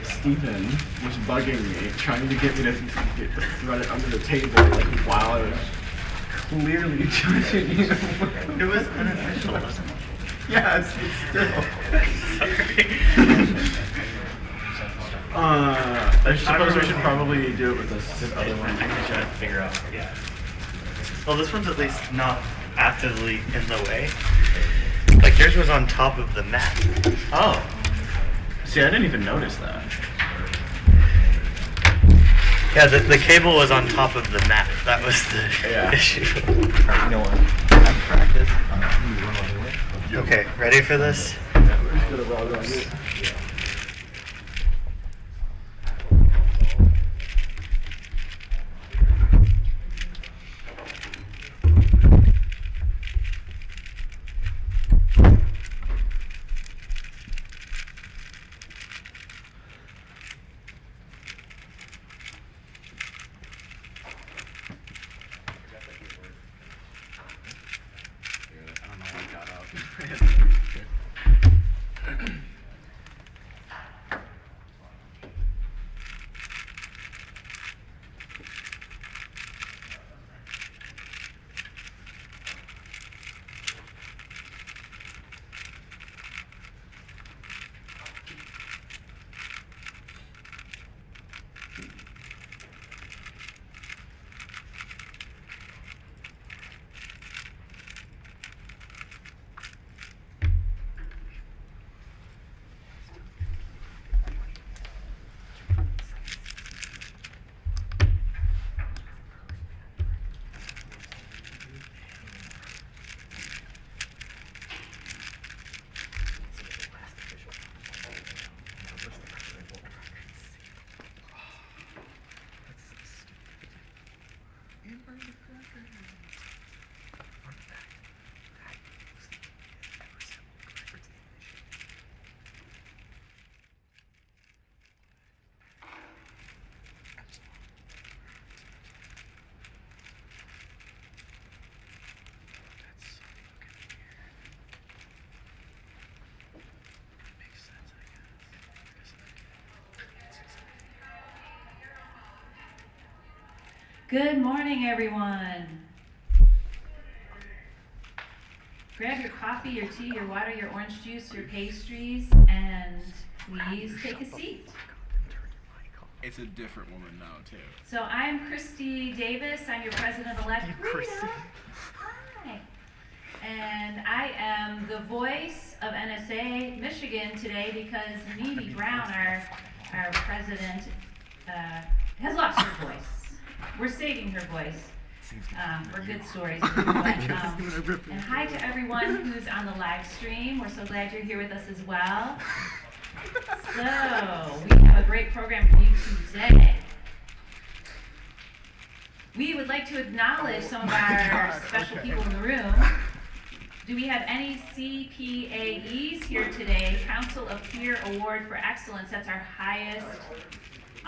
Stephen was bugging me, trying to get me to thread it under the table, like while I was clearly judging you. It was unofficial, wasn't it? Yes, but still. I suppose we should probably do it with this other one. I think trying to figure out. Yeah. Well, this one's at least not actively in the way. Like yours was on top of the mat. Oh. See, I didn't even notice that. Yeah, the cable was on top of the mat. That was the issue. You know what? I've practiced. Okay, ready for this? Yeah, we're just gonna roll on it. Good morning, everyone. Grab your coffee, your tea, your water, your orange juice, your pastries, and please take a seat. It's a different woman now, too. So I'm Christy Davis. I'm your president-elect. Christy. Hi. And I am the voice of NSA Michigan today because Mimi Brown, our president, has lost her voice. We're saving her voice for good stories. And hi to everyone who's on the live stream. We're so glad you're here with us as well. So, we have a great program for you today. We would like to acknowledge some of our special people in the room. Do we have any CPAEs here today? Council of Peer Award for Excellence. That's our highest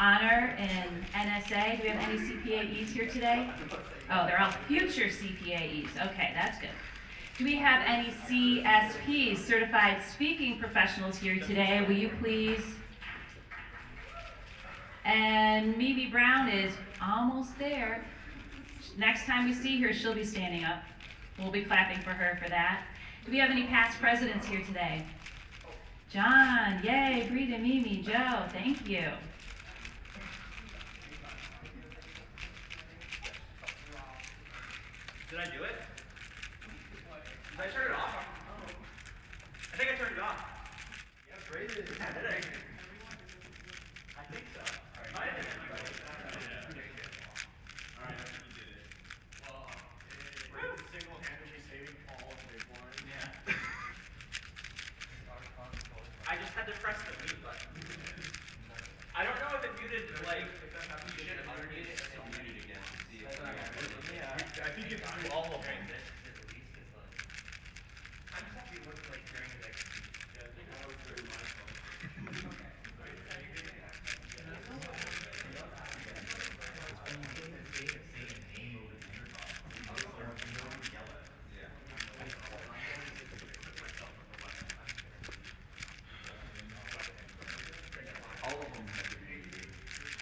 honor in NSA. Do we have any CPAEs here today? Oh, they're all future CPAEs. Okay, that's good. Do we have any CSPs, Certified Speaking Professionals, here today? Will you please? And Mimi Brown is almost there. Next time we see her, she'll be standing up. We'll be clapping for her for that. Do we have any past presidents here today? John, yay, Brita, Mimi, Joe, thank you. Did I do it? Did I turn it off? I think I turned it off. Yeah, great. Did I? I think so. All right. All right. You did it. Well, single-handedly saving all of the one. Yeah. I just had to press the mute button. I don't know if it muted, like, you should unmute it and then mute it again. Yeah. I think it's through all of them. I'm just happy it looked like during the next speech. Yeah, I think I was through my phone. All of them have been 80.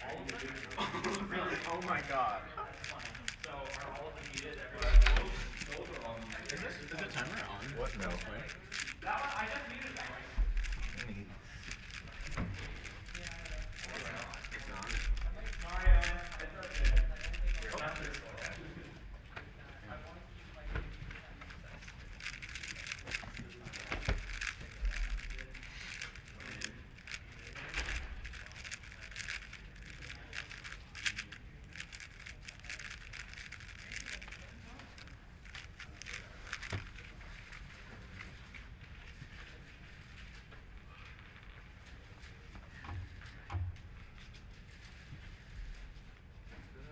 All of them? Really? Oh my god. That's funny. So are all of them needed? Everybody? Those are all needed. Is the timer on? What? No. That one, I just needed that one. It's not. Sorry, it's okay. That's it.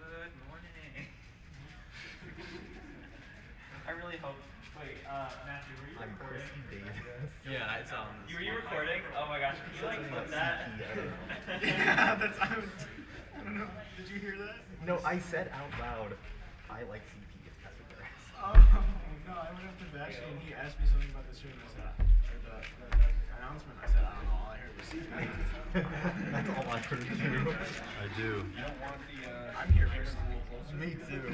Good morning. I really hope. Wait, Matthew, were you I'm recording? Chris Davis. Yeah, it's on. Were you recording? Oh my gosh, can you like put that? Yeah, that's. I don't know. Did you hear that? No, I said out loud, I like CP if that's what they're asking. Oh no, I went up to Bastion and he asked me something about the stream. I said, or the announcement. I said, I don't know. All I heard was CP. That's all I heard too. I do. You don't want the. I'm here for school closer. Me too.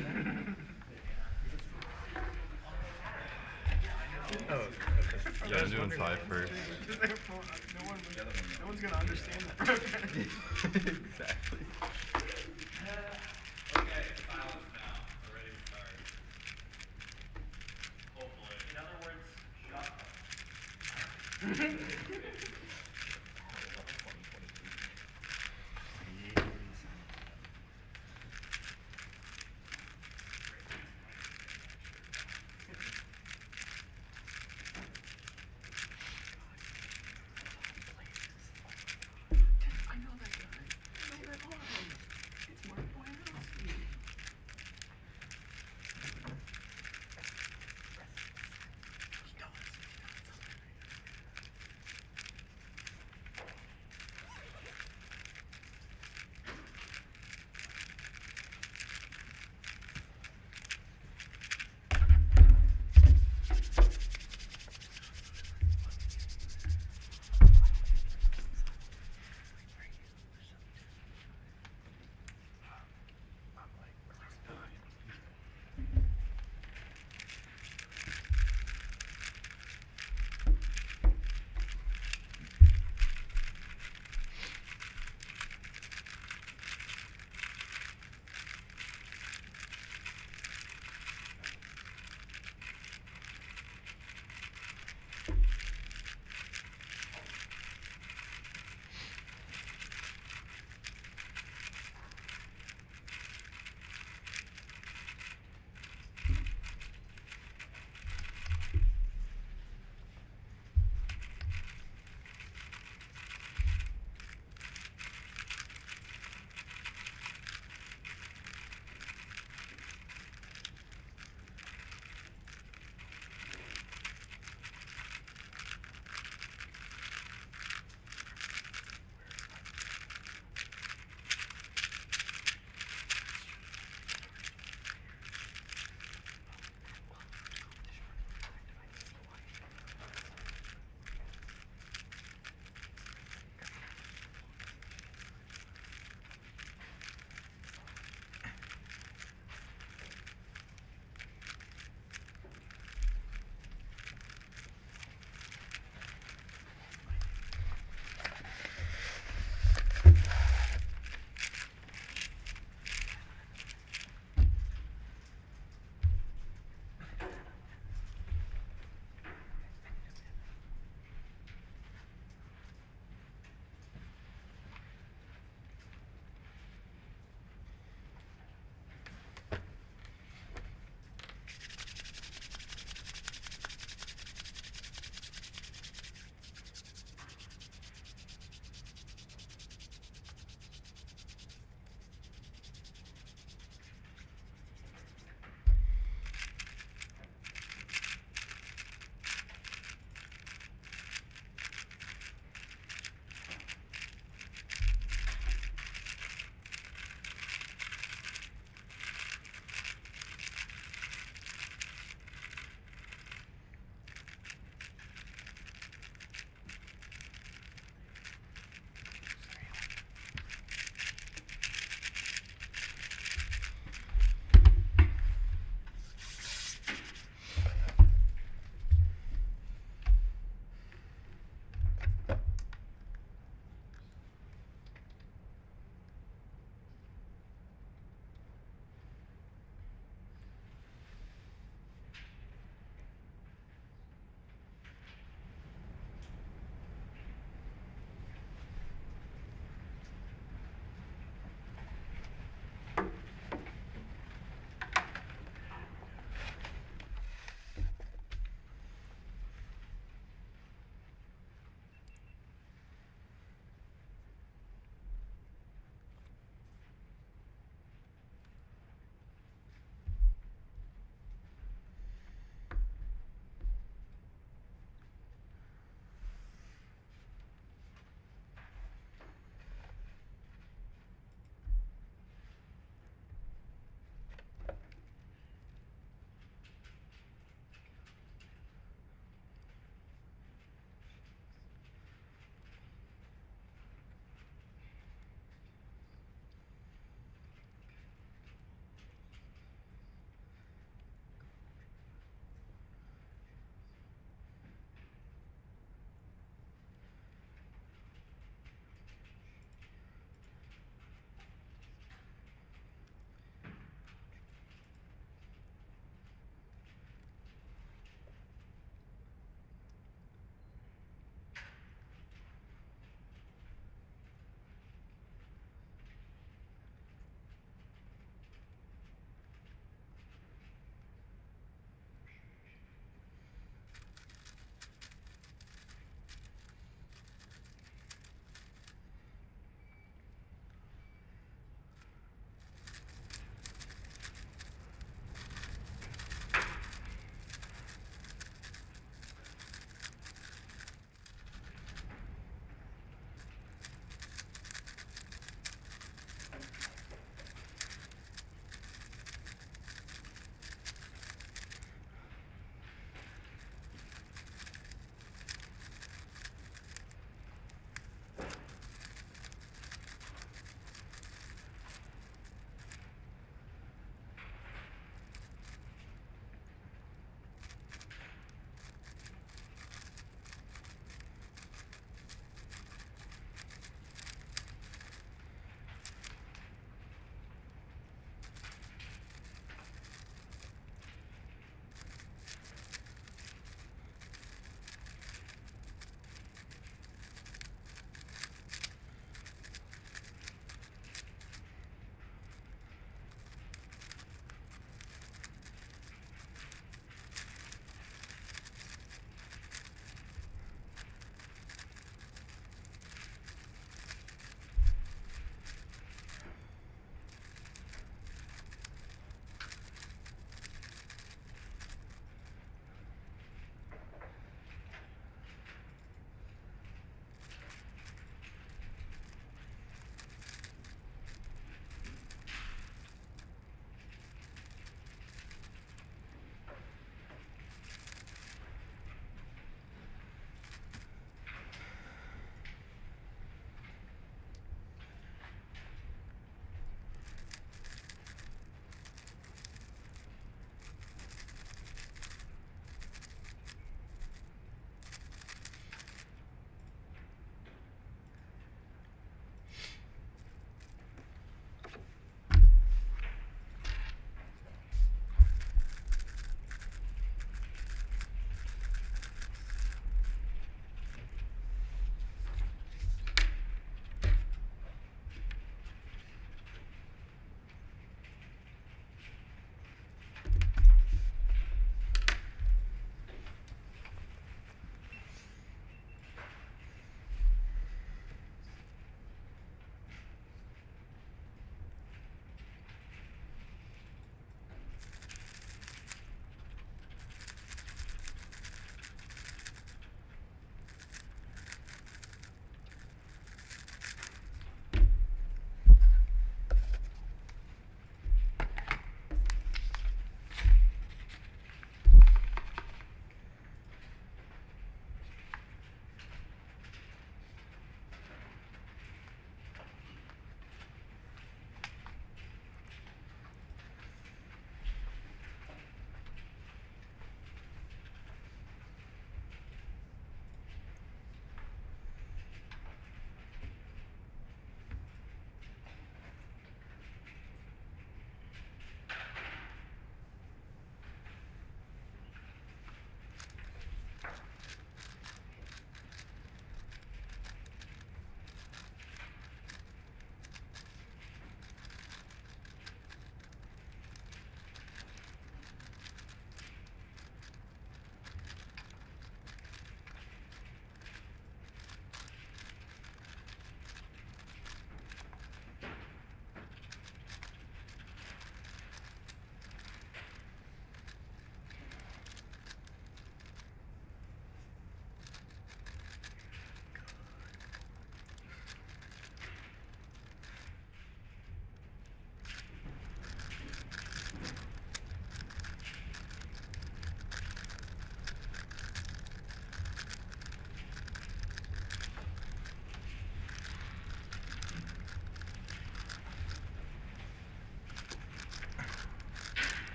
Oh, okay. Yeah, I'm doing 5 first. No one's gonna understand that program. Exactly. Okay, silence now. We're ready to start. Hopefully. In other words, shut I know that guy. I know that arm.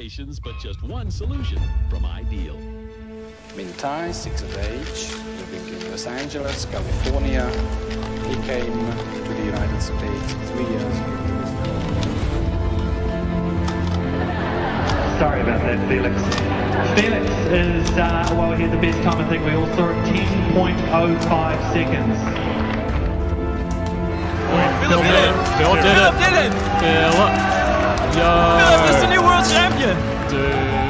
locations, but just one solution from Ideal. Mintai, 6 of age, living in Los Angeles, California. He came to the United States 3 years ago. Sorry about that, Felix. Felix is, well, he had the best time. I think we all saw it, 10.05 seconds. Phil did it! Phil did it! Philip! Yo! Philip is the new world champion! Dude.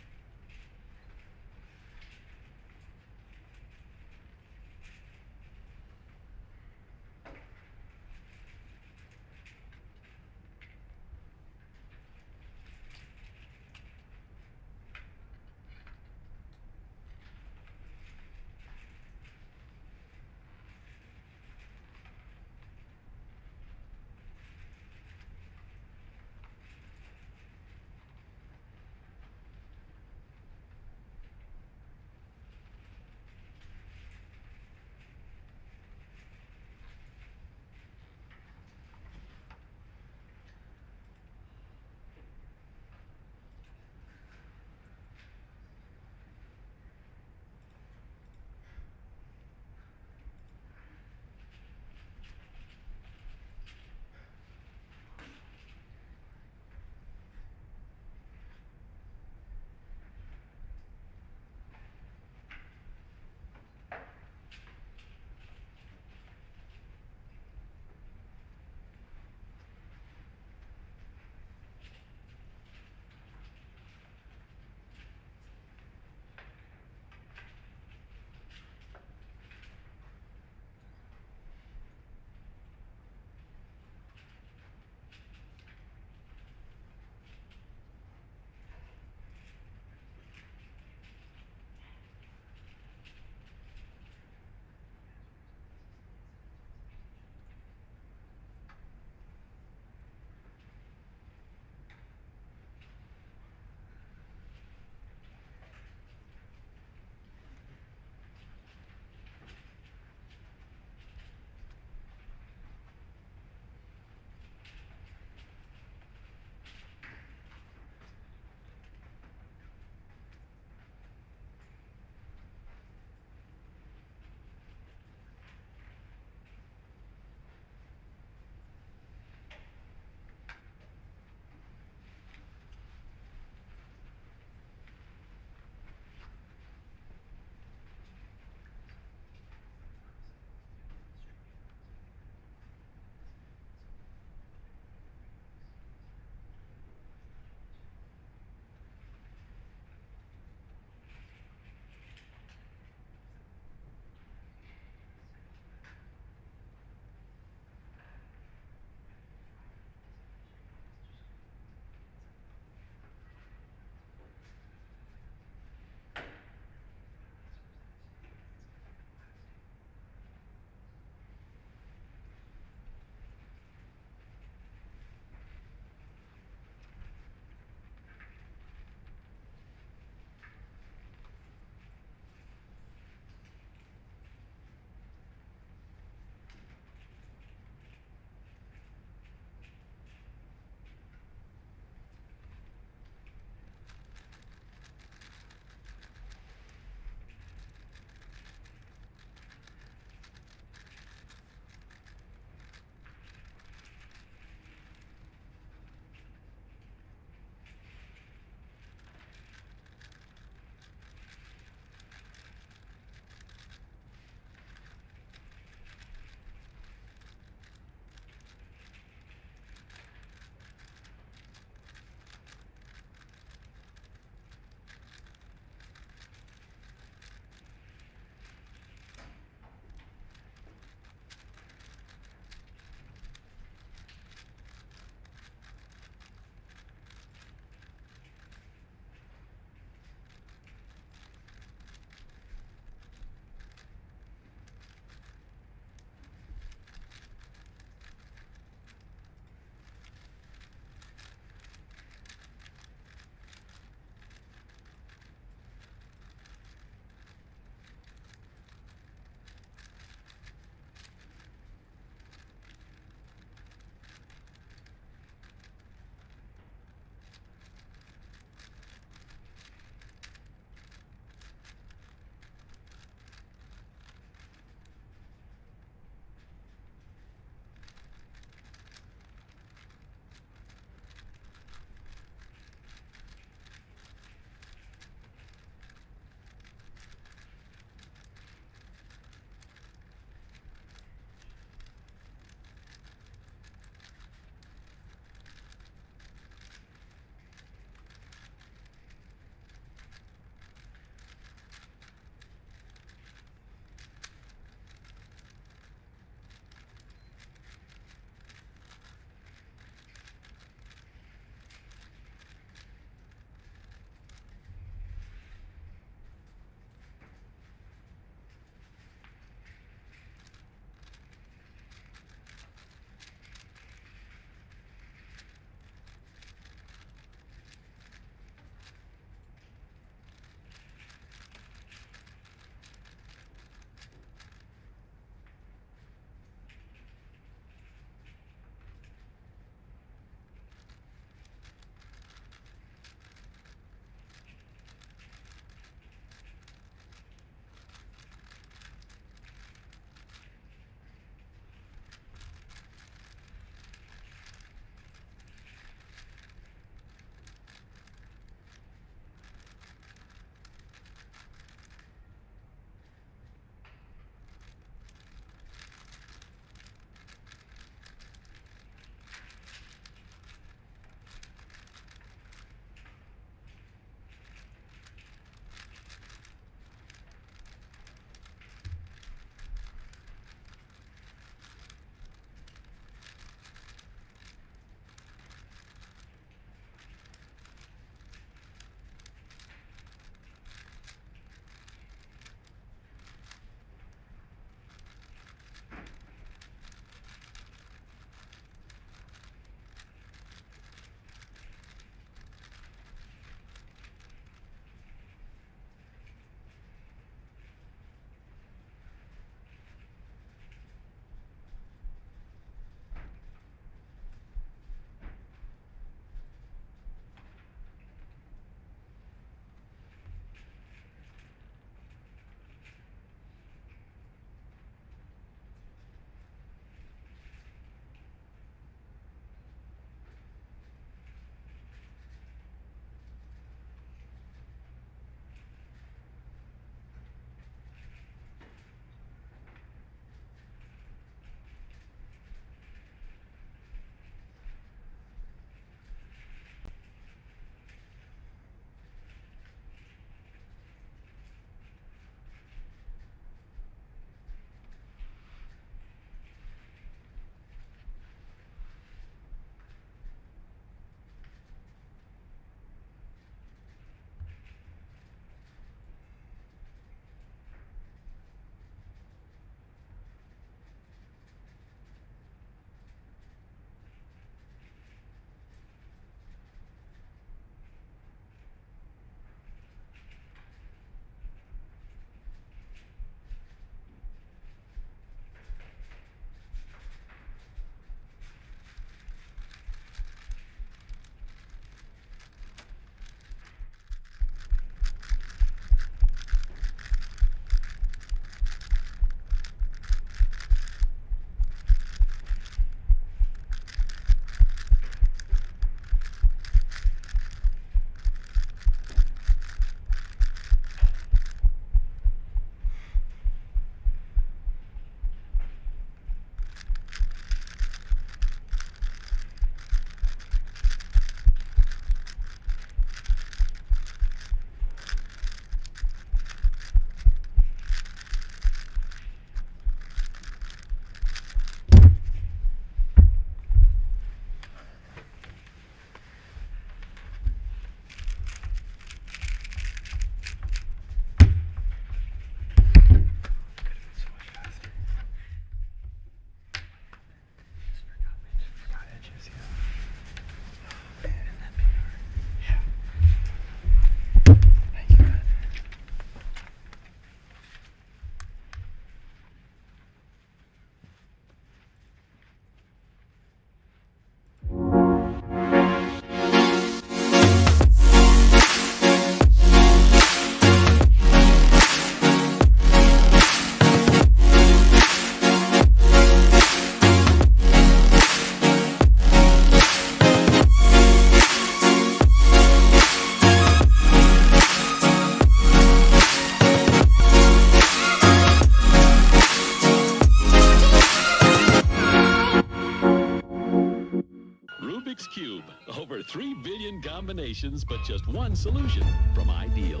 combinations, but just one solution from Ideal.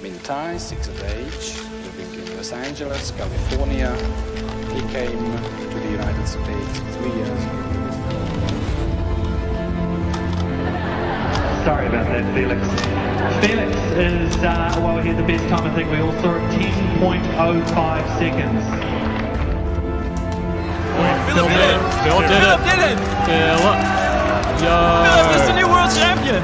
Mintai, 6 of age, living in Los Angeles, California. He came to the United States 3 years ago. Sorry about that, Felix. Felix is, well, he had the best time. I think we all saw it, 10.05 seconds. Phil did it! Phil did it! Philip! Philip is the new world champion!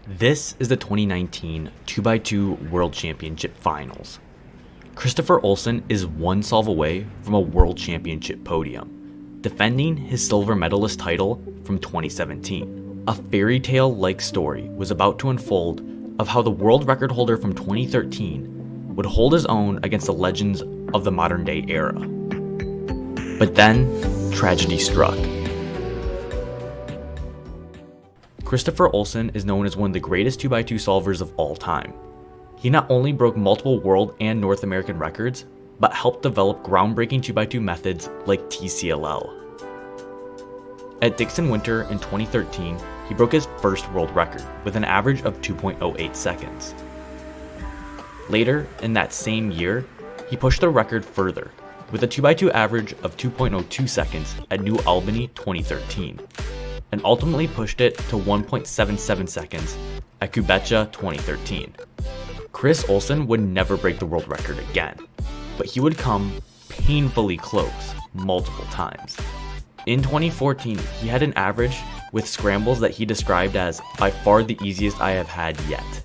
This is the 2019 2x2 World Championship Finals. Christopher Olsen is one solve away from a World Championship podium, defending his silver medalist title from 2017. A fairy tale-like story was about to unfold of how the world record holder from 2013 would hold his own against the legends of the modern day era. But then, tragedy struck. Christopher Olsen is known as one of the greatest 2x2 solvers of all time. He not only broke multiple world and North American records, but helped develop groundbreaking 2x2 methods like TCLL. At Dixon Winter in 2013, he broke his first world record with an average of 2.08 seconds. Later, in that same year, he pushed the record further with a 2x2 average of 2.02 seconds at New Albany 2013, and ultimately pushed it to 1.77 seconds at Kubecha 2013. Chris Olsen would never break the world record again, but he would come painfully close multiple times. In 2014, he had an average with scrambles that he described as by far the easiest I have had yet.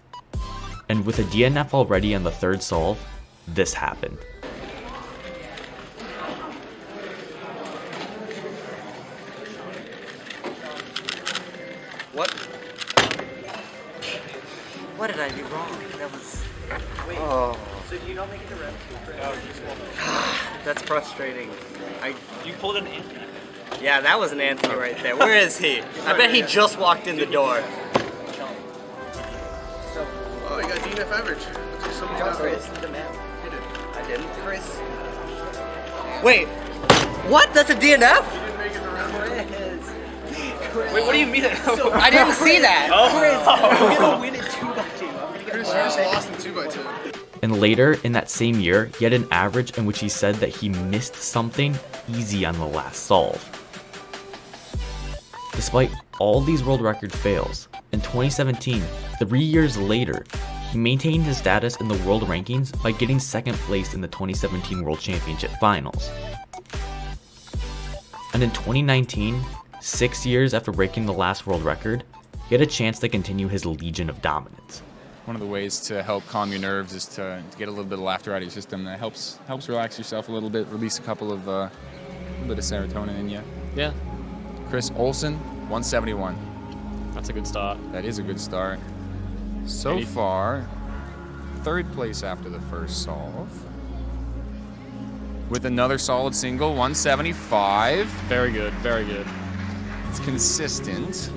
And with a DNF already on the third solve, this happened. What did I do wrong? That was... Wait, Oh. so do you not make it to rep? That's frustrating. You pulled an Anthony. Yeah, that was an Anthony right there. Where is he? I bet he just walked in the door. Oh, you got DNF average. Looks like someone got Chris, it. the man. You did. I didn't, Chris. Wait, what? That's a DNF? You didn't make it around. Chris. Wait, what do you mean? I didn't see that. Oh. Chris, I'm gonna win in 2x2. I'm gonna get Chris just lost in 2x2. And later in that same year, he had an average in which he said that he missed something easy on the last solve. Despite all these world record fails, in 2017, 3 years later, he maintained his status in the world rankings by getting second place in the 2017 World Championship Finals. And in 2019, 6 years after breaking the last world record, he had a chance to continue his legion of dominance. One of the ways to help calm your nerves is to get a little bit of laughter out of your system. That helps relax yourself a little bit, release a couple of a bit of serotonin in you. Yeah, Chris Olsen, 171. that's a good start. That is a good start. So far, third place after the first solve. With another solid single, 175. Very good, very good. It's consistent.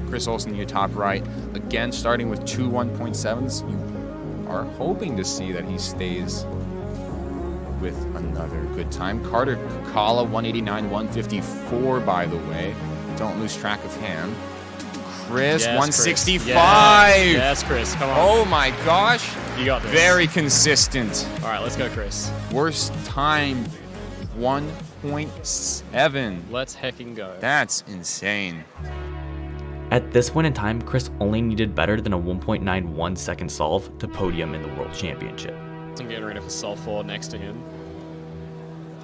Chris Olsen, your top right. Again, starting with two 1.7s. You are hoping to see that he stays with another good time. Carter Kukala, 189, 154, by the way. Don't lose track of him. Chris, Yes, 165. Chris. Yes, Chris, come on. Oh my gosh. You got this. Very consistent. All right, let's go, Chris. Worst time, 1.7. Let's hecking go. That's insane. At this point in time, Chris only needed better than a 1.91 second solve to podium in the World Championship. I'm getting rid of a solve 4 next to him.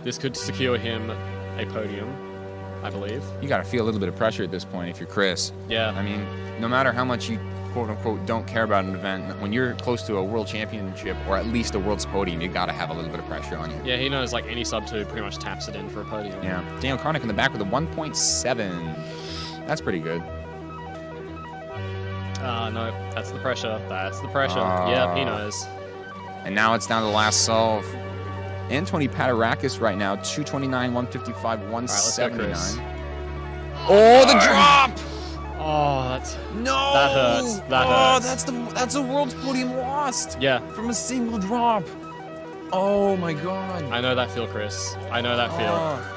This could secure him a podium, I believe. You got to feel a little bit of pressure at this point if you're Chris. Yeah. I mean, no matter how much you quote unquote don't care about an event, when you're close to a world championship or at least a world's podium, you got to have a little bit of pressure on you. Yeah, he knows like any sub 2 pretty much taps it in for a podium. Yeah. Daniel Karnick in the back with a 1.7. That's pretty good. No, that's the pressure. That's the pressure. Yep, he knows. And now it's down to the last solve. Anthony Patarakis right now, 229, 155, 179. Oh, the drop! Oh, that's No! that hurts. That hurts. That's a world podium lost. Yeah, From a single drop. Oh my god. I know that feel, Chris. I know that feel. Oh.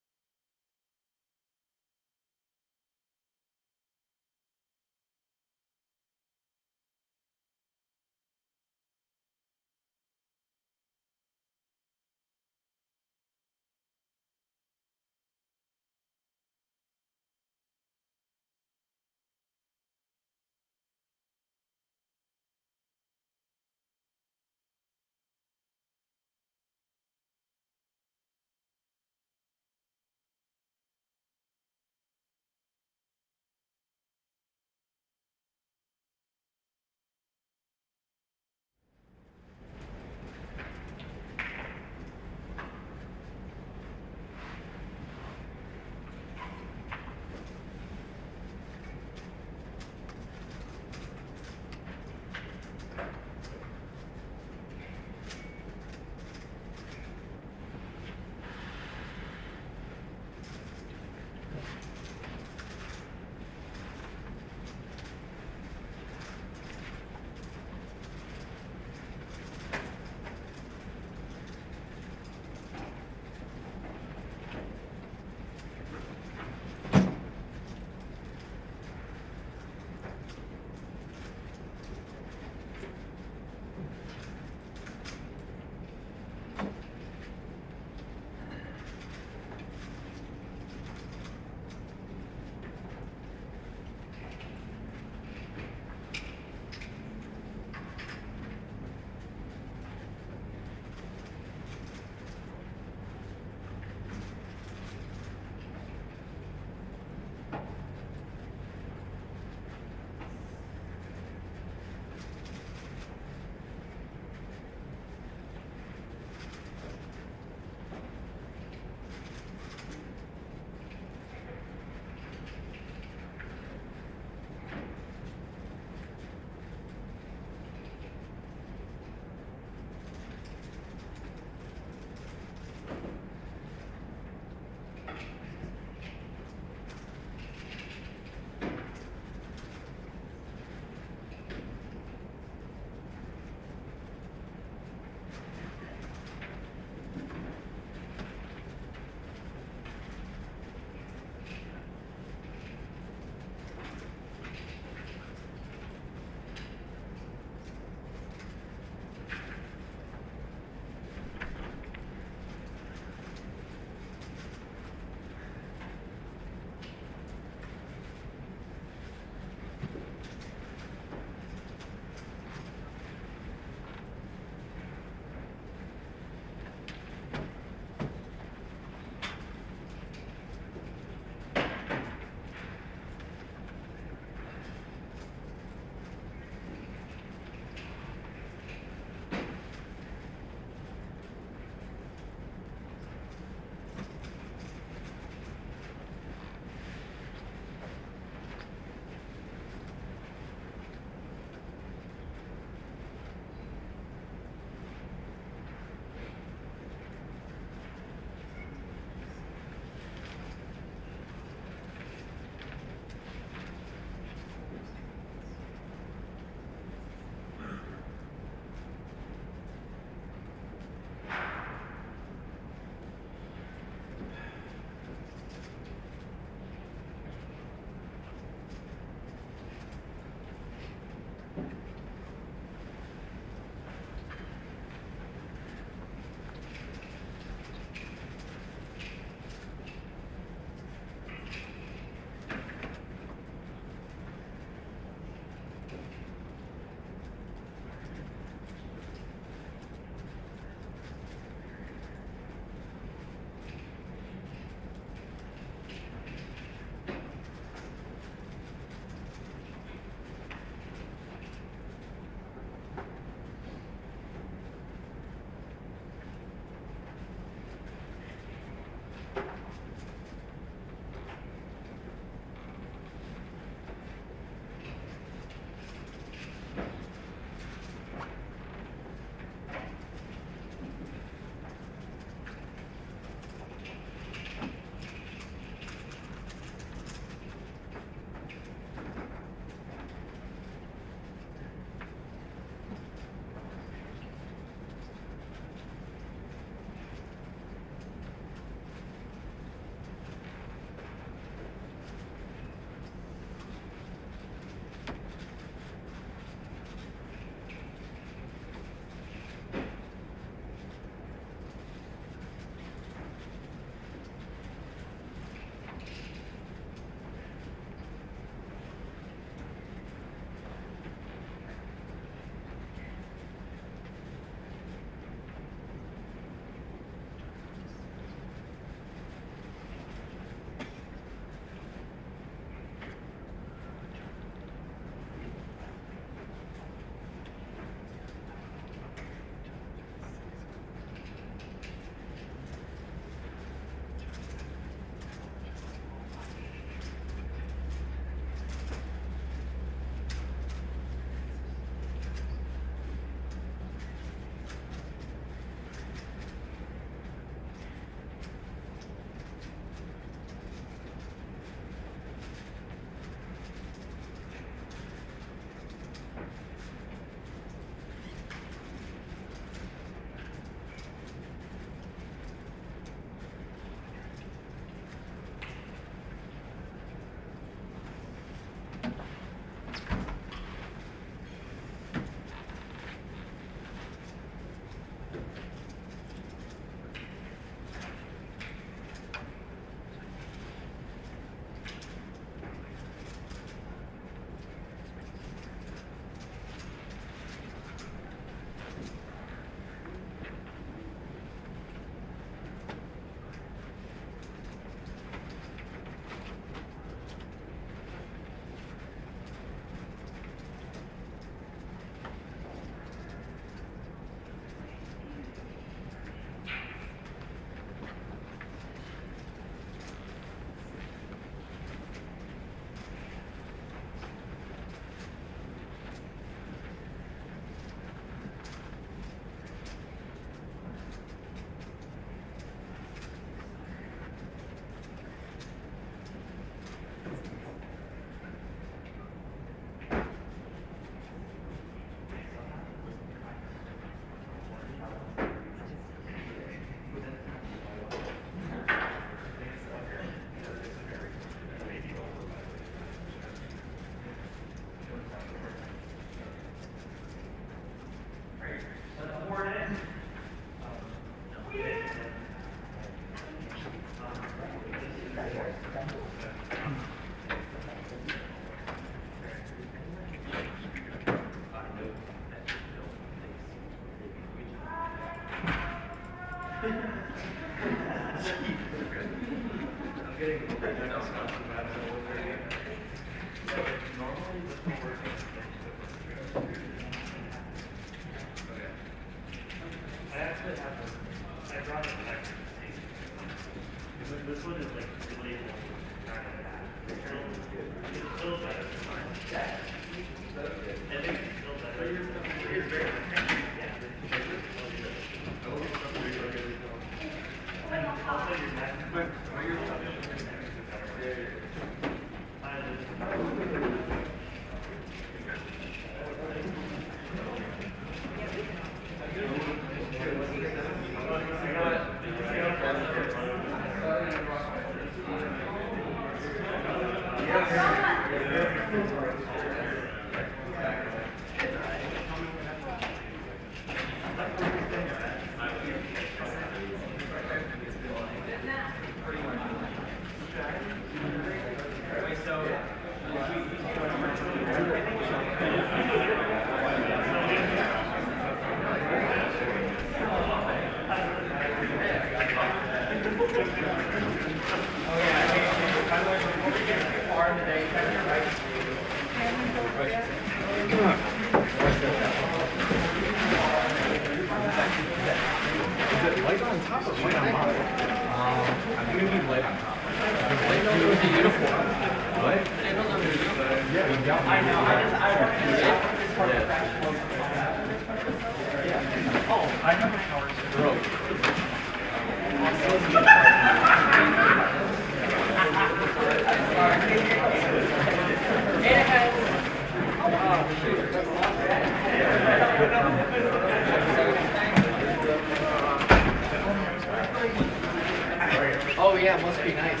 Oh yeah, must be nice.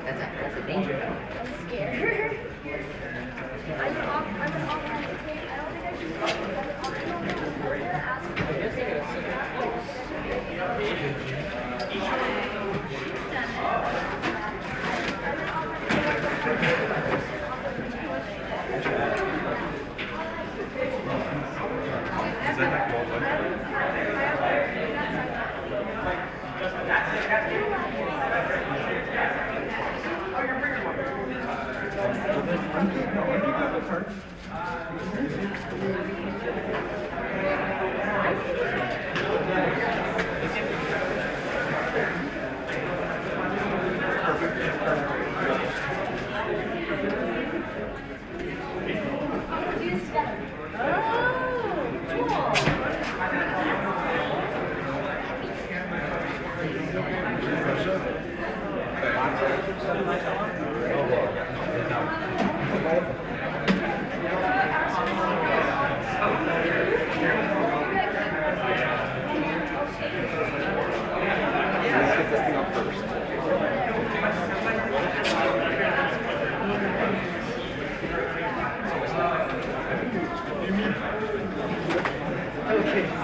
That's a danger zone. I'm scared. I'm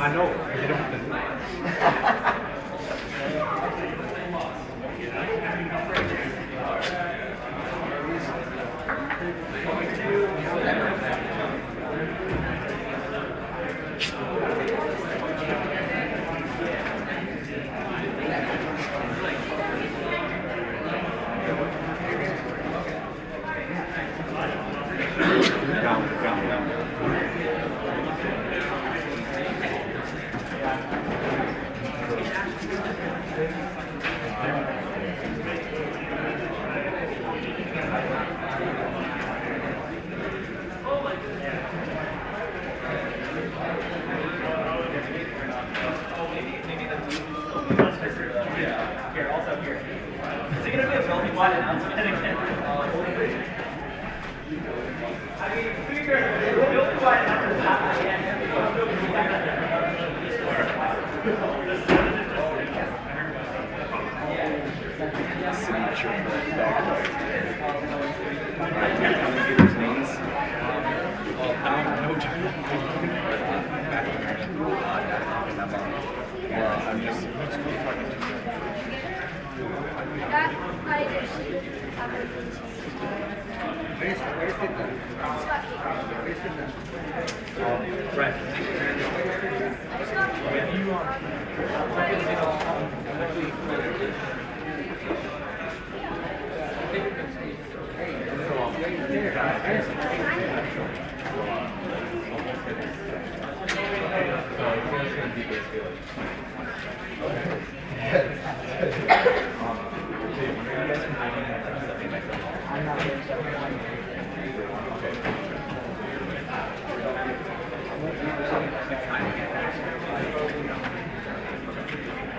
I know. You don't have to.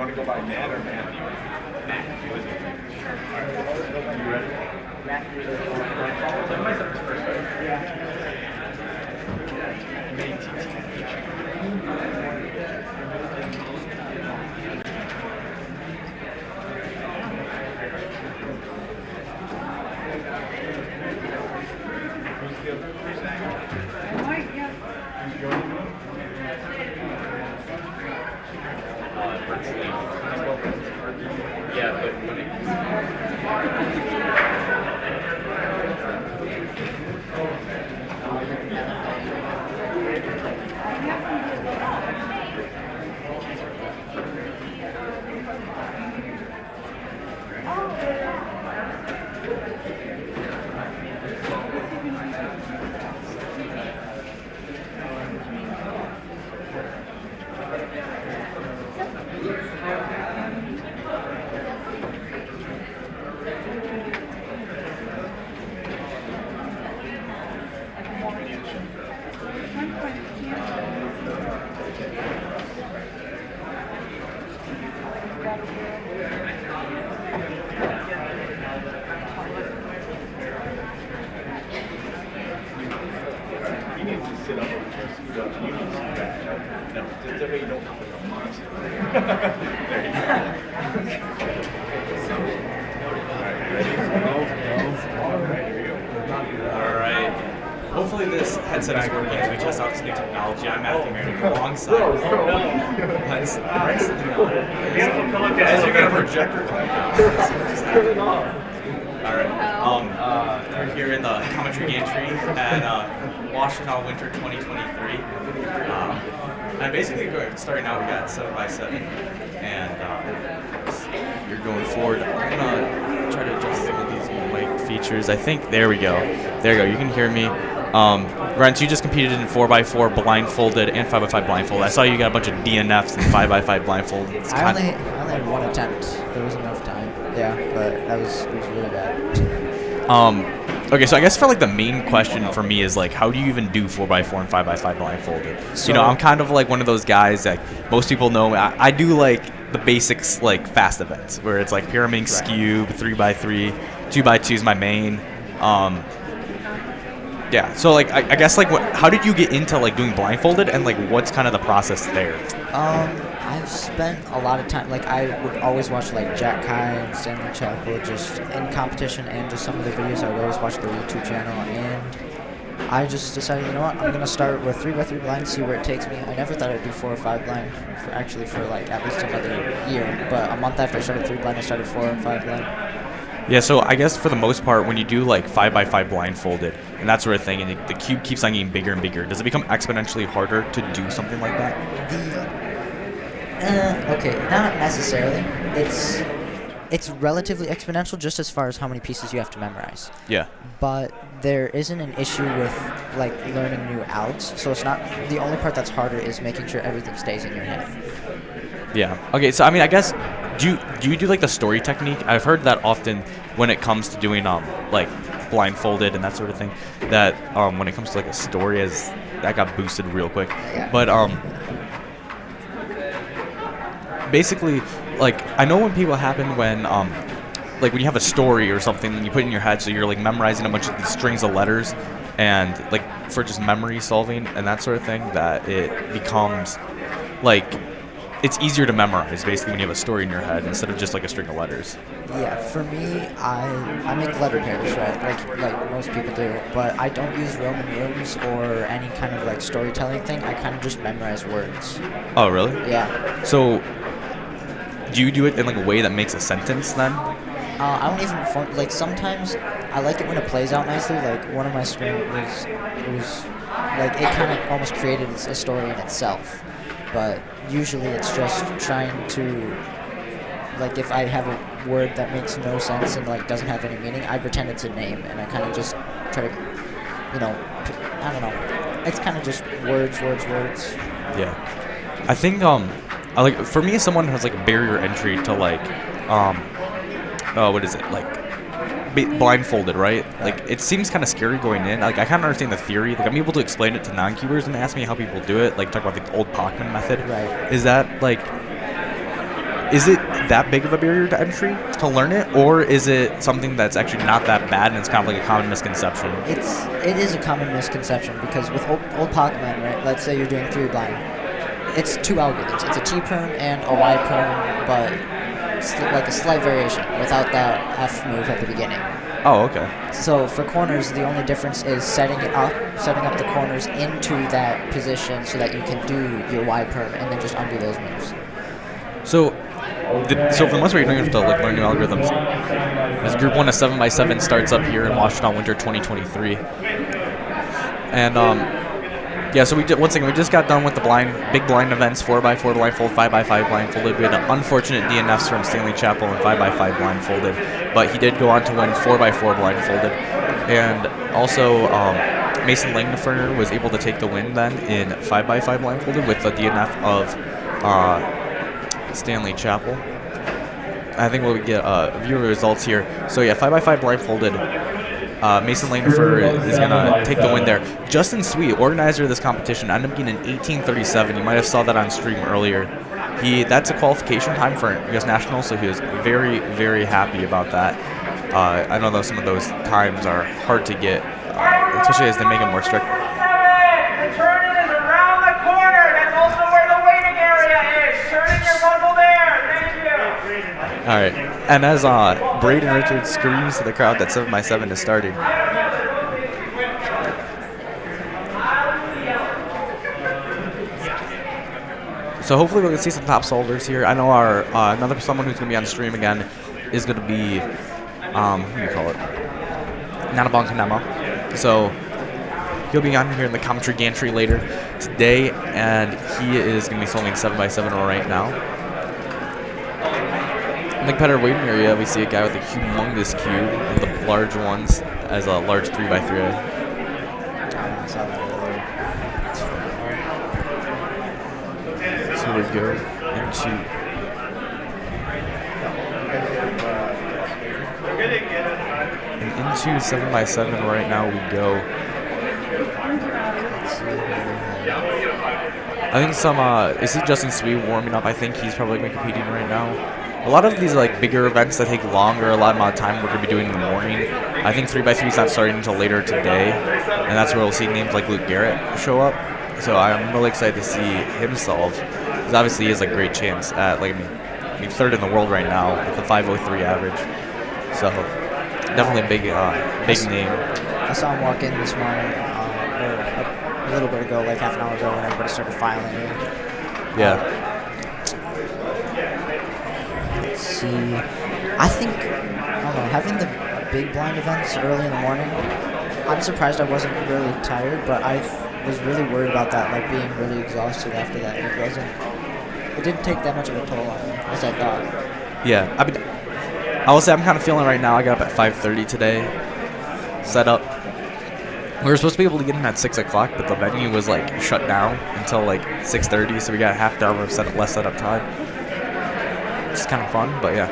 Want to go by Matt or Matthew? Matthew. You ready? Matthew. Myself first, right? Yeah. Yeah, but headset is working as we test out this new technology. I'm Matthew Merrick alongside Brent's Leon. As you got a projector coming down. Alright, we're here in the commentary gantry at Washtenaw Winter 2023. And basically, starting out, we got 7x7, and you're going forward. I'm gonna try to adjust some of these mic features. I think there we go. There you go. You can hear me. Brent, you just competed in 4x4 blindfolded and 5x5 blindfolded. I saw you got a bunch of DNFs and 5x5 blindfolded. I only had one attempt. There was enough time. Yeah, but it was really bad. Okay, so I guess for like the main question for me is like, how do you even do 4x4 and 5x5 blindfolded? So, you know, I'm kind of like one of those guys that most people know. I do like the basics, like fast events where it's like pyramid, skew, 3x3, 2x2 is my main. Yeah, so like I guess like how did you get into like doing blindfolded, and like what's kind of the process there? I've spent a lot of time, like I would always watch like Jack Kai and Stanley Chapel just in competition, and just some of the videos. I would always watch their YouTube channel, and I just decided, you know what, I'm going to start with 3x3 blind, see where it takes me. I never thought I'd do 4 or 5 blind for like at least another year, but a month after I started 3 blind, I started 4 and 5 blind. Yeah, so I guess for the most part, when you do like 5x5 blindfolded and that sort of thing, and the cube keeps on getting bigger and bigger, does it become exponentially harder to do something like that? Okay, not necessarily. It's relatively exponential just as far as how many pieces you have to memorize. Yeah. But there isn't an issue with like learning new outs, so it's not, the only part that's harder is making sure everything stays in your head. Yeah. Okay, so I mean, I guess do you do like the story technique? I've heard that often when it comes to doing like blindfolded and that sort of thing, that when it comes to like a story, as that got boosted real quick. Yeah. But basically, like I know when people happen when like when you have a story or something and you put it in your head, so you're like memorizing a bunch of these strings of letters, and like for just memory solving and that sort of thing, that it becomes like it's easier to memorize basically when you have a story in your head instead of just like a string of letters. Yeah, for me, I make letter pairs, right, like most people do, but I don't use Roman rooms or any kind of like storytelling thing. I kind of just memorize words. Oh, really? Yeah. So do you do it in like a way that makes a sentence then? I don't even like sometimes I like it when it plays out nicely. Like one of my screens was like it kind of almost created a story in itself. But usually it's just trying to, like if I have a word that makes no sense and like doesn't have any meaning, I pretend it's a name, and I kind of just try to, you know, I don't know. It's kind of just words. Yeah. I think I like, for me as someone who has like a barrier entry to like what is it, like blindfolded, right? Like it seems kind of scary going in. Like I kind of understand the theory. Like I'm able to explain it to non-cubers and they ask me how people do it. Like talk about the old Pachman method. Right. Is that like, is it that big of a barrier to entry to learn it, or is it something that's actually not that bad and it's kind of like a common misconception? It is a common misconception because with old Pachman, right? Let's say you're doing 3 blind. It's 2 algorithms. It's a T perm and a Y perm, but like a slight variation without that F move at the beginning. Oh, okay. So for corners, the only difference is setting up the corners into that position so that you can do your Y perm and then just undo those moves. So for the most part, you don't have to like learn new algorithms. As Group 1 of 7x7 starts up here in Washtenaw Winter 2023, and yeah, so we just got done with the big blind events, 4x4 blindfold, 5x5 blindfolded. We had unfortunate DNFs from Stanley Chapel and 5x5 blindfolded, but he did go on to win 4x4 blindfolded. And also, Mason Langnefer was able to take the win then in 5x5 blindfolded with the DNF of Stanley Chapel. I think we'll get viewer results here. So yeah, 5x5 blindfolded. Mason Langnefer is going to take the win there. Justin Sweet, organizer of this competition, ended up getting an 18:37. You might have saw that on stream earlier. That's a qualification time for U.S. Nationals, so he was very, very happy about that. I know that some of those times are hard to get, especially as they make it more strict. The turn-in is around the corner. That's also where the waiting area is. Turning your muzzle there. Thank you. All right. And as Braden Richards screams to the crowd that 7x7 is starting. So hopefully we'll see some top solvers here. I know our someone who's gonna be on stream again is gonna be what do you call it? Nanabon Kanema. So he'll be on here in the commentary gantry later today, and he is gonna be solving 7x7 right now. In the competitor waiting area, we see a guy with a humongous cube, one of the large ones, as a large 3x3. So we go into and into 7x7 right now we go. I think some is it Justin Sweet warming up? I think he's probably gonna be competing right now. A lot of these like bigger events that take longer, a lot amount of time, we're gonna be doing in the morning. I think 3x3 is not starting until later today, and that's where we'll see names like Luke Garrett show up. So I'm really excited to see him solve, because obviously he has a great chance at like I mean third in the world right now with a 503 average. So definitely a big name. I saw him walk in this morning, or a little bit ago, like half an hour ago, when everybody started filing in. Yeah. Let's see. I think, I don't know, having the big blind events early in the morning, I'm surprised I wasn't really tired, but I was really worried about that, like being really exhausted after that. It didn't take that much of a toll on me as I thought. Yeah, I mean, I will say I'm kind of feeling right now. I got up at 5:30 today, set up. We were supposed to be able to get in at 6 o'clock, but the venue was like shut down until like 6:30, so we got a half hour of less setup time. It's kind of fun, but yeah.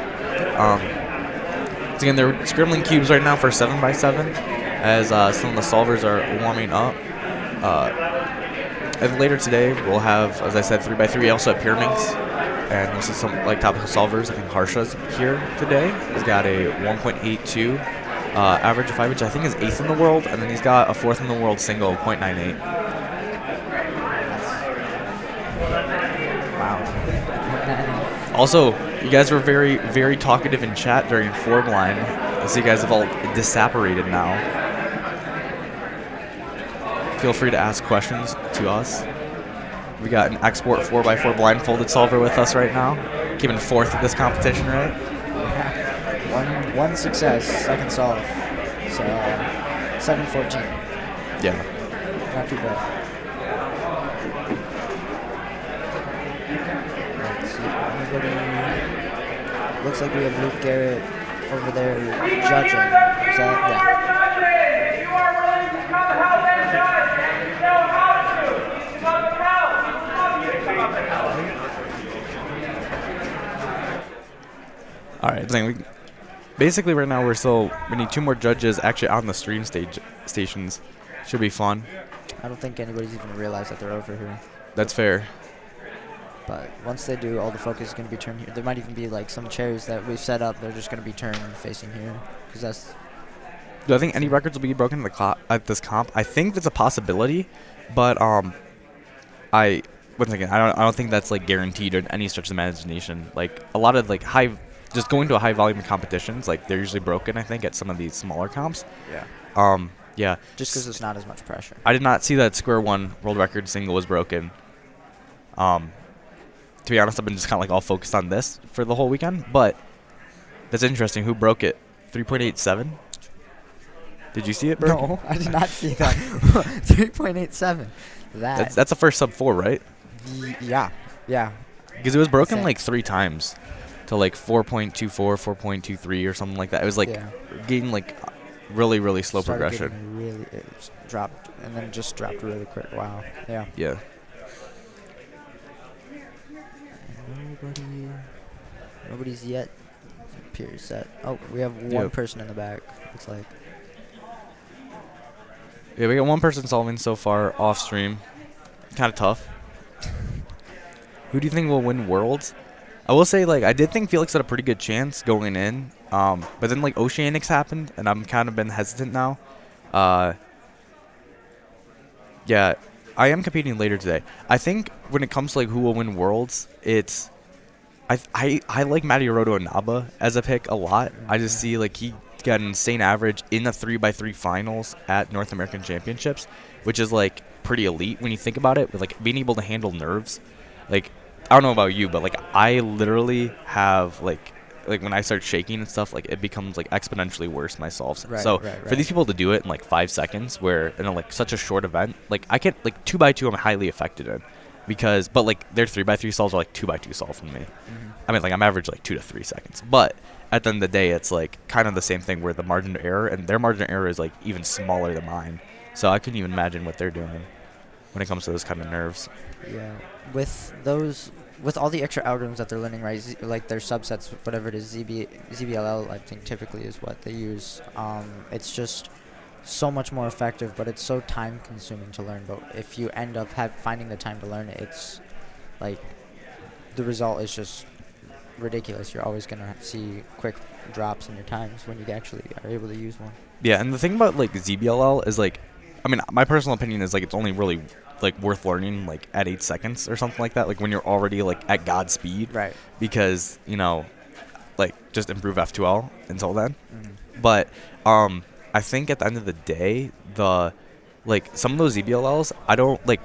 So again, they're scribbling cubes right now for 7x7 as some of the solvers are warming up. And later today, we'll have, as I said, 3x3 also at Pyraminx, and we'll see some like topical solvers. I think Harsha's here today. He's got a 1.82 average of 5, which I think is 8th in the world, and then he's got a 4th in the world single of 0.98. Wow. Also, you guys were very, very talkative in chat during 4-blind, so you guys have all disapparated now. Feel free to ask questions to us. We got an export 4x4 blindfolded solver with us right now. Came in 4th at this competition, right? Yeah. One success, second solve. So 7-14. Yeah. Not too bad. Let's see. Anybody? Looks like we have Luke Garrett over there judging. Is that? Yeah. All right. Basically, right now we need 2 more judges actually on the stream stations. Should be fun. I don't think anybody's even realized that they're over here. That's fair. But once they do, all the focus is going to be turned here. There might even be like some chairs that we've set up. They're just going to be turned facing here, because that's. Do I think any records will be broken at this comp? I think that's a possibility, but once again, I don't think that's like guaranteed in any stretch of the imagination. Like a lot of like just going to a high volume of competitions, like they're usually broken. I think at some of these smaller comps. Yeah. Yeah. Just because there's not as much pressure. I did not see that Square One world record single was broken. To be honest, I've been just kind of like all focused on this for the whole weekend, but that's interesting. Who broke it? 3.87. Did you see it broken? No, I did not see that. 3.87. That's the first sub 4, right? Yeah. Yeah. Because it was broken like 3 times to like 4.24, 4.23 or something like that. It was like getting like really, really slow progression. It dropped and then just dropped really quick. Wow. Yeah. Yeah. Nobody's yet appears set. Oh, we have one person in the back. Looks like. Yeah, we got one person solving so far off stream. Kind of tough. Who do you think will win Worlds? I will say, like, I did think Felix had a pretty good chance going in. But then, like, Oceanics happened, and I'm kind of been hesitant now. Yeah, I am competing later today. I think when it comes to, like, who will win Worlds, it's... I like Matty Roto and Naba as a pick a lot. I just see, like, he got an insane average in the 3x3 finals at North American Championships, which is, like, pretty elite when you think about it, with, like, being able to handle nerves. Like, I don't know about you, but like I literally have like when I start shaking and stuff, like it becomes like exponentially worse my solves. Right, so right, for these people to do it in like 5 seconds, where in like such a short event, like I can't like 2x2 I'm highly affected in, but like their 3x3 solves are like 2x2 solve for me. I mean like I'm average like 2 to 3 seconds, but at the end of the day it's like kind of the same thing where the margin of error and their margin of error is like even smaller than mine. So I couldn't even imagine what they're doing when it comes to those kind of nerves. Yeah, with all the extra algorithms that they're learning, right? Like their subsets, whatever it is, ZBLL, I think typically is what they use. It's just so much more effective, but it's so time consuming to learn. But if you end up finding the time to learn it, it's like the result is just ridiculous. You're always gonna see quick drops in your times when you actually are able to use one. Yeah, and the thing about like ZBLL is like, I mean, my personal opinion is like it's only really like worth learning like at 8 seconds or something like that, like when you're already like at God speed, right? Because like just improve F2L until then. But I think at the end of the day, like some of those ZBLLs, I don't like.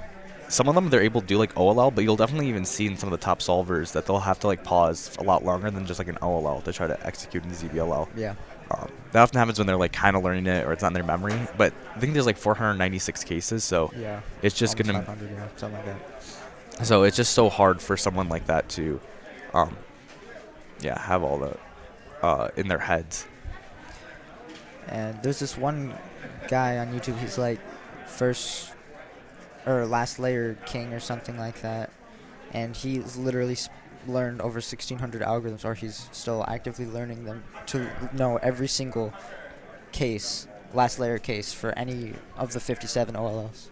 Some of them they're able to do like OLL, but you'll definitely even see in some of the top solvers that they'll have to like pause a lot longer than just like an OLL to try to execute in the ZBLL. Yeah. That often happens when they're like kind of learning it or it's not in their memory. But I think there's like 496 cases, so yeah, it's just almost gonna 500, yeah, something like that. So it's just so hard for someone like that to, have all the in their heads. And there's this one guy on YouTube. He's like first or last layer king or something like that, and he's literally learned over 1,600 algorithms, or he's still actively learning them to know every single last layer case for any of the 57 OLLs.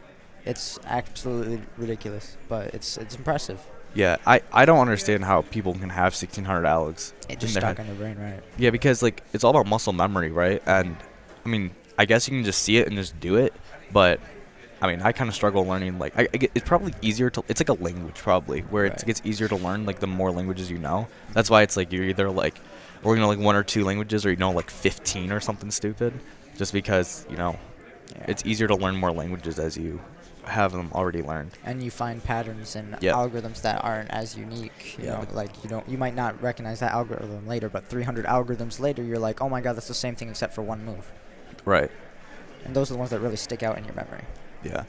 It's absolutely ridiculous, but it's impressive. Yeah, I don't understand how people can have 1,600 algs. It just stuck in their brain, right? Yeah, because like it's all about muscle memory, right? And I mean, I guess you can just see it and just do it, but I mean, I kind of struggle learning. Like, it's probably easier to. It's like a language, probably, where it gets easier to learn. Like, the more languages you know. That's why it's like you're either like, or like 1 or 2 languages, or like 15 or something stupid. Just because it's easier to learn more languages as you have them already learned. And you find patterns in algorithms that aren't as unique. You know, like you might not recognize that algorithm later, but 300 algorithms later, you're like, oh my god, that's the same thing except for one move. Right. And those are the ones that really stick out in your memory. Yeah.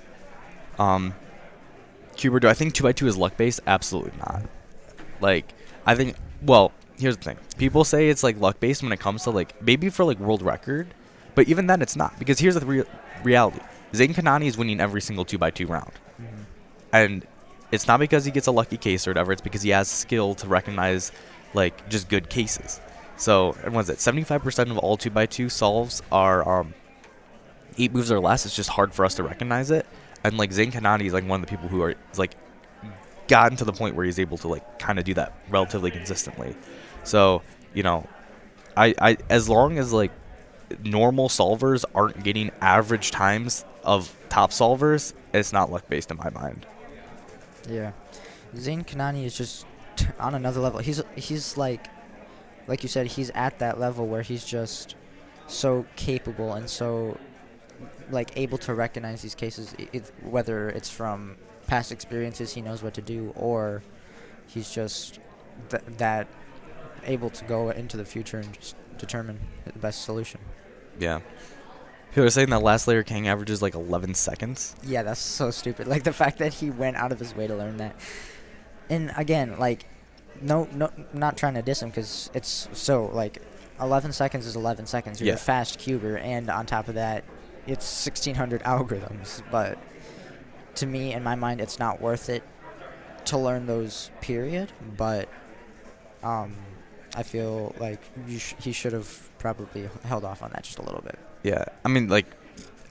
Cuber, do I think 2x2 is luck based? Absolutely not. Like, I think, well, here's the thing. People say it's like luck based when it comes to like, maybe for like world record, but even then it's not. Because here's the reality. Zayn Kanani is winning every single 2x2 round. And it's not because he gets a lucky case or whatever, it's because he has skill to recognize like just good cases. So, what is it? 75% of all 2x2 solves are 8 moves or less. It's just hard for us to recognize it. And like Zayn Kanani is like one of the people who are like gotten to the point where he's able to like kind of do that relatively consistently. So, I as long as like normal solvers aren't getting average times of top solvers, it's not luck based in my mind. Yeah. Zayn Kanani is just on another level. He's like you said, he's at that level where he's just so capable and so like able to recognize these cases, whether it's from past experiences, he knows what to do, or he's just that able to go into the future and just determine the best solution. Yeah. People are saying that last layer king averages like 11 seconds. Yeah, that's so stupid. Like the fact that he went out of his way to learn that. And again, like, no, not trying to diss him, because it's so like 11 seconds is 11 seconds. You're a fast cuber, and on top of that, it's 1,600 algorithms. But to me, in my mind, it's not worth it to learn those, period. But I feel like he should have probably held off on that just a little bit. Yeah, I mean, like,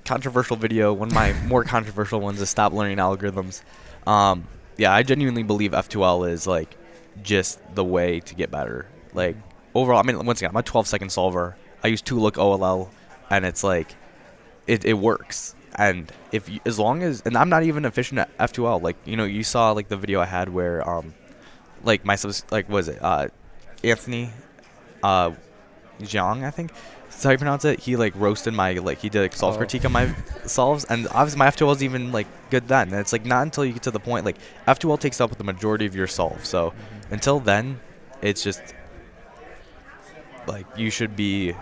controversial video. One of my more controversial ones is stop learning algorithms. Yeah, I genuinely believe F2L is like just the way to get better. Like overall, I mean, once again, I'm a 12-second solver. I use 2-look OLL, and it's like it works. And if you, as long as, and I'm not even efficient at F2L. Like, you saw like the video I had where like my was it Anthony Jiang, I think. That's how you pronounce it. He like roasted my he did like solve critique on my solves, and obviously my F2L wasn't even like good then. And it's like not until you get to the point like F2L takes up the majority of your solve. So until then, it's just like you should be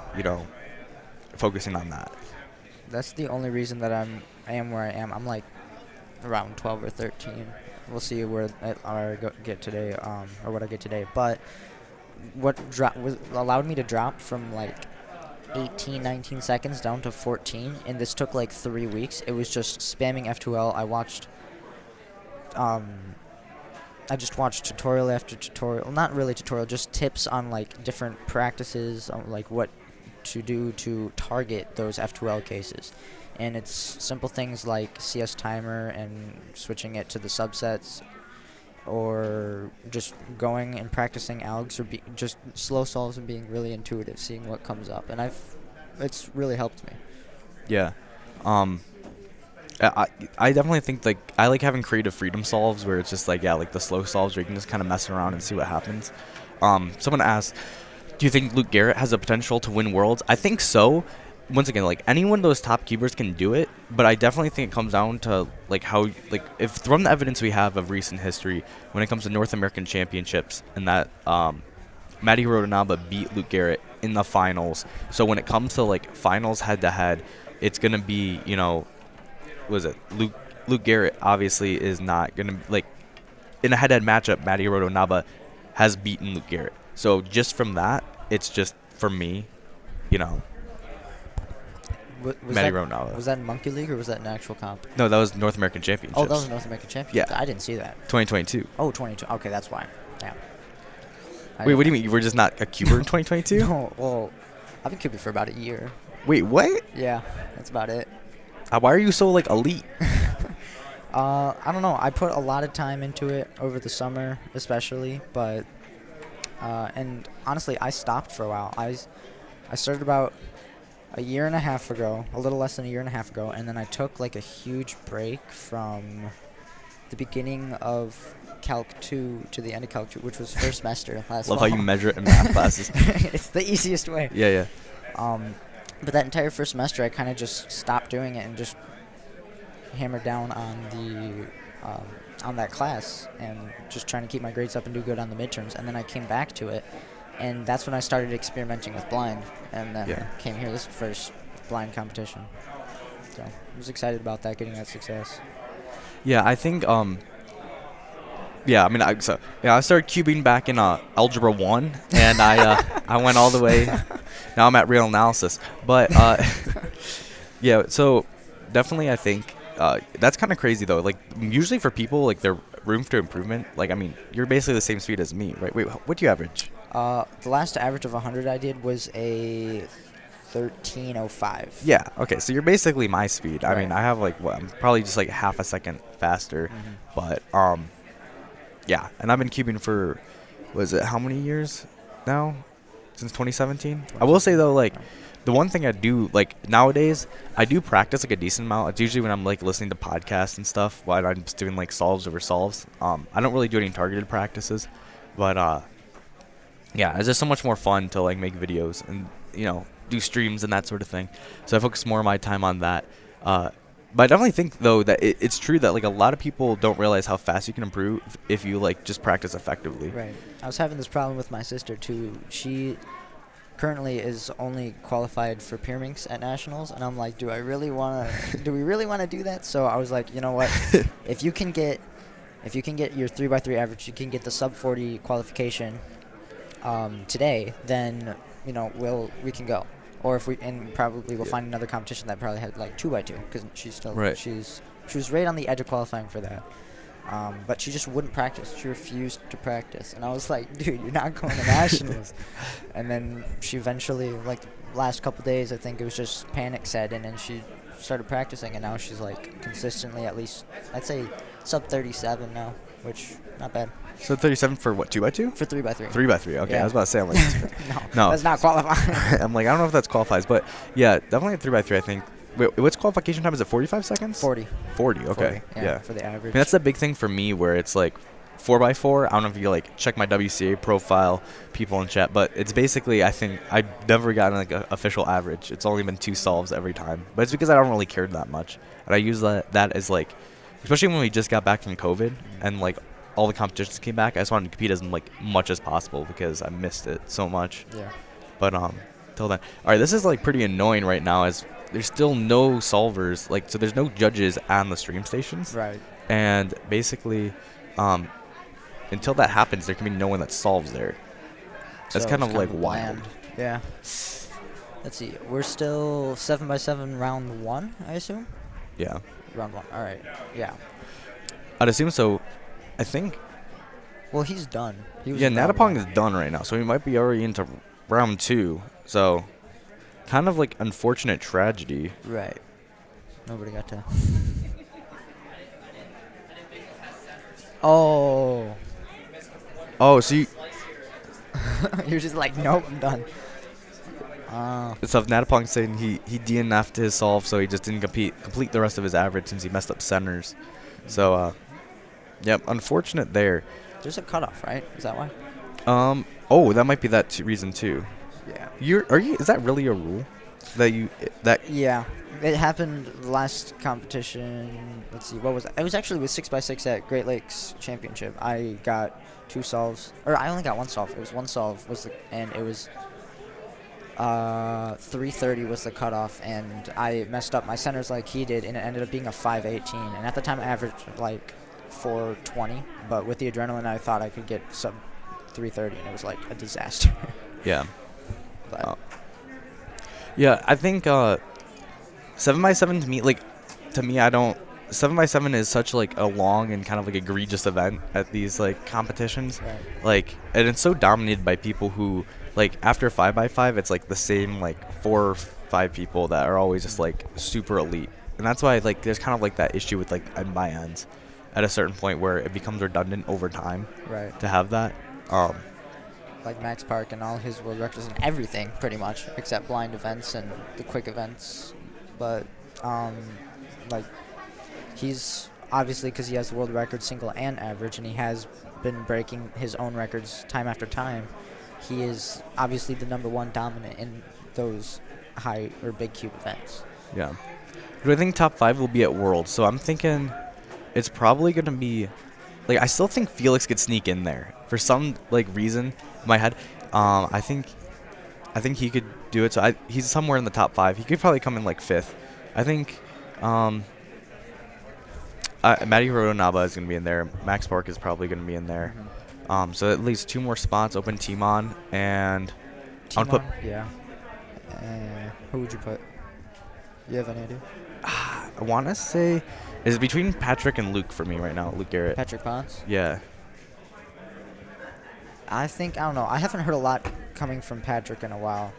focusing on that. That's the only reason that I am where I am. I'm like around 12 or 13. We'll see where I get today, or what I get today. But what allowed me to drop from like 18, 19 seconds down to 14, and this took like 3 weeks. It was just spamming F2L. I just watched tutorial after tutorial. Not really tutorial, just tips on like different practices, on like what to do to target those F2L cases. And it's simple things like CS timer and switching it to the subsets, or just going and practicing algs, or just slow solves and being really intuitive, seeing what comes up. And it's really helped me. Yeah. I definitely think like I like having creative freedom solves where it's just like like the slow solves where you can just kind of mess around and see what happens. Someone asked, do you think Luke Garrett has the potential to win Worlds? I think so. Once again, like any one of those top keepers can do it, but I definitely think it comes down to like how if from the evidence we have of recent history when it comes to North American Championships, and that Matty Rodonaba beat Luke Garrett in the finals. So when it comes to like finals head to head, it's gonna be Luke Garrett obviously is not gonna like in a head to head matchup. Matty Rodonaba has beaten Luke Garrett. So just from that, it's just for me, Matty Rodonaba. Was that in Monkey League or was that an actual comp? No, that was North American Championships. Oh, that was North American Championships? Yeah. I didn't see that. 2022. Oh, 22. Okay, that's why. Yeah. Wait, what do you mean? You were just not a cuber in 2022? No, well, I've been cubing for about a year. Wait, what? Yeah, that's about it. Why are you so, elite? I don't know. I put a lot of time into it over the summer, especially, but... and honestly, I stopped for a while. I started about a year and a half ago, a little less than a year and a half ago, and then I took a huge break from the beginning of Calc 2 to the end of Calc 2, which was first semester last Love fall. how you measure it in math classes. It's the easiest way. Yeah. But that entire first semester, I kind of just stopped doing it and just hammered down on that class and just trying to keep my grades up and do good on the midterms. And then I came back to it, and that's when I started experimenting with blind, and then came here. This first blind competition, so I was excited about that, getting that success. Yeah, I think I started cubing back in Algebra 1, and I went all the way. Now I'm at real analysis, but yeah. So definitely, I think that's kind of crazy though. Usually for people, their room for improvement. You're basically the same speed as me, right? Wait, what do you average? The last average of 100 I did was a 13:05. Yeah. Okay. So you're basically my speed. Right. I mean, I have I'm probably just half a second faster, but yeah. And I've been cubing for, how many years now? Since 2017. I will say though, the one thing I do nowadays, I do practice a decent amount. It's usually when I'm listening to podcasts and stuff while I'm just doing solves over solves. I don't really do any targeted practices, but yeah, it's just so much more fun to make videos and do streams and that sort of thing. So I focus more of my time on that. But I definitely think though that it's true that a lot of people don't realize how fast you can improve if you just practice effectively. Right. I was having this problem with my sister too. She currently is only qualified for Pyraminx at nationals, and I'm like, do we really want to do that? So I was like, you know what? if you can get your 3x3 average, you can get the sub 40 qualification today, then we can go. Or if probably we'll find another competition that probably had 2x2, because she's still she was right on the edge of qualifying for that. But she just wouldn't practice. She refused to practice, and I was like, dude, you're not going to nationals. And then she eventually, the last couple days, I think it was just panic set in, and she started practicing, and now she's consistently at least, I'd say sub 37 now, which not bad. So 37 for what, 2x2? For 3x3. 3x3. Okay, yeah. I was about to say, I'm no, that's not qualifying. I'm I don't know if that's qualifies, but yeah, definitely a 3x3. I think. Wait, what's qualification time? Is it 45 seconds? 40. 40. Okay. 40, yeah, for the average. I mean, that's the big thing for me, where it's 4x4. I don't know if you like check my WCA profile, people in chat, but it's basically, I think I've never gotten like an official average. It's only been 2 solves every time, but it's because I don't really care that much, and I use that as like, especially when we just got back from COVID and like all the competitions came back. I just wanted to compete as like much as possible because I missed it so much. Yeah. But till then, all right, this is like pretty annoying right now as there's still no solvers, like, so there's no judges on the stream stations. Right. And basically, until that happens, there can be no one that solves there. That's So kind it's of like bland. wild. Yeah. Let's see. We're still 7x7 round 1, I assume? Yeah. Round 1. All right. Yeah. I'd assume so. I think. Well, he's done. He was Yeah, in round Natapong 1. is done right now, so we might be already into round 2. So, kind of like unfortunate tragedy. Right. Nobody got to. Oh. Oh, so you. You're just like, nope, I'm done. So Natapong saying he DNF'd his solve, so he just didn't complete the rest of his average since he messed up centers. So, yep, unfortunate there. There's a cutoff, right? Is that why? Oh, that might be that reason too. Yeah. Is that really a rule? Yeah. It happened last competition. Let's see, what was it? It was actually with 6x6 at Great Lakes Championship. I got 2 solves, or I only got 1 solve. It was 1 solve and it was 330 was the cutoff, and I messed up my centers like he did, and it ended up being a 518. And at the time, I averaged like 420, but with the adrenaline, I thought I could get sub 330, and it was like a disaster. Yeah. But yeah, I think 7x7 to me, I don't. 7x7 is such like a long and kind of like egregious event at these like competitions. Right. Like, and it's so dominated by people who like after 5x5, it's like the same like 4 or 5 people that are always just like super elite, and that's why like there's kind of like that issue with like end by ends at a certain point where it becomes redundant over time. Right. To have that. Like Max Park and all his world records and everything, pretty much, except blind events and the quick events. But like he's obviously, because he has the world record single and average, and he has been breaking his own records time after time. He is obviously the #1 dominant in those high or big cube events. Yeah. But I think top 5 will be at Worlds, so I'm thinking it's probably going to be like, I still think Felix could sneak in there for some like reason in my head. I think he could do it. So he's somewhere in the top 5. He could probably come in like 5th. I think Matty Rodonaba is going to be in there. Max Park is probably going to be in there. So at least 2 more spots. Open Timon and I would put. Yeah. Who would you put? You have any idea? I want to say it's between Patrick and Luke for me right now. Luke Garrett. Patrick Ponce? Yeah. I don't know. I haven't heard a lot coming from Patrick in a while.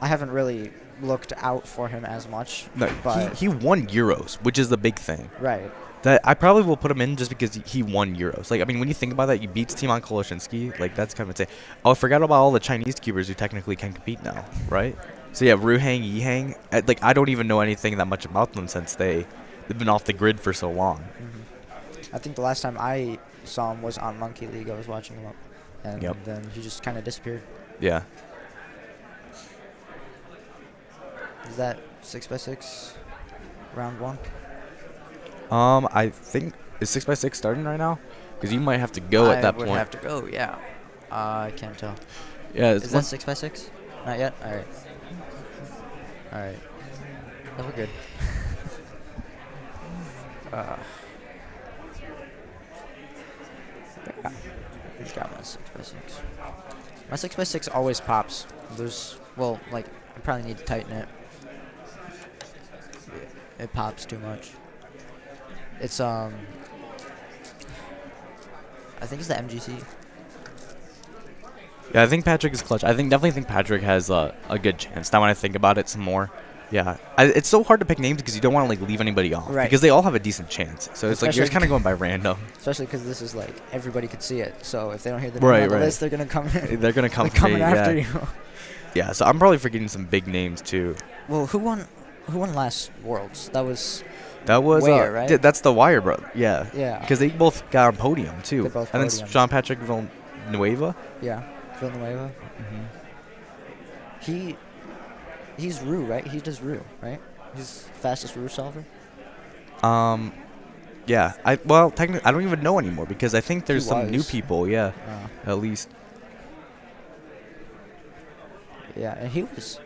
I haven't really looked out for him as much. No, but he won Euros, which is the big thing. Right. That I probably will put him in just because he won Euros. Like, I mean, when you think about that, you beat Timon Koloshinsky. Like, that's kind of insane. Oh, I forgot about all the Chinese cubers who technically can compete now, right? So yeah, Ruhang, Yihang. Like, I don't even know anything that much about them since they've been off the grid for so long. Mm-hmm. I think the last time I saw him was on Monkey League. I was watching him up, and then he just kind of disappeared. Yeah. Is that 6x6 round 1? I think is 6x6 starting right now? Because you might have to go at that point. I would have to go. Yeah. I can't tell. Yeah. Is that 6x6? Not yet. All right. All right. Then we're good. Yeah. He's got my 6x6. My 6x6 always pops. I probably need to tighten it. It pops too much. It's I think it's the MGC. Yeah, I think Patrick is clutch. Definitely think Patrick has a good chance. Now when I think about it some more, yeah, it's so hard to pick names because you don't want to like leave anybody off, right? Because they all have a decent chance. So it's like you're just kind of going by random. Especially because this is like everybody could see it. So if they don't hear the name on the list, they're gonna come. They're gonna come coming after you. Yeah, so I'm probably forgetting some big names too. Well, who won last Worlds? That was That was Ware, right? That's the Wire, bro. Yeah. Yeah. Because they both got on podium too. They both and podium. then Jean Patrick Villanueva. Yeah, Villanueva. He's Rue, right? He does Rue, right? He's fastest Rue solver. Yeah. Technically, I don't even know anymore because I think there's some new people. Yeah. At least. Yeah, and he was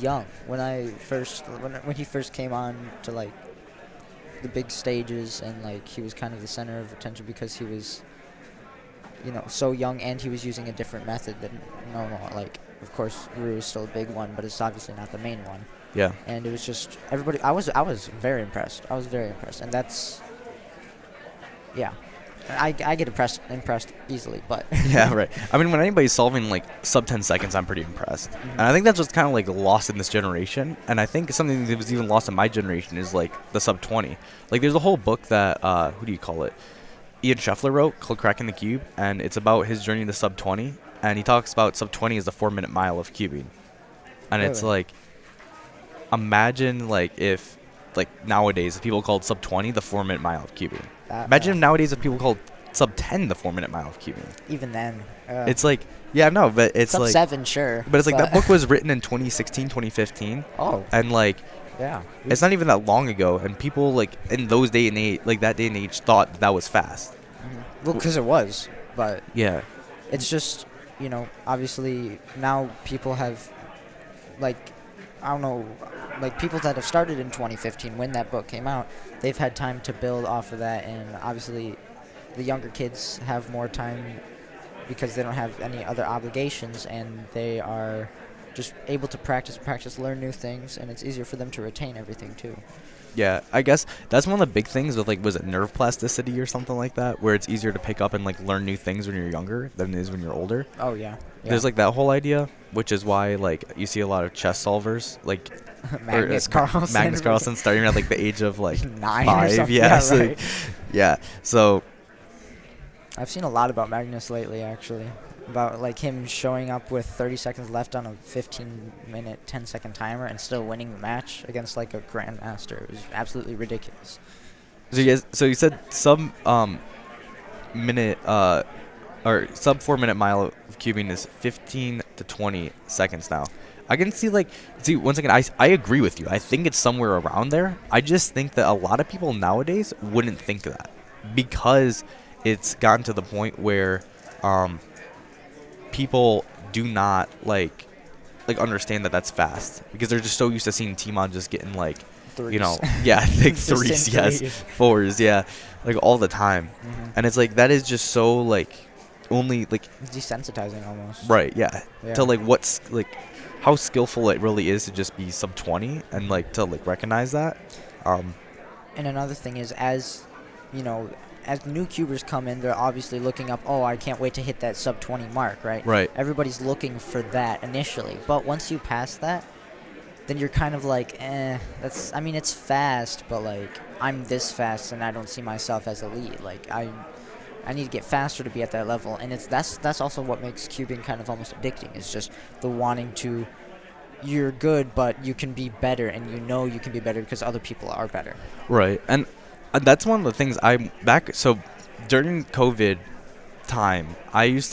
young when he first came on to like the big stages, and like he was kind of the center of attention because he was, so young, and he was using a different method than normal. Like, of course, Rue is still a big one, but it's obviously not the main one. Yeah. And it was just everybody. I was very impressed. And that's, yeah. I get impressed easily, but Yeah, right. I mean, when anybody's solving like sub 10 seconds, I'm pretty impressed. And I think that's what's kind of like lost in this generation. And I think something that was even lost in my generation is like the sub 20. Like, there's a whole book that Ian Scheffler wrote called Cracking the Cube, and it's about his journey to sub 20. And he talks about sub 20 as the 4-minute mile of cubing. And it's like, imagine like if like nowadays if people called sub 20 the 4-minute mile of cubing. Imagine nowadays if people called sub 10 the 4-minute mile of cubing. Even then. It's like, yeah, no, but it's sub like 7, sure. But it's like that book was written in 2016, 2015. Oh. And like, yeah, it's not even that long ago, and people like in those day and age, like that day and age, thought that was fast. Well, because it was, but yeah, it's just, obviously now people have, like, I don't know, like people that have started in 2015 when that book came out, they've had time to build off of that, and obviously the younger kids have more time because they don't have any other obligations, and they are just able to practice, learn new things, and it's easier for them to retain everything too. Yeah, I guess that's one of the big things with, like, was it nerve plasticity or something like that, where it's easier to pick up and, like, learn new things when you're younger than it is when you're older. Oh, yeah. There's, like, that whole idea, which is why, like, you see a lot of chess solvers, like... Magnus Carlsen. Magnus Carlsen starting at, like, the age of, like, 9 5. or something. Yeah, Yeah, so, right. yeah, so... I've seen a lot about Magnus lately, actually. About, like, him showing up with 30 seconds left on a 15-minute, 10-second timer and still winning the match against, like, a grandmaster. It was absolutely ridiculous. So you said sub 4-minute mile of cubing is 15 to 20 seconds now. I can see, like, once again, I agree with you. I think it's somewhere around there. I just think that a lot of people nowadays wouldn't think that because it's gotten to the point where people do not like understand that that's fast because they're just so used to seeing Timon just getting like threes. Like threes, yes, fours, yeah, like all the time. And it's like that is just so like only like desensitizing almost. Right, yeah. To like what's like how skillful it really is to just be sub 20 and like to like recognize that. And another thing is, as new cubers come in, they're obviously looking up, oh, I can't wait to hit that sub 20 mark, right? Right. Everybody's looking for that initially. But once you pass that, then you're kind of like, it's fast, but like, I'm this fast and I don't see myself as elite. Like, I need to get faster to be at that level. And that's also what makes cubing kind of almost addicting. It's just the wanting to, you're good, but you can be better, and you can be better because other people are better. Right. And that's one of the things so during COVID time, I don't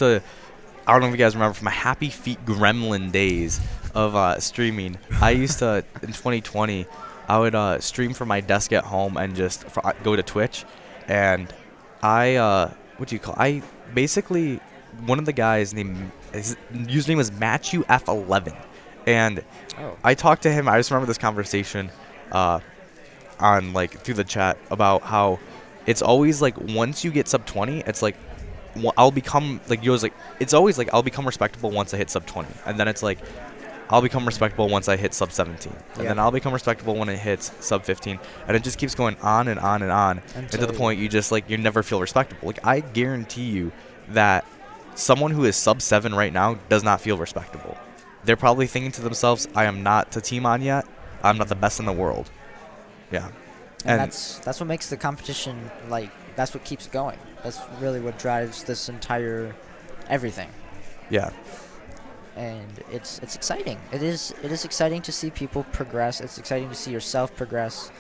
know if you guys remember from my HappyFt gremlin days of streaming. I used to, in 2020, I would stream from my desk at home and just go to Twitch. And I basically, one of the guys his username was MatchUF11. And I talked to him, I just remember this conversation, on like through the chat about how it's always like once you get sub 20, it's like I'll become like it's always like I'll become respectable once I hit sub 20, and then it's like I'll become respectable once I hit sub 17, and then I'll become respectable when it hits sub 15, and it just keeps going on and on and on and to the point you just like you never feel respectable. Like I guarantee you that someone who is sub 7 right now does not feel respectable. They're probably thinking to themselves, I am not to team on yet. I'm not the best in the world. Yeah. And that's what makes the competition, like, that's what keeps going. That's really what drives this entire everything. Yeah. and it's exciting. It is exciting to see people progress. It's exciting to see yourself progress.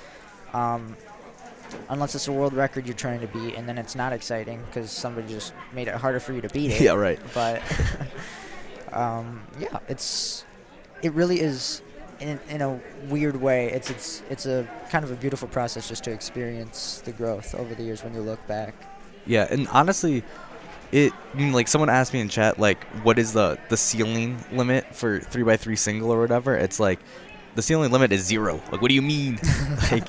Unless it's a world record you're trying to beat, and then it's not exciting because somebody just made it harder for you to beat it. Yeah, right. But yeah, it really is in a weird way. It's a kind of a beautiful process just to experience the growth over the years when you look back. Yeah, and honestly, like someone asked me in chat, like, what is the ceiling limit for 3x3 single or whatever? It's like, the ceiling limit is 0. Like, what do you mean? Like,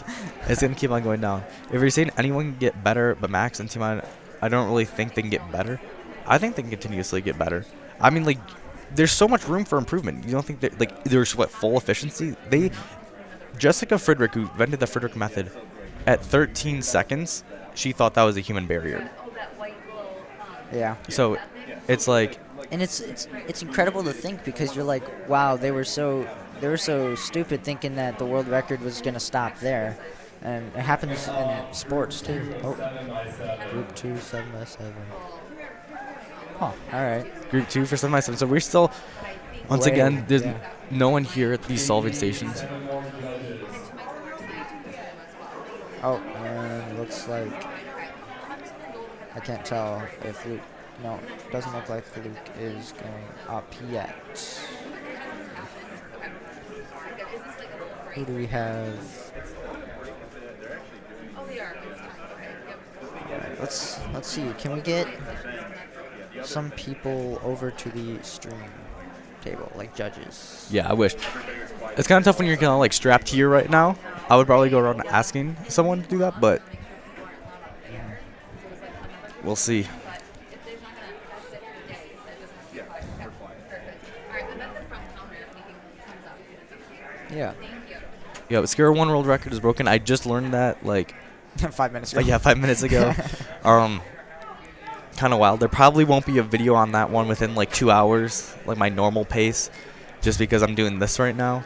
it's gonna keep on going down. If you're saying anyone can get better, but Max and Team I don't really think they can get better. I think they can continuously get better. I mean, like, there's so much room for improvement. You don't think that, like, there's full efficiency? Jessica Friedrich, who invented the Friedrich method, at 13 seconds, she thought that was a human barrier. Yeah. So, it's like, and it's incredible to think, because you're like, wow, they were so stupid thinking that the world record was going to stop there. And it happens in sports too. Oh, Group 2 7x7. Oh, all right. Group 2 for 7x7. So we're still, once again, there's no one here at these solving stations. Oh, and looks like I can't tell if Luke. No, it doesn't look like Luke is going up yet. Who do we have? Alright, let's see. Can we get some people over to the stream table, like judges? Yeah, I wish. It's kind of tough when you're kind of like strapped here right now. I would probably go around asking someone to do that, but we'll see. Yeah. Yeah, but Scare 1 world record is broken. I just learned that, like... 5 minutes ago. Yeah, 5 minutes ago. Kind of wild. There probably won't be a video on that one within, like, 2 hours, like my normal pace, just because I'm doing this right now.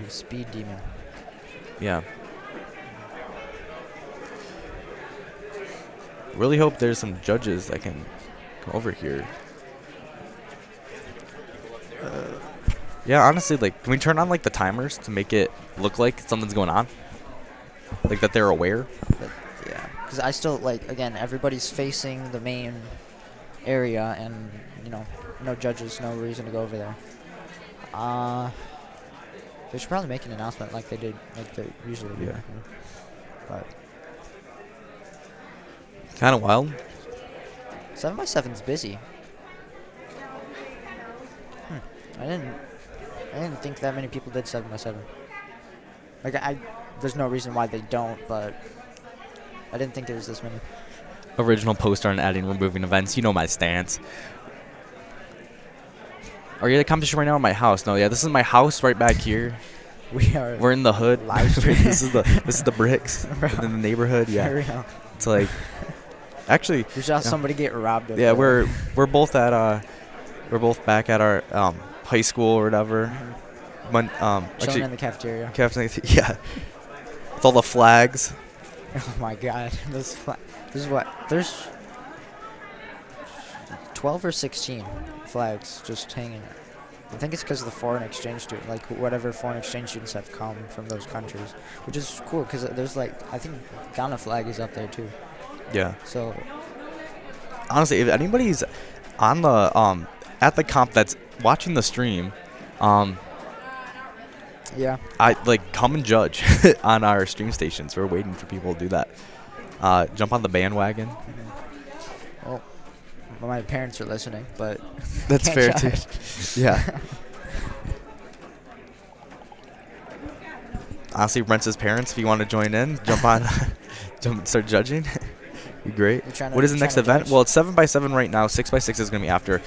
Speed demon. Yeah. Really hope there's some judges that can come over here. Yeah, honestly, like, can we turn on, like, the timers to make it look like something's going on? Like, that they're aware? Yeah, because I still, like, again, everybody's facing the main area, and, you know, no judges, no reason to go over there. They should probably make an announcement like they did, like they usually do. Yeah. But kind of wild. 7x7's busy. I didn't think that many people did 7x7. Like, there's no reason why they don't, but I didn't think there was this many. Original poster on adding removing events. You know my stance. Are you at a competition right now at my house? No, yeah, this is my house right back here. We're in the hood. This is the bricks in the neighborhood. Yeah. It's like, actually, you saw somebody get robbed. Yeah, we're both back at our high school or whatever. When chilling in the cafeteria. Yeah. With all the flags. Oh my God, this is what there's 12 or 16 flags just hanging. I think it's because of the foreign exchange student, like whatever foreign exchange students have come from those countries, which is cool because there's like, I think Ghana flag is up there too. Yeah. So honestly, if anybody's on the at the comp that's watching the stream, yeah, I like come and judge on our stream stations. We're waiting for people to do that. Jump on the bandwagon. Well, my parents are listening, but that's fair too. Yeah. Honestly, Brent's parents, if you want to join in, jump on, start judging. Be great. What is the next event? Well, it's 7x7 right now. 6x6 is gonna be after.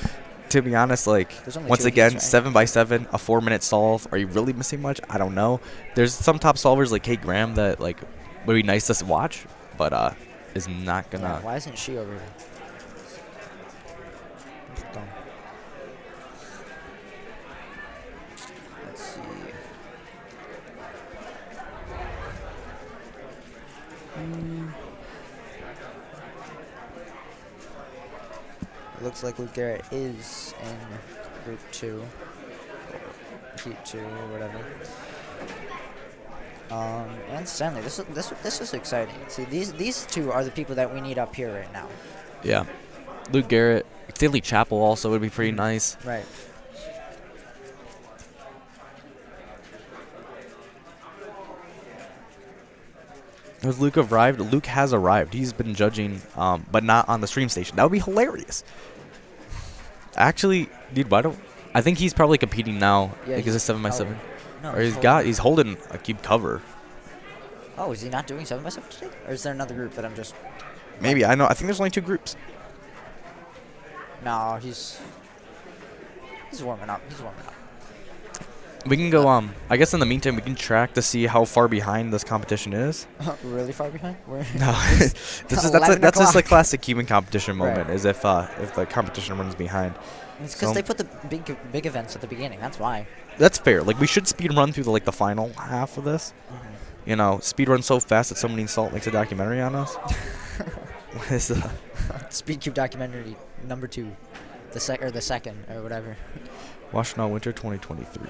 To be honest, like, once again, 7x7, a 4-minute solve. Are you really missing much? I don't know. There's some top solvers like Kate Graham that like would be nice to watch, but is not gonna. Yeah, why isn't she over here? Let's see. It looks like Luke Garrett is in group 2. Heat 2 or whatever. And Stanley, this is exciting. See, these two are the people that we need up here right now. Yeah. Luke Garrett, Stanley Chapel also would be pretty nice. Right. Has Luke arrived? Luke has arrived. He's been judging, but not on the stream station. That would be hilarious. Actually, dude, I think he's probably competing now. Yeah, because it's 7x7. No, Or he's holding a cube cover. Oh, is he not doing 7x7 today? Or is there another group that I'm just... Maybe, I think there's only 2 groups. No, he's warming up. We can go, I guess in the meantime, we can track to see how far behind this competition is. Really far behind? No, that's just a classic Cuban competition moment, is if the competition runs behind. It's because they put the big events at the beginning, that's why. That's fair. Like, we should speed run through the final half of this. You know, speed run so fast that Somebody Salt makes a documentary on us. What is that? Speed Cube documentary number 2. The second, or whatever. Washtenaw Winter 2023.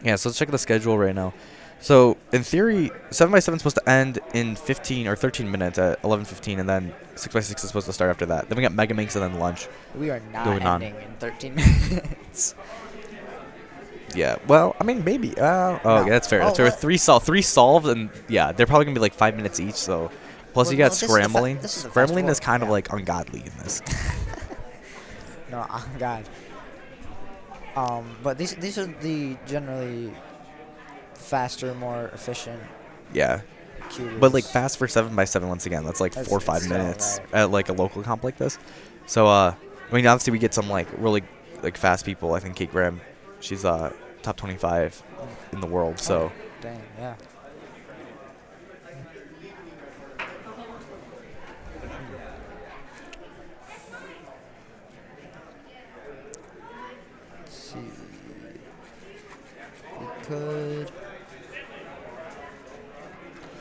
Yeah, so let's check the schedule right now. So, in theory, 7x7 is supposed to end in 15 or 13 minutes at 11:15, and then 6x6 is supposed to start after that. Then we got Mega Minx and then lunch. We are not going ending in 13 minutes. Yeah, well, I mean, maybe. No. Yeah, that's fair. That's fair. 3 solves, and yeah, they're probably going to be like 5 minutes each, so. Plus, you got scrambling. Scrambling is kind of like ungodly in this. No, oh God. But these are the generally faster, more efficient. Yeah. Cubes. But like fast for 7x7 once again. That's like 4 or 5 minutes at like a local comp like this. So I mean, obviously we get some like really like fast people. I think Kate Graham, she's top 25 in the world. So. Oh, dang, yeah. Could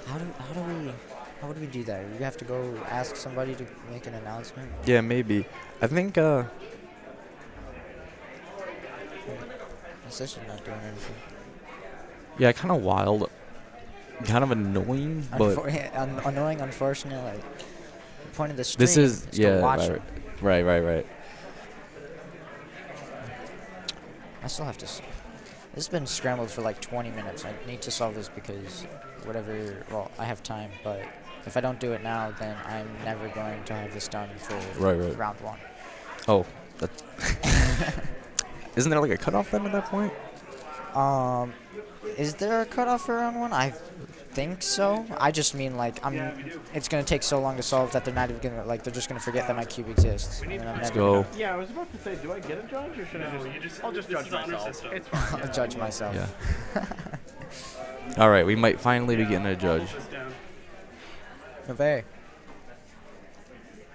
how would we do that? We have to go ask somebody to make an announcement? Yeah, maybe. I think This is not doing anything. Yeah, kind of wild. Kind of annoying, but annoying, unfortunate, like the point of the stream this is to watch it. Right. I still have to This has been scrambled for like 20 minutes. I need to solve this because well, I have time, but if I don't do it now, then I'm never going to have this done for round 1. Oh, that's isn't there like a cutoff then at that point? Is there a cutoff for round 1? I think so. I just mean like it's gonna take so long to solve that they're not even gonna they're just gonna forget that my cube exists. Let's go. Yeah, I was about to say, do I get a judge or should I just? I'll just judge myself. It's fine. I'll judge myself. Yeah. All right, we might finally be getting a judge. Neve.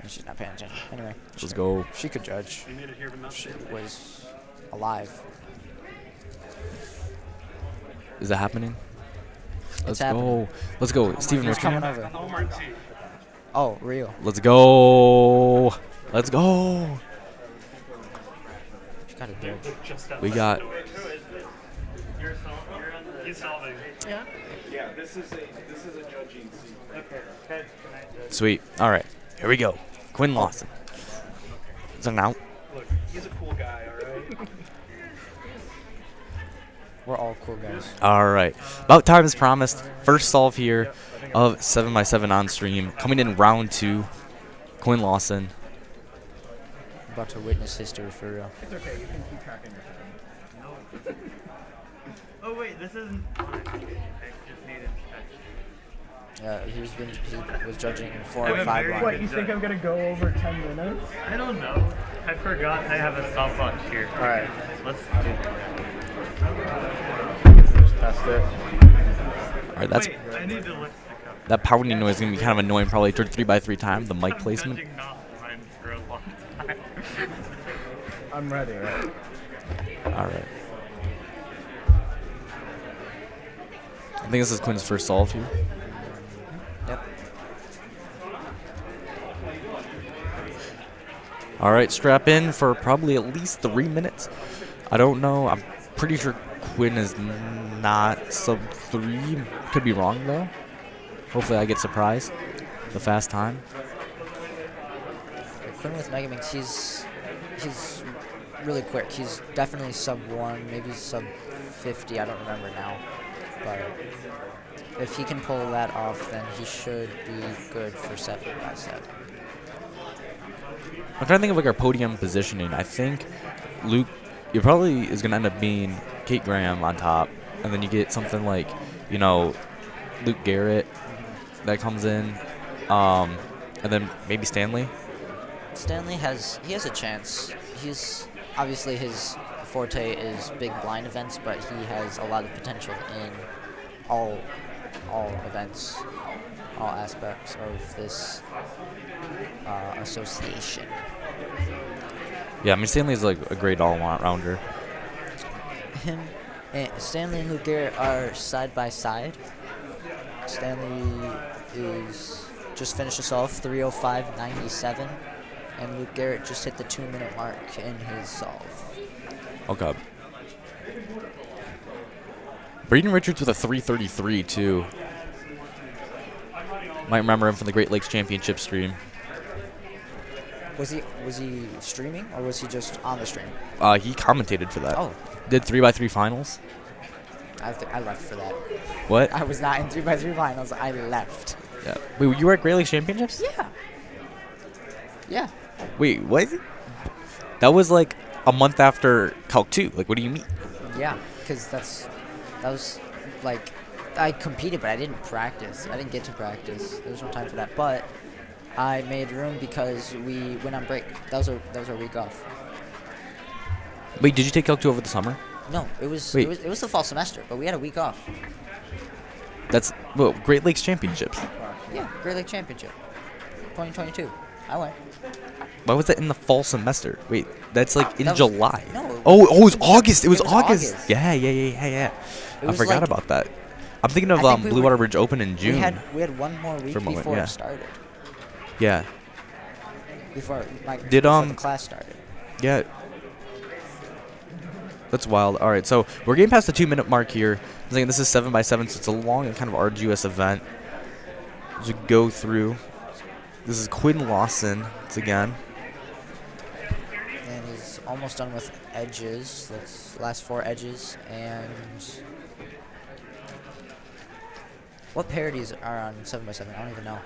She's not paying attention. Anyway. Let's go. She could judge. She was alive. Is that happening? It's Let's happening. go. Let's go. Steven, what's coming over? Oh, real. Let's go. Let's go. Got a judge. We got. He's solving. Yeah. Yeah. This is a judging seat. Okay. Sweet. All right. Here we go. Quinn Lawson. So now. Look, he's a cool guy. All right. We're all cool guys. All right. About time as promised. First solve here of 7x7 on stream. Coming in round 2. Quinn Lawson. About to witness history for real. It's okay. You can keep tracking your time. Oh wait, this isn't. I just needed. Yeah, he was judging 4 I'm or a 5 very lines. What, you think I'm gonna go over 10 minutes? I don't know. I forgot I have a stopwatch here. All right. Let's Just test it. All right, that's. Wait, I need to look. That pounding noise is going to be kind of annoying probably 3x3 time, the mic placement. For a long time. I'm ready, right? All right. I think this is Quinn's first solve here. Yep. All right, strap in for probably at least 3 minutes. I don't know. I'm pretty sure Quinn is not sub 3. Could be wrong, though. Hopefully I get surprised. The fast time. Quinn with Megaminx, he's really quick. He's definitely sub 1, maybe sub 50. I don't remember now. But if he can pull that off, then he should be good for 7x7. I'm trying to think of like our podium positioning. I think Luke, it probably is going to end up being Kate Graham on top. And then you get something like, you know, Luke Garrett that comes in. And then maybe Stanley. Stanley has a chance. He's obviously his forte is big blind events, but he has a lot of potential in all events, all aspects of this association. Yeah, I mean Stanley's like a great all-rounder. Stanley and Luke Garrett are side by side. Stanley is just finished us off 3:05.97, and Luke Garrett just hit the 2-minute mark in his solve. Okay. Braden Richards with a 3:33 too. Might remember him from the Great Lakes Championship stream. Was he streaming or was he just on the stream? He commentated for that. Oh. Did 3x3 finals. I left for that. What? I was not in 3x3 finals. I left. Yeah. Wait, you were at Great Lakes Championships? Yeah. Yeah. Wait, what? That was like a month after Calc 2. Like, what do you mean? Yeah, because that was like I competed, but I didn't practice. I didn't get to practice. There was no time for that. But I made room because we went on break. That was our week off. Wait, did you take Calc 2 over the summer? No, it was the fall semester, but we had a week off. That's Great Lakes Championships. Yeah, Great Lake Championship, 2022. I went. Why was that in the fall semester? Wait, that's like in July. No. Oh, it was August. It was August. Yeah. I forgot about that. I'm thinking of Blue Water Bridge Open in June. We had one more week before it started. Yeah. Before Did the class started. Yeah. That's wild. All right, so we're getting past the 2-minute mark here. I'm thinking this is 7x7, so it's a long and kind of arduous event to go through. This is Quinn Lawson once again. And he's almost done with edges. That's last 4 edges. And what parodies are on 7x7? I don't even know.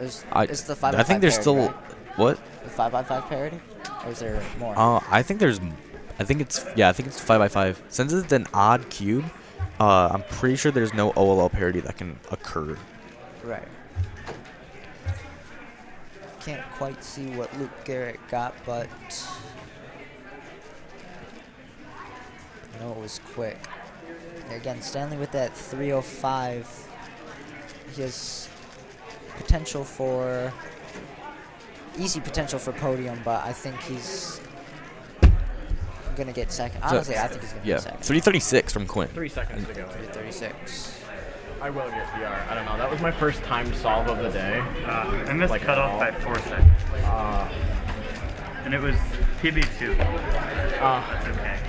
It's the 5x5 I think there's parody, still right? what? The 5x5 parody? Or is there more? I think it's 5x5. Since it's an odd cube, I'm pretty sure there's no OLL parody that can occur. Right. Can't quite see what Luke Garrett got, but I know it was quick. Again, Stanley with that 3:05. He has easy potential for podium, but I think he's gonna get second. Honestly, I think he's gonna get second. 3:36 from Quinn. 3 seconds ago. 3:36. I will get PR. I don't know. That was my first time solve of the day. I missed cut off by 4 seconds. And it was PB2. That's okay.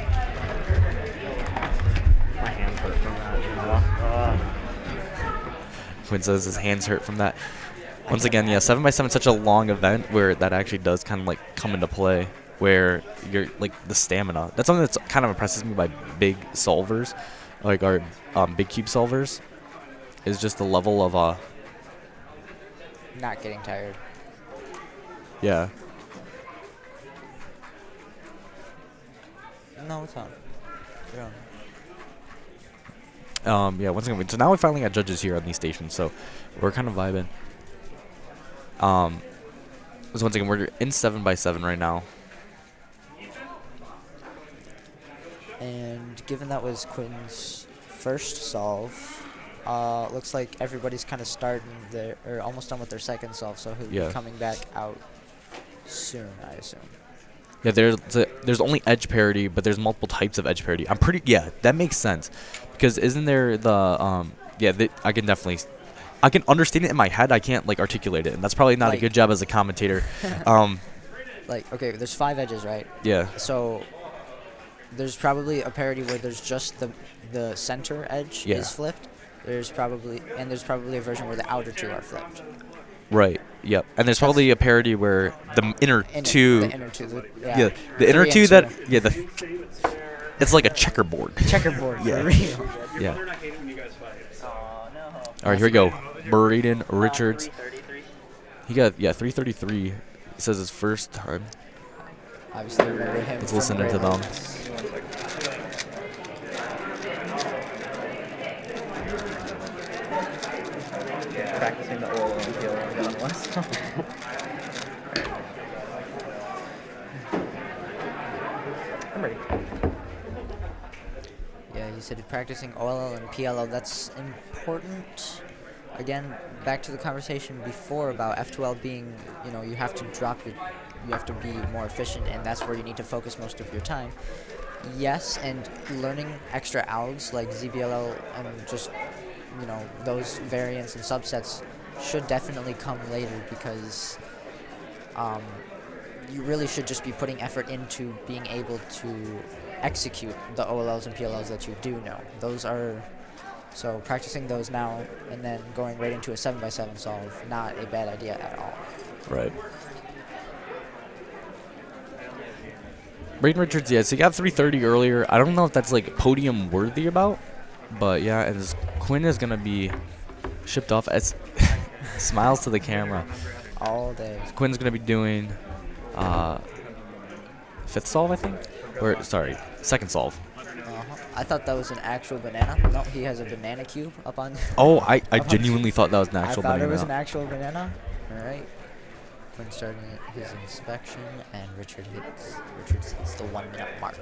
My hands hurt from that. Quinn says his hands hurt from that. Once again, yeah, 7x7 is such a long event where that actually does kind of like come into play, where you're like the stamina. That's something that's kind of impresses me by big solvers, like our big cube solvers, is just the level of not getting tired. Yeah. No, it's on. You're on. Yeah, once again, so now we finally got judges here on these stations, so we're kind of vibing. So once again, we're in 7x7 right now. And given that was Quinn's first solve, looks like everybody's kind of starting or almost done with their second solve, so he'll be coming back out soon, I assume. Yeah, there's only edge parity, but there's multiple types of edge parity. That makes sense, because isn't there the I can understand it in my head. I can't like articulate it, and that's probably not a good job as a commentator. like, okay, there's 5 edges, right? Yeah. So there's probably a parody where there's just the center edge Yeah. is flipped. There's probably a version where the outer 2 are flipped. Right. Yep. And there's probably a parody where the inner 2. The inner 2. Yeah. The inner 2 that. Yeah. It's like a checkerboard. Checkerboard. Yeah. For real. Yeah. All right. Here we go. Braden Richards. He got 333. He says his first time. Obviously, remember him. Let's from listen into them. Practicing the oral and peel on West. I'm ready. Yeah, you said practicing OLL and PLL. That's important. Again, back to the conversation before about F2L being, you have to you have to be more efficient, and that's where you need to focus most of your time. Yes, and learning extra algs like ZBLL and just, those variants and subsets should definitely come later, because you really should just be putting effort into being able to execute the OLLs and PLLs that you do know. So practicing those now and then going right into a 7x7 solve, not a bad idea at all. Right. Braden Richards, yes, he got 330 earlier. I don't know if that's like podium worthy about, but yeah, and Quinn is gonna be shipped off as smiles to the camera all day. Quinn's gonna be doing 5th solve, I think, or sorry, 2nd solve. I thought that was an actual banana. No, he has a banana cube up on. Oh, I genuinely thought that was an actual banana. I thought it was an actual banana. All right. Quinn starting his inspection, and Richards hits the 1 minute mark.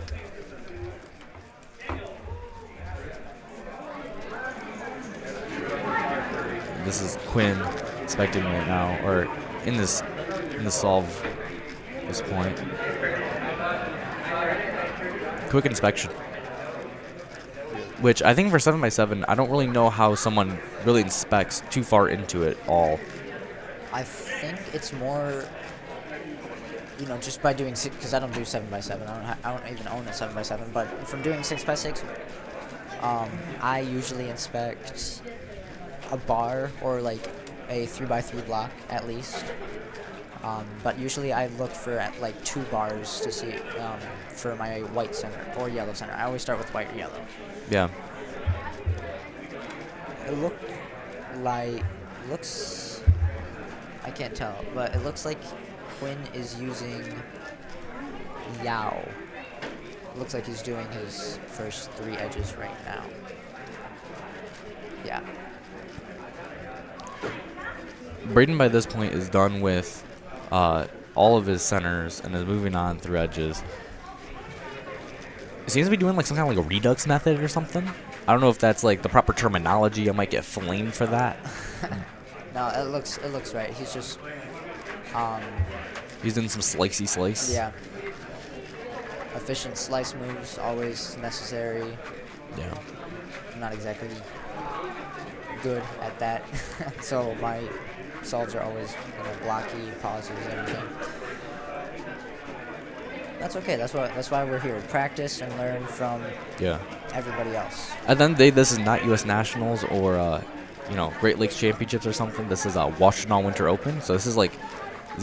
This is Quinn inspecting right now, or in the solve at this point. Quick inspection. Which I think for 7x7, I don't really know how someone really inspects too far into it all. I think it's more, just by doing because I don't do 7x7. I don't even own a 7x7. But from doing 6x6, I usually inspect a bar or like a 3x3 block at least. But usually I look for like 2 bars to see for my white center or yellow center. I always start with white or yellow. Yeah. It looks, I can't tell, but it looks like Quinn is using Yao. It looks like he's doing his first 3 edges right now. Yeah. Braden by this point is done with all of his centers and is moving on through edges. He seems to be doing like some kind of like a redux method or something. I don't know if that's like the proper terminology. I might get flamed for that. No, it looks right. He's just he's doing some slicey slice. Yeah. Efficient slice moves always necessary. Yeah. I'm not exactly good at that, so my solves are always blocky, pauses, everything. That's okay. That's why we're here. Practice and learn from everybody else. At the end of the day, this is not U.S. Nationals or Great Lakes Championships or something. This is a Washtenaw Winter Open. So this is like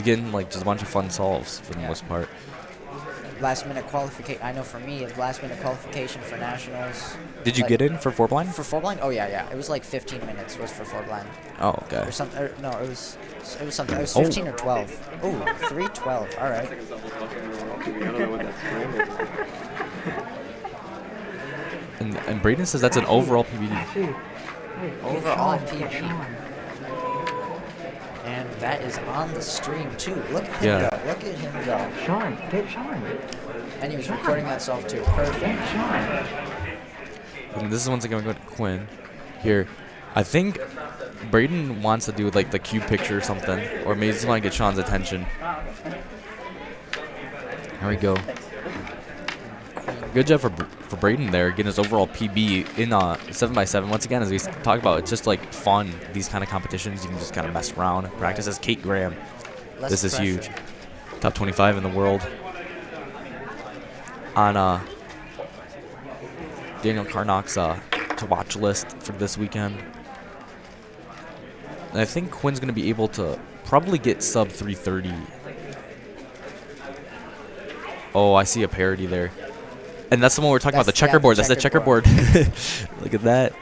getting like just a bunch of fun solves for the most part. Last minute qualification. I know for me, last minute qualification for nationals. Did you get in for 4 blind? For 4 blind? Oh yeah. It was like 15 minutes was for 4 blind. Oh, okay. Or something. No, it was something. It was 15 or 12. Oh, 3:12. All right. And Braden says that's an overall PBD. Overall PB. And that is on the stream too. Look at him go. Look at him go. Sean. And he was recording that solve too. Perfect. And this is once again going to Quinn. Here, I think Braden wants to do like the cube picture or something, or maybe just want to get Sean's attention. There we go. Good job for Braden there, getting his overall PB in 7x7. Once again, as we talked about, it's just like fun. These kind of competitions, you can just kind of mess around. Practice as Kate Graham. This is huge. top 25 in the world on Daniel Carnock's to watch list for this weekend. And I think Quinn's going to be able to probably get sub 330. Oh, I see a parody there. And that's the one we're talking about, the checkerboard. That's the checkerboard. Look at that.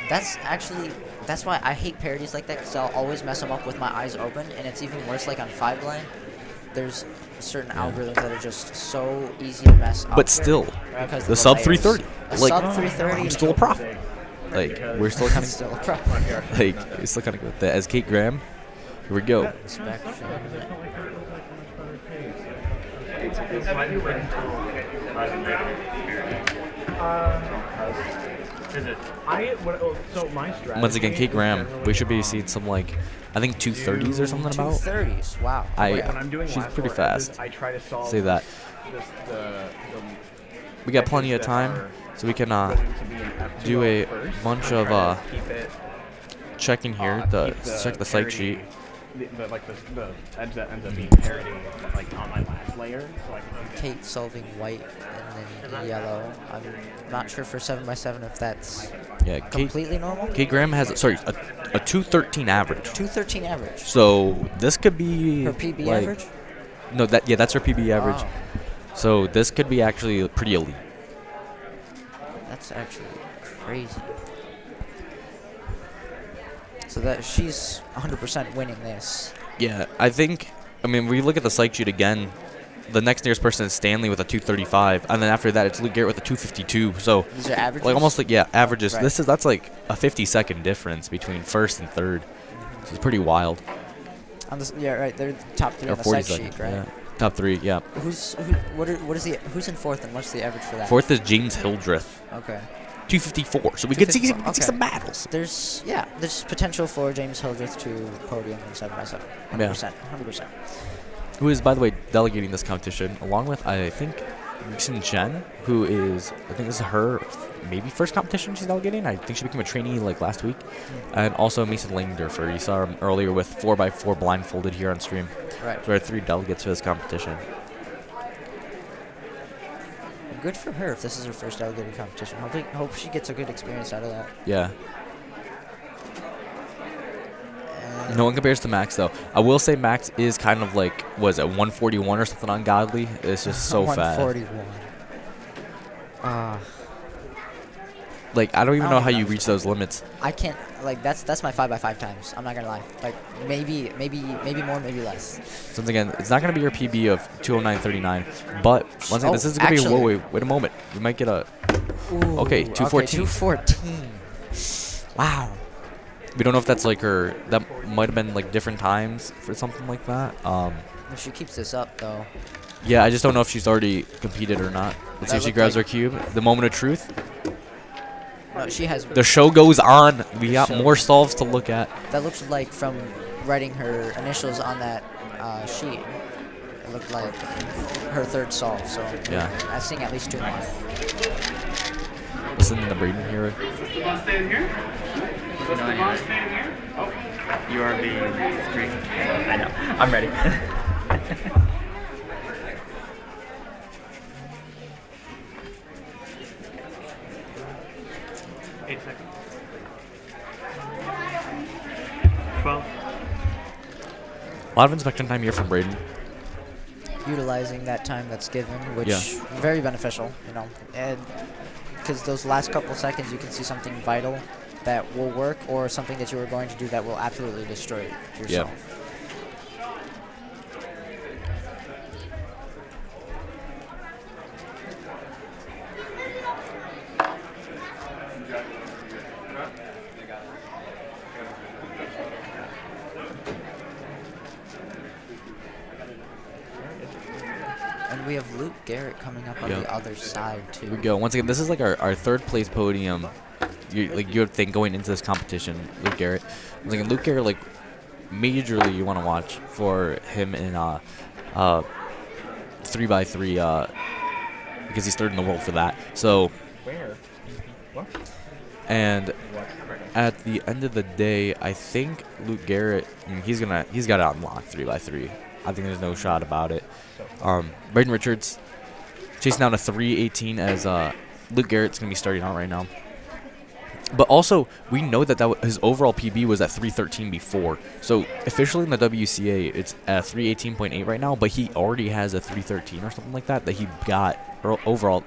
That's why I hate parodies like that, because I'll always mess them up with my eyes open, and it's even worse like on 5-line. There's certain algorithms that are just so easy to mess up. But still, because the of sub layers. 330. A Like, sub 330. I'm still a prophet. Like, we're still kind of Still a prophet. like, it's still kind of good with that. As Kate Graham, here we go. Inspection. Once again, Kate Graham, we should be seeing some, like, I think 230s or something about. 230s, wow. She's pretty fast. I try to solve Say that. We got plenty of time, so we can do a bunch of checking here. Check the site sheet. The edge that ends up being parodied like on my last layer. So I can Kate solving white and then yellow. I'm not sure for 7x7 if that's completely normal. Kate Graham has a 213 average. 213 average. So this could be her PB like, average. No, that's her PB average. Wow. So this could be actually pretty elite. That's actually crazy. So that she's 100% winning this. Yeah, I think. I mean, we look at the psych sheet again. The next nearest person is Stanley with a 235, and then after that it's Luke Garrett with a 252. So these are averages. Like almost like averages. Right. That's like a 50-second difference between first and third. So it's pretty wild. On this, yeah, right. They're top 3 Or on the 40 site seconds, sheet, right? yeah. Top 3, yeah. Who's in fourth, and what's the average for that? Fourth is James Hildreth. Okay. 254. So we could see some battles. There's potential for James Hildreth to podium in 7x7. 100%. 100%. Who is, by the way, delegating this competition, along with, I think, Mixon Chen, who is, I think this is her maybe first competition she's delegating. I think she became a trainee like last week. And also Mason Langdorfer. You saw him earlier with 4x4 blindfolded here on stream. Right. So there are 3 delegates for this competition. Good for her if this is her first delegated competition. Hope she gets a good experience out of that. Yeah. No one compares to Max, though. I will say Max is kind of like, was it 141 or something ungodly? It's just so fast. 141. Like, I don't even know how you reach those limits. I can't, like, that's my 5x5 times. I'm not going to lie. Like, maybe more, maybe less. So, once again, it's not going to be your PB of 209.39. But, once again, this is going to be, whoa, wait a moment. We might get a, okay, 214. Okay, 214. Wow. We don't know if that's like her, that might have been like different times for something like that. If she keeps this up, though. Yeah, I just don't know if she's already competed or not. Let's see if she grabs her cube. The moment of truth. No, she has. The show goes on. We got more solves to look at. That looks like from writing her initials on that sheet. It looked like her third solve. So yeah, I'm seeing at least 2 more. Listen to Braden here. URB 3. I know. I'm ready. A lot of inspection time here from Braden. Utilizing that time that's given, which very beneficial, you know, and because those last couple seconds you can see something vital that will work, or something that you were going to do that will absolutely destroy yourself. And we have Luke Garrett coming up on the other side too. Here we go. Once again, this is like our third place podium. You would think going into this competition, Luke Garrett. Once again, Luke Garrett, like majorly you want to watch for him in 3x3 because he's third in the world for that. So. And at the end of the day, I think Luke Garrett, I mean, he's got it unlocked 3x3. I think there's no shot about it. Braden Richards chasing down a 3:18 as Luke Garrett's going to be starting out right now. But also, we know that his overall PB was at 3:13 before. So officially in the WCA, it's at 3:18.8 right now. But he already has a 3:13 or something like that he got overall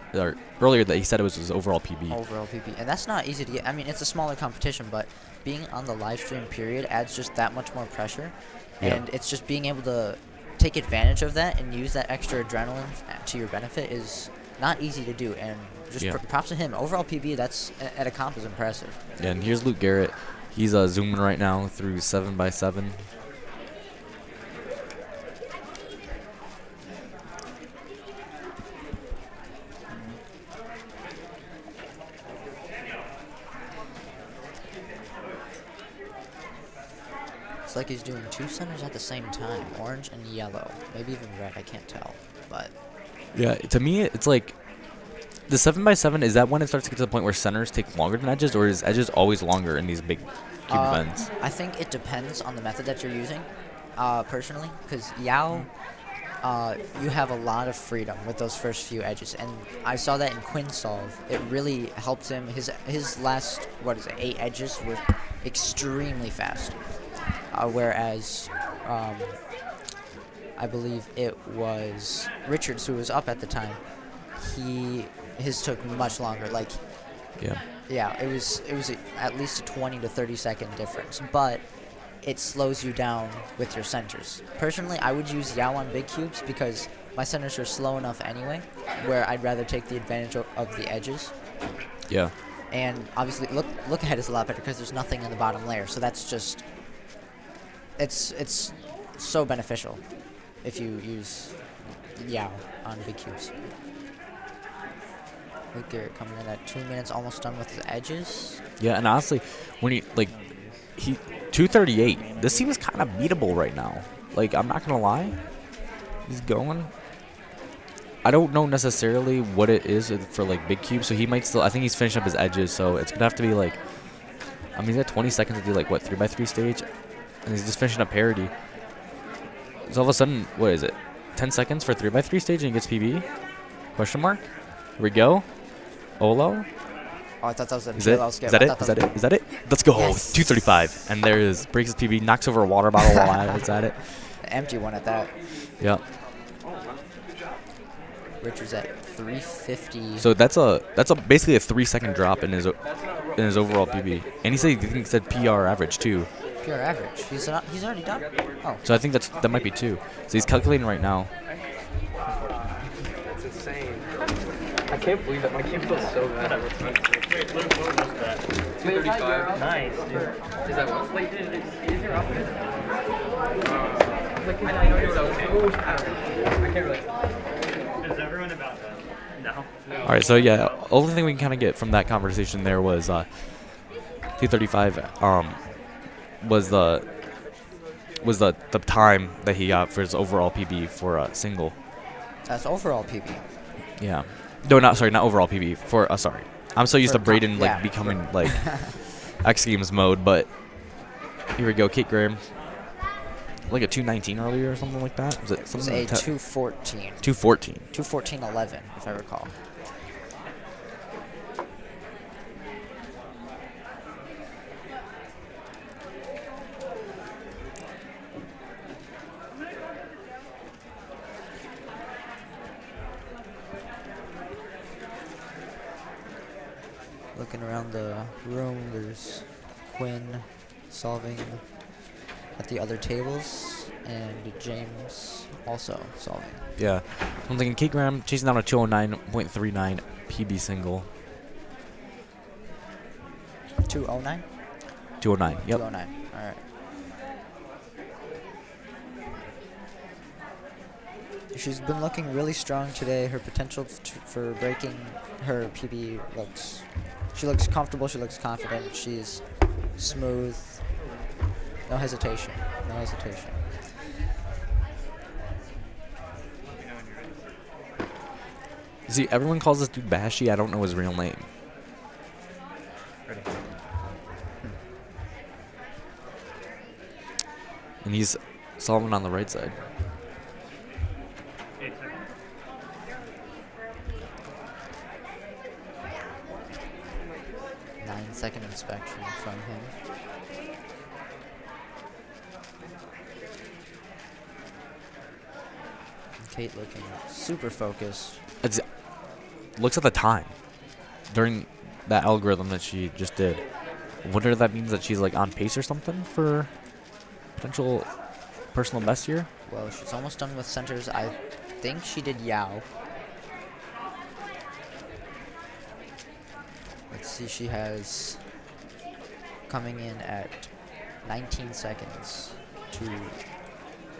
earlier. That he said it was his overall PB. Overall PB, and that's not easy to get. I mean, it's a smaller competition, but being on the live stream period adds just that much more pressure, and it's just being able to take advantage of that and use that extra adrenaline to your benefit is not easy to do. And just props to him. Overall PB, that's at a comp is impressive. Yeah, and here's Luke Garrett. He's zooming right now through 7x7. It's like he's doing 2 centers at the same time, orange and yellow, maybe even red. I can't tell, but yeah, to me, it's like. The 7x7, is that when it starts to get to the point where centers take longer than edges, or is edges always longer in these big cube events? I think it depends on the method that you're using, personally, because Yao, you have a lot of freedom with those first few edges, and I saw that in Quinn's solve. It really helped him. His last, 8 edges were extremely fast, whereas I believe it was Richards who was up at the time. His took much longer. Like, yeah, it was at least a 20 to 30 second difference, but it slows you down with your centers. Personally, I would use Yao on big cubes because my centers are slow enough anyway, where I'd rather take the advantage of the edges. Yeah. And obviously, look ahead is a lot better because there's nothing in the bottom layer, so that's just it's so beneficial if you use Yao on big cubes. Luke Garrett coming in at 2 minutes, almost done with his edges. Yeah, and honestly, when he 238, this seems kind of beatable right now. Like, I'm not gonna lie, he's going. I don't know necessarily what it is for like big cubes, so he might still. I think he's finishing up his edges, so it's gonna have to be like. I mean, he's got 20 seconds to do like what 3x3 stage, and he's just finishing up parity. So all of a sudden, what is it? 10 seconds for 3x3 stage and he gets PB? Question mark? Here we go. Olo. Oh, I thought that was a Is that it? Let's go. Yes. 235. And there is. Breaks his PB, knocks over a water bottle while I was at it. The empty one at that. Yep. Richards at 350. So that's basically a 3-second drop in his overall PB. And he said PR average too. PR average. He's already done. Oh. So I think that might be 2. So he's calculating right now. That's insane. I can't believe it. My game feels so bad. Wait, Luke, what was that? 235. Nice, dude. Is that what? Wait, is your up? I know you're so I can't really. Is everyone about that? No. All right, so yeah, only thing we can kind of get from that conversation there was 235 was the time that he got for his overall PB for a single. That's overall PB. Yeah. No, not overall PB. For sorry, I'm so used to Braden becoming like X Games mode, but here we go. Kate Graham, like a 219 earlier or something like that. Was it something? It was a 214. 214. 214.11, if I recall. Looking around the room, there's Quinn solving at the other tables, and James also solving. Yeah. I'm thinking Kate Graham chasing down a 209.39 PB single. 209? 209, yep. 209, all right. She's been looking really strong today. Her potential for breaking her PB looks... She looks comfortable. She looks confident. She's smooth. No hesitation. No hesitation. See, everyone calls this dude Bashy. I don't know his real name. And he's solving on the right side. second inspection from him. Kate looking super focused. Looks at the time during that algorithm that she just did. Wonder if that means that she's like on pace or something for potential personal best here. Well, she's almost done with centers. I think she did Yao. Let's see, she has coming in at 19 seconds to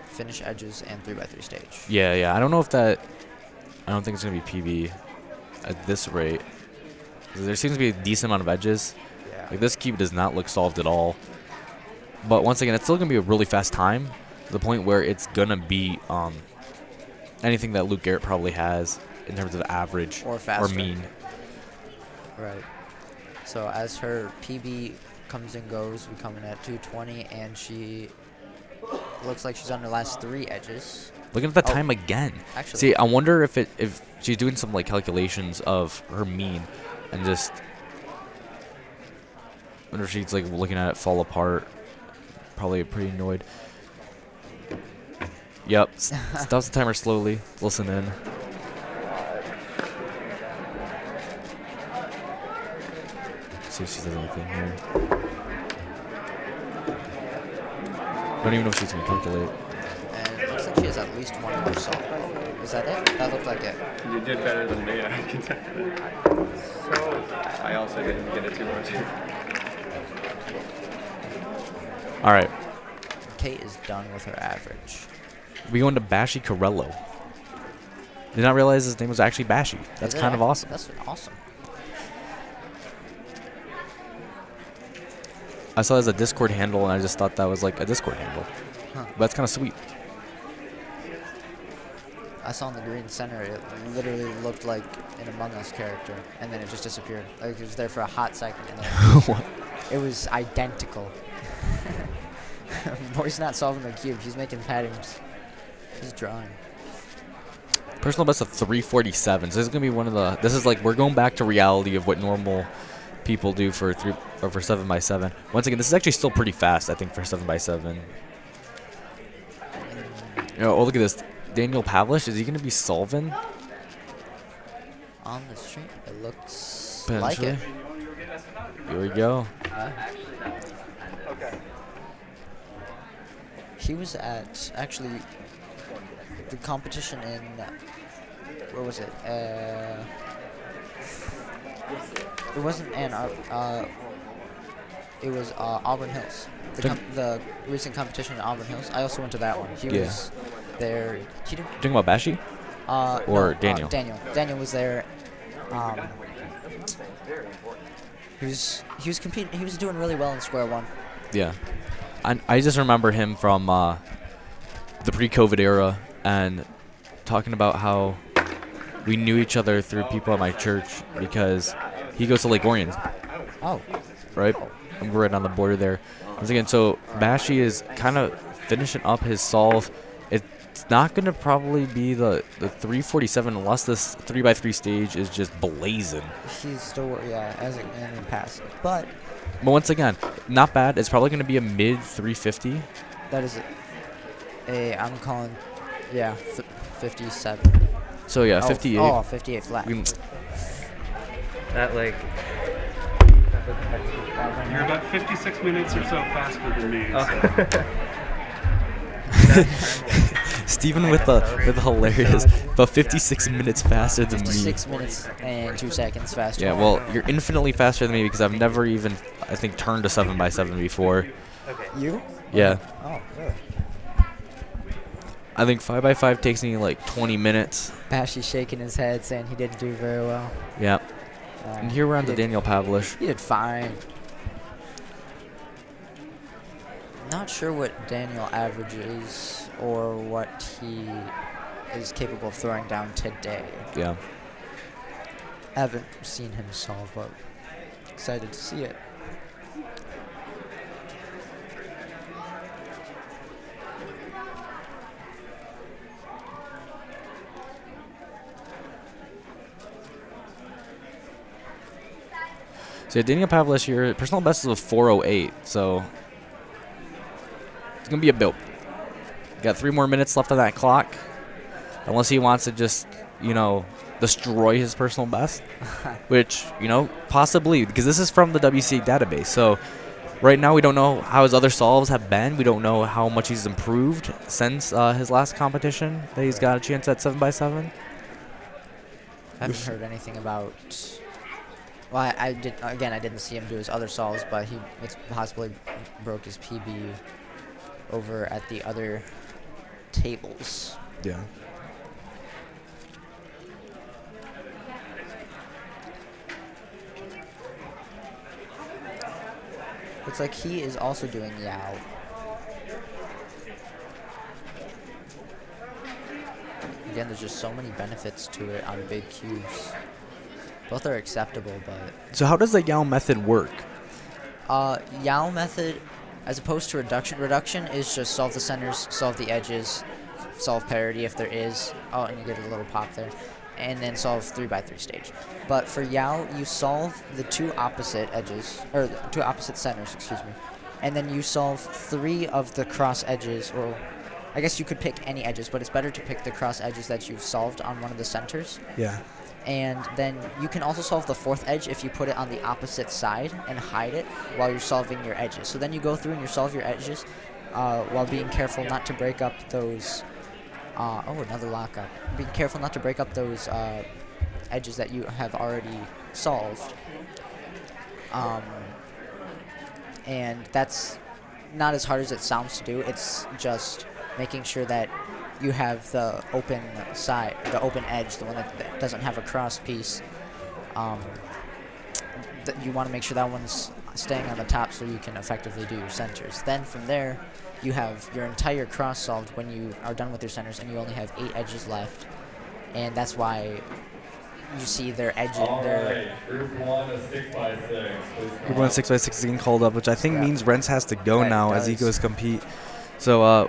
finish edges and 3x3 stage. Yeah. I don't know if that. I don't think it's gonna be PB at this rate. There seems to be a decent amount of edges. Yeah. Like this cube does not look solved at all. But once again, it's still gonna be a really fast time to the point where it's gonna be anything that Luke Garrett probably has in terms of average or faster. Or mean. Right. So as her PB comes and goes, we come in at 220, and she looks like she's on the last 3 edges. Looking at the time again. Actually, see, I wonder if she's doing some like calculations of her mean, and just wonder if she's like looking at it fall apart. Probably pretty annoyed. Yep, stops the timer slowly. Listen in. See if she says anything here. Don't even know if she's gonna calculate. And it looks like she has at least one more song. Is that it? That looked like it. You did better than me, I can tell you that. So, I also didn't get a 2 or 2. All right. Kate is done with her average. We go into Bashi Corello. Did not realize his name was actually Bashi. That's kind of awesome. That's awesome. I saw it as a Discord handle, and I just thought that was like a Discord handle. Huh. But that's kind of sweet. I saw in the green center, it literally looked like an Among Us character, and then it just disappeared. Like it was there for a hot second, and then it was identical. Boy's not solving the cube. He's making patterns. He's drawing. Personal best of 347. So this is gonna be one of the. This is like we're going back to reality of what normal people do for 7x7. Once again, this is actually still pretty fast, I think, for 7x7. Oh, look at this. Daniel Pavlish, is he going to be solving? On the stream, it looks like it. Here we go. Okay. He was at, actually, the competition in, where was it? It wasn't Ann Arbor. It was Auburn Hills. The recent competition in Auburn Hills. I also went to that one. He was there. He didn't. Talking about Bashi? Or no, Daniel? Daniel was there. He was competing. He was doing really well in Square One. Yeah. I just remember him from the pre-COVID era and talking about how we knew each other through people at my church because he goes to Lake Orion. Oh. Right? And we're right on the border there. Once again, so Bashi is kind of finishing up his solve. It's not going to probably be the 347 unless this 3x3 stage is just blazing. He's still, as it can pass. But once again, not bad. It's probably going to be a mid 350. That is I'm calling, 57. So, 58. Oh, 58 flat. That, like... You're about 56 minutes or so faster than me. Steven with the hilarious, about 56 minutes faster than me. 56 minutes and 2 seconds faster. Yeah, well, you're infinitely faster than me because I've never even, I think, turned a 7x7 before. Okay. You? Yeah. Oh, really? I think 5x5 takes me like 20 minutes. Bashi's shaking his head, saying he didn't do very well. Yeah. And here we're on to Daniel Pavlish. He did fine. Not sure what Daniel averages or what he is capable of throwing down today. Yeah. Haven't seen him solve, but excited to see it. So yeah, Daniel Pavlis here, personal best is a 4:08, so it's gonna be a build. Got 3 more minutes left on that clock, unless he wants to just, you know, destroy his personal best, which, you know, possibly, because this is from the WC database. So right now we don't know how his other solves have been. We don't know how much he's improved since his last competition that he's got a chance at 7x7. I haven't heard anything about. Well, I did. Again, I didn't see him do his other solves, but it's possibly broke his PB over at the other tables. Yeah. Looks like he is also doing Yao. Again, there's just so many benefits to it on big cubes. Both are acceptable, but... So how does the Yao method work? Yao method, as opposed to reduction is just solve the centers, solve the edges, solve parity if there is. Oh, and you get a little pop there. And then solve 3x3 stage. But for Yao, you solve the 2 opposite edges, or the 2 opposite centers, excuse me. And then you solve 3 of the cross edges, or I guess you could pick any edges, but it's better to pick the cross edges that you've solved on one of the centers. Yeah. And then you can also solve the 4th edge if you put it on the opposite side and hide it while you're solving your edges. So then you go through and you solve your edges while being careful not to break up those... oh, another lockup. Be careful not to break up those edges that you have already solved. And that's not as hard as it sounds to do. It's just making sure that you have the open side, the open edge, the one that doesn't have a cross piece. You want to make sure that one's staying on the top so you can effectively do your centers. Then from there, you have your entire cross solved when you are done with your centers, and you only have 8 edges left. And that's why you see their edges. Group 1 is 6x6. Group 1 6x6 is getting called up, which I think means Rents has to go now as he goes compete. So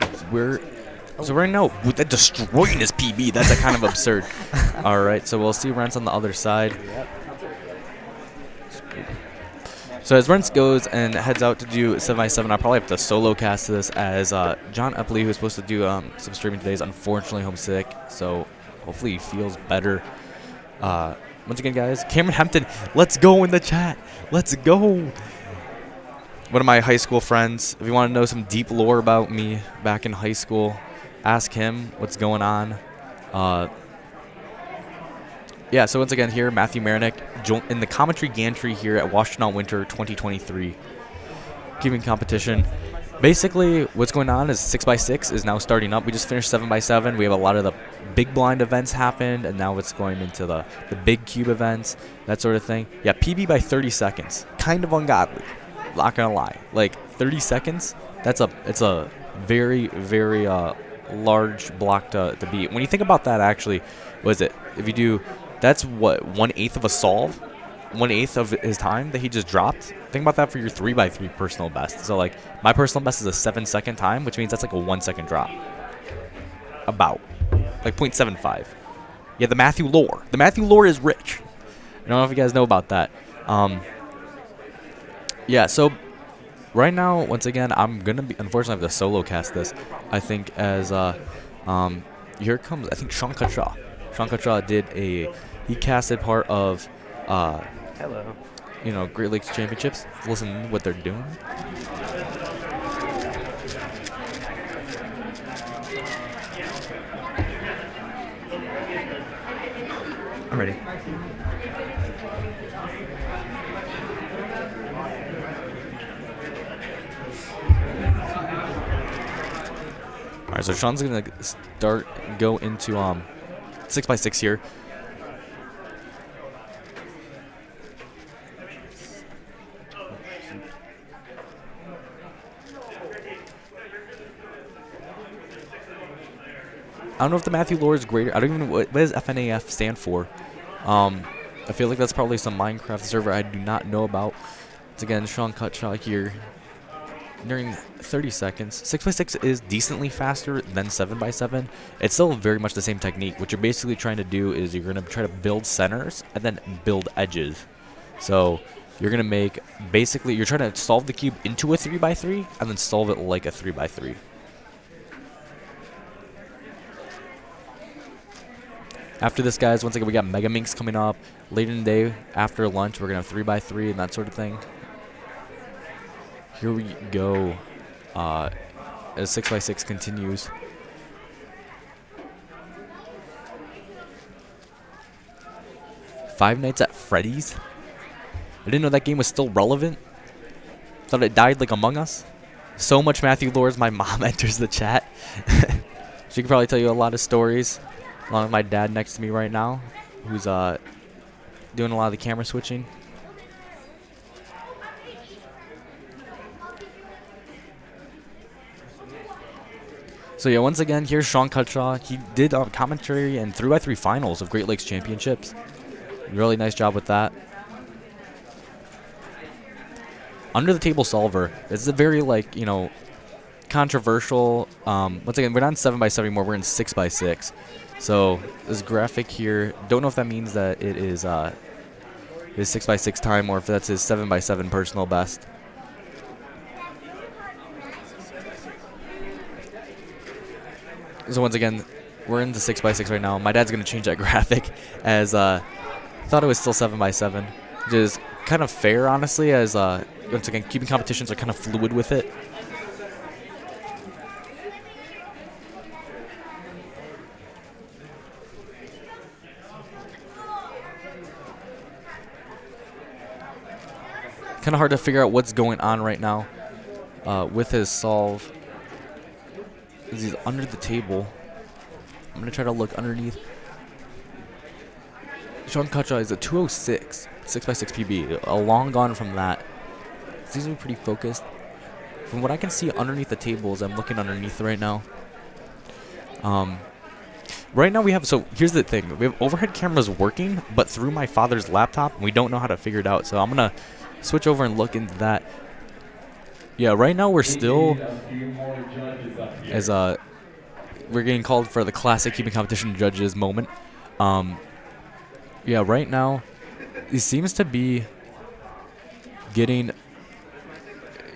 so right now, with that destroying his PB, that's a kind of absurd. All right, so we'll see Rents on the other side. Yep. So as Rents goes and heads out to do 7x7, I'll probably have to solo cast this as John Epley, who's supposed to do some streaming today, is unfortunately homesick. So hopefully he feels better. Once again, guys, Cameron Hempton, let's go in the chat. Let's go. One of my high school friends. If you want to know some deep lore about me back in high school, ask him what's going on. Yeah, so once again here, Matthew Marinick in the commentary gantry here at Washtenaw Winter 2023. Keeping competition. Basically, what's going on is 6x6 is now starting up. We just finished 7x7. We have a lot of the big blind events happened, and now it's going into the big cube events, that sort of thing. Yeah, PB by 30 seconds. Kind of ungodly. Not gonna lie. Like 30 seconds, it's a very, very large block to beat. When you think about that, actually, what is it? If you do, that's what, 1/8 of a solve? 1/8 of his time that he just dropped? Think about that for your 3x3 personal best. So like my personal best is a 7-second time, which means that's like a 1-second drop. About. Like 0.75. Yeah, the Matthew lore. The Matthew lore is rich. I don't know if you guys know about that. Yeah, so right now, once again, I'm going to be, unfortunately, have to solo cast this. I think as, here comes, I think Sean Kutcha. Sean Kutcha he casted part of, hello, you know, Great Lakes Championships. Listen to what they're doing. I'm ready. All right, so Sean's gonna go into 6x6 here. I don't know if the Matthew lore is greater. I don't even know what does FNAF stand for. I feel like that's probably some Minecraft server I do not know about. It's again Sean Kutcha here. During 30 seconds, 6x6 is decently faster than 7x7. It's still very much the same technique. What you're basically trying to do is you're going to try to build centers and then build edges. So you're gonna make basically you're trying to solve the cube into a 3x3 and then solve it like a 3x3. After this, guys, once again we got Mega Minx coming up later in the day. After lunch, we're gonna have 3x3 and that sort of thing. Here we go. As 6x6 continues. Five Nights at Freddy's. I didn't know that game was still relevant. Thought it died like Among Us. So much Matthew lores. My mom enters the chat. She could probably tell you a lot of stories. Along with my dad next to me right now, who's doing a lot of the camera switching. So yeah, once again, here's Sean Cutshaw. He did commentary and 3x3 finals of Great Lakes Championships. Really nice job with that. Under the table solver. This is a very, like, you know, controversial. Once again, we're not in 7x7 anymore. We're in 6x6. So this graphic here, don't know if that means that it is his 6x6 time or if that's his 7x7 personal best. So once again, we're in the 6x6 right now. My dad's gonna change that graphic as thought it was still 7x7, which is kind of fair, honestly, as once again, cubing competitions are kind of fluid with it. Kind of hard to figure out what's going on right now with his solve. He's under the table. I'm going to try to look underneath. Sean Cutshaw is a 206, 6x6 PB. Long gone from that. Seems to be pretty focused. From what I can see underneath the tables, I'm looking underneath right now. Right now we have, so here's the thing. We have overhead cameras working, but through my father's laptop, and we don't know how to figure it out. So I'm going to switch over and look into that. Yeah, right now we're still, as we're getting called for the classic cubing competition judges moment. Yeah, right now he seems to be getting.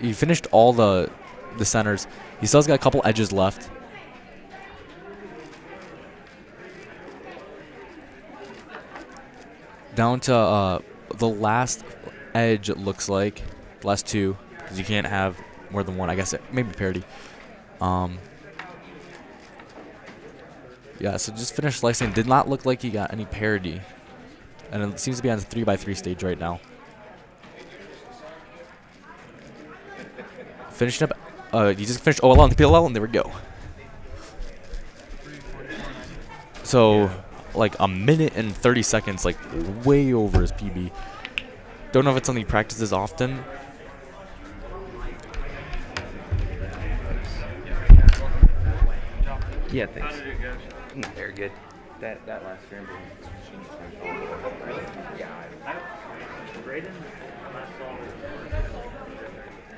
He finished all the centers. He still has got a couple edges left. Down to the last edge, it looks like. The last two, because you can't have more than one. I guess maybe parity. Yeah, so just finished slicing. Did not look like he got any parity. And it seems to be on the 3x3 stage right now. Finishing up. He just finished OLL and PLL, and there we go. So, like a minute and 30 seconds, like way over his PB. Don't know if it's something he practices often. Yeah, thanks. Very good. That last scramble.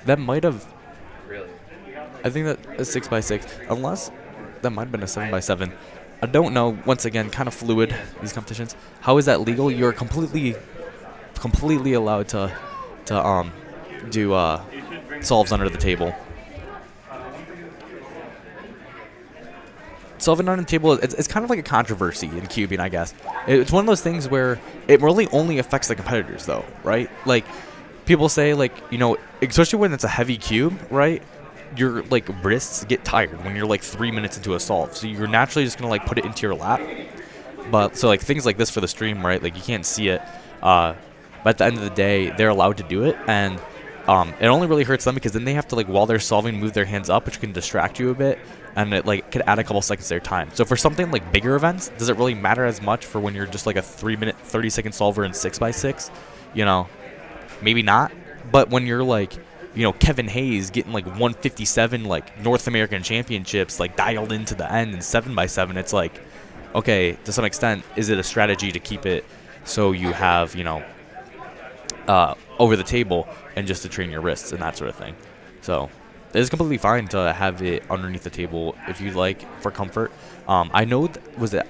That might have. Really? I think that a 6x6, unless that might have been a 7x7. I don't know. Once again, kind of fluid, these competitions. How is that legal? You're completely allowed to do solves under the table. Solving under the table, it's kind of like a controversy in cubing, I guess. It's one of those things where it really only affects the competitors, though, right? Like, people say, like, you know, especially when it's a heavy cube, right? Your, like, wrists get tired when you're, like, 3 minutes into a solve. So you're naturally just going to, like, put it into your lap. But, so, like, things like this for the stream, right? Like, you can't see it. But at the end of the day, they're allowed to do it. And it only really hurts them because then they have to, like, while they're solving, move their hands up, which can distract you a bit. And it, like, could add a couple seconds to their time. So for something like bigger events, does it really matter as much for when you're just, like, a 3-minute, 30-second solver in 6x6? You know, maybe not. But when you're, like, you know, Kevin Hayes getting, like, 157, like, North American championships, like, dialed into the end in 7x7, it's like, okay, to some extent, is it a strategy to keep it so you have, you know, over the table and just to train your wrists and that sort of thing? So it's completely fine to have it underneath the table if you like, for comfort. I know,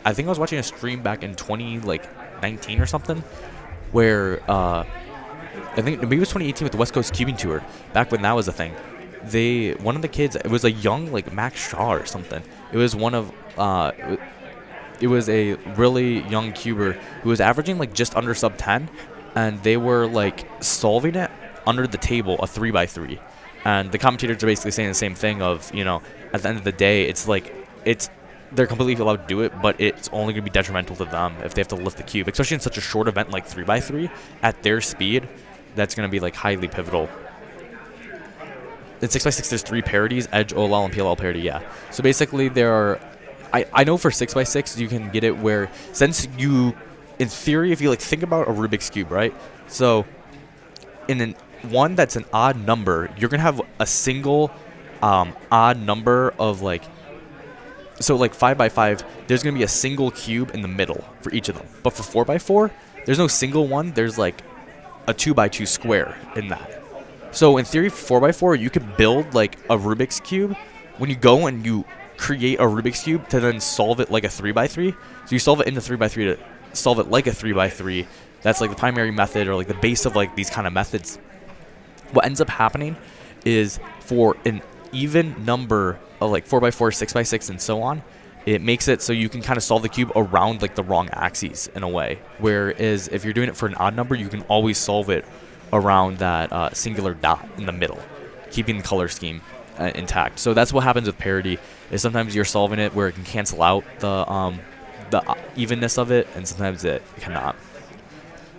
I think I was watching a stream back in 2019 or something, where I think maybe it was 2018 with the West Coast Cubing Tour, back when that was a thing. One of the kids, it was a young, like, Max Shaw or something. It was one of, it was a really young cuber who was averaging, like, just under sub 10, and they were, like, solving it under the table, a 3x3. And the commentators are basically saying the same thing of, you know, at the end of the day, it's like, they're completely allowed to do it, but it's only going to be detrimental to them if they have to lift the cube, especially in such a short event like 3x3 at their speed. That's going to be, like, highly pivotal. In 6x6, there's 3 parities, edge, OLL, and PLL parity, yeah. So basically, there are, I know for 6x6, you can get it where, since you, in theory, if you, like, think about a Rubik's Cube, right? So, in one that's an odd number, you're going to have a single odd number of, like, so, like, 5x5, there's going to be a single cube in the middle for each of them. But for 4x4, there's no single one. There's, like, a 2x2 square in that. So, in theory, 4x4, you could build, like, a Rubik's Cube when you go and you create a Rubik's Cube to then solve it like a 3x3. So, you solve it into 3x3 to solve it like a 3x3. That's, like, the primary method or, like, the base of, like, these kind of methods. What ends up happening is for an even number of, like, 4x4, 6x6, and so on, it makes it so you can kind of solve the cube around, like, the wrong axes in a way. Whereas if you're doing it for an odd number, you can always solve it around that singular dot in the middle, keeping the color scheme intact. So that's what happens with parity, is sometimes you're solving it where it can cancel out the evenness of it, and sometimes it cannot.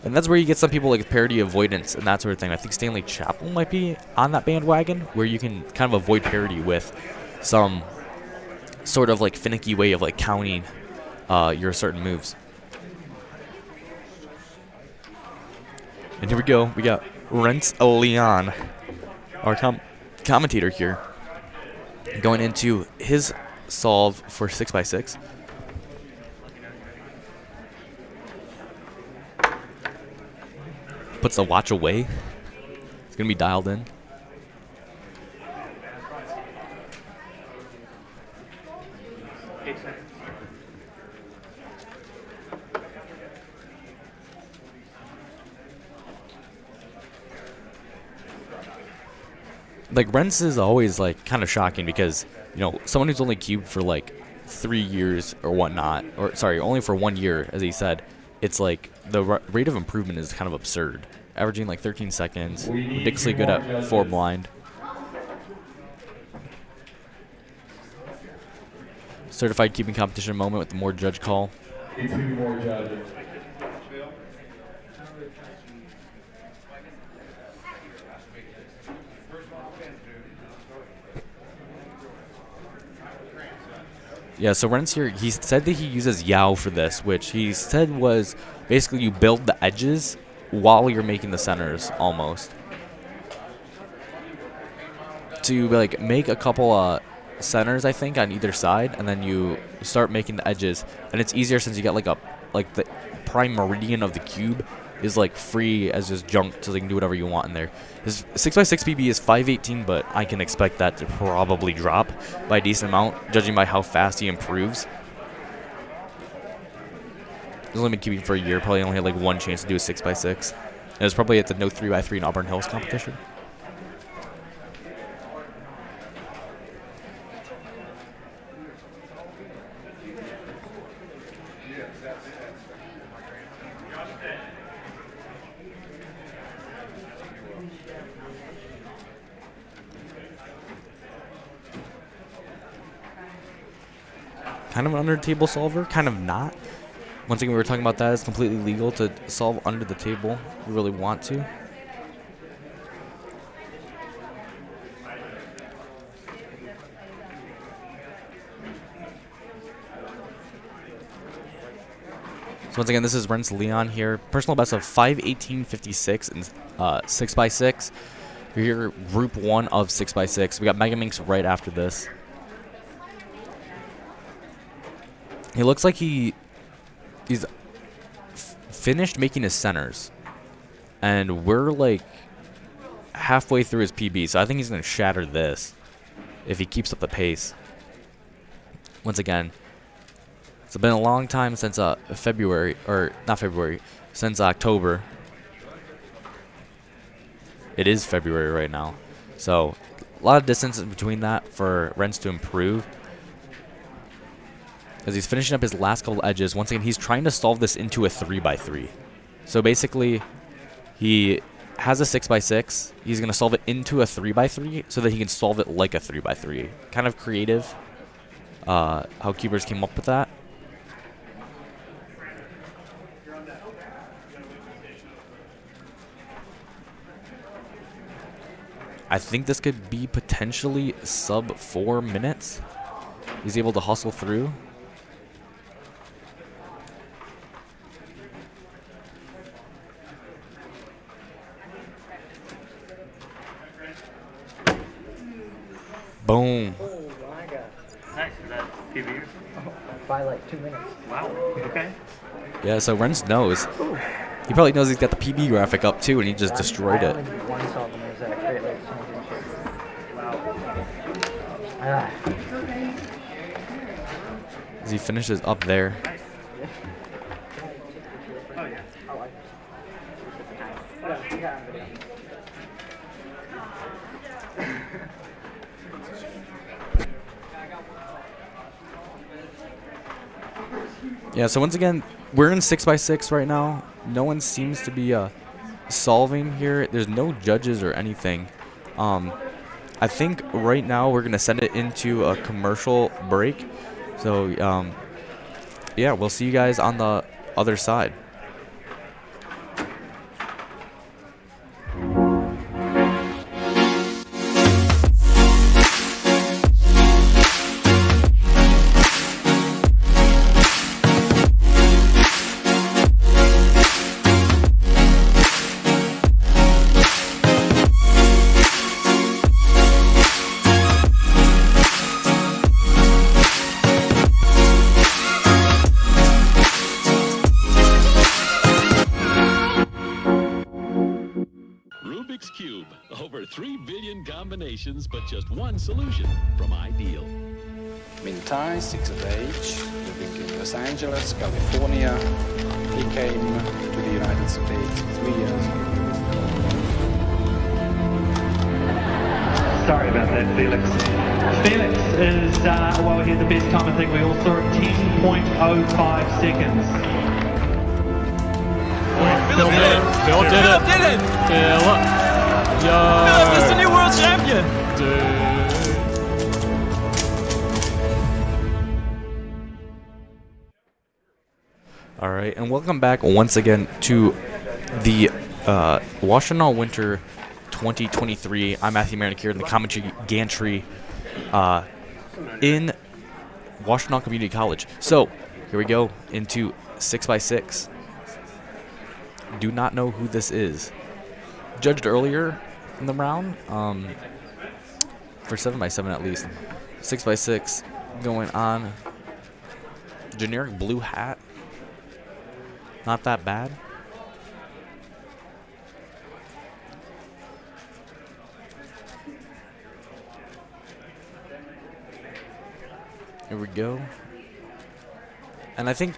And that's where you get some people like parity avoidance and that sort of thing. I think Stanley Chappell might be on that bandwagon, where you can kind of avoid parity with some sort of, like, finicky way of, like, counting your certain moves. And here we go. We got Rents Leon, our commentator here, going into his solve for 6x6. Puts the watch away. It's going to be dialed in. Like, Rents is always, like, kind of shocking because, you know, someone who's only cubed for, like, 3 years or whatnot, or, sorry, only for 1 year, as he said, it's, like, the rate of improvement is kind of absurd. Averaging, like, 13 seconds, ridiculously good at 4 blind. Certified keeping competition moment with the more judge call. More judges. Yeah, so Rents here, he said that he uses Yao for this, which he said was basically you build the edges while you're making the centers, almost. To, like, make a couple centers, I think, on either side, and then you start making the edges. And it's easier since you get, like, the prime meridian of the cube is, like, free as just junk, so they can do whatever you want in there. His 6x6 PB is 518, but I can expect that to probably drop by a decent amount, judging by how fast he improves. He's only been keeping for a year, probably only had, like, 1 chance to do a 6x6. And it was probably at the no 3x3 in Auburn Hills competition. Kind of an under the table solver, kind of not. Once again, we were talking about that. It's completely legal to solve under the table if you really want to. So once again, this is Rents Leon here. Personal best of 5:18.56 and 6x6. We're here, group 1 of 6x6. We got Mega Minx right after this. He looks like he's finished making his centers, and we're like halfway through his PB, so I think he's going to shatter this if he keeps up the pace. Once again, it's been a long time since since October. it is February right now. So a lot of distance in between that for Renz to improve. As he's finishing up his last couple edges, once again, he's trying to solve this into a 3x3. So basically, he has a 6x6. He's going to solve it into a 3x3 so that he can solve it like a 3x3. Kind of creative how Cubers came up with that. I think this could be potentially sub 4 minutes. He's able to hustle through. Boom. Oh my god. Nice. Is that PB? By like 2 minutes. Wow. Okay. Yeah, so Renz knows. He probably knows he's got the PB graphic up too, and he just destroyed it. As he finishes up there. Oh yeah. Yeah, so once again, we're in 6x6 right now. No one seems to be solving here. There's no judges or anything. I think right now we're going to send it into a commercial break. So, yeah, we'll see you guys on the other side. Over 3 billion combinations, but just one solution from Ideal. Mintai, 6 of age, living in Los Angeles, California. He came to the United States 3 years ago. Sorry about that, Felix. Felix is, well, he had the best time. I think we all saw it, 10.05 seconds. Phil did it! Phil did it! Phil did it! Phil! Philip is the new world champion! Alright, and welcome back once again to the Washtenaw Winter 2023. I'm Matthew Marinick here in the commentary gantry in Washtenaw Community College. So, here we go into 6x6. Do not know who this is. Judged earlier in the round for 7x7 at least. 6x6 going on. Generic blue hat. Not that bad. Here we go. And I think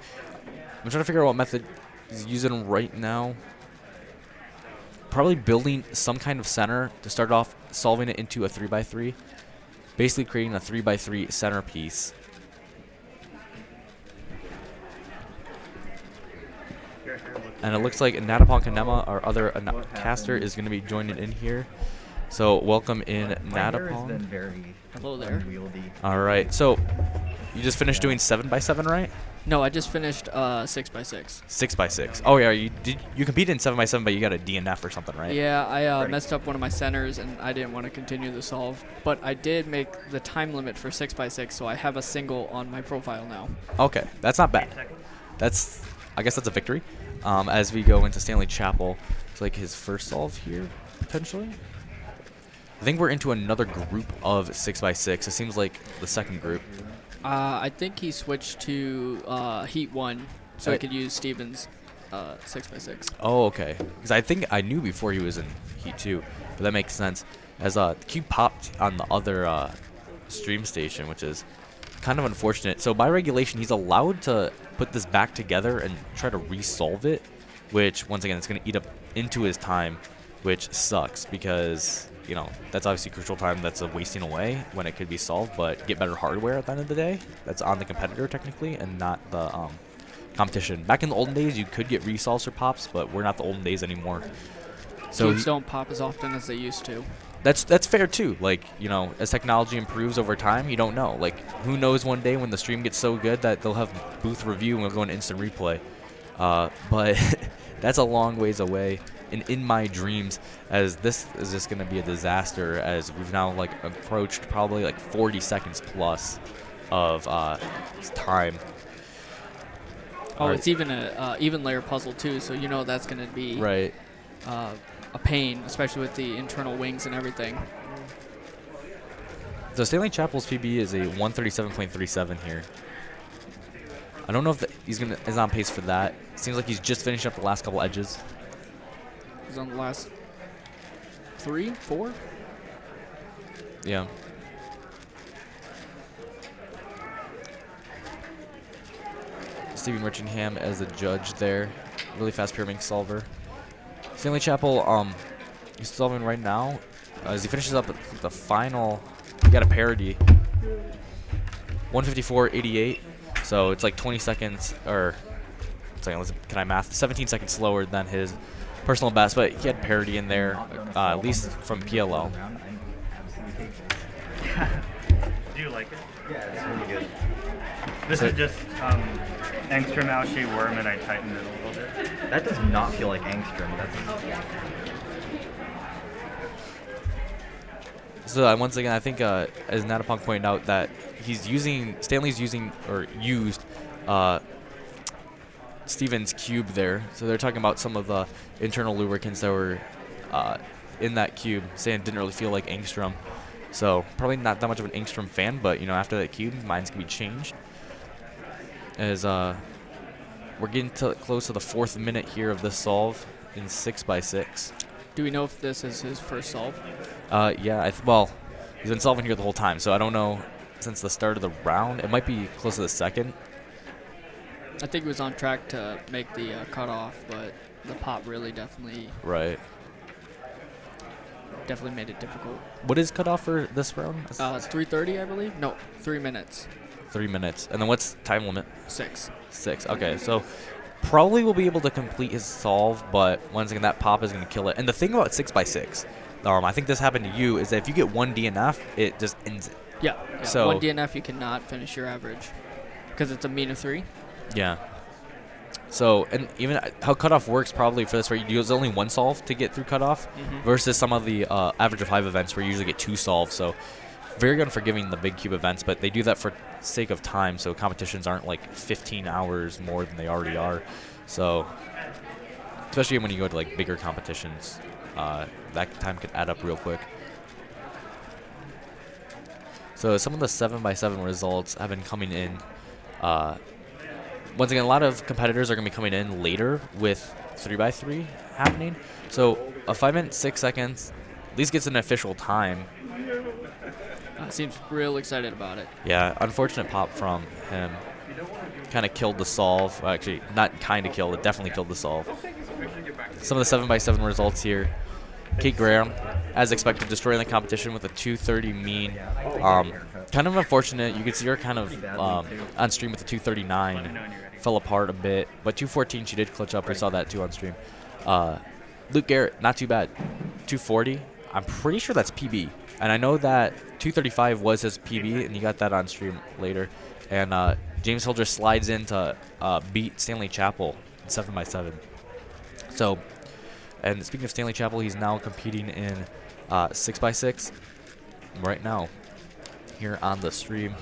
I'm trying to figure out what method he's using right now. Probably building some kind of center to start off, solving it into a 3x3. Basically creating a 3x3 centerpiece. And it looks like Natapon Kanema, our other caster, is going to be joining in here. So welcome in, Natapon. Hello there. Alright, so you just finished doing 7x7, right? No, I just finished 6x6. 6x6. Oh yeah, you competed in 7x7, but you got a DNF or something, right? Yeah, I messed up one of my centers, and I didn't want to continue the solve. But I did make the time limit for 6x6, so I have a single on my profile now. Okay, that's not bad. I guess that's a victory. As we go into Stanley Chapel, it's like his first solve here, potentially. I think we're into another group of 6x6. It seems like the second group. I think he switched to Heat 1, so I could use Steven's 6x6. Oh, okay. Because I think I knew before he was in Heat 2, but that makes sense. As Cube popped on the other stream station, which is kind of unfortunate. So by regulation, he's allowed to put this back together and try to resolve it, which once again, it's going to eat up into his time. which sucks because, you know, that's obviously crucial time that's wasting away when it could be solved, but get better hardware at the end of the day. That's on the competitor technically and not the competition. Back in the olden days, you could get resolves for pops, but we're not the olden days anymore. So Cubes don't pop as often as they used to. That's fair too. Like, you know, as technology improves over time, you don't know. Like, who knows one day when the stream gets so good that they'll have booth review and we'll go into instant replay. But that's a long ways away. And in my dreams, as this is just going to be a disaster, as we've now like approached probably like 40 seconds plus of time. Oh, it's even a even layer puzzle too, so you know that's going to be right. A pain, especially with the internal wings and everything. So Stanley Chapel's PB is a 137.37 here. I don't know if he's on pace for that. Seems like he's just finishing up the last couple edges. He's on the last 3, 4. Yeah. Stevie Merchingham as a judge there. Really fast pyramid solver. Stanley Chapel, he's solving right now. As he finishes up the final, he got a parity. 154.88. So it's like 20 seconds, or can I math? 17 seconds slower than his personal best, but he had parity in there, at least from PLL. Do you like it? Yeah, it's really good. This is just Angstrom, Alshay, Worm, and I tightened it a little bit. That does not feel like Angstrom. So once again, I think as Natapunk pointed out that Stanley's using or used Steven's cube there. So they're talking about some of the internal lubricants that were in that cube, saying it didn't really feel like Angstrom. So probably not that much of an Angstrom fan, but you know, after that cube, minds can be changed. As we're getting close to the 4th minute here of this solve in 6x6. Do we know if this is his first solve? Yeah, well, he's been solving here the whole time, so I don't know since the start of the round. It might be close to the 2nd. I think he was on track to make the cutoff, but the pop really definitely made it difficult. What is cutoff for this round? 3:30, I believe. No, 3 minutes. 3 minutes. And then what's time limit? 6. 6. Okay, so probably will be able to complete his solve, but once again, that pop is going to kill it. And the thing about 6x6, I think this happened to you, is that if you get one DNF, it just ends it. Yeah. So one DNF, you cannot finish your average because it's a mean of 3. Yeah. So, and even how cutoff works probably for this, where you use only one solve to get through cutoff, versus some of the average of 5 events where you usually get 2 solves. So, very unforgiving the big cube events, but they do that for sake of time, so competitions aren't like 15 hours more than they already are. So, especially when you go to like bigger competitions, that time could add up real quick. So some of the 7x7 results have been coming in. Once again, a lot of competitors are going to be coming in later with 3x3 happening. So a 5 minute 6 seconds at least gets an official time. Seems real excited about it. Yeah, unfortunate pop from him. Kind of killed the solve. Well, actually, not kind of killed it. Definitely killed the solve. Some of the 7x7 results here. Kate Graham, as expected, destroying the competition with a 230 mean. Kind of unfortunate. You could see her kind of on stream with a 239. Fell apart a bit. But 214, she did clutch up. We saw that too on stream. Luke Garrett, not too bad. 240. I'm pretty sure that's PB. And I know that 235 was his PB, and he got that on stream later. And James Hill just slides in to beat Stanley Chapel in 7x7. So, and speaking of Stanley Chapel, he's now competing in 6x6 right now here on the stream.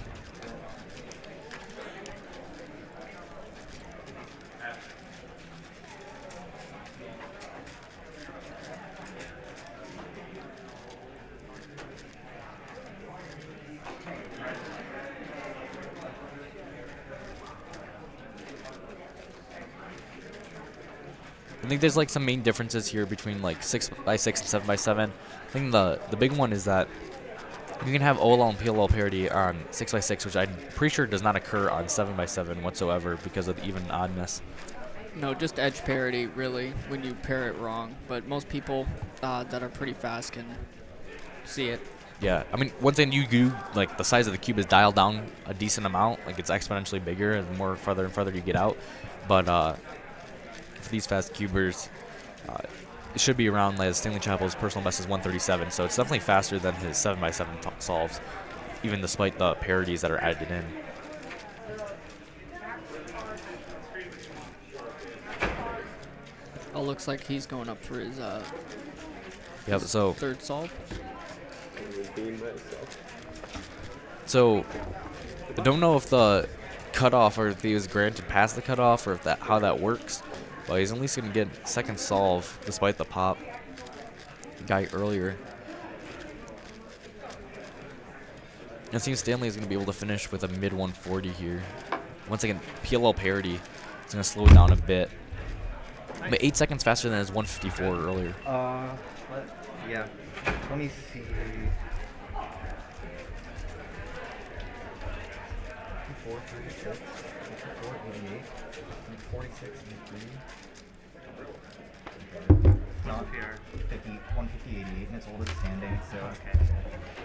I think there's like some main differences here between like 6x6 and 7x7. I think the big one is that you can have OLL and PLL parity on 6x6, which I'm pretty sure does not occur on 7x7 whatsoever because of the even oddness. No, just edge parity, really, when you pair it wrong. But most people that are pretty fast can see it. Yeah, I mean, one thing you do, like, the size of the cube is dialed down a decent amount. Like, it's exponentially bigger the more farther and farther you get out. But for these fast cubers, it should be around, like, Stanley Chapel's personal best is 137. So it's definitely faster than his 7x7 solves, even despite the parities that are added in. Oh, looks like he's going up for his so third solve. So I don't know if the cutoff or if he was granted past the cutoff or if how that works, but he's at least going to get second solve despite the pop guy earlier. It seems Stanley is going to be able to finish with a mid 140 here. Once again, PLL parity is going to slow it down a bit. But 8 seconds faster than his 154 earlier. Yeah. Let me see. 4, 36, 54, 88, 46, 83. Not 50, 150, 88, and it's oldest standing, so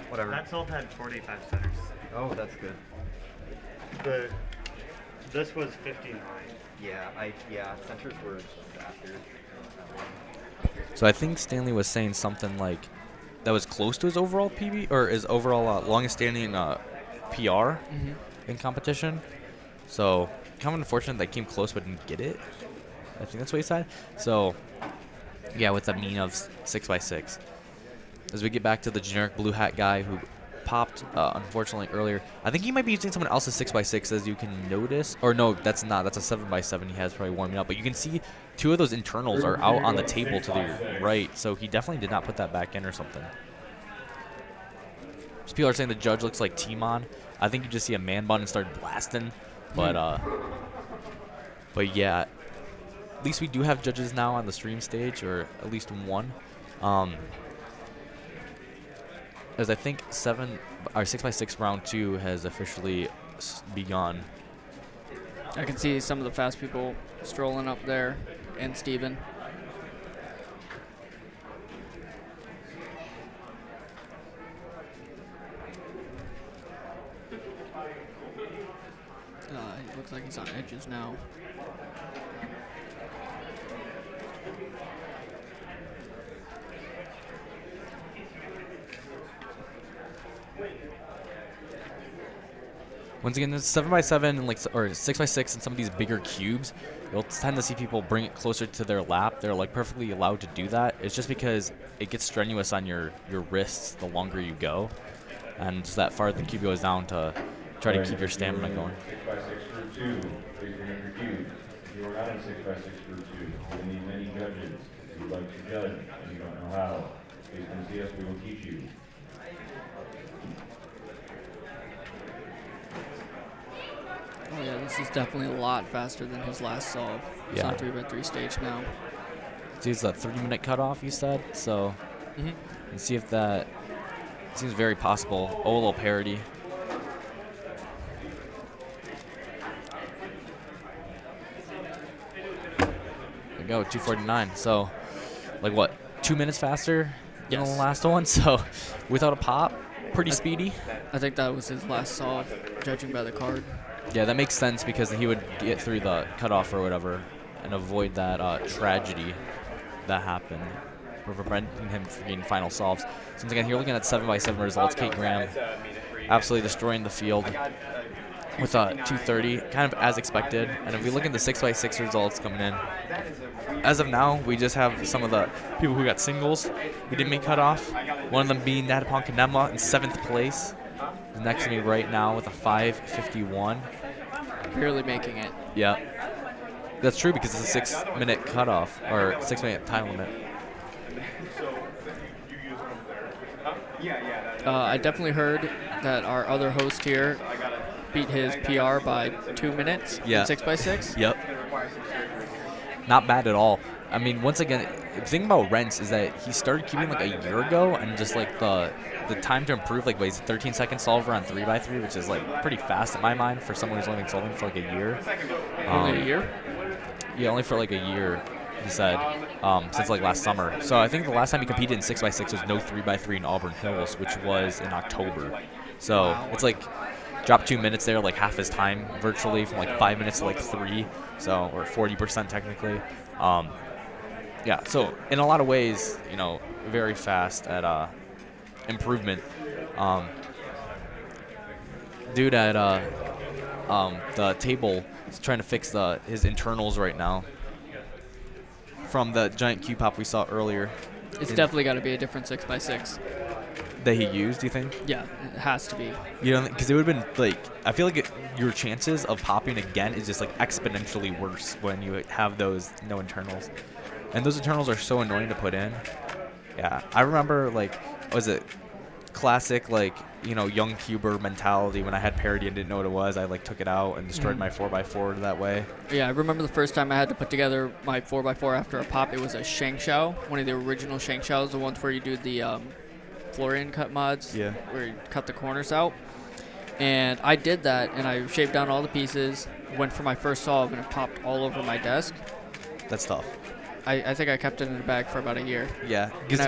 whatever. That solve had 45 centers. Oh, that's good. This was 59. Yeah, centers were faster. So I think Stanley was saying something like that was close to his overall PB or his overall longest standing PR in competition. So kind of unfortunate that came close but didn't get it. I think that's what he said. So yeah, with a mean of 6x6. As we get back to the generic blue hat guy who popped unfortunately earlier. I think he might be using someone else's 6x6 as you can notice. Or no, that's not. That's a 7x7 he has probably warming up. But you can see two of those internals are out on the table to the right. So he definitely did not put that back in or something. So people are saying the judge looks like T-Mon. I think you just see a man bun and start blasting. But yeah, at least we do have judges now on the stream stage, or at least one. As I think 6x6 round 2 has officially begun. I can see some of the fast people strolling up there, and Steven. It looks like he's on edges now. Once again, there's 7x7 and or 6x6 and some of these bigger cubes. You'll tend to see people bring it closer to their lap. They're like perfectly allowed to do that. It's just because it gets strenuous on your wrists the longer you go, and just that farther the cube goes down to try to keep your stamina going. 6x6 group 2, please bring up your cubes. If you are not in 6x6 group 2, we need many judges. If you'd like to judge and you don't know how, please come see us. We will teach you. Oh yeah, this is definitely a lot faster than his last solve. He's on 3x3 stage now. So it's a 3-minute cutoff, you said? So, and see if that seems very possible. Oh, a little parity. There we go, 249. So, like what, 2 minutes faster than the last one? So, without a pop, pretty speedy. I think that was his last solve, judging by the card. Yeah, that makes sense because he would get through the cutoff or whatever and avoid that tragedy that happened, for preventing him from getting final solves. So once again, here looking at 7x7 results, Kate Graham absolutely destroying the field with 230, kind of as expected. And if we look at the 6x6 results coming in, as of now, we just have some of the people who got singles who didn't make cutoff. One of them being Natapon Kanema in 7th place. He's next to me right now with a 5:51. Barely making it. Yeah. That's true because it's a 6-minute cutoff, or 6-minute time limit. I definitely heard that our other host here beat his PR by 2 minutes in 6x6. Yep. Not bad at all. I mean, once again, the thing about Rents is that he started keeping like a year ago, and just like the time to improve, like he's a 13-second solver on 3x3, which is like pretty fast in my mind for someone who's only been solving for like a year. Only a year? Yeah, only for like a year, he said, since like last summer. So I think the last time he competed in 6x6 was no 3x3 in Auburn Hills, which was in October. So it's like dropped 2 minutes there, like half his time virtually, from like 5 minutes to like 3, so or 40% technically. Yeah, so in a lot of ways, you know, very fast at improvement. Dude at the table is trying to fix his internals right now from the giant cube hop we saw earlier. It's definitely got to be a different 6x6 that he used, do you think? Yeah, it has to be. You know, because it would have been like, I feel like your chances of popping again is just like exponentially worse when you have those no internals. And those internals are so annoying to put in. Yeah, I remember like, was it classic like, you know, young cuber mentality when I had parity and didn't know what it was. I like took it out and destroyed my 4x4 that way. Yeah, I remember the first time I had to put together my 4x4 after a pop. It was a Shangshao, one of the original Shangshaos, the ones where you do the Florian cut mods, where you cut the corners out. And I did that, and I shaved down all the pieces, went for my first solve, and it popped all over my desk. That's tough. I think I kept it in the bag for about a year. Yeah, because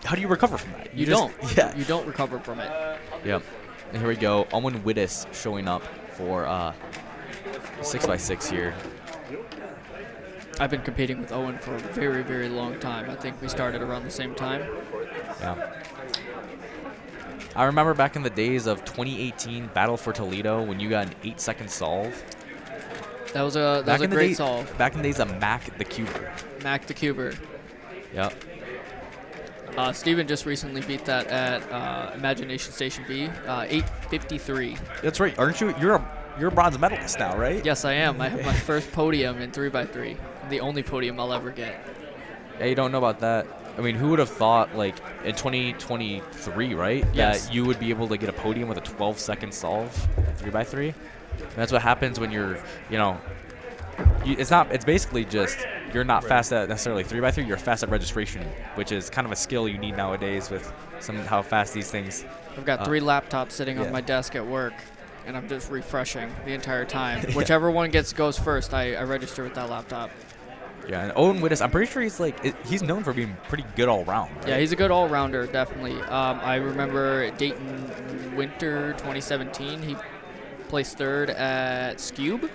how do you recover from that? You don't. Yeah. You don't recover from it. Yep. And here we go. Owen Wittes showing up for 6x6 here. I've been competing with Owen for a very, very long time. I think we started around the same time. Yeah. I remember back in the days of 2018 Battle for Toledo when you got an 8-second solve. That was a great solve. Back in the days of Mac the Cuber. Mac the Cuber. Yep. Steven just recently beat that at Imagination Station B, 8:53. That's right. Aren't you? You're a bronze medalist now, right? Yes, I am. I have my first podium in 3x3. The only podium I'll ever get. Yeah, you don't know about that. I mean, who would have thought, like, in 2023, right? Yes. That you would be able to get a podium with a 12-second solve, 3x3? And that's what happens when you're, you know, it's basically just you're not fast at necessarily 3x3, you're fast at registration, which is kind of a skill you need nowadays with how fast these things. I've got 3 laptops sitting on my desk at work, and I'm just refreshing the entire time. Whichever one goes first, I register with that laptop. Yeah, and Owen Wittes, I'm pretty sure he's known for being pretty good all around. Right? Yeah, he's a good all rounder, definitely. I remember Dayton Winter 2017. He placed 3rd at Scube,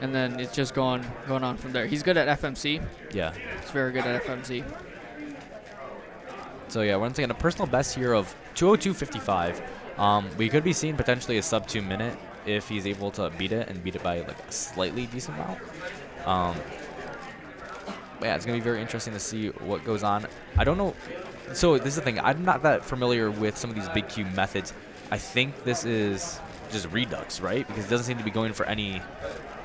and then it's just gone on from there. He's good at FMC. Yeah, he's very good at FMC. So yeah, once again, a personal best here of 2:02.55. We could be seeing potentially a sub 2 minute if he's able to beat it by like a slightly decent amount. But yeah, it's going to be very interesting to see what goes on. I don't know. So this is the thing. I'm not that familiar with some of these big cube methods. I think this is just redux, right? Because it doesn't seem to be going for any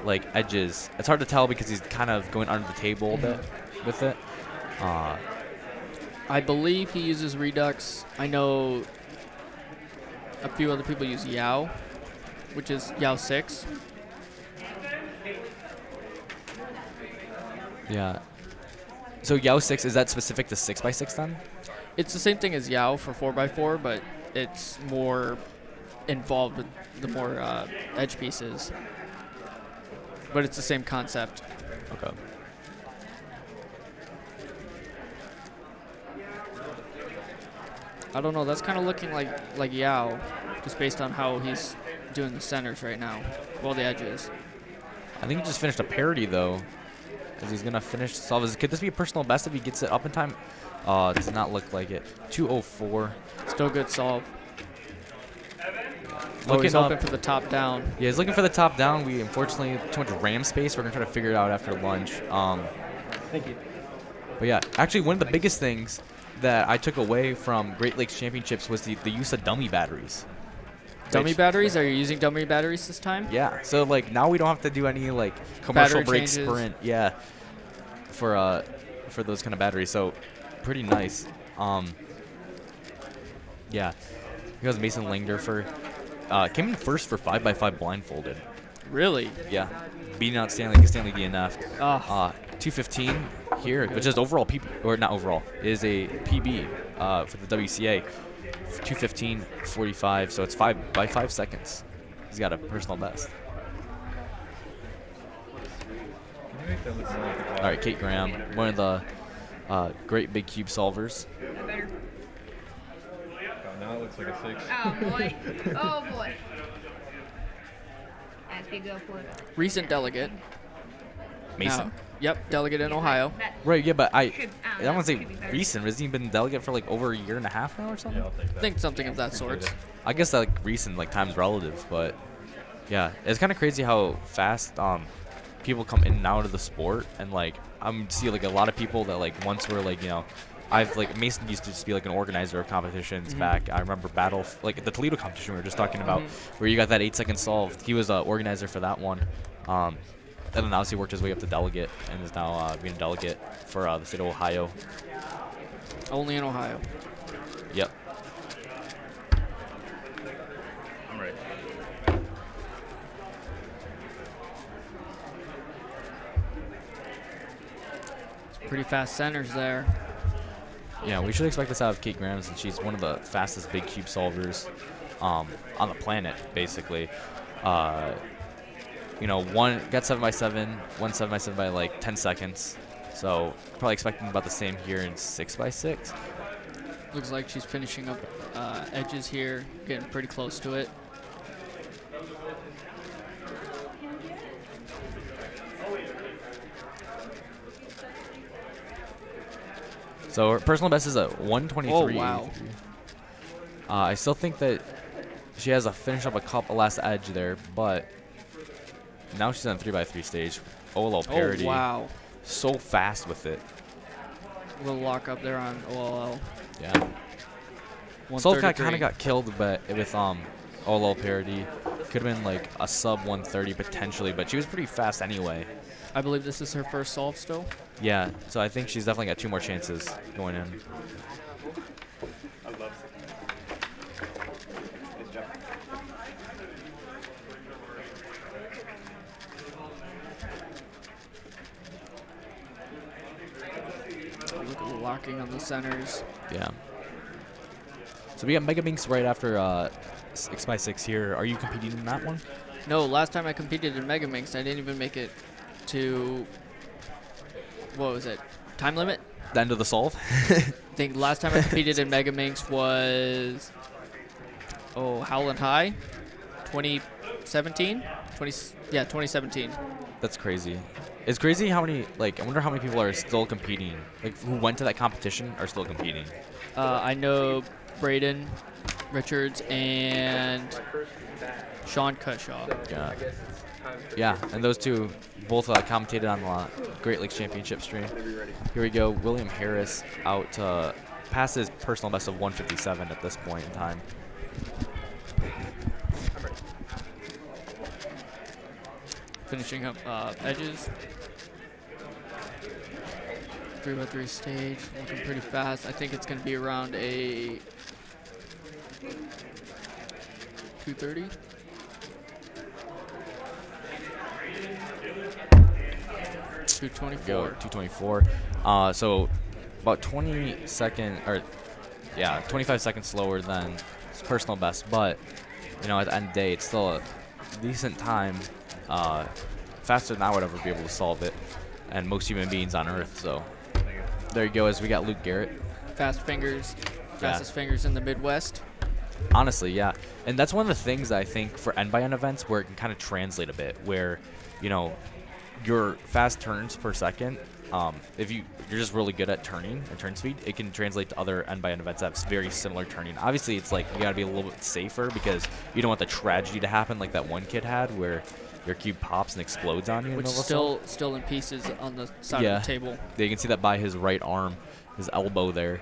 like edges. It's hard to tell because he's kind of going under the table a bit with it. I believe he uses redux. I know a few other people use Yao, which is Yao 6. Yeah. So Yao 6, is that specific to 6x6 then? It's the same thing as Yao for 4x4, but it's more involved with the more edge pieces. But it's the same concept. Okay. I don't know. That's kind of looking like Yao, just based on how he's doing the centers right now, well, the edges. I think he just finished a parity though. Because he's going to finish the solve. Could this be a personal best if he gets it up in time? It does not look like it. 2:04. Still good solve. Looking hoping for the top down. Yeah, he's looking for the top down. We unfortunately too much RAM space. We're going to try to figure it out after lunch. Thank you. But yeah, actually one of the biggest things that I took away from Great Lakes Championships was the use of dummy batteries. Dummy batteries? Are you using dummy batteries this time? Yeah. So like now we don't have to do any like commercial Battery break changes. sprint. Yeah. For those kind of batteries. So pretty nice. Yeah. He goes Mason Langdorfer. Came in first for 5x5 blindfolded. Really? Yeah. Beating out Stanley DNF. 2:15 here, which is overall PB, or not overall, is a PB for the WCA. 2:15.45, so it's 5 seconds. He's got a personal best. All right, Kate Graham, one of the great big cube solvers. Now it looks like a 6. Oh boy. Oh boy. As we go for it. Recent delegate. Mason. Now, yep, delegate in Ohio. Right, yeah, but I don't want to say recent. Hasn't he been delegate for like over a year and a half now or something? I think something of that sort. I guess that like recent, like time's relative, but yeah, it's kind of crazy how fast people come in and out of the sport, and like I'm see like a lot of people that like once were like, you know, I've like Mason used to just be like an organizer of competitions back. I remember like the Toledo competition we were just talking about, where you got that 8-second solve. He was an organizer for that one. And then obviously worked his way up to delegate and is now being a delegate for the state of Ohio. Only in Ohio. Yep. I'm ready. Pretty fast centers there. Yeah, we should expect this out of Kate Graham, since she's one of the fastest big cube solvers on the planet, basically. You know, one got 7x7, one 7x7 by like 10 seconds. So probably expecting about the same here in 6x6. Looks like she's finishing up edges here, getting pretty close to it. So her personal best is a 123. Oh, wow. I still think that she has to finish up a last edge there, but now she's on 3x3 stage. OLL parity. Oh, wow. So fast with it. A little lock up there on OLL. Yeah. Soulcat kind of got killed with OLL parity. Could have been like a sub 130 potentially, but she was pretty fast anyway. I believe this is her first solve still. Yeah, so I think she's definitely got 2 more chances going in. Look at the locking on the centers. Yeah. So we got Mega Minx right after 6x6 here. Are you competing in that one? No, last time I competed in Mega Minx, I didn't even make it to, what was it, time limit? The end of the solve? I think last time I competed in Mega Minx was, Howland High, 2017? 2017. That's crazy. It's crazy how many, like, I wonder how many people are still competing. Like, who went to that competition are still competing. I know Braden Richards and Sean Cushaw. Yeah. Yeah, and those two both commentated on the Great Lakes Championship stream. Here we go. William Harris out to pass his personal best of 157 at this point in time. Finishing up edges. 3x3 stage, looking pretty fast. I think it's going to be around a 230. Go 224. So about 25 seconds slower than his personal best, but you know, at the end of the day, it's still a decent time. Faster than I would ever be able to solve it, and most human beings on Earth. So there you go. As we got Luke Garrett. Fast fingers, fastest fingers in the Midwest. Honestly, yeah, and that's one of the things that I think for end-by-end events where it can kind of translate a bit, where you know your fast turns per second. If you're just really good at turning and turn speed, it can translate to other end-by-end events that have very similar turning. Obviously, it's like you gotta be a little bit safer because you don't want the tragedy to happen like that one kid had where your cube pops and explodes on you. Which still in pieces on the side of the table. Yeah, you can see that by his right arm, his elbow there.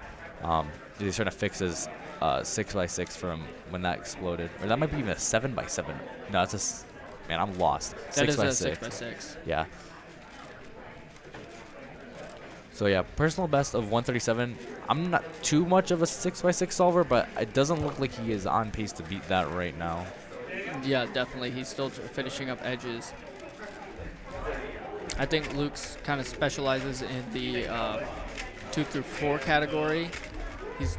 He's trying to fix his 6x6 from when that exploded, or that might be even a 7x7. No, it's a man. I'm lost. That 6x6. is a 6x6. Yeah. So yeah, personal best of 137. I'm not too much of a 6x6 solver, but it doesn't look like he is on pace to beat that right now. Yeah, definitely. He's still finishing up edges. I think Luke's kind of specializes in the 2 through 4 category. He's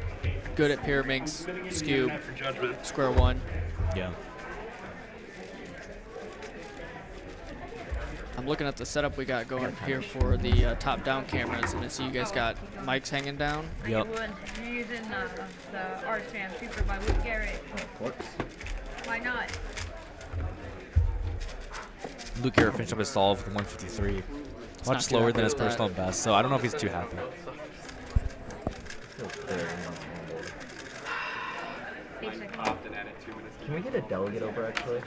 good at pyramids, skew, square one. Yeah. I'm looking at the setup we got going here for the top-down cameras, and I see you guys got mics hanging down. Yep. You're using the Art Fan Super by Luke Garrett. Of course. Why not? Luke Garrett finished up his solve with 153. It's Much not too slower happy than his with that. personal best, so I don't know if he's too happy. Can we get a delegate over actually?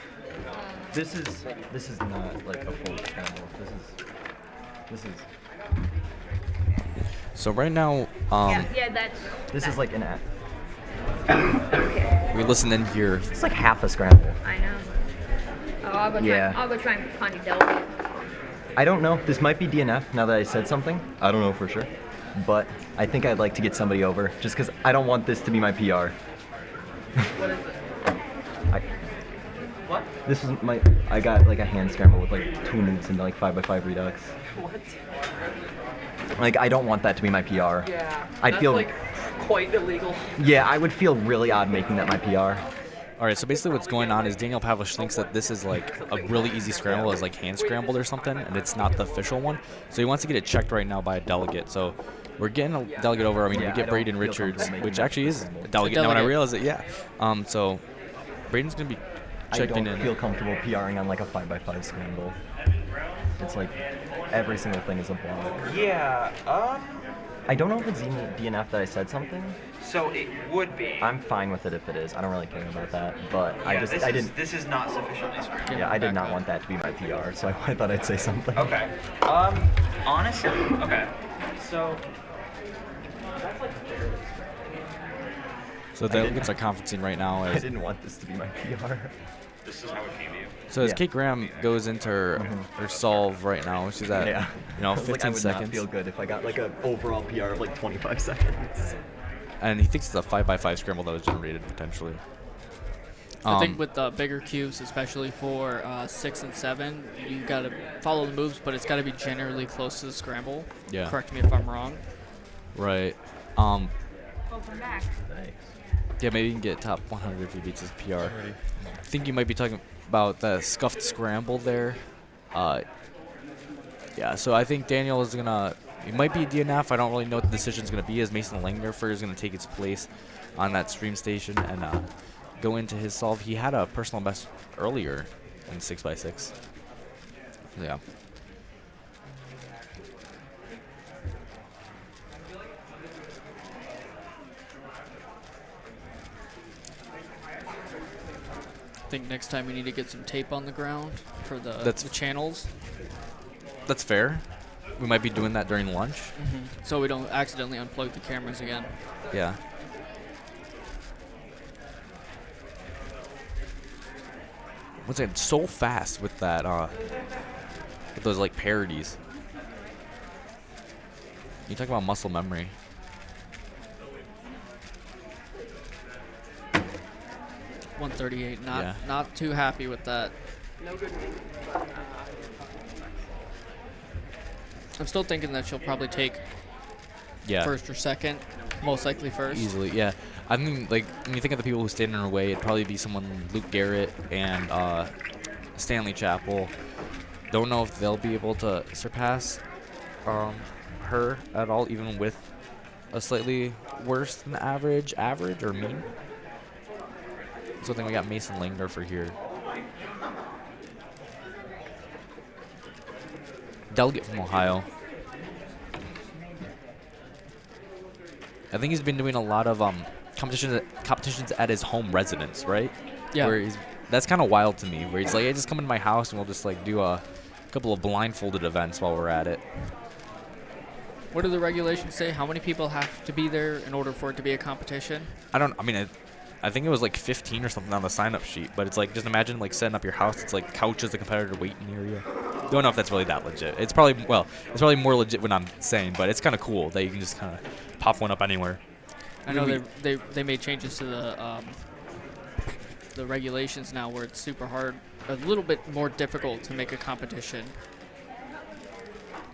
This is not like a full scramble. This is So right now, yeah, that's. this is like an app. we listen in here. It's like half a scramble. I know. Oh, I'll go try. Yeah. I'll go try and find a delegate. I don't know. This might be DNF now that I said something. I don't know for sure. But I think I'd like to get somebody over just because I don't want this to be my PR. What is it? What? This is my. I got like a hand scramble with like 2 moves into like 5x5 redux. What? Like I don't want that to be my PR. Yeah. I'd That's feel like quite illegal. Yeah, I would feel really odd making that my PR. All right, so basically what's going on is Daniel Pavlich thinks that this is like a really easy scramble, is like hand scrambled or something, and it's not the official one. So he wants to get it checked right now by a delegate. So we're getting a delegate over. I mean, Yeah, we I get don't Braden feel Richards, comfortable which making actually is a delegate. It's a Now when I delegate. realize it, yeah. So Braden's gonna be I checking don't in. feel comfortable PRing on like a 5x5 scramble. It's like every single thing is a block. Yeah. I don't know if it's even DNF that I said something. So it would be. I'm fine with it if it is. I don't really care about that. But I Yeah, didn't. This is not sufficiently scrambled. Yeah, I did not want that to be my PR, so I thought I'd say something. Okay. Honestly. Okay. So. That's like. So delegates are conferencing right now. I As, didn't want this to be my PR. This is how it came to you. so as Yeah. Kate Graham goes into her solve right now, she's at Yeah. you know I was 15 like, I would seconds. not feel good if I got like an overall PR of like 25 seconds. And he thinks it's a 5x5 scramble that was generated potentially. I think with the bigger cubes, especially for 6 and 7, you gotta follow the moves, but it's gotta be generally close to the scramble. Yeah. Correct me if I'm wrong. Right. Welcome back. Yeah, maybe you can get top 100 if he beats his PR. I think you might be talking about the scuffed scramble there. Yeah, so I think Daniel is gonna. It might be DNF. I don't really know what the decision's gonna be. As Mason Langnerfer is gonna take his place on that stream station and go into his solve. He had a personal best earlier in 6x6. Yeah. I think next time we need to get some tape on the ground for the channels. That's fair. We might be doing that during lunch. So we don't accidentally unplug the cameras again. Yeah. What's it so fast with that with those like parodies. You talk about muscle memory. .138. Yeah. Not too happy with that. No good. I'm still thinking that she'll probably take first or second, most likely first. Easily, yeah. I mean, like when you think of the people who stand in her way, it'd probably be someone Luke Garrett and Stanley Chappell. Don't know if they'll be able to surpass her at all, even with a slightly worse than average or mean. So I think we got Mason Langnerfer here. Delegate from Ohio. I think he's been doing a lot of competitions at his home residence, right? Yeah. Where that's kind of wild to me. Where he's like, hey, just come into my house and we'll just like do a couple of blindfolded events while we're at it. What do the regulations say? How many people have to be there in order for it to be a competition? I think it was like 15 or something on the sign-up sheet, but it's like, just imagine like setting up your house. It's like couches, the competitor waiting area. Don't know if that's really that legit. It's probably more legit when I'm saying, but it's kind of cool that you can just kind of pop one up anywhere. I know they made changes to the regulations now where it's super hard, a little bit more difficult to make a competition.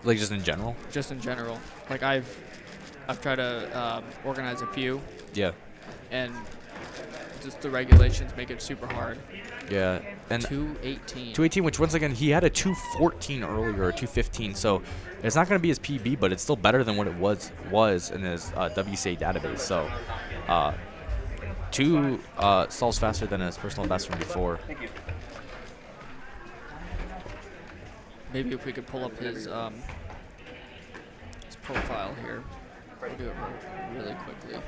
Like just in general? Just in general. Like I've tried to organize a few. Yeah. And just the regulations make it super hard. Yeah, and 218. 218, which once again he had a 214 earlier, or 215. So it's not going to be his PB, but it's still better than what it was in his WCA database. So 2 solves faster than his personal best from before. Maybe if we could pull up his profile here. We'll do it really quickly.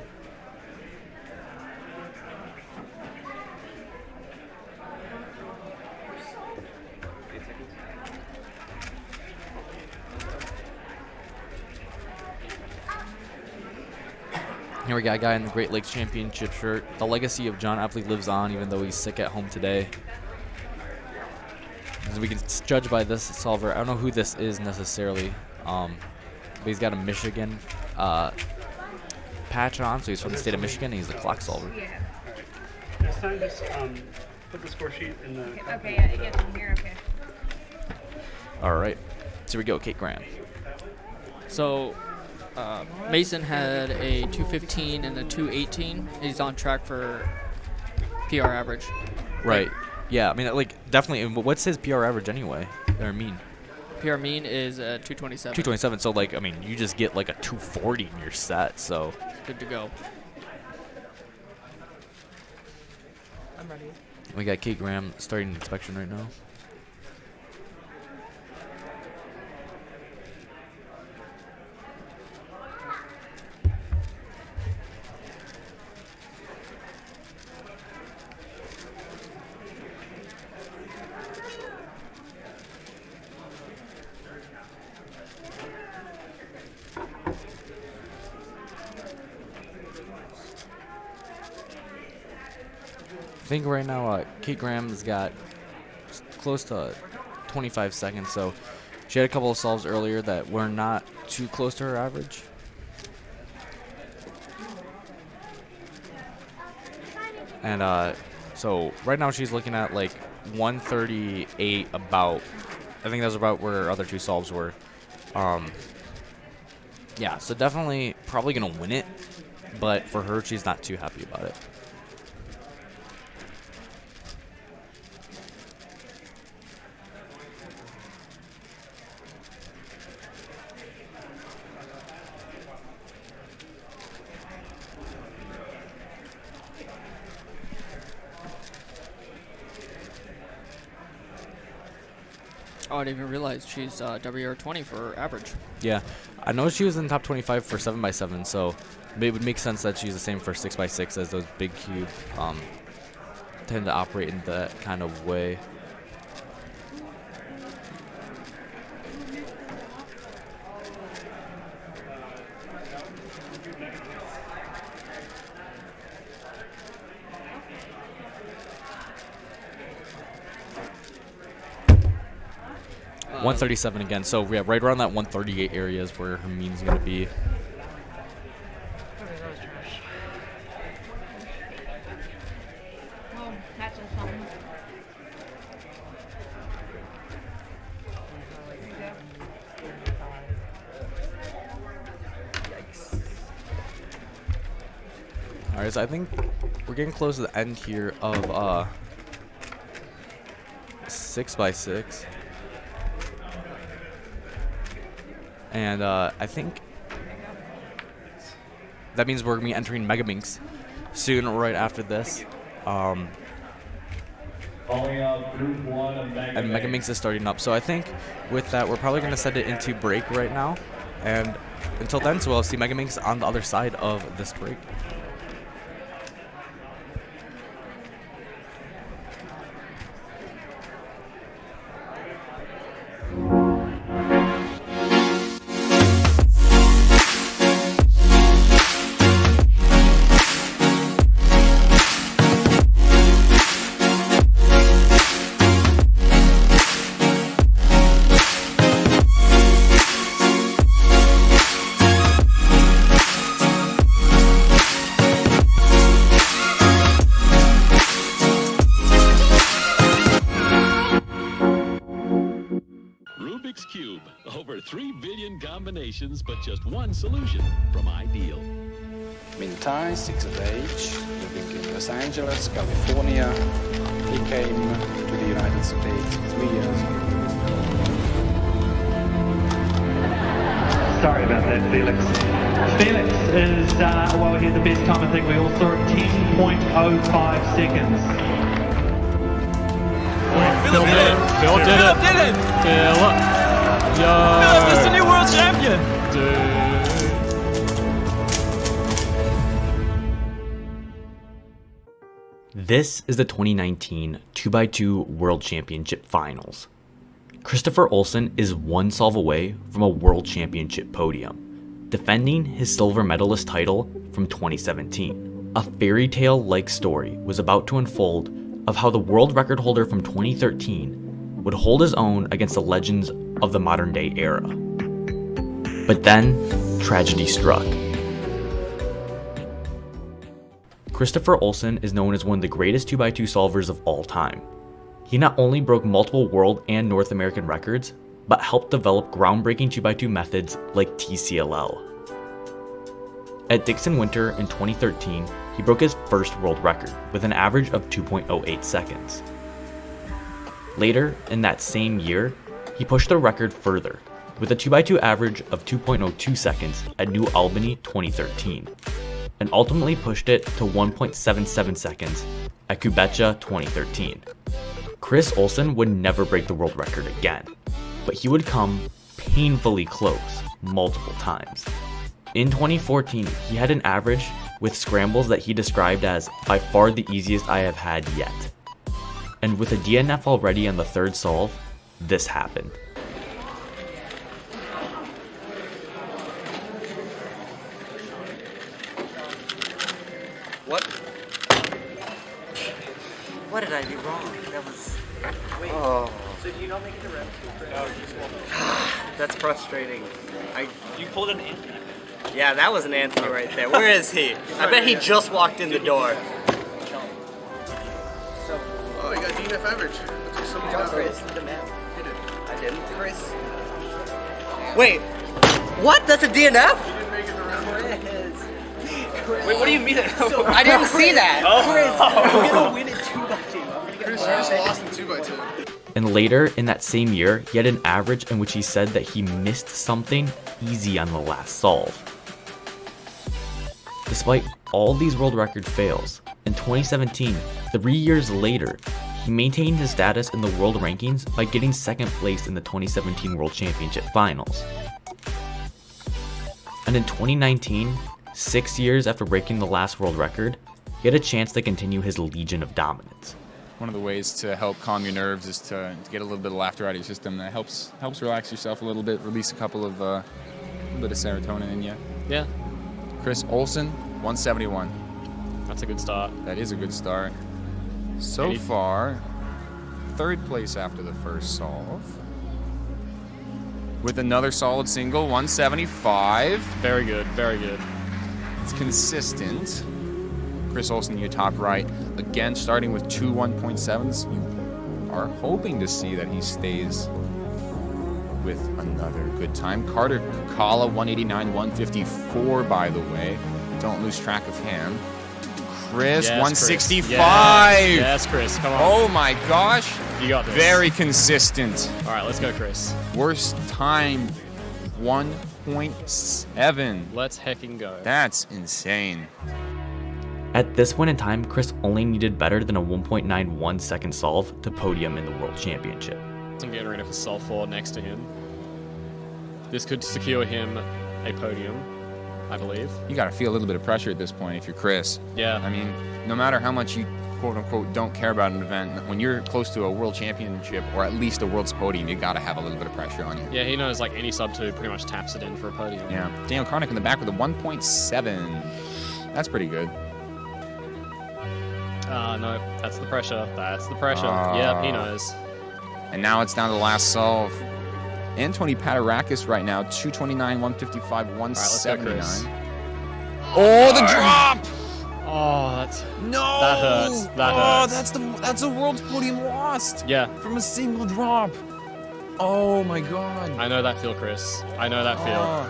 Here we got a guy in the Great Lakes Championship shirt. The legacy of John Epley lives on, even though he's sick at home today. As we can judge by this solver, I don't know who this is necessarily, but he's got a Michigan patch on, so he's from the state of Michigan, and he's a clock solver. Yeah. Next time, just put the score sheet in the... Okay, yeah, it gets in here, okay. All right, so here we go, Kate Graham. So Mason had a 215 and a 218. He's on track for PR average. Right. Yeah, I mean, like, definitely. What's his PR average anyway? Or mean? PR mean is 227. 227. So, like, I mean, you just get like a 240 in your set. So good to go. I'm ready. We got Kate Graham starting inspection right now. I think right now Kate Graham's got close to 25 seconds, so she had a couple of solves earlier that were not too close to her average. And so right now she's looking at like 138 about. I think that's about where her other 2 solves were. Yeah, so definitely probably going to win it, but for her, she's not too happy about it. Oh, I didn't even realize she's WR20 for average. Yeah, I know she was in the top 25 for 7x7, so it would make sense that she's the same for 6x6, as those big cube tend to operate in that kind of way. Uh, 137 again, so yeah, right around that 138 area is where her mean's going to be. Oh, that's just something. Alright, so I think we're getting close to the end here of 6x6. And I think that means we're going to be entering Mega Minx soon, right after this. And Mega Minx is starting up. So I think with that, we're probably going to send it into break right now. And until then, so we'll see Mega Minx on the other side of this break. Rubik's Cube. Over 3 billion combinations, but just one solution from Ideal. Min Thai, 6 of age, living in Los Angeles, California. He came to the United States 3 years ago. Sorry about that, Felix. Felix is, well, he had the best time I think we all saw at 10.05 seconds. Phil did it. Phil did it. Phil. Yo. Phil's the new world champion. Dude. This is the 2019 2x2 World Championship Finals. Christopher Olsen is one solve away from a World Championship podium, defending his silver medalist title from 2017. A fairy tale-like story was about to unfold of how the world record holder from 2013 would hold his own against the legends of the modern day era. But then, tragedy struck. Christopher Olsen is known as one of the greatest 2x2 solvers of all time. He not only broke multiple world and North American records, but helped develop groundbreaking 2x2 methods like TCLL. At Dixon Winter in 2013, he broke his first world record with an average of 2.08 seconds. Later, in that same year, he pushed the record further with a 2x2 average of 2.02 seconds at New Albany 2013, and ultimately pushed it to 1.77 seconds at Kubecha 2013. Chris Olsen would never break the world record again, but he would come painfully close multiple times. In 2014, he had an average with scrambles that he described as by far the easiest I have had yet. And with a DNF already on the third solve, this happened. What? What did I do wrong? That was... Oh. So do you not make it to rep? No, that's frustrating. You pulled an Anthony. Yeah, that was an Anthony right there. Where is he? I bet he just walked in the door. Oh, you got DNF average. Chris, the man. I didn't. Chris. Wait. What? That's a DNF? You didn't make it to rep. Wait, what do you mean? I didn't see that. Chris, I'm gonna win it 2x2. Chris just lost in 2x2. And later in that same year, he had an average in which he said that he missed something easy on the last solve. Despite all these world record fails, in 2017, 3 years later, he maintained his status in the world rankings by getting second place in the 2017 World Championship Finals. And in 2019, 6 years after breaking the last world record, he had a chance to continue his legion of dominance. One of the ways to help calm your nerves is to get a little bit of laughter out of your system. That helps relax yourself a little bit, release a couple of a bit of serotonin in you. Yeah. Chris Olsen, 171. That's a good start. That is a good start. So far, third place after the first solve. With another solid single, 175. Very good, very good. It's consistent. Chris Olsen, your top right. Again, starting with two 1.7s. You are hoping to see that he stays with another good time. Carter Kukala, 189, 154, by the way. Don't lose track of him. Chris, yes, 165. Chris. Yes, Chris, come on. Oh my gosh. You got this. Very consistent. All right, let's go, Chris. Worst time, 1.7. Let's hecking go. That's insane. At this point in time, Chris only needed better than a 1.91 second solve to podium in the World Championship. I'm getting rid of a solve 4 next to him. This could secure him a podium, I believe. You got to feel a little bit of pressure at this point if you're Chris. Yeah. I mean, no matter how much you quote-unquote don't care about an event, when you're close to a world championship or at least a world's podium, you got to have a little bit of pressure on you. Yeah, he knows like any sub 2 pretty much taps it in for a podium. Yeah. Daniel Karnick in the back with a 1.7. That's pretty good. No, that's the pressure. That's the pressure. Yep, he knows. And now it's down to the last solve. Antoni Patarakis right now, 229, 155, 179. Oh, the drop! Oh, that's no. That hurts. That hurts. That's a world's podium lost. Yeah. From a single drop. Oh my God. I know that feel, Chris. I know that feel.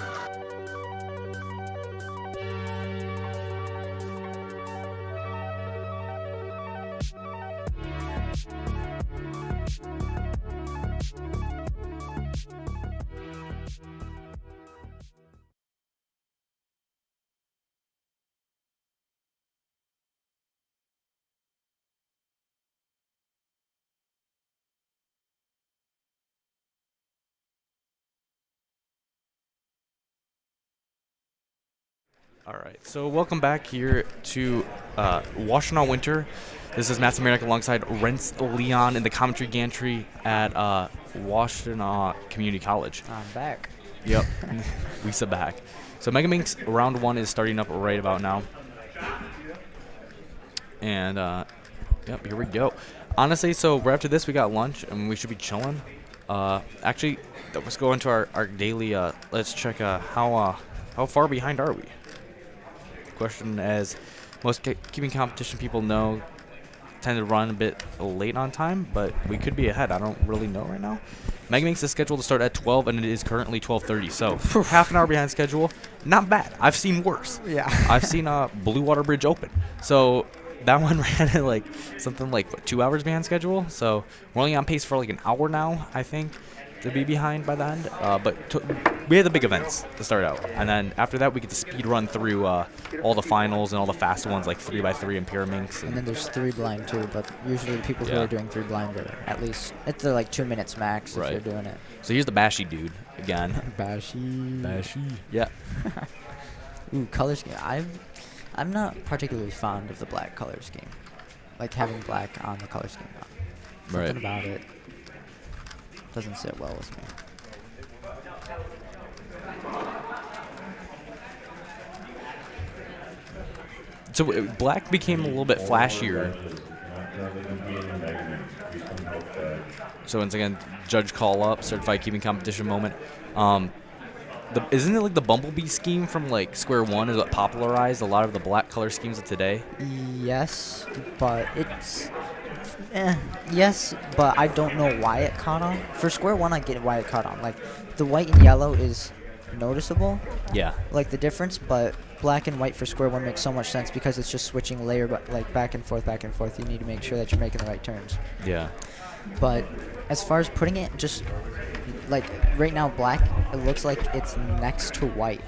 All right, so welcome back here to Washtenaw Winter. This is Matt Samaric alongside Rents Leon in the commentary gantry at Washtenaw Community College. I'm back. Yep, Lisa back. So Mega Minx round 1 is starting up right about now. And, yep, here we go. Honestly, so right after this, we got lunch, and we should be chilling. Actually, let's go into our daily, let's check how far behind are we? Question, as most keeping competition people know, tend to run a bit late on time, but we could be ahead. I don't really know right now. Mega Minx is scheduled to start at 12, and it is currently 12:30, so half an hour behind schedule. Not bad. I've seen worse. Yeah. I've seen Blue Water Bridge open. So that one ran at like something like what, 2 hours behind schedule. So we're only on pace for like an hour now, I think, to be behind by the end. But we had the big events to start out, and then after that we get to speed run through all the finals and all the fast ones like 3x3 and Pyraminx. And then there's 3 blind too, but usually the people who are doing 3 blind are at least they're like 2 minutes max if they're doing it. So here's the Bashy dude again. Bashy. Yeah. Ooh, color scheme. I'm not particularly fond of the black color scheme. Like having black on the color scheme. Something about it doesn't sit well with me. So black became a little bit flashier. So once again, judge call up, certified keeping competition moment. Isn't it like the Bumblebee scheme from like Square One is what popularized a lot of the black color schemes of today? Yes, but it's yes, but I don't know why it caught on. For Square One, I get why it caught on. Like the white and yellow is noticeable. Yeah. Like the difference, but black and white for Square One makes so much sense because it's just switching layer, but like back and forth, back and forth. You need to make sure that you're making the right turns. Yeah. But as far as putting it, just like right now, black, it looks like it's next to white.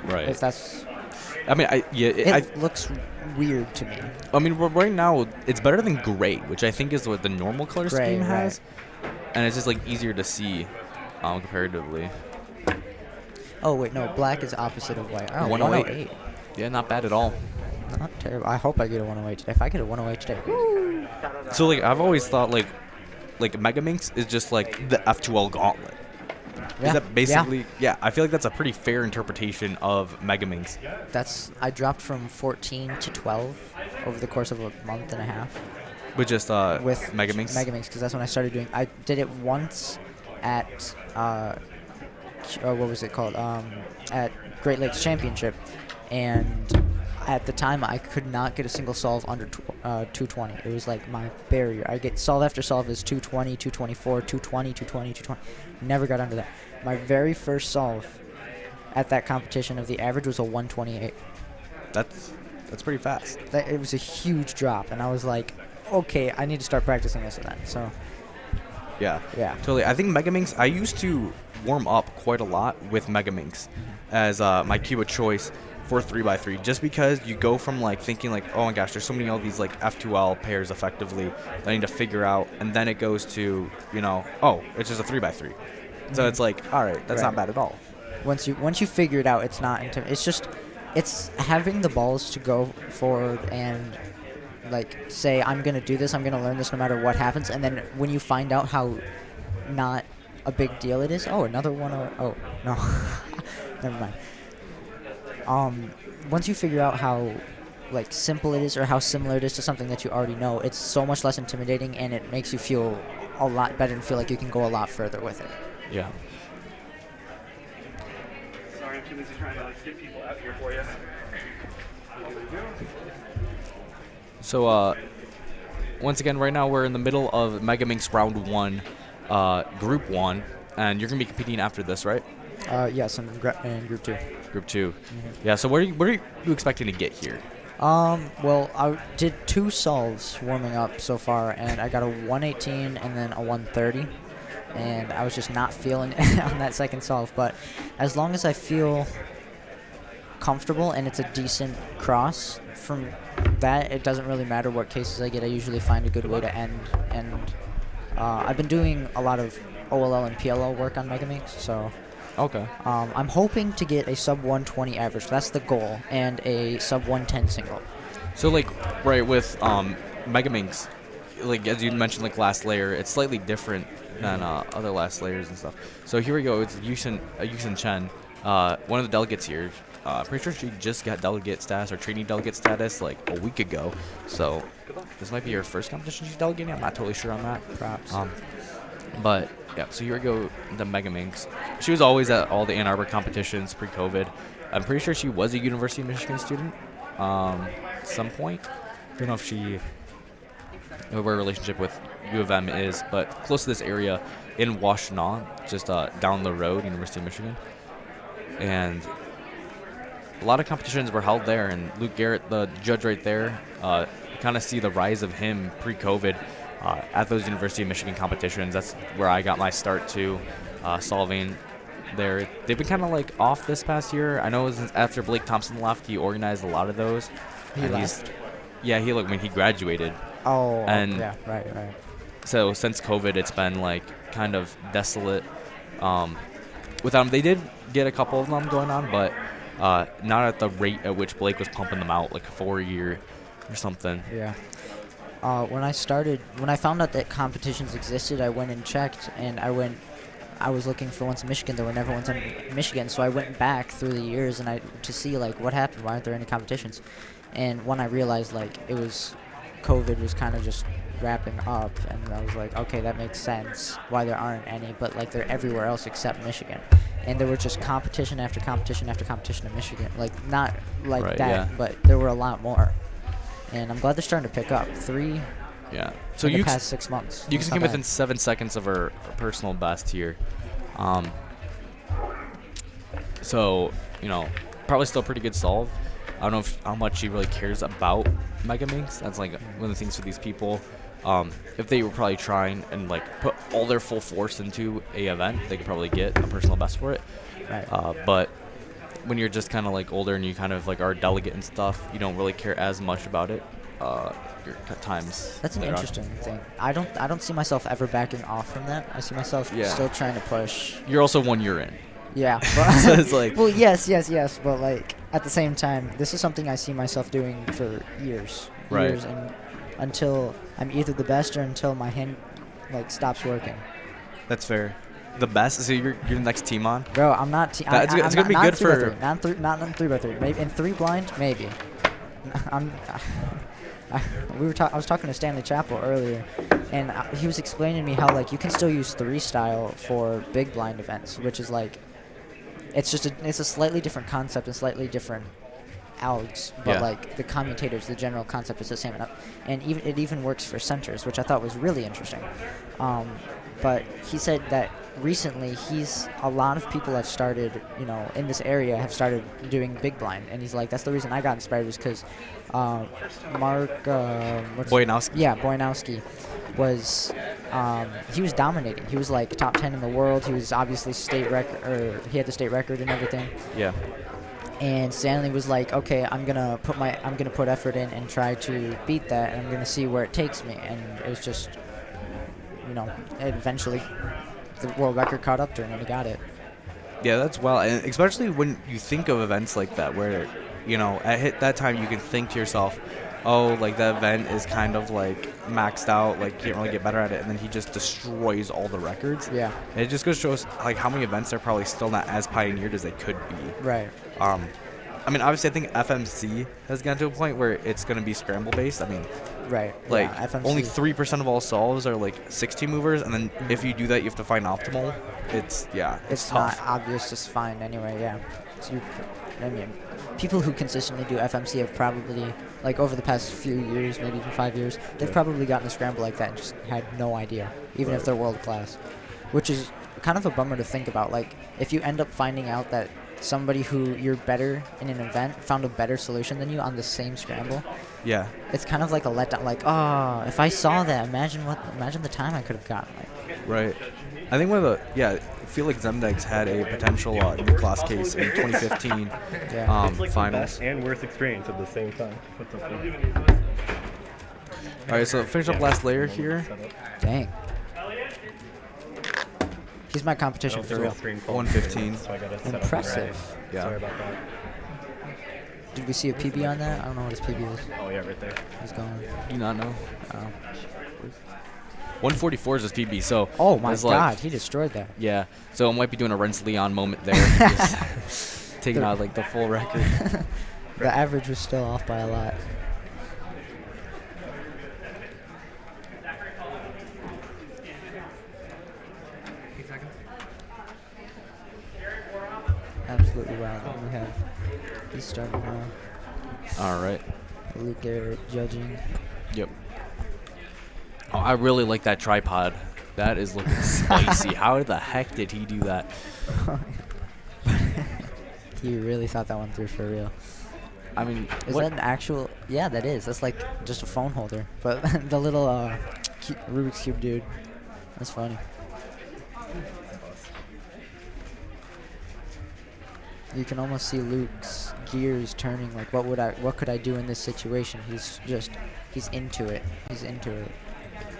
Right. If that's. I mean, it looks weird to me. I mean, right now it's better than gray, which I think is what the normal color scheme has, and it's just like easier to see, comparatively. Oh wait, no, black is opposite of white. Oh, 108. Yeah, not bad at all. Not terrible. I hope I get a 108 today. If I get a 108 today, woo. So like I've always thought like Mega Minx is just like the F2L gauntlet. Yeah. Is that basically? Yeah, I feel like that's a pretty fair interpretation of Mega Minx. I dropped from 14 to 12 over the course of a month and a half. With just with Mega Minx. Mega Minx, because that's when I started doing. I did it once at what was it called? At Great Lakes Championship, and at the time I could not get a single solve under 220. It was like my barrier. I get solve after solve is 220, 224, 220, 220, 220. Never got under that. My very first solve at that competition of the average was a 128. That's pretty fast. It was a huge drop, and I was like, okay, I need to start practicing this and that. So. Yeah. Yeah. Totally. I think Mega Minx, I used to warm up quite a lot with Mega Minx as my cube of choice for 3x3, just because you go from like thinking like, oh my gosh, there's so many of these like F2L pairs effectively that I need to figure out, and then it goes to, you know, oh, it's just a 3x3. So it's like, all right, that's not bad at all. Once you figure it out, it's not it's having the balls to go forward and like say, I'm gonna do this, I'm gonna learn this no matter what happens, and then when you find out how not a big deal it is, oh, another one, oh no, never mind. Once you figure out how like simple it is or how similar it is to something that you already know, it's so much less intimidating, and it makes you feel a lot better and feel like you can go a lot further with it. Yeah. Sorry, I'm too busy trying to like get people out here for you. So once again, right now we're in the middle of Mega Minx round 1, group 1, and you're gonna be competing after this, right? Yes, in group 2. Group 2. Yeah. So what are you expecting to get here? Well, I did 2 solves warming up so far, and I got a 118 and then a 130, and I was just not feeling it on that second solve. But as long as I feel comfortable and it's a decent cross, from that it doesn't really matter what cases I get. I usually find a good way to end, and I've been doing a lot of OLL and PLL work on Mega Minx, so Okay. I'm hoping to get a sub 120 average. That's the goal, and a sub 110 single. So like, right with Mega Minx, like as you mentioned, like last layer, it's slightly different than other last layers and stuff. So here we go. It's Yusen Chen, one of the delegates here. Pretty sure she just got delegate status or trainee delegate status like a week ago. So this might be her first competition she's delegating. I'm not totally sure on that. Props. But yeah, so here we go, the Mega Minx. She was always at all the Ann Arbor competitions pre-COVID. I'm pretty sure she was a University of Michigan student at some point. I don't know if she, where her relationship with U of M is, but close to this area in Washtenaw, just down the road, University of Michigan. And a lot of competitions were held there, and Luke Garrett, the judge right there, kind of see the rise of him pre-COVID at those University of Michigan competitions. That's where I got my start too, solving there. They've been kind of like off this past year. I know it was after Blake Thompson left, he organized a lot of those. He left? Yeah, he when he graduated. Oh, and yeah, right. So since COVID, it's been like kind of desolate. Without them, they did get a couple of them going on, but not at the rate at which Blake was pumping them out, like 4 a year or something. Yeah. When I found out that competitions existed, I went and checked, and I was looking for ones in Michigan. There were never ones in Michigan, so I went back through the years and to see like what happened. Why aren't there any competitions? And when I realized like COVID was kind of just wrapping up, and I was like, okay, that makes sense why there aren't any, but like they're everywhere else except Michigan. And there were just competition after competition after competition in Michigan. Like not like right, that, yeah. but there were a lot more. And I'm glad they're starting to pick up. 3 yeah. So in the past 6 months. You came within 7 seconds of her personal best here. So, probably still a pretty good solve. I don't know how much she really cares about Mega Minx. That's like one of the things with these people. If they were probably trying and like put all their full force into a event, they could probably get a personal best for it. Right. But when you're just kind of like older and you kind of like are a delegate and stuff, you don't really care as much about it. Your times. That's an interesting thing. I don't see myself ever backing off from that. I see myself still trying to push. You're also 1 year in. Yeah. But so it's like. Well, yes. But like at the same time, this is something I see myself doing for years. Right. Years, and until I'm either the best or until my hand like stops working. That's fair. The best? So you're the next team on? Bro, I'm not. It's gonna be good for. Not on 3x3. Maybe in 3 blind, maybe. I was talking to Stanley Chappell earlier, and he was explaining to me how like you can still use 3 style for big blind events, which is like, it's a slightly different concept and slightly different algs, but like the commutators, the general concept is the same, and it even works for centers, which I thought was really interesting. But he said that recently a lot of people have started, in this area have started doing big blind, and he's like, that's the reason I got inspired was because Mark Boyanowski. Yeah, Boyanowski was he was dominating. He was like top 10 in the world. He was obviously state record, or he had the state record and everything. Yeah. And Stanley was like, okay, I'm gonna put effort in and try to beat that, and I'm gonna see where it takes me. And it was just, eventually the world record caught up to him and he got it. Yeah, that's well, and especially when you think of events like that, where at that time you can think to yourself, oh, like that event is kind of like maxed out, like you can't really get better at it, and then he just destroys all the records. Yeah. And it just goes to show us like how many events are probably still not as pioneered as they could be. Right. I mean, obviously, I think FMC has gotten to a point where it's going to be scramble based. I mean, right. Like FMC. only 3% of all solves are like 16 movers, and then if you do that, you have to find optimal. It's It's tough. not obvious to find anyway. Yeah. I mean, people who consistently do FMC have probably, like over the past few years, maybe even 5 years, they've probably gotten a scramble like that and just had no idea, even if they're world class, which is kind of a bummer to think about. Like if you end up finding out that somebody who you're better in an event found a better solution than you on the same scramble. Yeah. It's kind of like a letdown. Like, oh, if I saw that, imagine the time I could have gotten. Like, right. I think I feel like Zemdegs had a potential new class case in 2015 it's like finals. The best and worst experience at the same time. All right, so finish up last layer here. Dang. He's my competition for real. 115. So I gotta set up Impressive. right. Yeah. Sorry about that. Did we see a PB on that? I don't know what his PB is. Oh yeah, right there. He's going. Do you not know? Oh. 144 is his PB, so... Oh my it's god, like, he destroyed that. Yeah, so I might be doing a Renz Leon moment there. Just taking out, like, the full record. The average was still off by a lot. Absolutely wild. And we have... He's starting now. All right. Luke Garrett judging. Yep. Oh, I really like that tripod. That is looking spicy. How the heck did he do that? He really thought that one through for real. I mean, is that an actual? Yeah, that is. That's like just a phone holder. But the little Rubik's Cube dude. That's funny. You can almost see Luke's gears turning. Like, what could I do in this situation? He's into it. He's into it.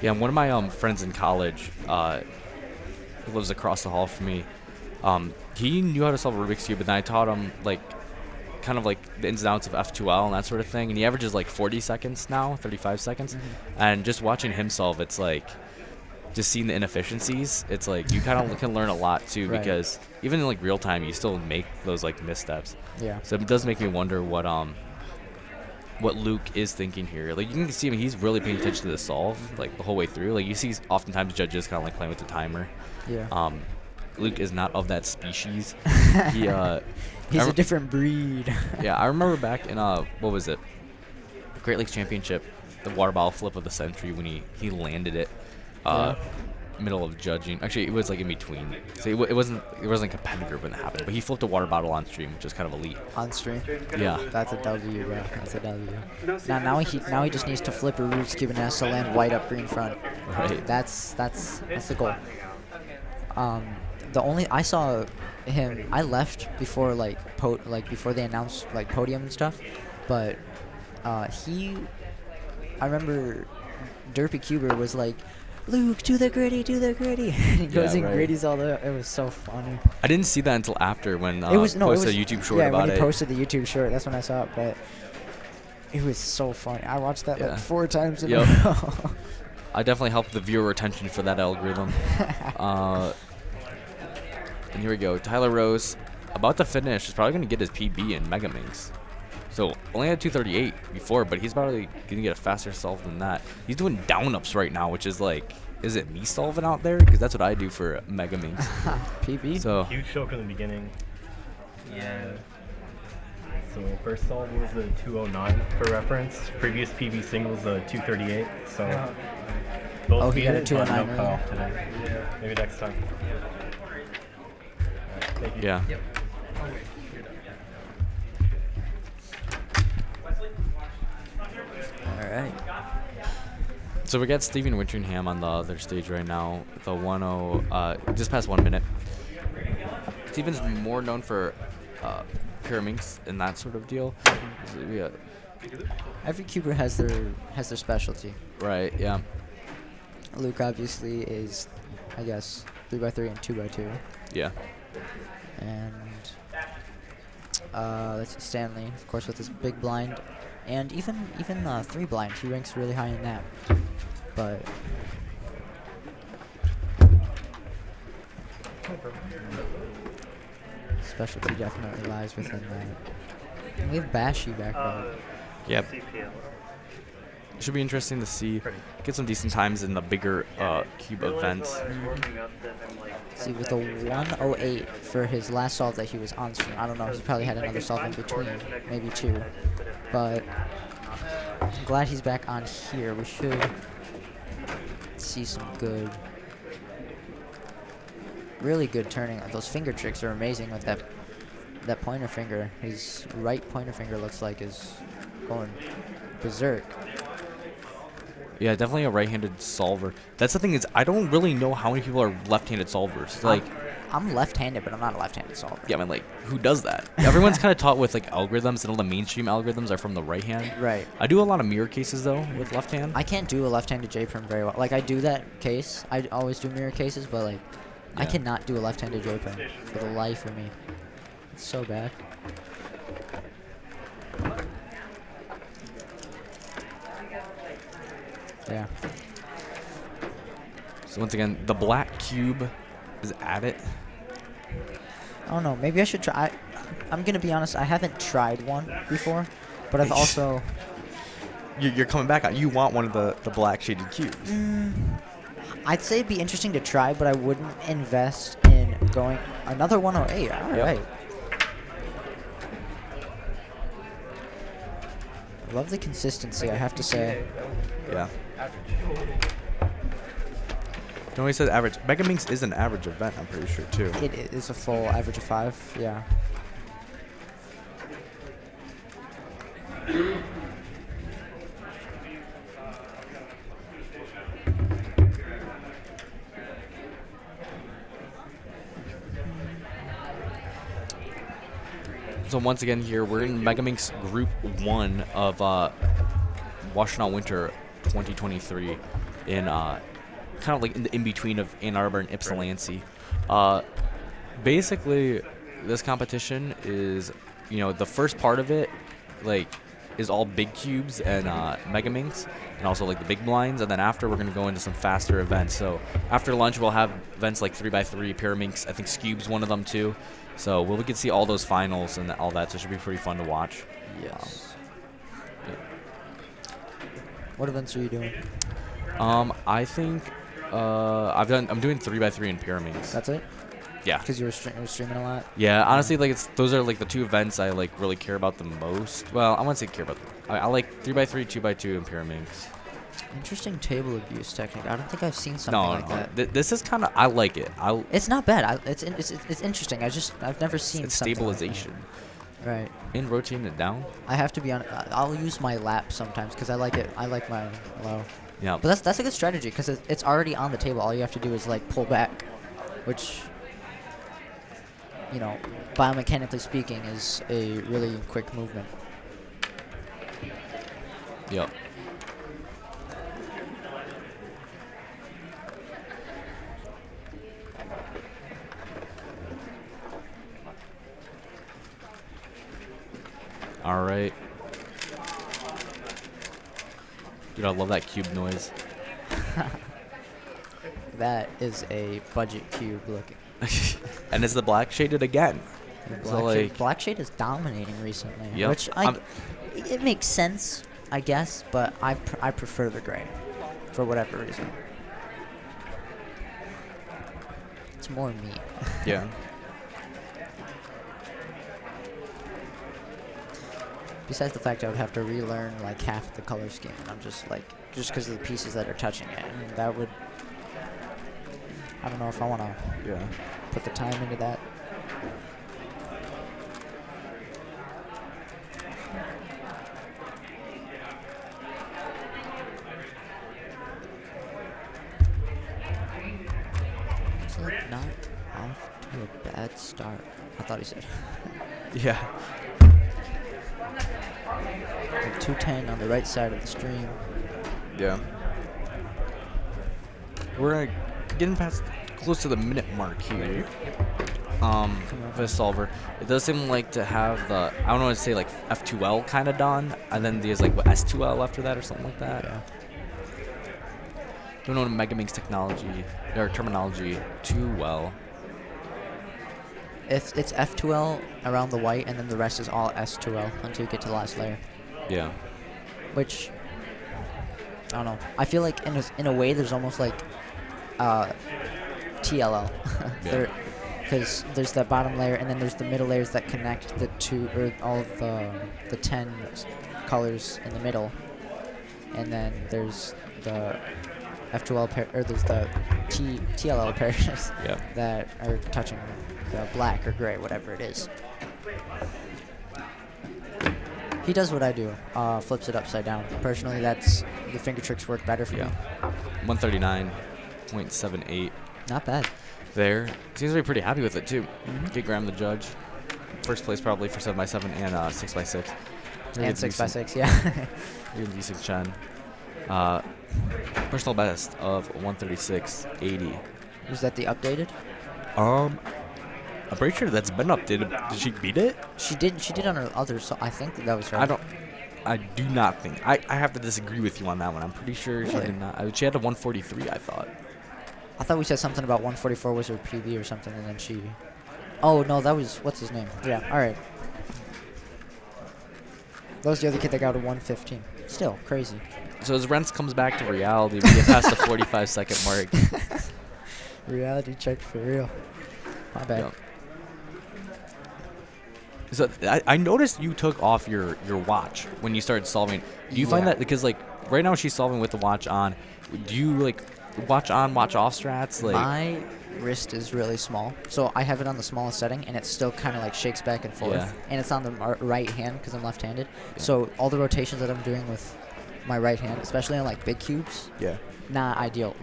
Yeah, one of my friends in college who lives across the hall from me, he knew how to solve a Rubik's Cube, and then I taught him, like, kind of like the ins and outs of F2L and that sort of thing, and he averages like 40 seconds now, 35 seconds, and just watching him solve, it's like, just seeing the inefficiencies, it's like, you kind of can learn a lot too, Right. because even in like real time, you still make those like missteps. Yeah. So it does make me wonder what Luke is thinking here. Like, you can see him, he's really paying attention to the solve, like, the whole way through. Like, you see oftentimes judges kind of like playing with the timer. Yeah. Luke is not of that species. He's a different breed. Yeah, I remember back in, what was it? Great Lakes Championship, the water bottle flip of the century when he landed it, middle of judging. Actually, it was like in between. So it wasn't competitive when it happened, but he flipped a water bottle on stream, which is kind of elite. On stream? Yeah. That's a W, bro. That's a W. Now he just needs to flip a Rubik's Cube and has to land white up green front. Right. That's the goal. I saw him. I left before before they announced like podium and stuff, but I remember Derpy Cuber was like, Luke, do the gritty. And he goes in gritties all the. It was so funny. I didn't see that until after when It was posted a YouTube short about when it. he posted the YouTube short. That's when I saw it, but it was so funny. I watched that like 4 times in a row. I definitely helped the viewer retention for that algorithm. And here we go. Tyler Rose, about to finish, is probably going to get his PB in Mega Minx. So only had 238 before, but he's probably going to get a faster solve than that. He's doing down ups right now, which is like, is it me solving out there? Because that's what I do for Mega Minx. PB? So Huge choke in the beginning. Yeah. So first solve was the 209 for reference. Previous PB single was the 238. So both he got a 209 no cutoff today. Maybe next time. Thank you. Yeah. Yep. All right. So we got Steven Winteringham on the other stage right now. The 1-0, just past 1 minute. Steven's more known for Pyraminx and that sort of deal. Yeah. Every cuber has their specialty. Right. Yeah. Luke obviously is, I guess, 3x3 and 2x2. Yeah. And let's see, Stanley, of course, with his big blind, and even 3 blind, he ranks really high in that. But specialty definitely lies within that. And we have Bashy back there. Yep. Should be interesting to see. Get some decent times in the bigger cube events. See, with a 108 for his last solve that he was on stream. I don't know. He probably had another solve in between, maybe 2. But I'm glad he's back on here. We should see some good, really good turning. Those finger tricks are amazing with that pointer finger. His right pointer finger looks like is going berserk. Yeah, definitely a right-handed solver. That's the thing is, I don't really know how many people are left-handed solvers. Like, I'm left-handed, but I'm not a left-handed solver. Yeah, I mean, like, who does that? Everyone's kind of taught with like algorithms, and all the mainstream algorithms are from the right hand. Right. I do a lot of mirror cases though with left hand. I can't do a left-handed J-prim very well. Like, I do that case. I always do mirror cases, but like, I cannot do a left-handed J-pin for the life of me. It's so bad. Yeah. So once again, the black cube is at it. I don't know. Maybe I should try. I'm gonna be honest. I haven't tried one before, but I've also. You're coming back on. You want one of the black shaded cubes. I'd say it'd be interesting to try, but I wouldn't invest in going another 108. All right. I love the consistency, I have to say. Yeah. Don't always say average. Mega Minx is an average event, I'm pretty sure, too. It is a full average of 5, yeah. So once again here, we're in Mega Minx Group 1 of Washtenaw Winter 2023 in kind of like in the in-between of Ann Arbor and Ypsilanti. Basically, this competition is, you know, the first part of it, like, is all big cubes and Mega Minx, and also like the big blinds, and then after we're gonna go into some faster events. So after lunch we'll have events like 3x3, Pyraminx, I think Scube's one of them too. So we can see all those finals and all that, so it should be pretty fun to watch. Yes. What events are you doing? I think I'm doing 3x3 and Pyraminx. That's it? Yeah. Because you were streaming a lot? Yeah, honestly, like those are like the two events I like really care about the most. Well, I wouldn't say care about them. I like 3x3, 2x2, and Pyraminx. Interesting table abuse technique. I don't think I've seen something like that. This is kind of, I like it. It's not bad. It's interesting. I've never seen it's something stabilization. Like that. Right. And rotating it down. I have to be honest. I'll use my lap sometimes because I like it. I like my low. Yeah. But that's a good strategy because it's already on the table. All you have to do is like pull back, which, you know, biomechanically speaking, is a really quick movement. Yep. All right. Dude, I love that cube noise. That is a budget cube looking. And it's the black shaded again. Black shade is dominating recently, yep. which it makes sense, I guess, but I prefer the gray for whatever reason. It's more me. Yeah. Besides the fact I would have to relearn like half the color scheme, and I'm just because of the pieces that are touching it, and that would, I don't know if I want to put the time into that. It's like not off to a bad start. I thought he said. Yeah. 210 on the right side of the stream. Yeah. We're getting past close to the minute mark here. For the solver, it does seem like to have the, I don't know what to say, like F2L kind of done, and then there's like what, S2L after that or something like that. Yeah. Don't know Mega Minx technology or terminology too well. It's F2L around the white, and then the rest is all S2L until you get to the last layer. Yeah. Which, I don't know. I feel like in a way there's almost like TLL. Because there's that bottom layer, and then there's the middle layers that connect the two, or all of the 10 colors in the middle. And then there's the F2L pair, or there's the TLL pairs that are touching the black or gray, whatever it is. He does what I do, flips it upside down. Personally, that's the finger tricks work better for me. 139.78. Not bad. There. Seems to be pretty happy with it too. Get Graham the judge. First place probably for 7x7 and 6x6. And 6x6, yeah. Really decent Chen. Personal best of 136.80. Is that the updated? I'm pretty sure that's been updated. Did she beat it? She did on her other song. I think that was her. I do not think. I have to disagree with you on that one. I'm pretty sure she Really? did not. She had a 143, I thought. I thought we said something about 144 was her PB or something, and then she. Oh no, that was what's his name? Yeah. All right. That was the other kid that got a 115. Still crazy. So as Rents comes back to reality, we get past the 45-second mark. Reality check for real. My bad. Yep. So I noticed you took off your watch when you started solving. Do you find that because like right now she's solving with the watch on? Do you like watch on, watch off strats? Like my wrist is really small, so I have it on the smallest setting, and it still kind of like shakes back and forth. Yeah. And it's on the right hand because I'm left-handed. Yeah. So all the rotations that I'm doing with my right hand, especially on like big cubes, not ideal.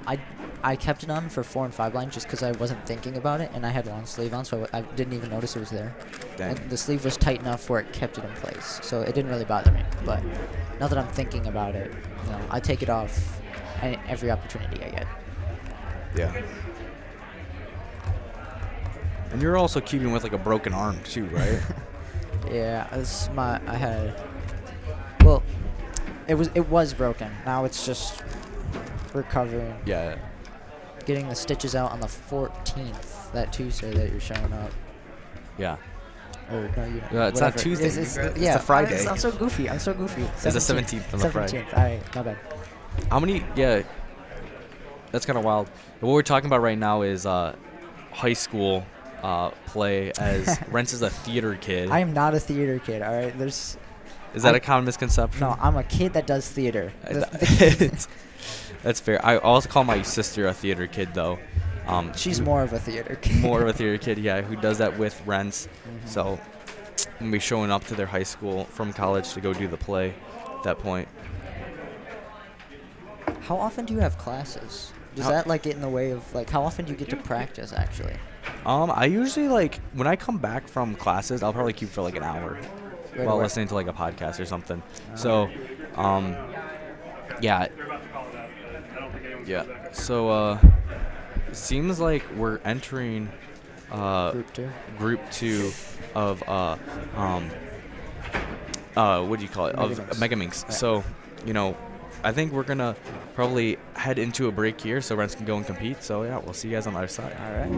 I kept it on for 4 and 5 line just because I wasn't thinking about it, and I had long sleeve on, so I didn't even notice it was there. Dang. And the sleeve was tight enough where it kept it in place, so it didn't really bother me. But now that I'm thinking about it, I take it off every opportunity I get. Yeah. And you're also keeping with like a broken arm too, right? Yeah, it was broken. Now it's just recovering. Yeah. Getting the stitches out on the 14th, that Tuesday that you're showing up. Yeah. Or no, Yeah, it's not Tuesday. It's a Friday. I'm so goofy. It's the 17th on the Friday. 17th. All right, my bad. How many? Yeah. That's kind of wild. What we're talking about right now is high school play as Rents is a theater kid. I am not a theater kid. All right, Is that a common misconception? No, I'm a kid that does theater. That's fair. I also call my sister a theater kid, though. She's more of a theater kid. More of a theater kid, yeah, who does that with Rents. Mm-hmm. So I'm going to be showing up to their high school from college to go do the play at that point. How often do you have classes? Does that like get in the way of like how often do you get to practice actually? I usually like when I come back from classes, I'll probably keep for like an hour while listening to like a podcast or something. So, yeah. Yeah. So, it seems like we're entering group two of what do you call it? Of Megaminx. So, I think we're gonna probably head into a break here so Rents can go and compete. So yeah, we'll see you guys on the other side. All right.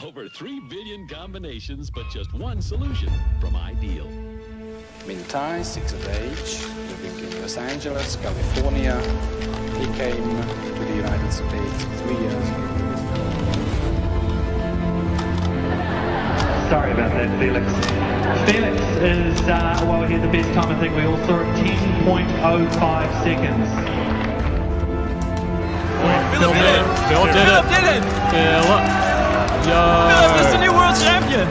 Over 3 billion combinations, but just one solution from Ideal. Mintai, 6 of age, living in Los Angeles, California. He came to the United States 3 years ago. Sorry about that, Felix. Felix is, well, he had the best time I think we all saw at 10.05 seconds. Phil did it! Phil did it! Phil! Philip is the new world champion!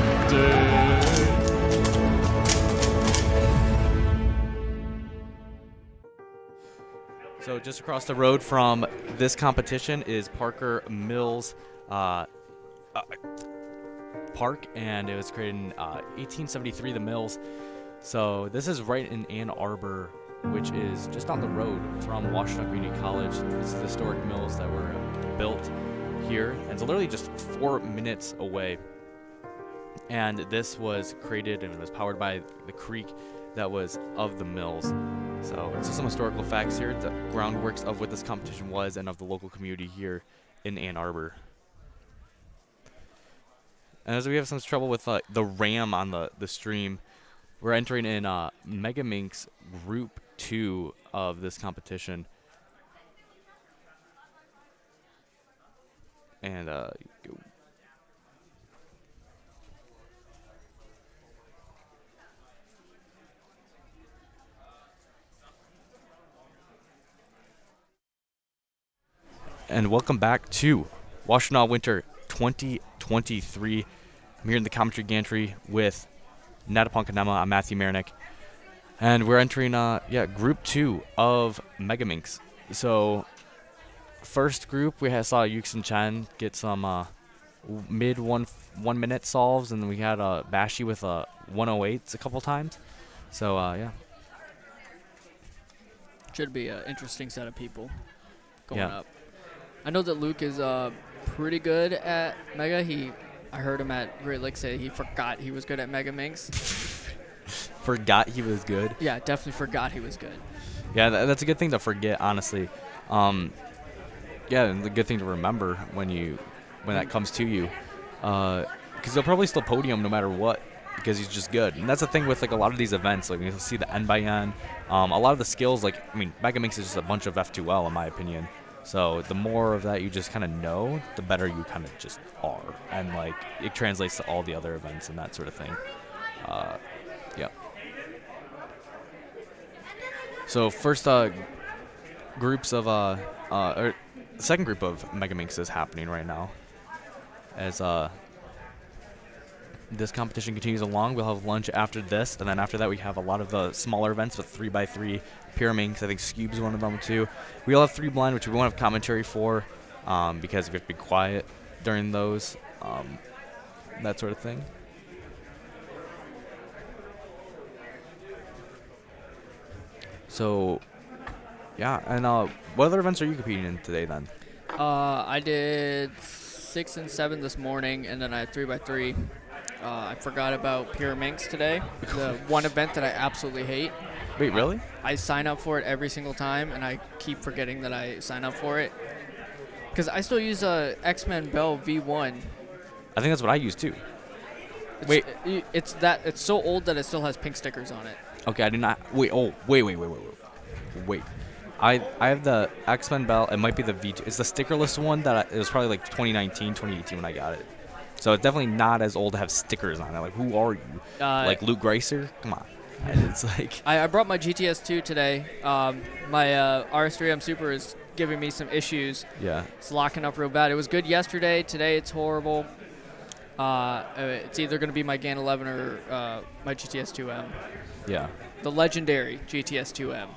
So just across the road from this competition is Parker Mills Park, and it was created in 1873, the Mills. So this is right in Ann Arbor, which is just on the road from Washtenaw Community College. This is the historic mills that were built here, and it's literally just 4 minutes away. And this was created and it was powered by the creek that was of the mills. So just some historical facts here, the groundworks of what this competition was and of the local community here in Ann Arbor. And as we have some trouble with the RAM on the stream, we're entering in Megaminx Group 2 of this competition. And welcome back to Washtenaw Winter 2023. 2023. I'm here in the commentary gantry with Natapon Kanema. I'm Matthew Marinick. And we're entering Group 2 of Megaminx. So first group, we saw Yuxin Chen get some mid 1 minute solves, and then we had Bashi with 108s a couple times. So yeah. Should be an interesting set of people going Yeah. up. I know that Luke is pretty good at Mega. I heard him at Great Lakes say he forgot he was good at Megaminx. Forgot he was good? Yeah, definitely forgot he was good. Yeah, that's a good thing to forget, honestly. Yeah, and a good thing to remember when that comes to you, because he'll probably still podium no matter what, because he's just good. And that's the thing with like a lot of these events. Like you'll see the N by N. A lot of the skills, like Megaminx is just a bunch of F2L in my opinion. So the more of that you just kind of know, the better you kind of just are, and like it translates to all the other events and that sort of thing. Yeah. So first groups of or the second group of Megaminx is happening right now. As this competition continues along, we'll have lunch after this, and then after that we have a lot of the smaller events with 3x3 Pyraminx. I think Scube's is one of them too. We all have 3 blind, which we won't have commentary for, because we have to be quiet during those, that sort of thing. So, yeah, and what other events are you competing in today then? I did 6 and 7 this morning, and then I had 3x3. I forgot about Pyraminx today, the one event that I absolutely hate. Wait, really? I sign up for it every single time, and I keep forgetting that I sign up for it. Because I still use X-Men Bell V1. I think that's what I use too. It's so old that it still has pink stickers on it. Okay, I did not. Wait. I have the X-Men Bell. It might be the V2. It's the stickerless one that it was probably like 2019, 2018 when I got it. So it's definitely not as old to have stickers on it. Like, who are you? Like Luke Gracer? Come on. And it's like I brought my GTS2 today. My RS3M Super is giving me some issues. Yeah. It's locking up real bad. It was good yesterday. Today it's horrible. It's either going to be my GAN 11 or my GTS2M. Yeah. The legendary GTS2M.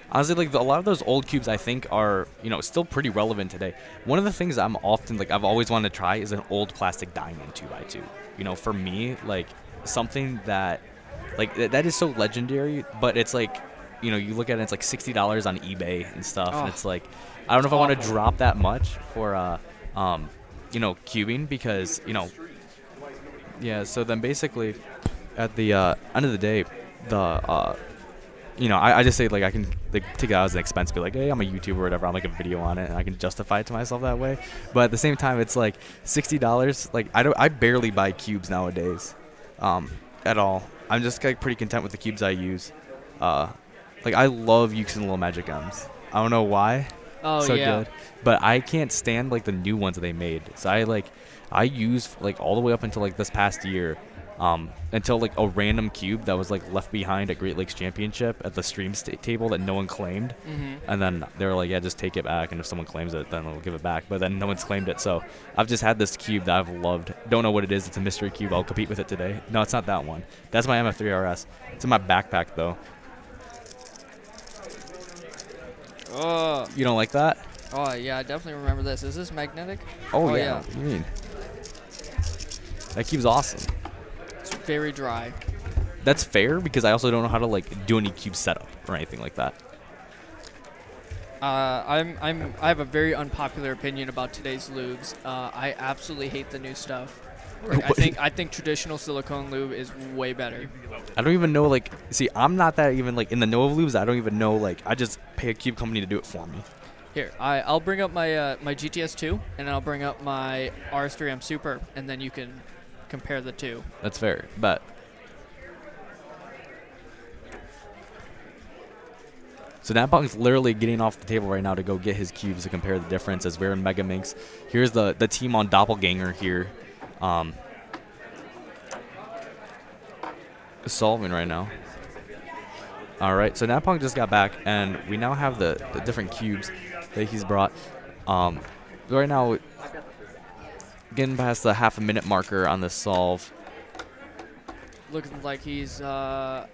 Honestly, like a lot of those old cubes, I think are still pretty relevant today. One of the things I'm often I've always wanted to try is an old plastic diamond 2x2. For me, like something that that is so legendary, but it's like you look at it, it's like $60 on eBay and stuff, and it's like I don't know if I want to drop that much for cubing because yeah. So then basically, at the end of the day, I just say I can take it out as an expense, be like, hey, I'm a YouTuber or whatever, I'll make a video on it, and I can justify it to myself that way. But at the same time, it's like $60. I barely buy cubes nowadays, at all. I'm just pretty content with the cubes I use. I love Yuxin Little Magic M's. I don't know why. Oh, so yeah. good. But I can't stand the new ones that they made. So I use all the way up until this past year. Until a random cube that was left behind at Great Lakes Championship at the stream table that no one claimed, and then they were like, yeah, just take it back, and if someone claims it, then we'll give it back. But then no one's claimed it, so I've just had this cube that I've loved. Don't know what it is. It's a mystery cube. I'll compete with it today. No, it's not that one. That's my MF3RS. It's in my backpack though. Oh. You don't like that? Oh yeah, I definitely remember this. Is this magnetic? Oh yeah. What do you mean? That cube's awesome. It's very dry. That's fair because I also don't know how to do any cube setup or anything like that. I have a very unpopular opinion about today's lubes. I absolutely hate the new stuff. I think traditional silicone lube is way better. I don't even know see, I'm not that even in the know of lubes. I don't even know I just pay a cube company to do it for me. Here, I'll bring up my my GTS2 and then I'll bring up my RS3M Super and then you can compare the two. That's fair, but so Napong's literally getting off the table right now to go get his cubes to compare the difference as we're in Megaminx. Here's the team on Doppelganger here. Solving right now. Alright, so Napong just got back and we now have the different cubes that he's brought. Right now getting past the half-a-minute marker on this solve. Looking like he's, I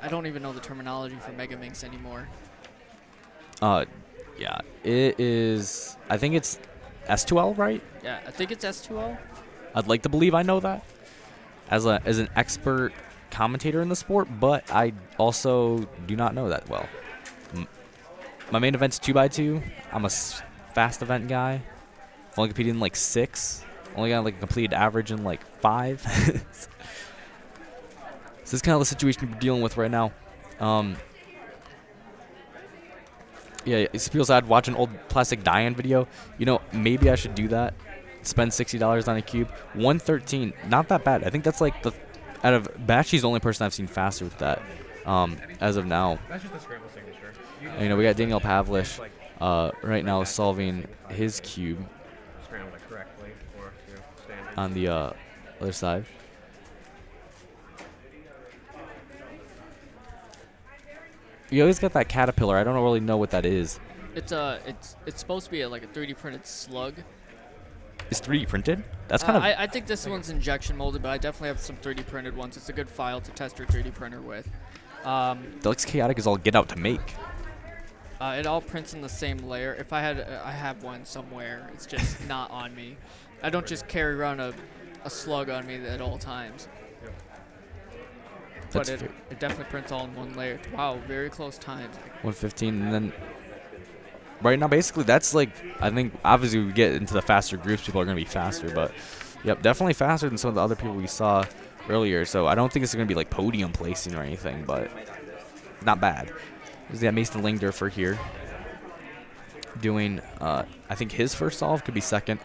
don't even know the terminology for Mega Minx anymore. Yeah, it is, I think it's S2L, right? Yeah, I think it's S2L. I'd like to believe I know that as an expert commentator in the sport, but I also do not know that well. My main event's 2x2. I'm a fast event guy. Only competed in like 6. Only got like a completed average in like 5. So this is kind of the situation we're dealing with right now. Yeah, people said I'd watch an old plastic die-in video. You know, maybe I should do that. Spend $60 on a cube. 113, not that bad. I think that's like out of Bashy's the only person I've seen faster with that as of now. That's just a scramble signature. And, you know, we got Daniel Pavlish right now solving his cube Scramble it correctly or standard. on the other side. You always got that caterpillar. I don't really know what that is. It's supposed to be like a 3D printed slug. It's 3D printed? That's kind of... I think this one's injection molded, but I definitely have some 3D printed ones. It's a good file to test your 3D printer with. That looks chaotic as all get out to make. It all prints in the same layer. If I have one somewhere. It's just not on me. I don't just carry around a slug on me at all times. But it definitely prints all in one layer. Wow, very close times. 115, and then right now, basically, that's like, I think, obviously, we get into the faster groups, people are going to be faster, but, yep, definitely faster than some of the other people we saw earlier, so I don't think it's going to be, like, podium placing or anything, but not bad. There's that Mason Lingdorfer here doing, I think his first solve could be second.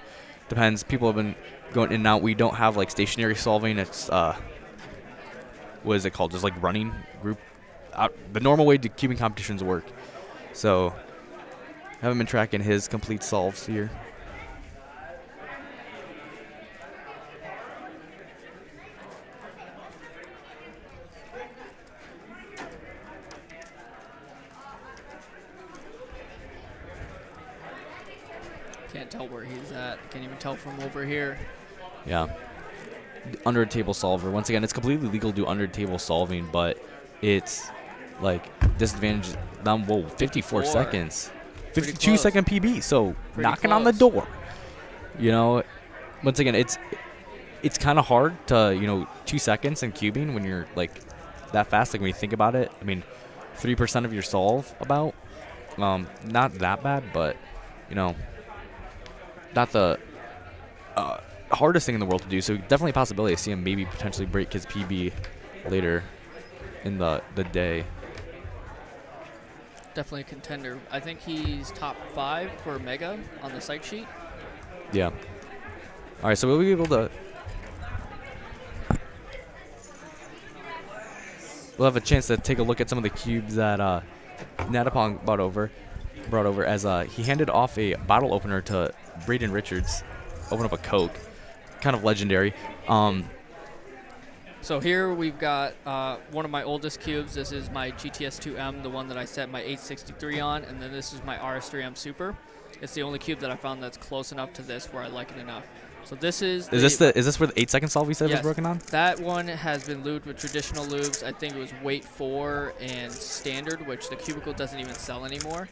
Depends. People have been going in and out. We don't have, like, stationary solving. It's, what is it called? Just, like, running group. The normal way to cubing competitions work. So... haven't been tracking his complete solves here. Can't tell where he's at. Can't even tell from over here. Yeah. Under a table solver. Once again, it's completely legal to do under table solving, but it's like disadvantage down, whoa, 54 seconds. 52-second PB, so Pretty knocking on the door. You know, once again, it's kind of hard to, you know, 2 seconds in cubing when you're like that fast. Like when you think about it, I mean, 3% of your solve about, not that bad, but you know, not the hardest thing in the world to do. So definitely a possibility to see him maybe potentially break his PB later in the day. Definitely a contender. I think he's top 5 for Mega on the site sheet. Yeah. All right, so we'll be able to... we'll have a chance to take a look at some of the cubes that Natapong brought over as he handed off a bottle opener to Braden Richards. Open up a Coke. Kind of legendary. So here we've got one of my oldest cubes. This is my GTS2M, the one that I set my 863 on, and then this is my RS3M Super. It's the only cube that I found that's close enough to this where I like it enough. So this is... Is this where the 8-second solve we said was broken on? That one has been lubed with traditional lubes. I think it was weight 4 and standard, which the cubicle doesn't even sell anymore.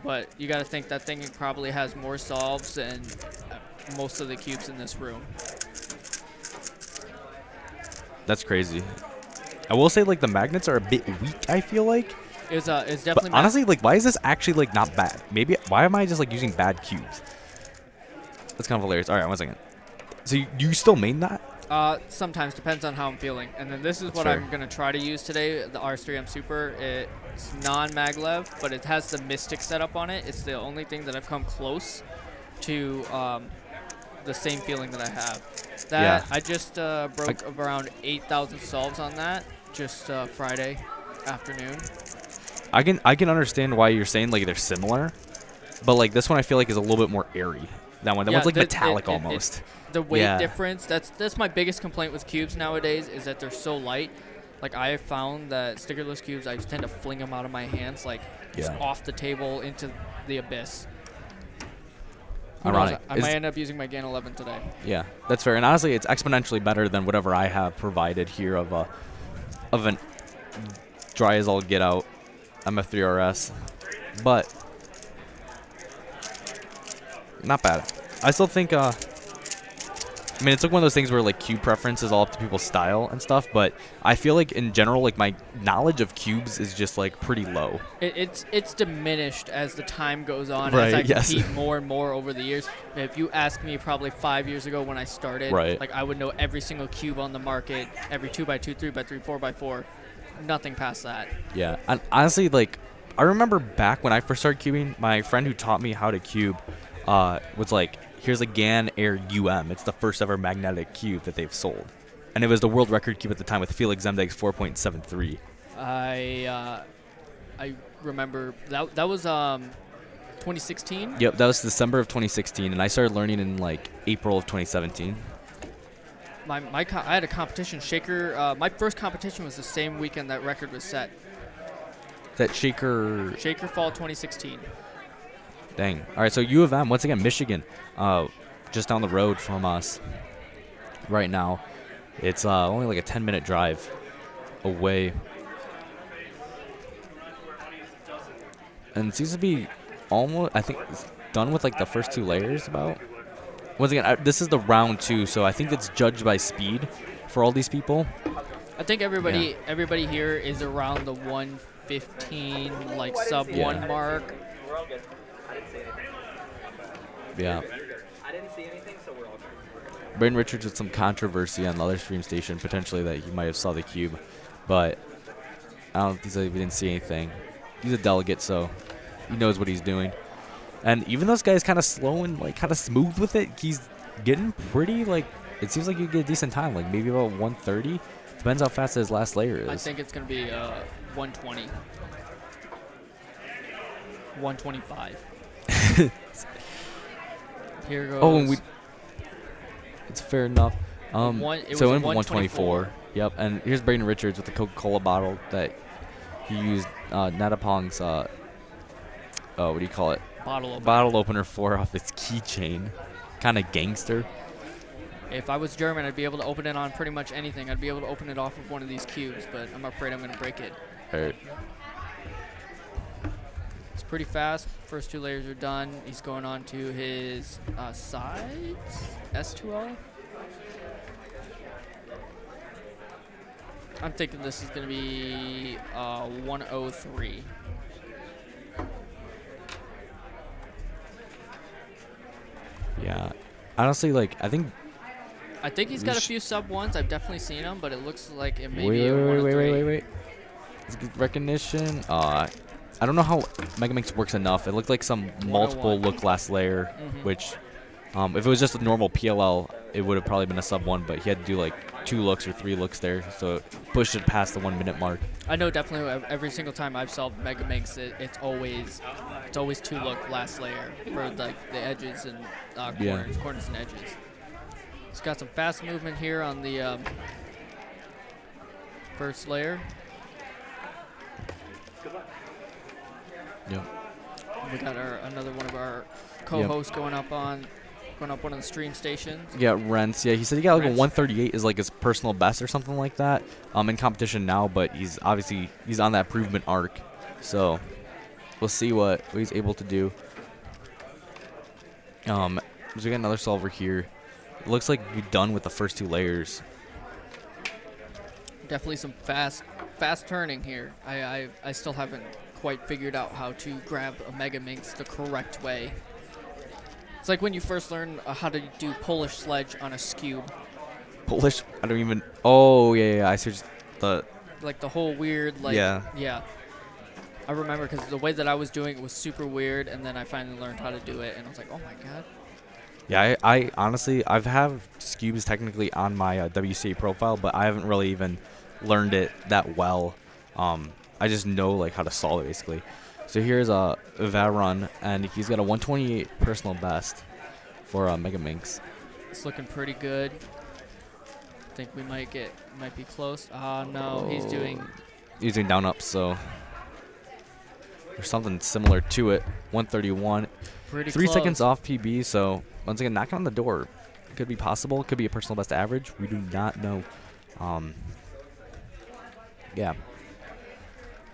But you got to think that thing probably has more solves than most of the cubes in this room. That's crazy. I will say, like, the magnets are a bit weak, I feel like. It's definitely... But honestly, like, why is this actually, like, not bad? Maybe... why am I just, like, using bad cubes? That's kind of hilarious. All right, 1 second. So you still main that? Sometimes. Depends on how I'm feeling. And then this is what I'm going to try to use today, the RS3M Super. It's non-maglev, but it has the Mystic setup on it. It's the only thing that I've come close to the same feeling that I have. That I just broke around 8,000 solves on that just Friday afternoon. I can understand why you're saying like they're similar, but like this one I feel like is a little bit more airy. That one's like metallic almost. The weight difference, that's my biggest complaint with cubes nowadays, is that they're so light. Like I have found that stickerless cubes, I just tend to fling them out of my hands like just off the table into the abyss. Who knows? Ironic. I might end up using my GAN 11 today. Yeah, that's fair. And honestly, it's exponentially better than whatever I have provided here of an dry as all get out MF3RS. But not bad. I still think I mean, it's like one of those things where like cube preference is all up to people's style and stuff, but I feel like in general, like my knowledge of cubes is just like pretty low. It's diminished as the time goes on, Right, as I yes. compete more and more over the years. If you ask me probably 5 years ago when I started, Right. like I would know every single cube on the market, every 2x2, 3x3, 4x4, nothing past that. Yeah, and honestly, like I remember back when I first started cubing, my friend who taught me how to cube was like, here's a GAN Air UM. It's the first ever magnetic cube that they've sold. And it was the world record cube at the time with Felix Zemdeg's 4.73. I remember that was 2016. Yep, that was December of 2016, and I started learning in like April of 2017. I had a competition, Shaker. My first competition was the same weekend that record was set. That Shaker Fall 2016. Dang. All right, so U of M, once again, Michigan, just down the road from us right now. It's only like a 10-minute drive away. And it seems to be almost, I think, it's done with like the first two layers about. Once again, this is the round 2, so I think it's judged by speed for all these people. I think everybody here is around the 115, like sub Yeah. 1 mark. Yeah. I didn't see anything, so we're all good. Braden Richards with some controversy on the other stream station, potentially that he might have saw the cube, but I don't think he didn't see anything. He's a delegate, so he knows what he's doing. And even though this guy's kind of slow and like kind of smooth with it, he's getting pretty like, it seems like you get a decent time, like maybe about 130. Depends how fast his last layer is. I think it's going to be 120. 125. Here goes. Oh, and it's fair enough. It was So a in 124. Yep, and here's Braden Richards with the Coca-Cola bottle that he used Natapong's, what do you call it? Bottle opener for off his keychain. Kind of gangster. If I was German, I'd be able to open it on pretty much anything. I'd be able to open it off of one of these cubes, but I'm afraid I'm going to break it. All right. It's pretty fast. First 2 layers are done. He's going on to his sides, S2L. I'm thinking this is going to be 103. Yeah. Honestly, like, I think he's got a few sub 1s. I've definitely seen them, but it looks like it may be a 103. Wait. Let's get recognition. I don't know how Megaminx works enough. It looked like some multiple look last layer, which, if it was just a normal PLL, it would have probably been a sub 1, but he had to do like 2 looks or 3 looks there, so it pushed it past the 1 minute mark. I know definitely every single time I've solved Megaminx, it's always 2 look last layer for like the edges and corners and edges. He's got some fast movement here on the first layer. Yep. We got another one of our co-hosts going up one of the stream stations. Yeah, Rents. Yeah, he said he got like a 138 is like his personal best or something like that. In competition now, but he's on that improvement arc. So we'll see what he's able to do. So we got another solver here. It looks like we're done with the first 2 layers. Definitely some fast turning here. I still haven't quite figured out how to grab a Megaminx the correct way. It's like when you first learn how to do Polish sledge on a skewb. Polish? I don't even. Oh yeah. I see the. Like the whole weird like. Yeah. I remember because the way that I was doing it was super weird, and then I finally learned how to do it, and I was like, oh my god. Yeah, I honestly I've have skewbs technically on my WCA profile, but I haven't really even learned it that well. I just know like how to solve it basically. So here's Varun, and he's got a 128 personal best for Megaminx. It's looking pretty good. I think we might be close. No, he's doing down up, so or something similar to it. 131. Pretty 3 close. seconds off PB, so once again, knocking on the door. Could be possible. Could be a personal best average. We do not know. Yeah.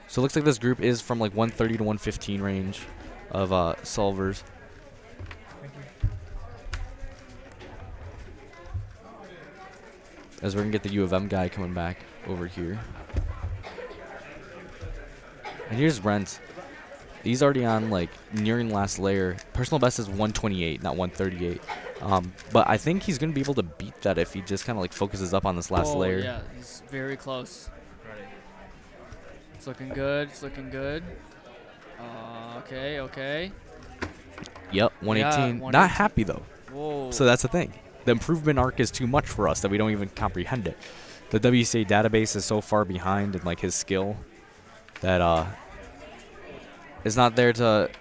So it looks like this group is from like 130 to 115 range of solvers. As we're going to get the U of M guy coming back over here. And here's Rent. He's already on like nearing last layer. Personal best is 128, not 138. But I think he's going to be able to beat that if he just kind of like focuses up on this last layer. Yeah, he's very close. It's looking good. It's looking good. Okay, okay. Yep, 118. Yeah, Not happy though. Whoa. So that's the thing. The improvement arc is too much for us that we don't even comprehend it. The WCA database is so far behind in like his skill that is not there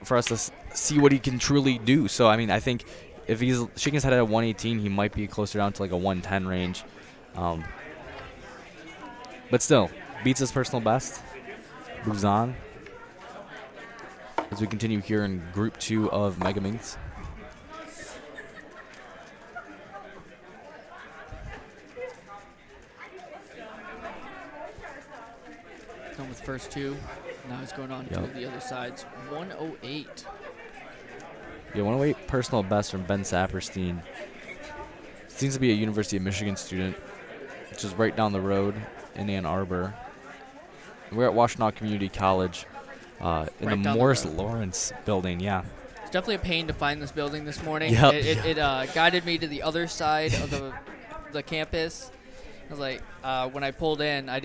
for us to see what he can truly do. So I mean, I think if he's shaking his head at a 118, he might be closer down to like a 110 range. But still, beats his personal best. Moves on. As we continue here in Group 2 of Mega Minx. Done with first two. Now he's going on to the other sides. 108. Yeah, 108 personal best from Ben Saperstein. Seems to be a University of Michigan student, which is right down the road in Ann Arbor. We're at Washtenaw Community College in the Morris Lawrence building, yeah. It's definitely a pain to find this building this morning. Yep. It guided me to the other side of the campus. I was like, when I pulled in, I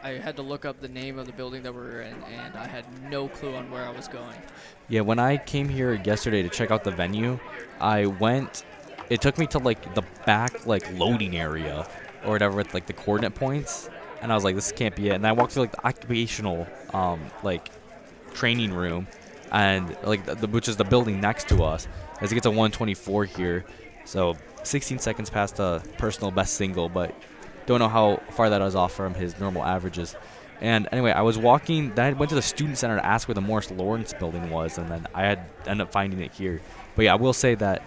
had to look up the name of the building that we were in, and I had no clue on where I was going. Yeah, when I came here yesterday to check out the venue, it took me to like the back like loading area or whatever with like the coordinate points, and I was like, this can't be it. And I walked through like the occupational like training room, and like which is the building next to us. As it gets a 124 here, so 16 seconds past a personal best single, but don't know how far that is off from his normal averages. And anyway, I was walking, then I went to the student center to ask where the Morris Lawrence building was, and then I ended up finding it here. But yeah, I will say that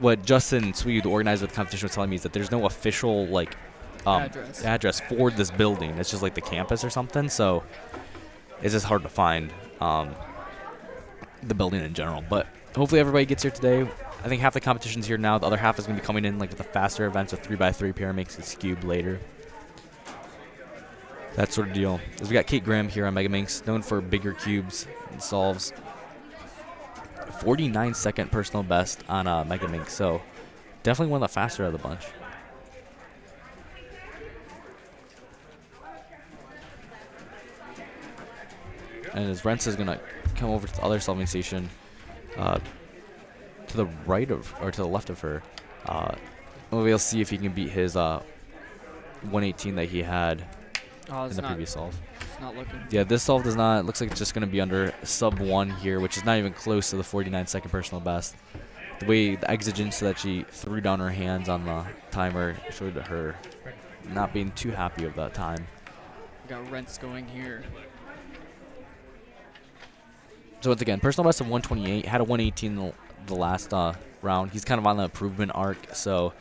what Justin Sweet, the organizer of the competition, was telling me is that there's no official like address for this building. It's just like the campus or something, so it's just hard to find the building in general. But hopefully everybody gets here today. I think half the competition's here now. The other half is going to be coming in like with the faster events with 3x3 pyramids and cube later. That sort of deal. As we got Kate Graham here on Mega Minx, known for bigger cubes and solves. 49-second personal best on Mega Minx, so definitely one of the faster of the bunch. And as Rents is going to come over to the other solving station, to the right of, or to the left of her, we'll see if he can beat his 118 that he had in the previous solve. It's not looking. Yeah, this solve does not. It looks like it's just going to be under sub 1 here, which is not even close to the 49-second personal best. The way the exigence that she threw down her hands on the timer showed her not being too happy with that time. We got Rents going here. So once again, personal best of 128, had a 118 the last round. He's kind of on the improvement arc, so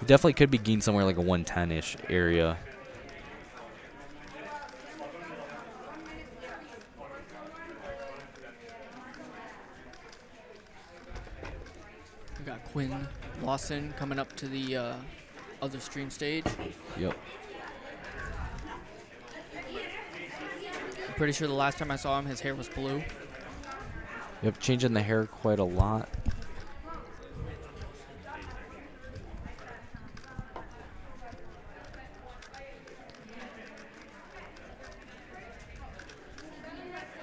he definitely could be gained somewhere like a 110-ish area. We got Quinn Lawson coming up to the other stream stage. Yep. I'm pretty sure the last time I saw him, his hair was blue. Yep, changing the hair quite a lot.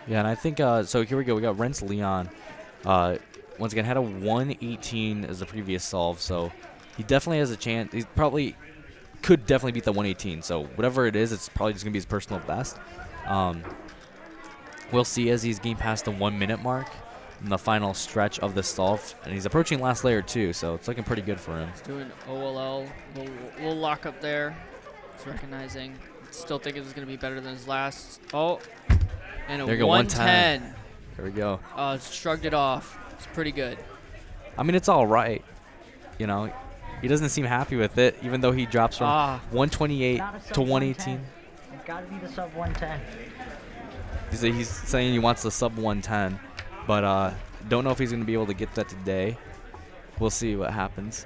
Yeah, and I think, so here we go. We got Rents Leon. Once again, had a 118 as the previous solve, so he definitely has a chance. He probably could definitely beat the 118, so whatever it is, it's probably just going to be his personal best. We'll see as he's getting past the 1 minute mark in the final stretch of the solve, and he's approaching last layer too, so it's looking pretty good for him. He's doing OLL, little lock up there. He's recognizing. Still think it's going to be better than his last. Oh, And a There you go, 110. There we go. Shrugged it off. It's pretty good. I mean, it's all right. You know, he doesn't seem happy with it, even though he drops from 128 to 118. It's got to be the sub 110. He's saying he wants the sub 110, but don't know if he's going to be able to get that today. We'll see what happens.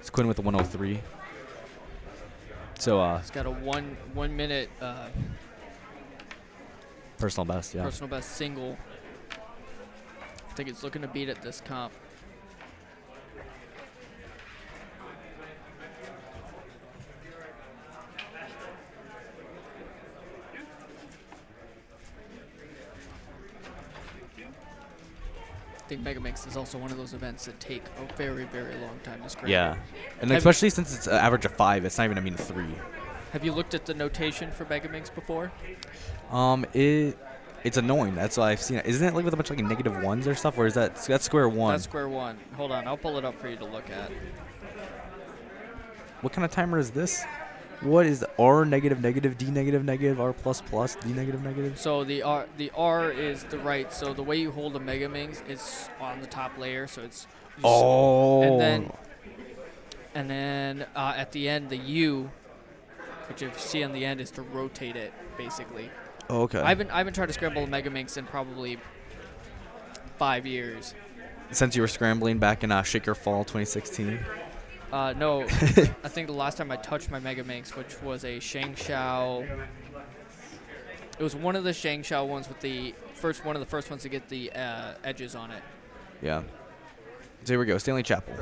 It's Quinn with the 103. So He's got a one minute personal best, yeah. personal best single. I think it's looking to beat at this comp. I think Mega Mix is also one of those events that take a very, very long time to scramble. Yeah, and especially since it's an average of 5, it's not even a mean 3. Have you looked at the notation for Mega Mix before? It's annoying. That's why I've seen it. Isn't it like with a bunch of like negative ones or stuff, or is that's square one? That's square one. Hold on, I'll pull it up for you to look at. What kind of timer is this? What is R negative negative D negative negative R plus plus D negative negative? So the R is the right. So the way you hold a Mega Mix is on the top layer. So it's and then at the end the U, which if you see on the end is to rotate it basically. Oh, okay. I haven't tried to scramble a Mega Mix in probably 5 years. Since you were scrambling back in Shaker Fall 2016. No, I think the last time I touched my Mega Mix, which was a Shangshao. It was one of the Shangshao ones with one of the first ones to get the edges on it. Yeah. So here we go, Stanley Chapel.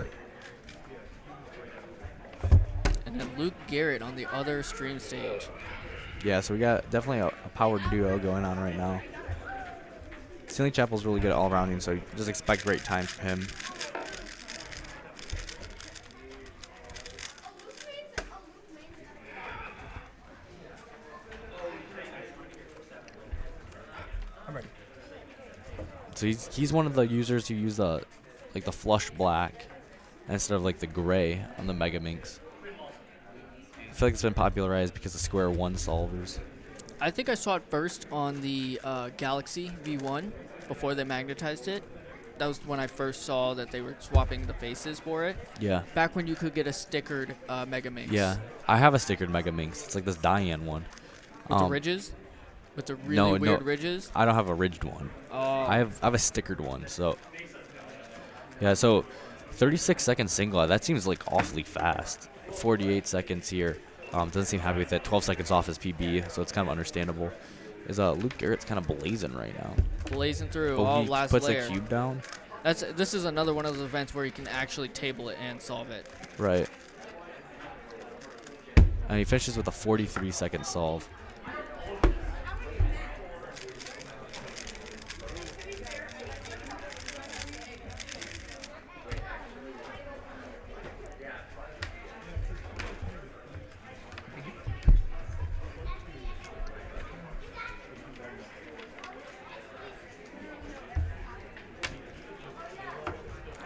And then Luke Garrett on the other stream stage. Yeah, so we got definitely a powered duo going on right now. Stanley Chapel's really good at all-rounding, so just expect great times from him. So he's one of the users who use the flush black instead of like the gray on the Mega Minx. I feel like it's been popularized because of square one solvers. I think I saw it first on the Galaxy V1 before they magnetized it. That was when I first saw that they were swapping the faces for it. Yeah. Back when you could get a stickered Mega Minx. Yeah, I have a stickered Mega Minx. It's like this Diane one. With the ridges? With the really weird ridges? I don't have a ridged one. Oh. I have a stickered one. So yeah, so 36 second single. That seems like awfully fast. 48 seconds here. Doesn't seem happy with it. 12 seconds off his PB, so it's kind of understandable. Is Luke Garrett's kind of blazing right now. Blazing through. Oh, he last puts layer. a cube down. This is another one of those events where you can actually table it and solve it. Right. And he finishes with a 43 second solve.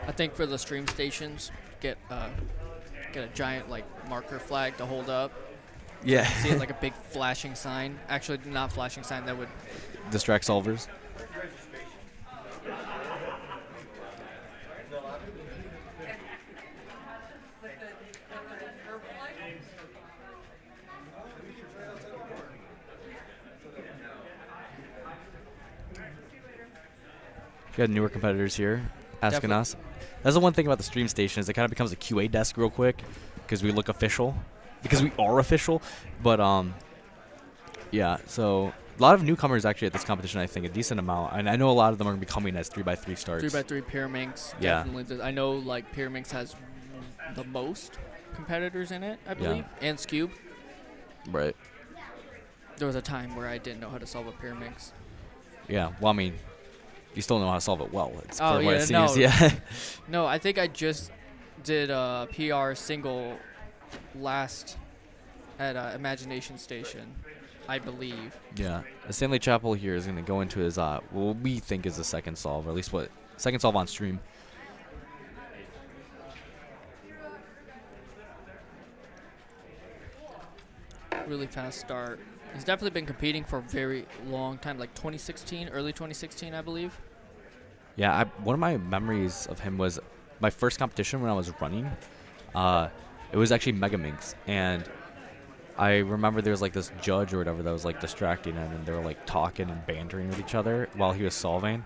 I think for the stream stations, get a giant like marker flag to hold up. Yeah. See it like a big flashing sign. Actually, not flashing sign. That would distract solvers. Got newer competitors here asking us. That's the one thing about the stream station is it kind of becomes a QA desk real quick because we look official, because we are official. But yeah. So a lot of newcomers actually at this competition. I think a decent amount, and I know a lot of them are going to be coming as 3x3 starts. 3x3 Pyraminx. Yeah. Definitely. I know like Pyraminx has the most competitors in it, I believe, and Scube. Right. There was a time where I didn't know how to solve a Pyraminx. Yeah. Well, I mean, you still know how to solve it well. It's Oh, for what yeah, it no. seems. Yeah. No, I think I just did a PR single last at Imagination Station, I believe. Yeah. Stanley Chapel here is going to go into his what we think is the second solve, or at least what second solve on stream. really fast start. He's definitely been competing for a very long time, like 2016, early 2016, I believe. Yeah, one of my memories of him was my first competition when I was running. It was actually Mega Minx, and I remember there was like this judge or whatever that was like distracting him, and they were like talking and bantering with each other while he was solving.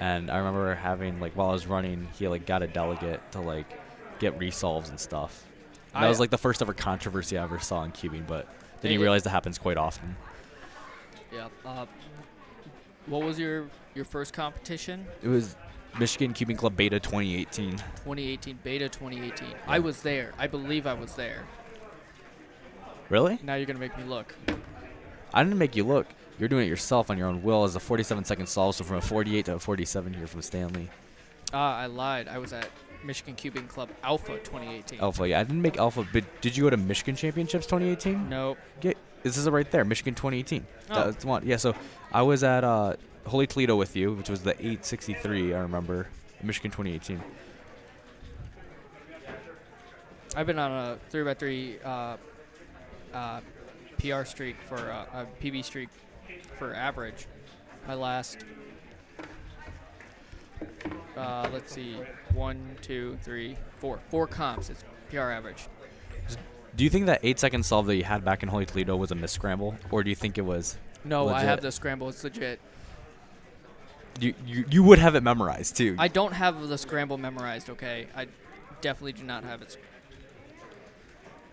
And I remember having like while I was running, he like got a delegate to like get resolves and stuff. And that was like the first ever controversy I ever saw in cubing, but then you realize that happens quite often. Yeah. What was your first competition? It was Michigan Cubing Club Beta 2018. 2018, Beta 2018. I was there. I believe I was there. Really? Now you're going to make me look. I didn't make you look. You're doing it yourself on your own will as a 47-second solve, so from a 48 to a 47 here from Stanley. I lied. I was at Michigan Cubing Club Alpha 2018. Alpha, yeah. I didn't make Alpha, but did you go to Michigan Championships 2018? Nope. This is it right there, Michigan 2018. Oh. That's one. Yeah, so I was at Holy Toledo with you, which was the 863, I remember, Michigan 2018. I've been on a 3x3 PR streak for a PB streak for average. My last, let's see, 1, 2, 3, 4. 4 comps. It's PR average. Do you think that 8-second solve that you had back in Holy Toledo was a misscramble, or do you think it was No, legit? I have the scramble. It's legit. You would have it memorized, too. I don't have the scramble memorized, okay? I definitely do not have it.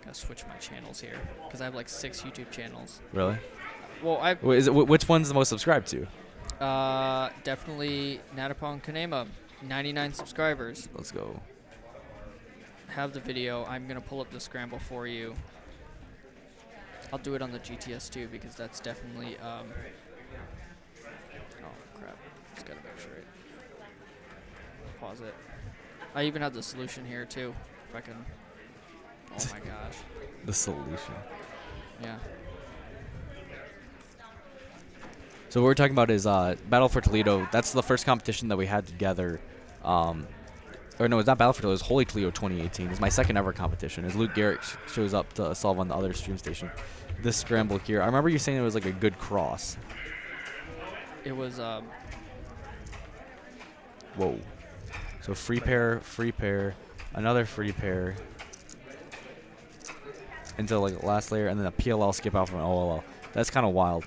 Gotta switch my channels here, because I have like 6 YouTube channels. Really? Well, which one's the most subscribed to? Definitely Natapong Kanema, 99 subscribers. Let's go. Have the video. I'm gonna pull up the scramble for you. I'll do it on the GTS too, because that's definitely oh crap, just gotta make sure it pause it. I even have the solution here too, if I can. Oh my gosh. The solution. Yeah. So what we're talking about is Battle for Toledo. That's the first competition that we had together. Or no, it's not Battle for Toledo. It's Holy Toledo 2018. It's my second ever competition. As Luke Garrett shows up to solve on the other stream station. This scramble here. I remember you saying it was like a good cross. It was. Whoa. So free pair, another free pair. Into like the last layer, and then a PLL skip out from an OLL. That's kind of wild.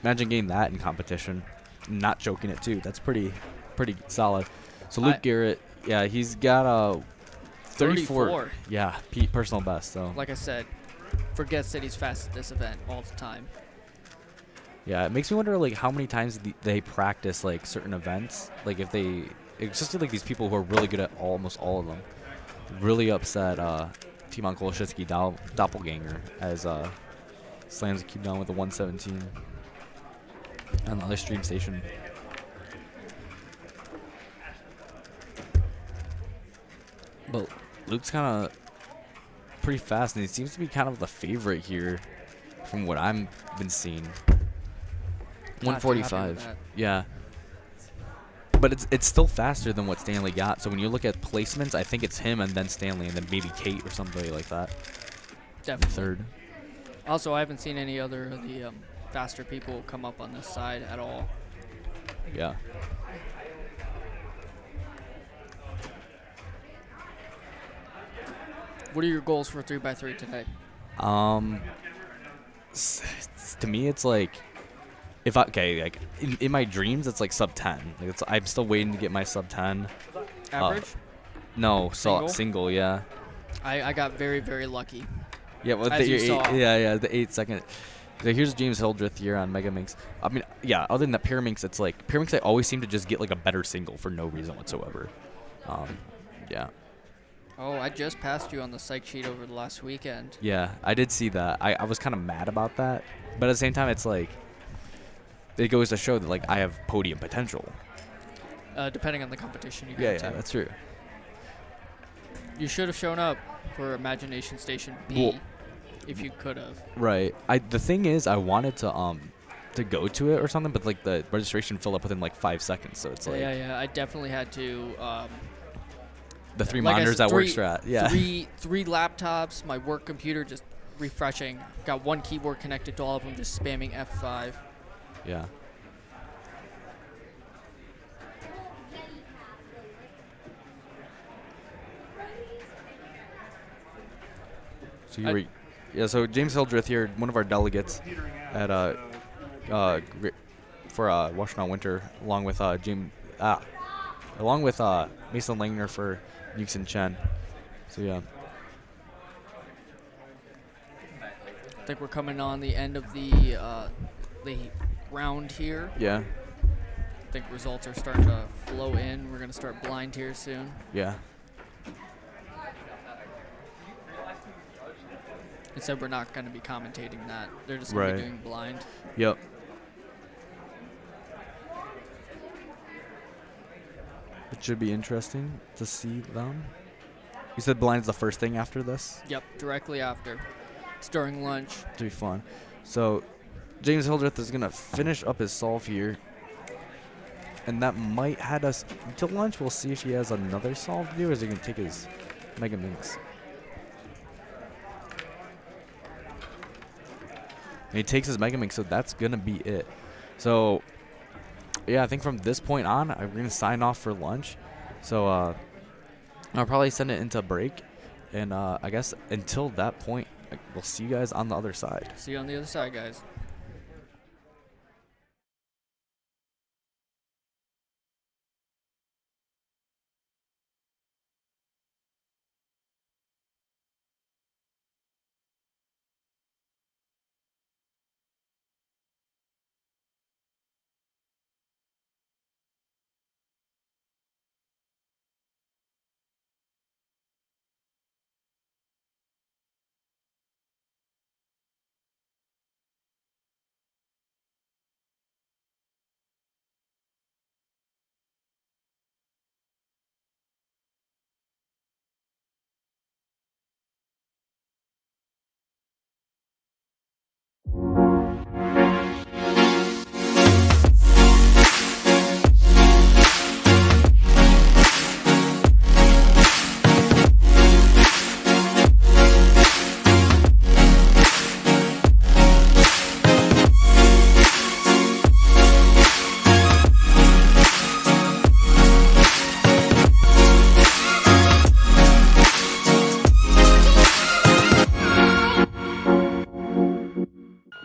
Imagine getting that in competition, not choking it too. That's pretty solid. So Luke Garrett, yeah, he's got a 34. Yeah, personal best. So like I said, forget City's fast at this event all the time. Yeah, it makes me wonder like how many times they practice like certain events. Like if they, it's just like these people who are really good at almost all of them. Really upset Timon Kolashitsky doppelganger as slams the cube down with a 117 on the other stream station. But Luke's kind of pretty fast, and he seems to be kind of the favorite here from what I've been seeing. 145. Yeah. But it's still faster than what Stanley got. So when you look at placements, I think it's him and then Stanley and then maybe Kate or somebody like that. Definitely. Third. Also, I haven't seen any other of the faster people come up on this side at all. Yeah. What are your goals for 3x3 today? To me, it's like, like in my dreams, it's like sub 10. Like I'm still waiting to get my sub 10. Average? No, single, yeah. I got very, very lucky. Yeah, well, As you saw. the 8-second. So here's James Hildreth here on Mega Minx. I mean, yeah, other than that, Pyraminx, it's like, Pyraminx, I always seem to just get like a better single for no reason whatsoever. Yeah. Oh, I just passed you on the psych sheet over the last weekend. Yeah, I did see that. I was kind of mad about that. But at the same time, it's like, it goes to show that like I have podium potential. Depending on the competition you go to. Yeah, that's true. You should have shown up for Imagination Station B if you could have. Right. The thing is, I wanted to go to it or something, but like the registration filled up within like 5 seconds, so it's like yeah. I definitely had to. The 3 monitors at work strat. Yeah. Three laptops, my work computer, just refreshing. Got one keyboard connected to all of them, just spamming F5. Yeah. So you were, yeah. So James Hildreth here, one of our delegates at for Washtenaw Winter, along with Mason Langner for Nukes and Chen. So yeah. I think we're coming on the end of the round here. Yeah. I think results are starting to flow in. We're going to start blind here soon. Yeah. Instead, we're not going to be commentating that. They're just going to be doing blind. Yep. It should be interesting to see them. You said blind's the first thing after this? Yep, directly after. It's during lunch. It'll be fun. So, James Hildreth is going to finish up his solve here. And that might head us to lunch. We'll see if he has another solve to do, or is he going to take his Mega Minx. And he takes his Mega Minx, so that's going to be it. So, yeah, I think from this point on, we're going to sign off for lunch. So, I'll probably send it into break. And I guess until that point, we'll see you guys on the other side. See you on the other side, guys.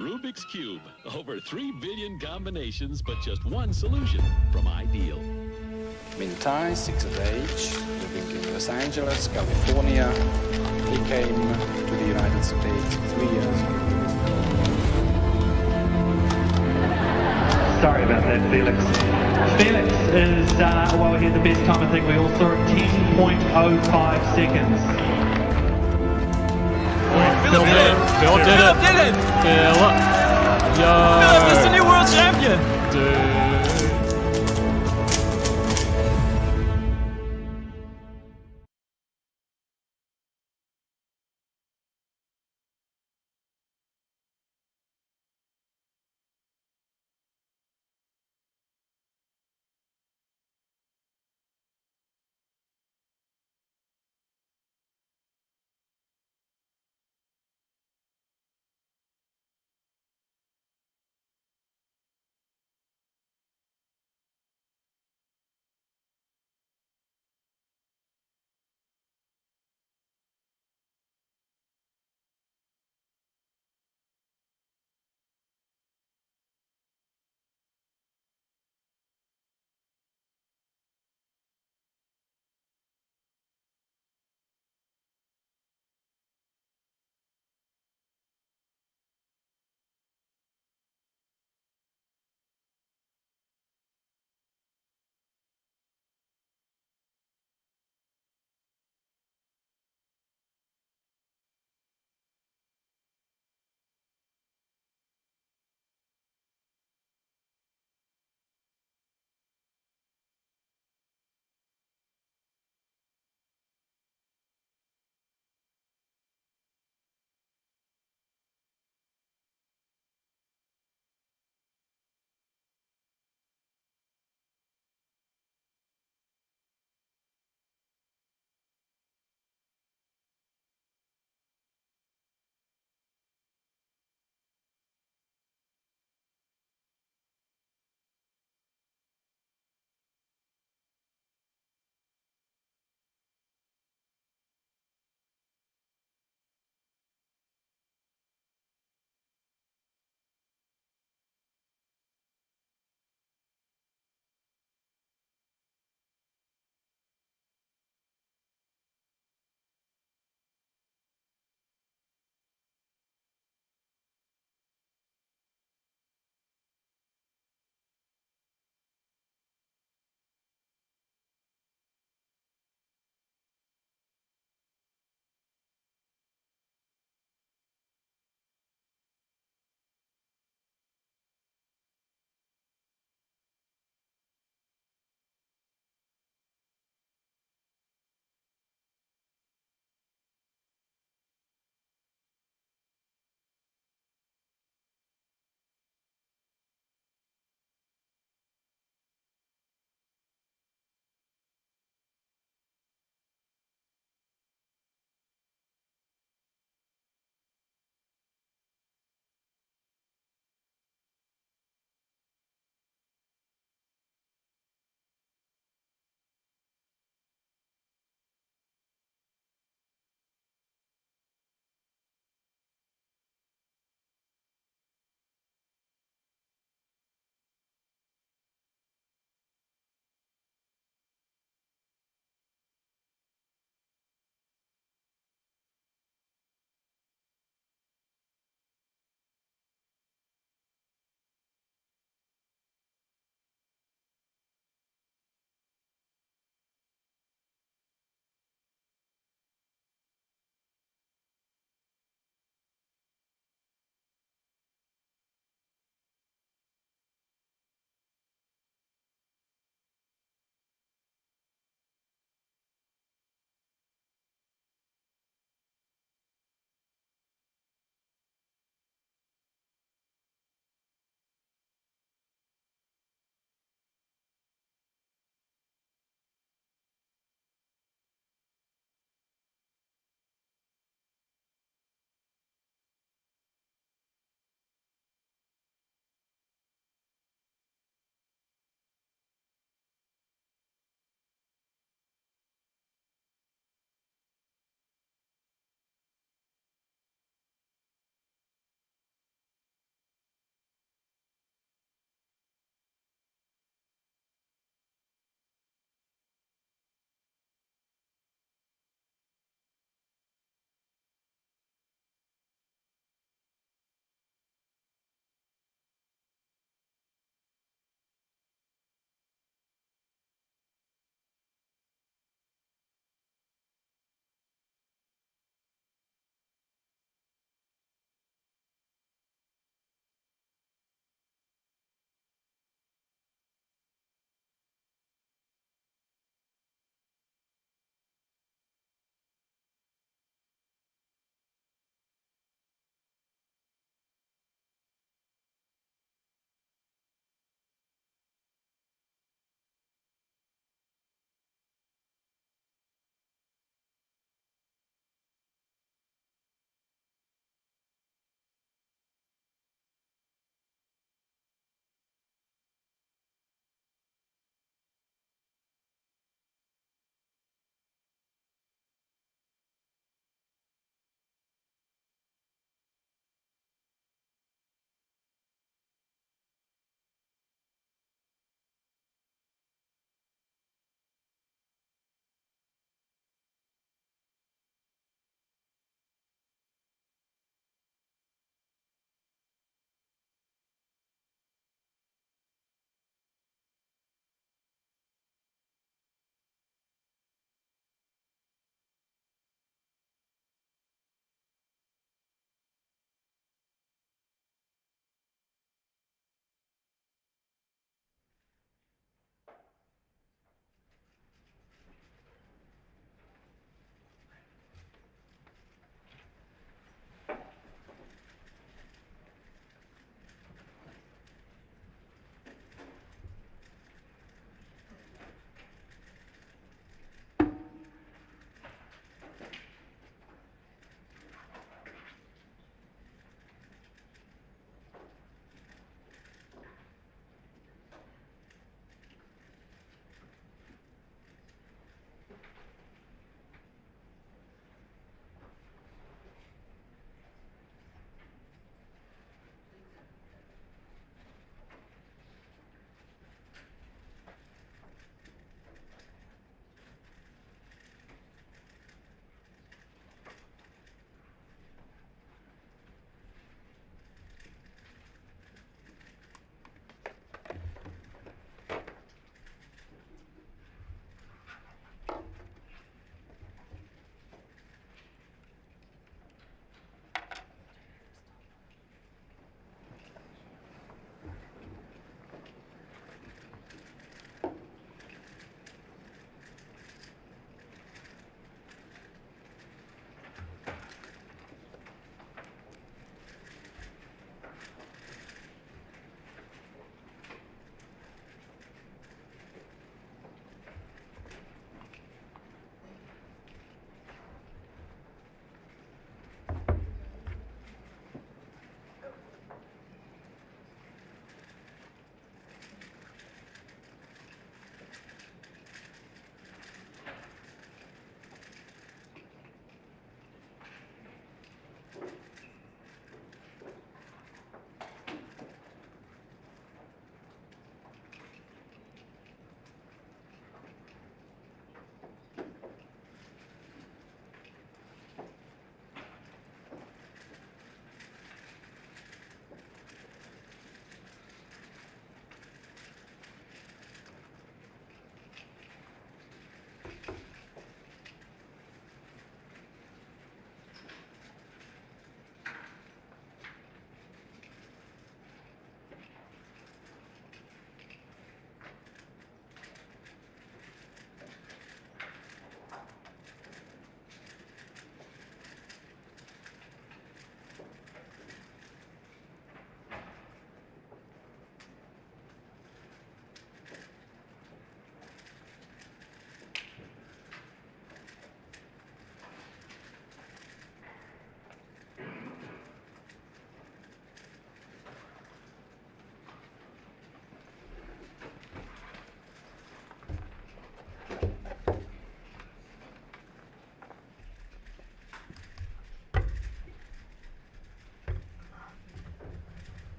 Rubik's Cube. Over 3 billion combinations, but just one solution from Ideal. Mintai, 6 of age, living in Los Angeles, California. He came to the United States 3 years ago. Sorry about that, Felix. Felix is, well, he had the best time I think we all saw at 10.05 seconds. Philip did it! Philip did it! Philip! Philip is the new world champion! Dude.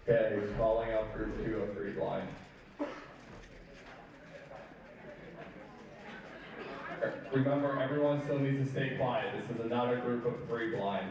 Okay, calling up group 203 blind. Remember, everyone still needs to stay quiet. This is another group of 3 blind.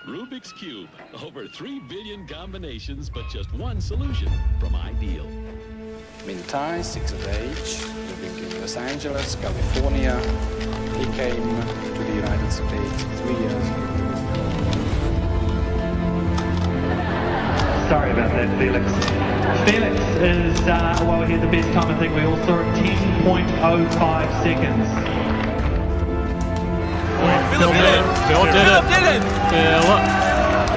Rubik's Cube. Over 3 billion combinations, but just one solution from Ideal. Mintai, 6 of age, living in Los Angeles, California. He came to the United States 3 years ago. Sorry about that, Felix. Felix is, well, he had the best time I think we all saw at 10.05 seconds. Philip did it! Phil did it! Philip!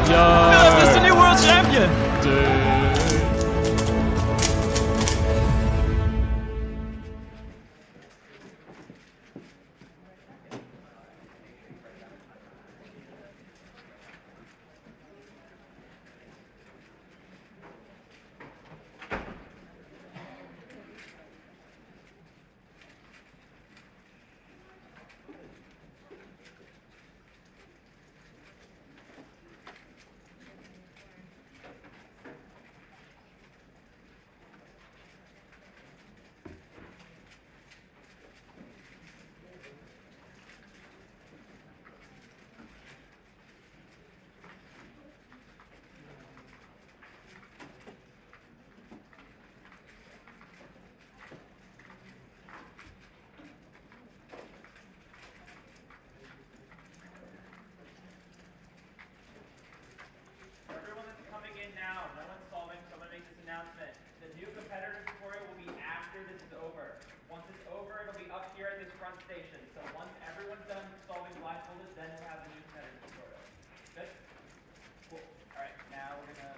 Philip is the new world champion! Now, no one's solving, so I'm going to make this announcement. The new competitor tutorial will be after this is over. Once it's over, it'll be up here at this front station. So once everyone's done solving blindfolded, then we'll have the new competitor tutorial. Good? Cool. Alright, now we're going to...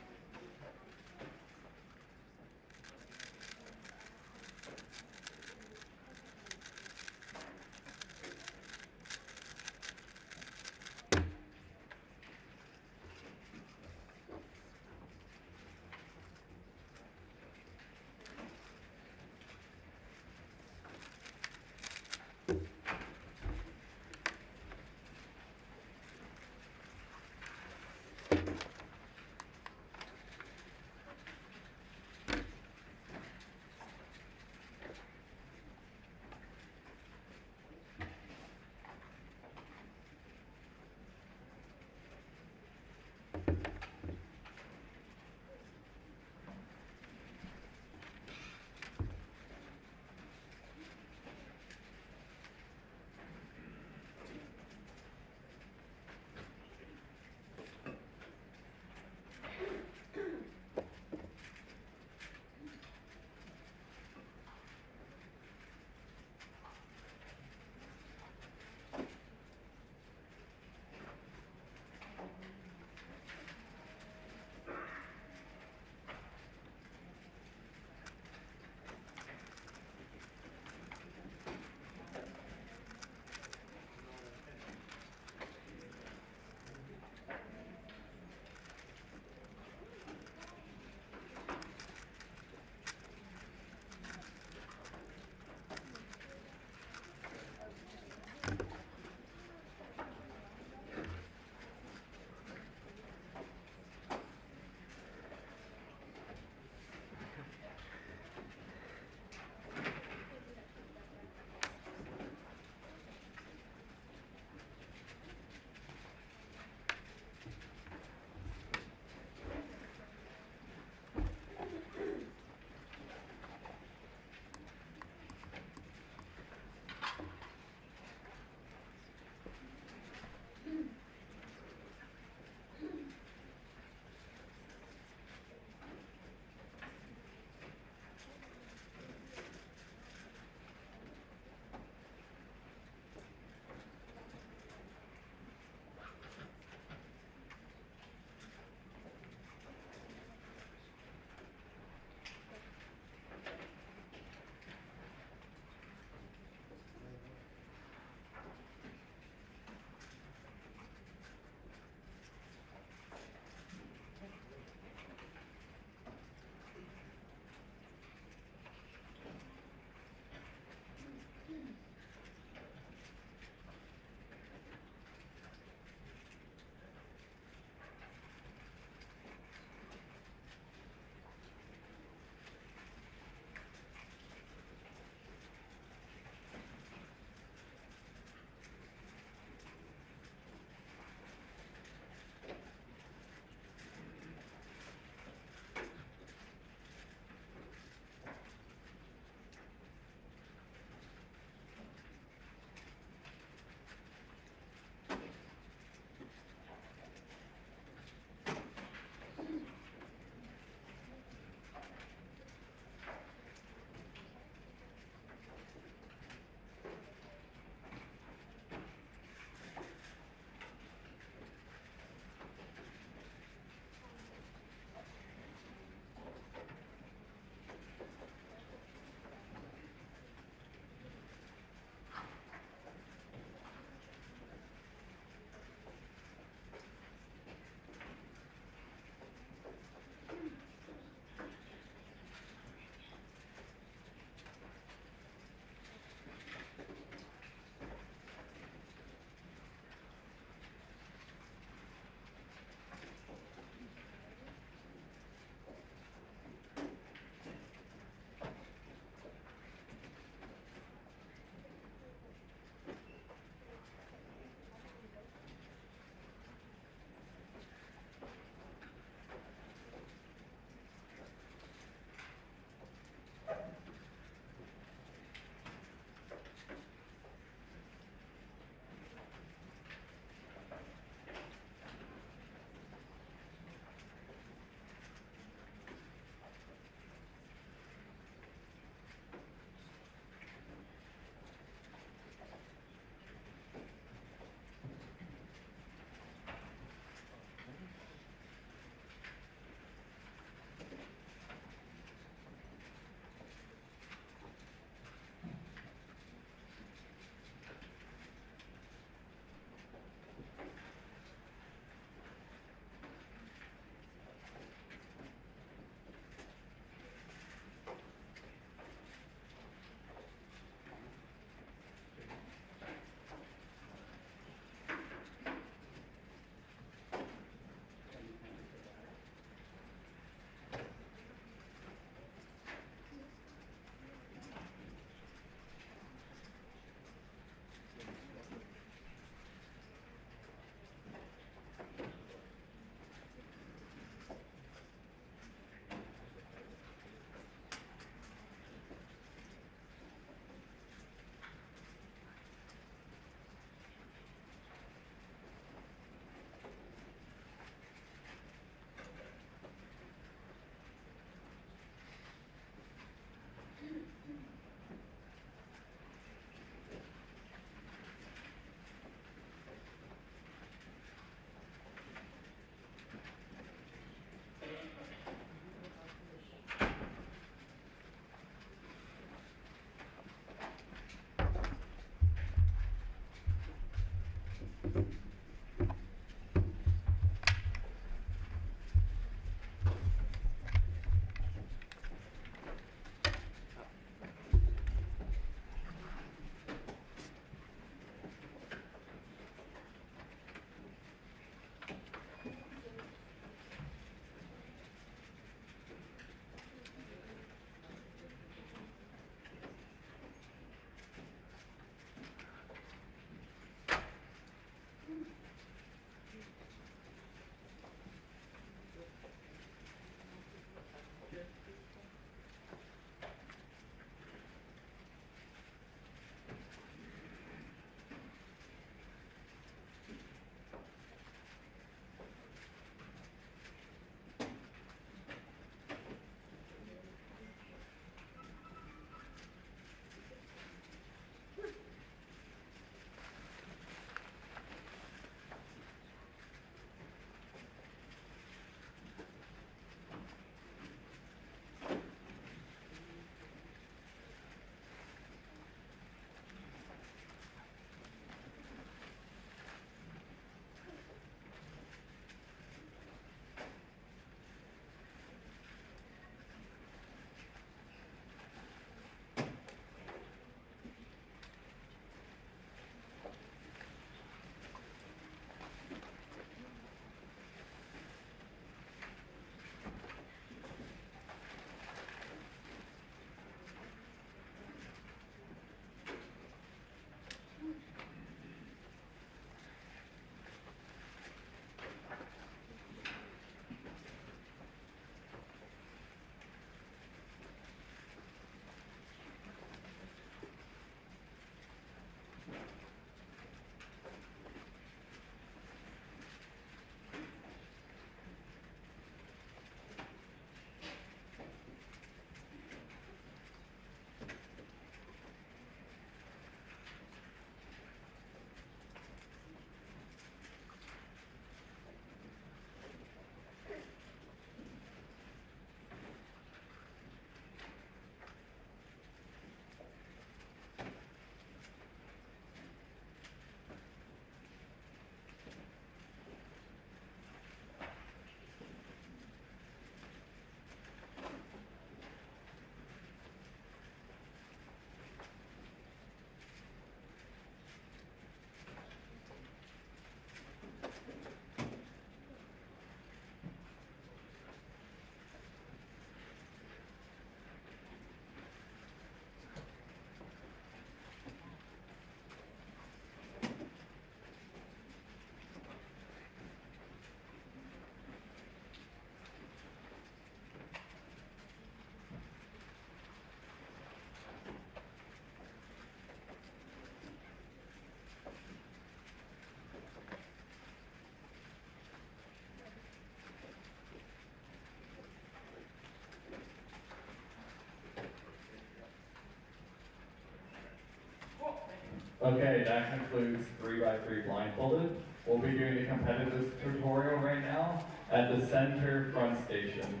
Okay, that concludes 3x3 blindfolded. We'll be doing the competitive tutorial right now at the center front station.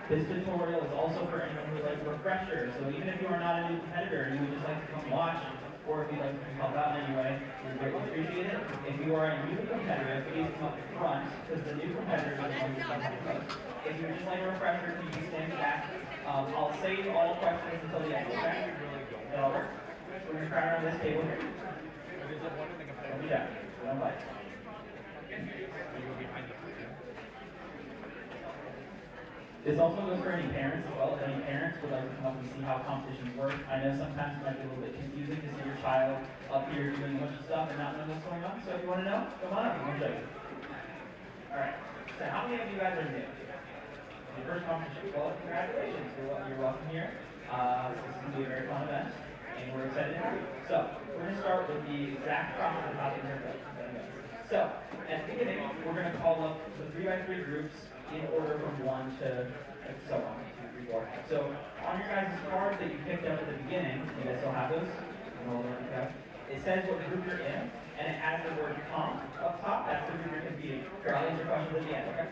This tutorial is also for anyone who would like a refresher, so even if you are not a new competitor and you would just like to come watch, or if you'd like to help out in any way, we would greatly appreciate it. If you are a new competitor, please come up front, because the new competitors are the ones who come up front. If you would just like a refresher, can you stand back? I'll save all questions until the end, okay? That'll work. We're going to try around this table here. Don't be shy. Don't bite. This also goes for any parents as well. If any parents would like to come up and see how competitions work, I know sometimes it might be a little bit confusing to see your child up here doing a bunch of stuff and not know what's going on. So if you want to know, come on up. I'm going to show you. Alright, so how many of you guys are new? Your first competition? Well, congratulations. You're welcome here. This is going to be a very fun event, and we're excited to have you. So, we're going to start with the exact process of how things are built. So, at the beginning, we're going to call up the 3x3 groups in order from 1 to so on, 2, 3, 4. So on your guys' cards that you picked up at the beginning, you guys still have those? It says what group you're in, and it has the word comp up top. That's the group you're competing. Here, I'll answer questions at the end, okay?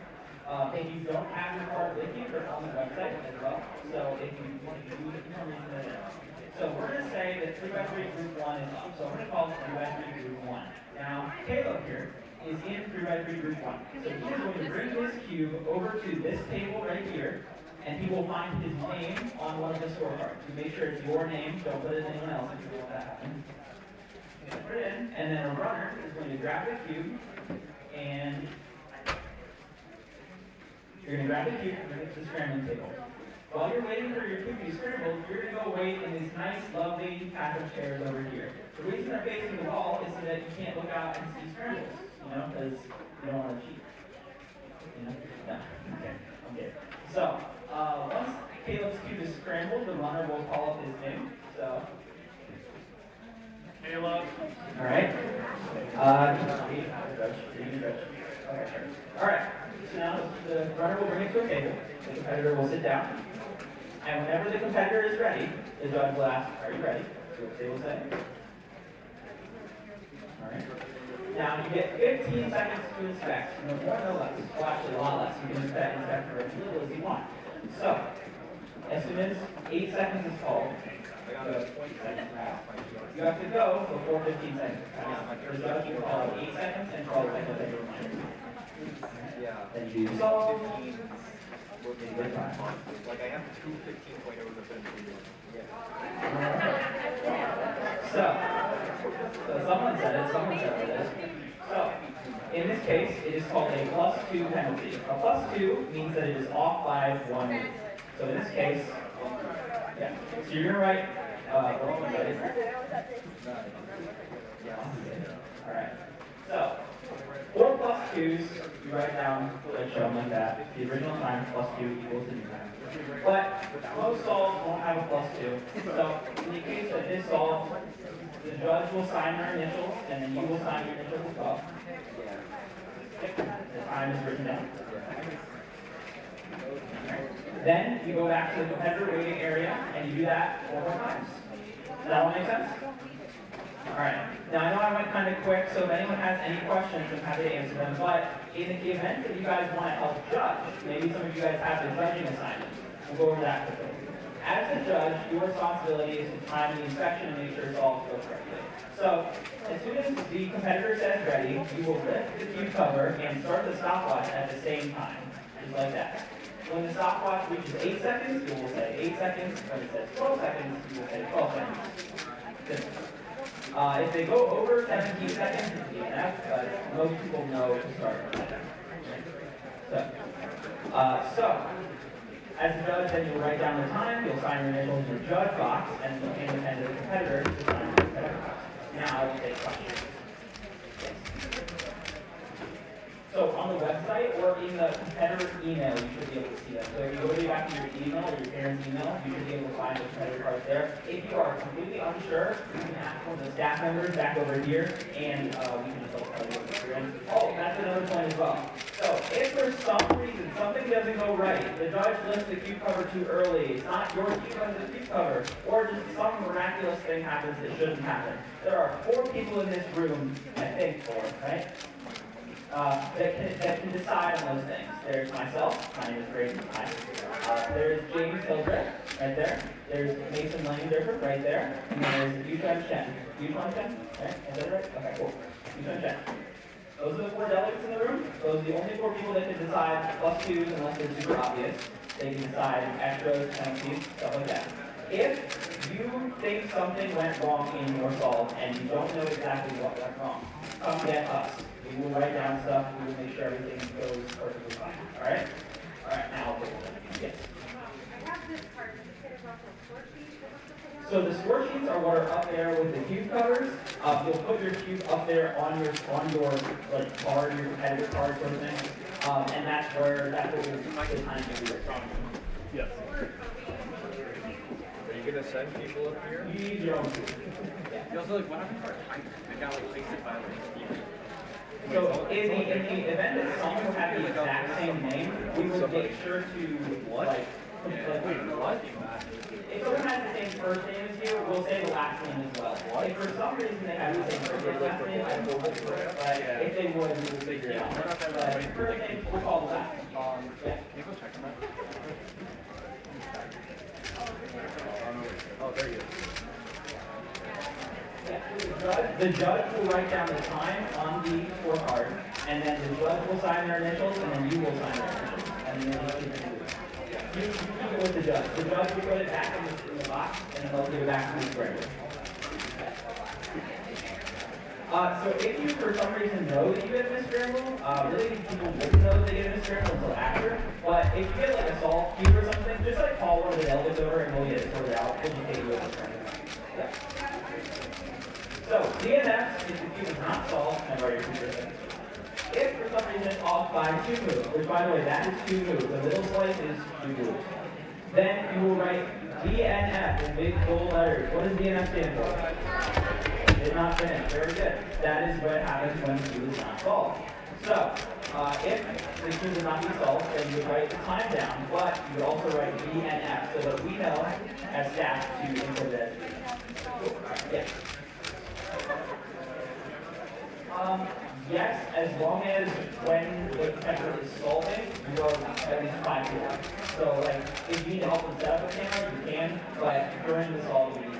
If you don't have your card with you, they're on the website as well. So if you want to use it for some reason, then so we're going to say that 3x3 group 1 is up. So I'm going to call it 3x3 group 1. Now, Caleb here is in 3x3 group 1. So he is going to bring his cube over to this table right here, and he will find his name on one of the scorecards. You make sure it's your name, don't put it in anyone else if you want that to happen. Put it in, and then a runner is going to grab the cube, and you're going to grab the cube and bring it to the scrambling table. While you're waiting for your cube to be scrambled, you're going to go wait in these nice, lovely pack of chairs over here. The reason they're facing the wall is so that you can't look out and see scrambles. Because you don't want to cheat. No? Okay. So, once Caleb's cube is scrambled, the runner will call up his name. So, Caleb. Alright. Alright. So now the runner will bring it to a table. The competitor will sit down. And whenever the competitor is ready, the judge will ask, are you ready? So what they will say. Alright. Now, you get 15 seconds to inspect, no more, no less. Well, actually, a lot less. You can inspect for as little as you want. So, as soon as 8 seconds is called, you have to go before 15 seconds. The judge will call 8 seconds and 12 seconds as a reminder. Then you do solve. Like I have 2 15.0s of them. So someone said it. So, in this case, it is called a +2 penalty. A +2 means that it is off by 1 move. So in this case, yeah. So you're gonna write. All right. So 4 + 2s, you write down like shown like that. The original time +2 equals the new time. But most solves won't have a +2. So in the case of this solve, the judge will sign their initials, and then you will sign your initials as well. The time is written down. Then you go back to the competitor waiting area, and you do that 4 more times. Does that all make sense? Alright. Now I know I went kind of quick, so if anyone has any questions, I'm happy to answer them. But in the event that you guys want to help judge, maybe some of you guys have the judging assignment. We'll go over that quickly. As a judge, your responsibility is to time the inspection and make sure it's all goes correctly. So, as soon as the competitor says ready, you will lift the cube cover and start the stopwatch at the same time, just like that. When the stopwatch reaches 8 seconds, you will say 8 seconds. When it says 12 seconds, you will say 12 seconds. If they go over 17 seconds, it's DNF, but most people know to start. So, as a judge, then you'll write down the time, you'll sign your initials in the judge box, and you'll hand the pen to the competitor to sign the competitor box. Now I will take questions. So on the website or in the competitor email, you should be able to see them. So if you go back to your email or your parents' email, you should be able to find those competitor cards there. If you are completely unsure, you can ask one of the staff members back over here, and we can just tell you what you're in. Oh, that's another point as well. So if for some reason something doesn't go right, the judge lifts the cube cover too early, it's not your cube cover, the cube cover, or just some miraculous thing happens that shouldn't happen. There are 4 people in this room, I think 4, right? That can decide on those things. There's myself, my name is Grayson, hi. There's James Hildreth, right there. There's Mason Langdorfer, right there. And there's Yushan Chen. Yushan Chen? Right? Is that right? Okay, cool. Yushan Chen. Those are the 4 delegates in the room. Those are the only 4 people that can decide +2s unless they're super obvious. They can decide extras, penalties, stuff like that. If you think something went wrong in your solve and you don't know exactly what went wrong, come get us. We will write down stuff. We will make sure everything goes perfectly fine. All right? All right, now I'll take it. Yes. So the score sheets are what are up there with the cube covers. You'll put your cube up there on your like card, your competitive card sort of thing. And that's what we'll the time to do it from. Yes. Are you gonna send people up here? You also like what happened to our height? It got like wasted by like So in the event that someone had the exact same name, we would make sure to like what? If someone has the same first name as you, we'll say the last name as well. If for some reason they have the same first name, last name, I will look for it. But if they would, we will figure it out. But first name, we'll call the last name. Yeah. Can you go check on that? Oh, there you go. The judge will write down the time on the scorecard, and then the judge will sign their initials, and then you will sign their initials. And then you keep it with the judge. The judge will put it back in the box, and then they'll give it back to the spreader. So if you, for some reason, know that you get a misscramble, really people wouldn't know that they get a misscramble until after. But if you get like a solved cube or something, just like call one of the delegates over and we'll get it sorted out. We'll just take you over. Yeah. So, DNF, if the cube is not solved, I've already prepared it. If for some reason it's off by 2 moves, which by the way, that is 2 moves, the middle slice is 2 moves, then you will write DNF in big bold letters. What does DNF stand for? Did not finish. Very good. That is what happens when the cube is not solved. So, if the cube does not be solved, then you would write the time down, but you would also write DNF so that we know as staff to input that. Yes. Yes, as long as when the competitor is solving, you are at least 5 people. So, like, if you need to help them set up a camera, you can, but during the solve, you need to.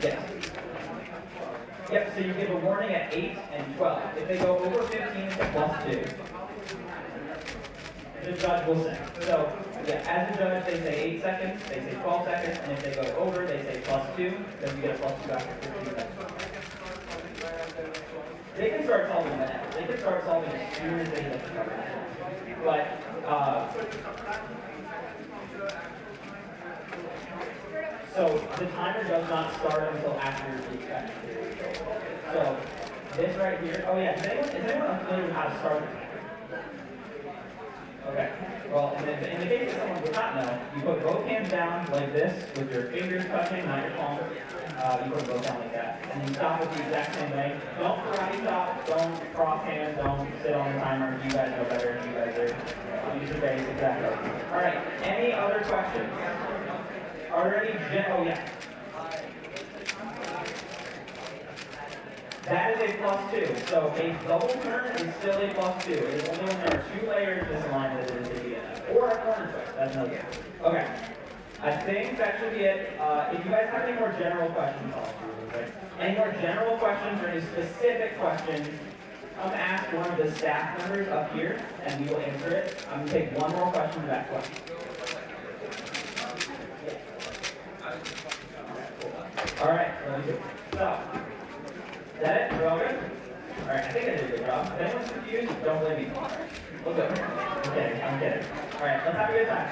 Yes. Yep, so you give a warning at 8 and 12. If they go over 15, it's +2. The judge will say. So, yeah, as a judge, they say 8 seconds, they say 12 seconds, and if they go over, they say +2, then you get a +2 after 15 seconds. They can start solving that. They can start solving as soon as they hit the cover. But, so the timer does not start until after the effect. So, this right here, oh yeah, is anyone unfamiliar with how to start it? Okay. Well, in the case that someone would not know, you put both hands down like this with your fingers touching, not your palms. You put both down like that. And you stop it the exact same way. Don't karate stop, don't cross hands, don't sit on the timer. You guys know better. You guys are use your face exactly. Alright, any other questions? Are there any oh yeah. That is a +2. So a double turn is still a +2. It is only when there are 2 layers misaligned that it is a DNF. Or a corner twist. That's another one. Okay. I think that should be it. If you guys have any more general questions, any more general questions or any specific questions, come ask one of the staff members up here, and we will answer it. I'm going to take one more question to that question. All right. So. Is that it? We're all good? Alright, I think I did a good job. If anyone's confused, don't blame me. We'll go. I'm kidding. Alright, let's have a good time.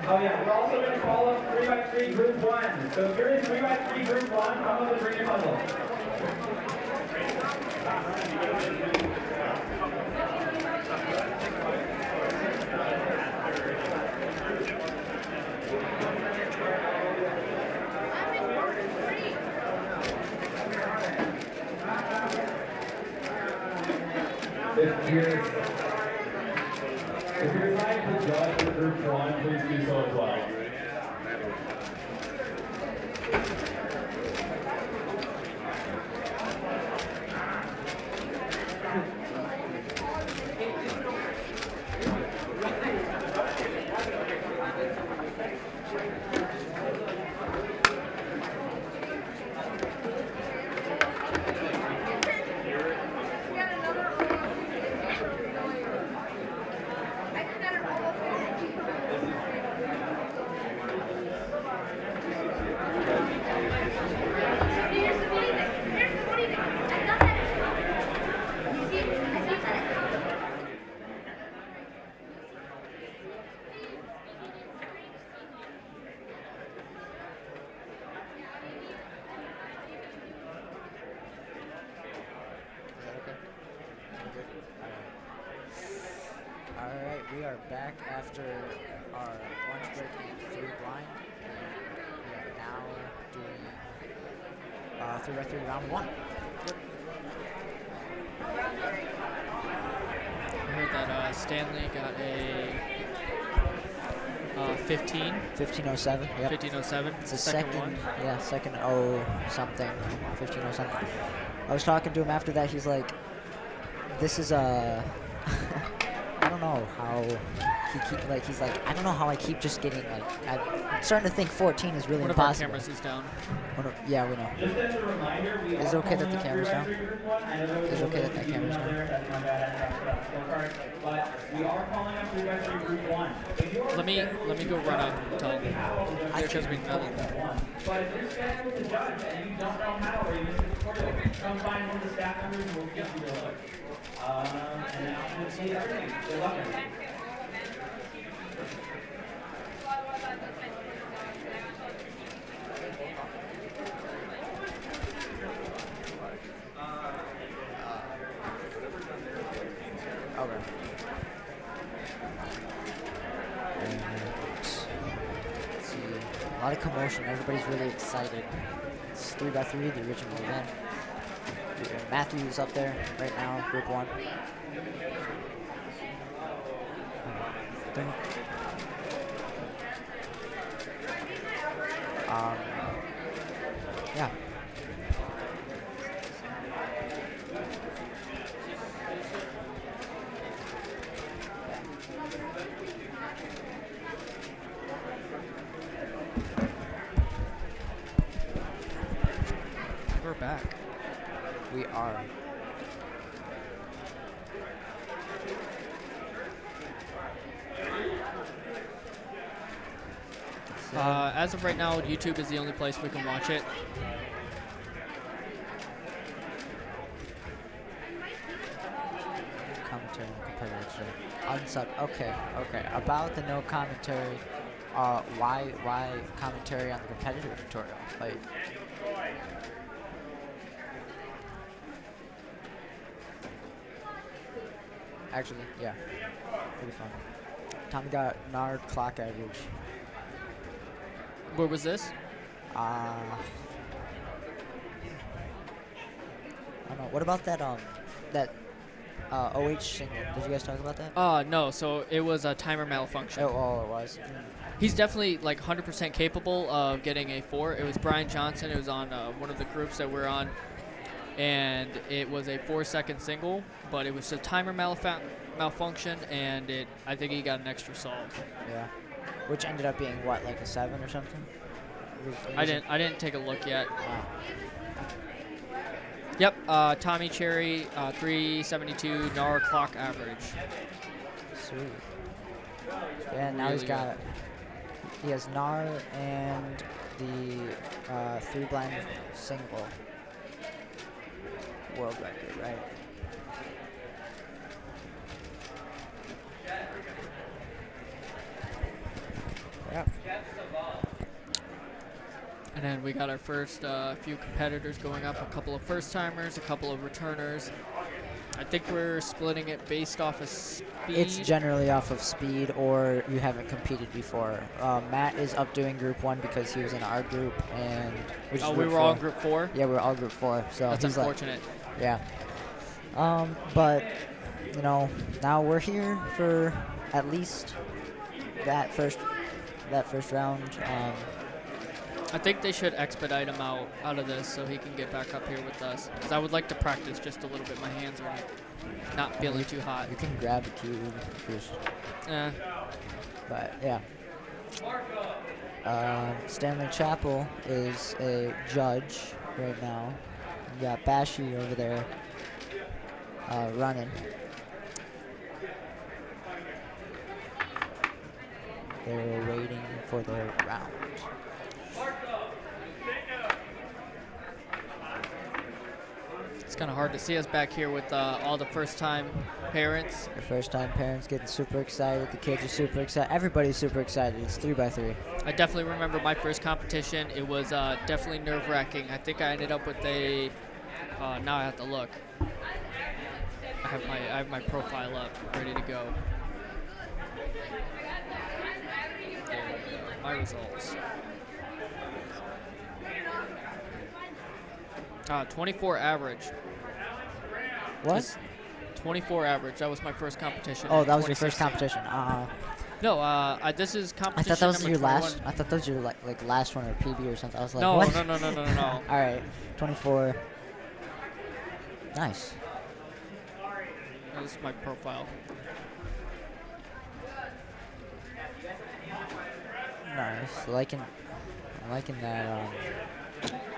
Oh yeah, we're also going to call up 3x3 group 1. So if you're in 3x3 group 1, come up and bring your puzzle. If you're trying to judge the group one, please do so as well. Alright, we are back after our lunch break in 3 blind, and we are now doing 3x3 round 1. I heard that Stanley got a 15. 1507, yep. 1507. It's the second second, one. yeah, second something, 15 something. I was talking to him after that, he's like, this is a, I don't know how he's like, I don't know how I keep just getting, like, I'm starting to think 14 is really One impossible. of our cameras is down. Yeah, we know. Just as a reminder, we Is it are okay that the calling up camera's down? Group 1. I know there was Is it a okay little that bit of camera's confusion down? there. That's my bad. I messed up. Scorecard. But we are calling up 3x3 Group 1. If you are Let me go run up and tell them. Because we know that. But if you're scheduled with the judge and you don't know how or you missed the tutorial, come find one of the staff members and we'll get you to look. And then I'll just see everything. Good luck. Okay. And let's see. A lot of commotion. Everybody's really excited. It's 3x3, the original event. Matthew's up there right now, Group 1. Yeah. We're back. We are. As of right now, YouTube is the only place we can watch it. Commentary on competitive show. Unsub. Okay. About the no commentary. Why commentary on the competitor tutorial? Like. Actually, yeah. Pretty fun. Tommy got Nard clock average. Where was this? I don't know. What about that OH single? Did you guys talk about that? No. So it was a timer malfunction. Oh, it was. He's definitely like 100% capable of getting a 4. It was Brian Johnson. It was on one of the groups that we're on, and it was a 4-second single, but it was a timer malfunction, and I think he got an extra solve. Yeah. Which ended up being what, like a 7 or something? I didn't take a look yet. Yep, Tommy Cherry, 372 NAR clock average. Sweet. Yeah, now Really he has NAR and the 3 blind single world record, right? Yep. And then we got our first few competitors going up, a couple of first-timers, a couple of returners. I think we're splitting it based off of speed. It's generally off of speed or you haven't competed before. Matt is up doing group 1 because he was in our group, and which is we group were 4. all in group 4? Yeah, we were all group 4. So that's he's unfortunate. Like, yeah. But you know, now we're here for at least that first round. I think they should expedite him out of this so he can get back up here with us. Because I would like to practice just a little bit. My hands are not feeling too hot. You can grab the cube. But yeah. Stanley Chappell is a judge right now. You got Bashi over there running. They're waiting for their round. It's kind of hard to see us back here with all the first-time parents. The first-time parents getting super excited. The kids are super excited. Everybody's super excited. It's 3x3. I definitely remember my first competition. It was definitely nerve-wracking. I think I ended up with a. Now I have to look. I have my profile up, ready to go. There we go. My results. 24 average. What? 24 average. That was my first competition. Oh, that was your first competition. No, this is competition. I thought that was number your 21. last. I thought that was your like last one or PB or something. I was like, no, what? No. All right, 24. Nice. This is my profile. Nice. Liking that.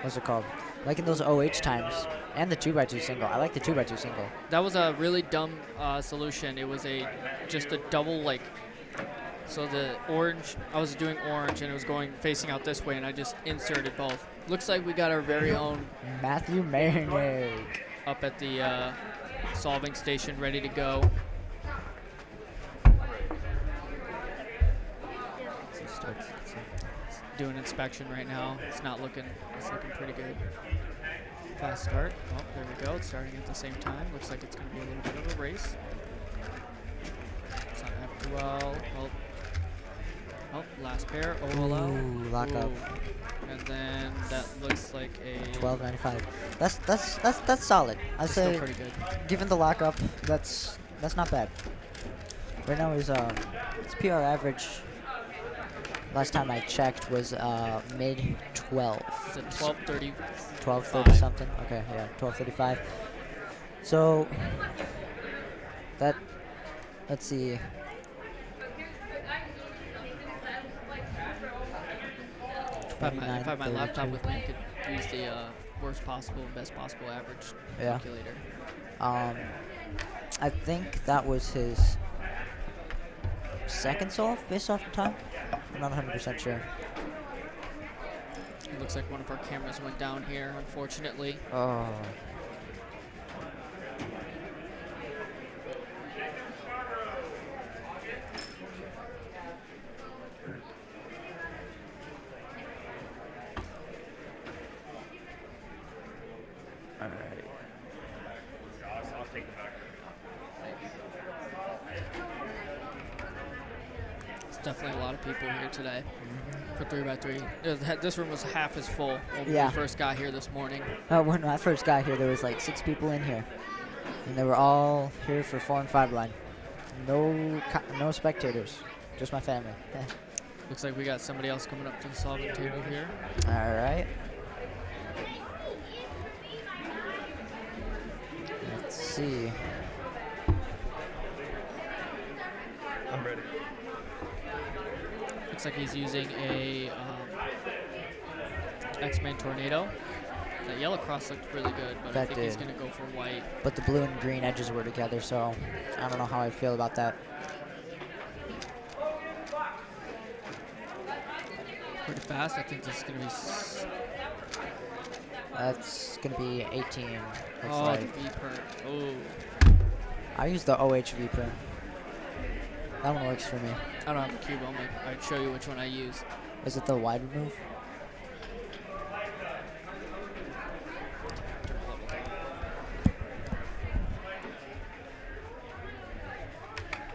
What's it called? Liking those OH times and the 2x2 single. I like the 2x2 single. That was a really dumb solution. It was just a double like. So the orange, I was doing orange and it was going facing out this way, and I just inserted both. Looks like we got our very own Matthew Marineg up at the solving station, ready to go. Doing inspection right now. It's looking pretty good. Fast start. Oh, there we go. It's starting at the same time. Looks like it's going to be a little bit of a race. It's not F12. Oh, last pair. Oh, hello. Ooh, lock up. And then that looks like a 12.95. That's solid. I'd say still pretty good. Given the lockup, that's not bad. Right now his PR average. Last time I checked was mid 12. Is it 12:30? 12:30 something. Okay, yeah, 12:35. So let's see. If I had my laptop with me, I could use the worst possible, best possible average calculator. I think that was his second solve based off the time. I'm not 100% sure. It looks like one of our cameras went down here, unfortunately. Oh. All right. I'll take it back. Definitely a lot of people here today for 3x3. This room was half as full when we first got here this morning. When I first got here, there was like 6 people in here, and they were all here for 4 and 5 line. No spectators, just my family. Looks like we got somebody else coming up to the solving table here. All right. Let's see. I'm ready. Looks like he's using a X-Men Tornado. That yellow cross looked really good, but I think he's going to go for white. But the blue and green edges were together, so I don't know how I feel about that. Pretty fast. I think this is going to be... That's going to be 18. Oh, like. the V-perm. Oh. I use the OH V-perm. That one works for me. I don't have a cube on me. I'd show you which one I use. Is it the wide remove?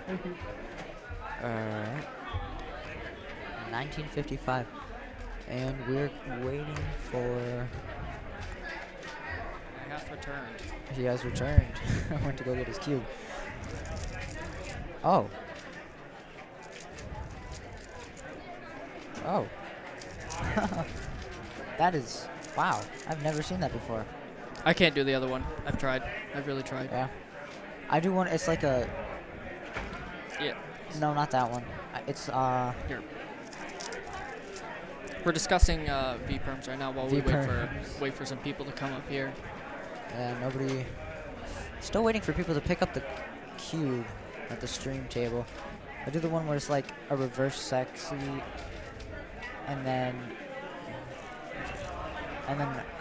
Alright. 1955. And we're waiting for... I have returned. He has returned. I went to go get his cube. Oh. Oh. That is... Wow. I've never seen that before. I can't do the other one. I've tried. I've really tried. Yeah. I do one... It's like a... Yeah. No, not that one. It's, Here. We're discussing V-perms right now while we wait for some people to come up here. Yeah, nobody... Still waiting for people to pick up the cube at the stream table. I do the one where it's like a reverse sexy, and then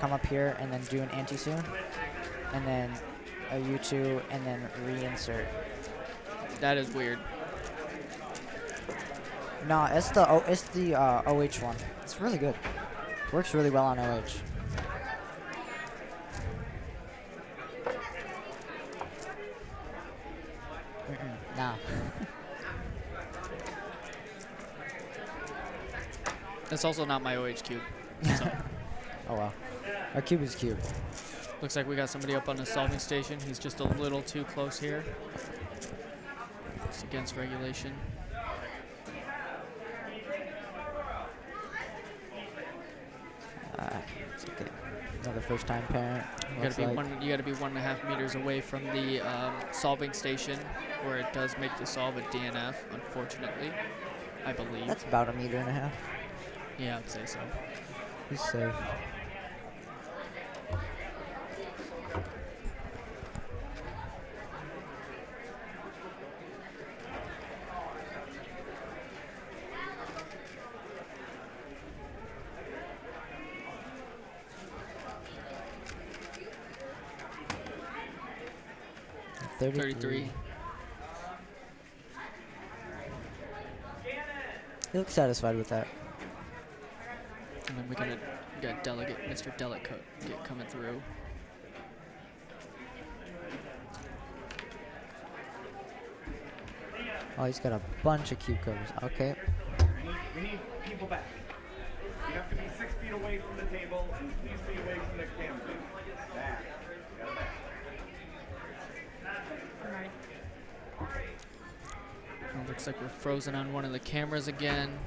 come up here and then do an anti-soon, and then a U2, and then reinsert. That is weird. No, it's the OH one. It's really good. Works really well on OH. Nah. That's also not my OH cube. So. Oh well. Our cube is cube. Looks like we got somebody up on the solving station. He's just a little too close here. It's against regulation. It's okay. Another first-time parent. You gotta be 1.5 meters away from the solving station, where it does make the solve a DNF. Unfortunately, I believe. That's about 1.5 meters. Yeah, I'd say so. He's safe. $33. He looks satisfied with that. And then we got Delegate, Mr. Delegate coming through. Oh, he's got a bunch of cucumbers. Okay. We need people back. You have to be 6 feet away from the table and please be away from the camera. Back. Got it back. It looks like we're frozen on one of the cameras again.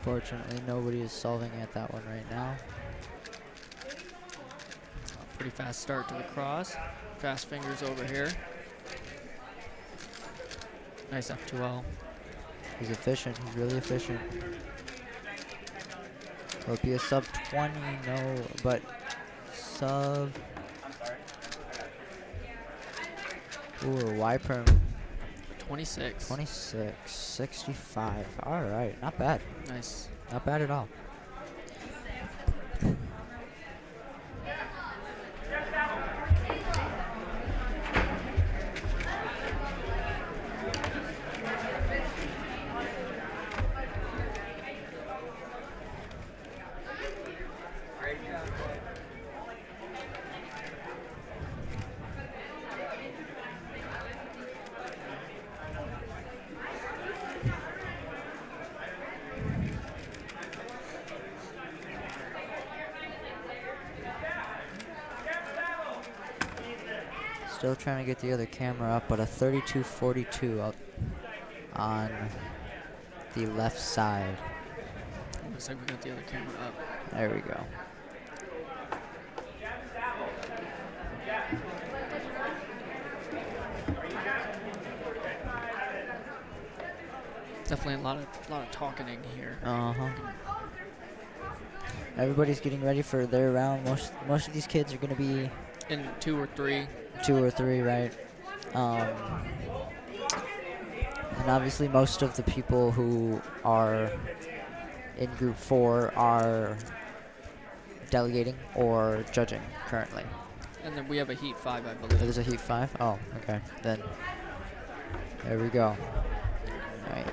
Fortunately, nobody is solving at that one right now. Pretty fast start to the cross. Fast fingers over here. Nice F2L. He's efficient. He's really efficient. Will it be a sub 20? No, but sub... Ooh, a Y-perm. 26. 26. 65. All right. Not bad. Nice. Not bad at all. Still trying to get the other camera up, but a 3242 up on the left side. Looks like we got the other camera up. There we go. Definitely a lot of talking here. Uh-huh. Everybody's getting ready for their round. Most of these kids are going to be in 2 or 3. 2 or 3, right? And obviously most of the people who are in group 4 are delegating or judging currently. And then we have a heat 5, I believe. There's a heat 5? Oh, okay. Then there we go. All right.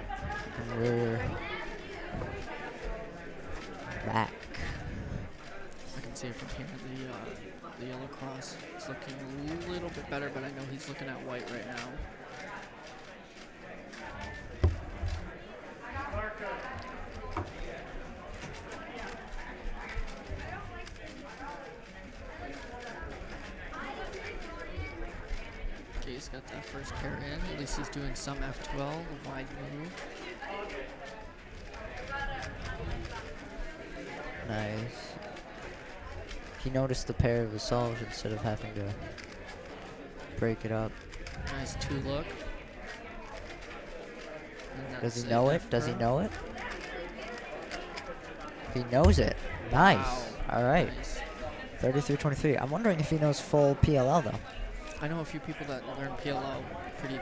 And we're back. see it from here. The yellow cross is looking a little bit better, but I know he's looking at white right now. Okay, he's got that first pair in. At least he's doing some F12, a wide move. Nice. He noticed the pair of the solves instead of having to break it up. Nice 2-look. Does he know it? Does he know it? He knows it. Nice. Wow. All right. Nice. 33-23. I'm wondering if he knows full PLL though. I know a few people that learn PLL pretty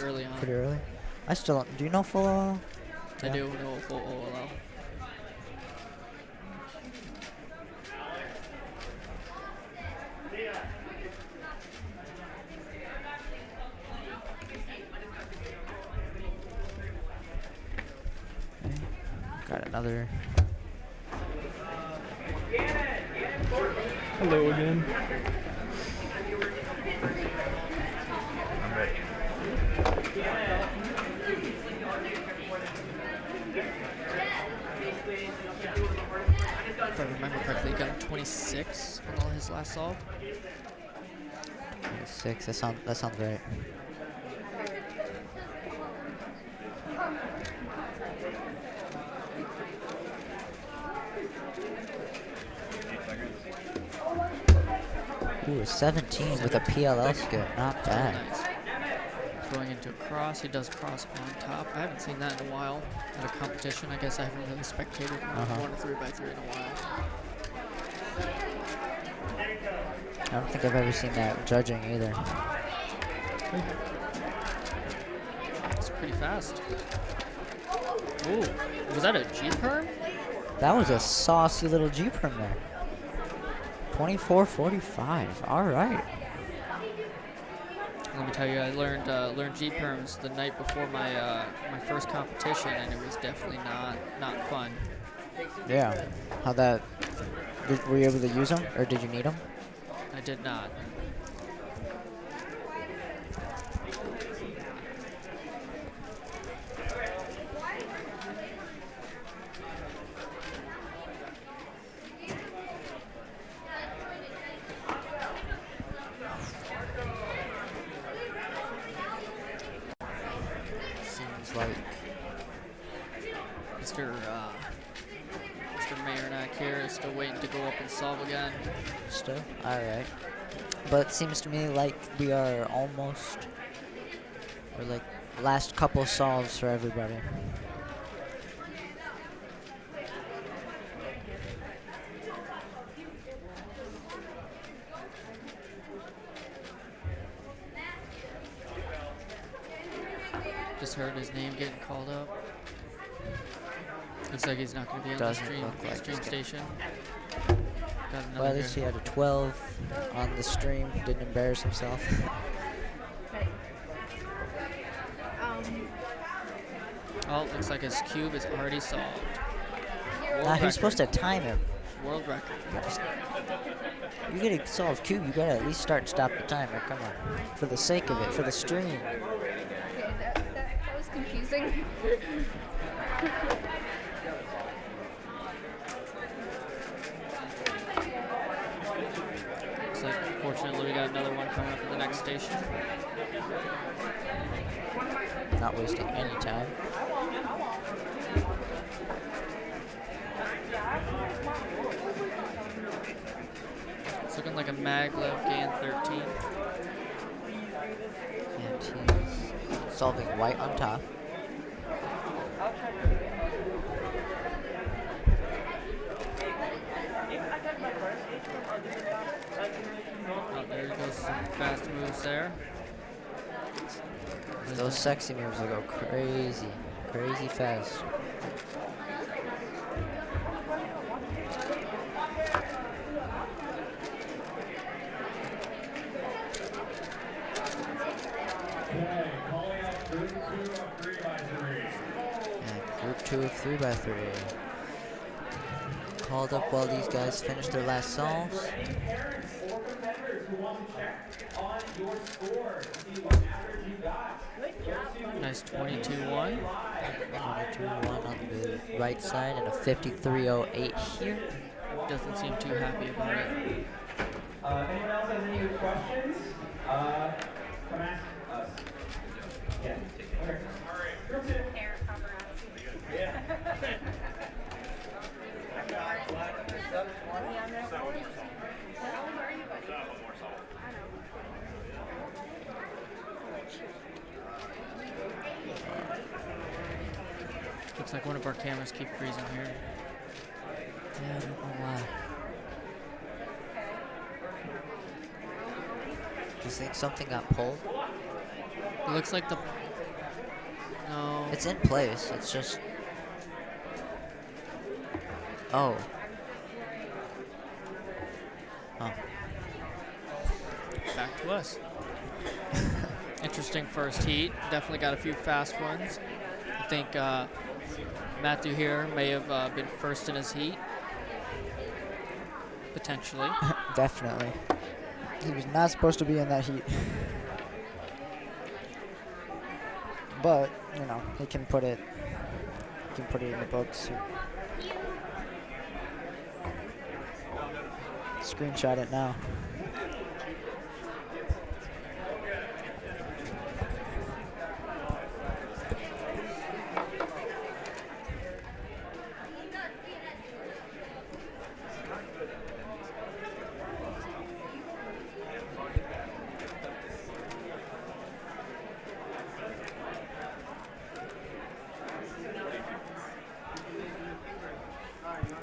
early on. Pretty early. I still don't. Do you know full OLL? I do know full OLL. Got another. Hello again. I'm ready. If I remember correctly, he got 26 on all his last solve. 26. That sounds right. Ooh, 17 with a PLL skill. Not bad. Nice. Going into a cross, he does cross on top. I haven't seen that in a while at a competition. I guess I haven't really spectated one 3x3 in a while. I don't think I've ever seen that judging either. It's pretty fast. Ooh, was that a G-perm? That was a saucy little G-perm there. 24-45. All right. Let me tell you, I learned G-perms the night before my my first competition, and it was definitely not fun. Yeah. How that? Were you able to use them, or did you need them? I did not. Seems like Mr. Mayornak here is still waiting to go up and solve again. still. All right. But it seems to me like we are almost, or like last couple solves for everybody. Just heard his name getting called up. Looks like he's not going to be on Doesn't the stream, look like stream he's station. Got another Well, at least he had a 12 on the stream. Didn't embarrass himself. Oh, looks like his cube is already solved. Nah, he was supposed to time him. World record. You get a solved cube, you gotta at least start and stop the timer. Come on. For the sake of it, for the stream. That was confusing. Looks like, fortunately, we got another one coming up at the next station. Not wasting any time. It's looking like a maglev GAN 13. And he's solving white on top. Oh, there goes some fast moves there. Those sexy moves will go crazy, crazy fast. And group 2 of 3x3. called up while these guys finish their last solves. Nice 22-1. 22-1 on the right side and a 53.08 here. Doesn't seem too happy about it. Anyone else has any questions? Come ask us. Yeah. Okay. Group 2. Yeah. Looks like one of our cameras keep freezing here. Yeah, I don't know why. Do you think something got pulled? It looks like the... No. It's in place. It's just... Oh. Oh. Back to us. Interesting first heat. Definitely got a few fast ones. I think Matthew here may have been first in his heat. Potentially. Definitely. He was not supposed to be in that heat. But, you know, he can put it in the books. Screenshot it now.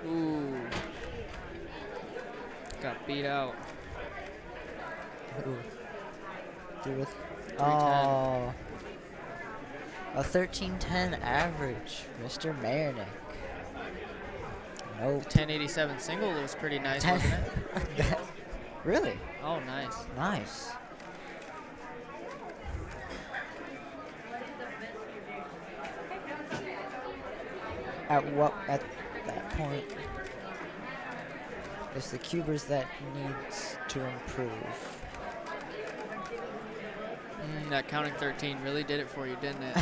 Ooh. Got beat out. Ooh. Do it. 310. Oh. A 1310 average, Mr. Marinick. Nope. The 1087 single was pretty nice, wasn't it? Really? Oh, nice. Nice. At that point, it's the cubers that needs to improve. That counting 13 really did it for you, didn't it?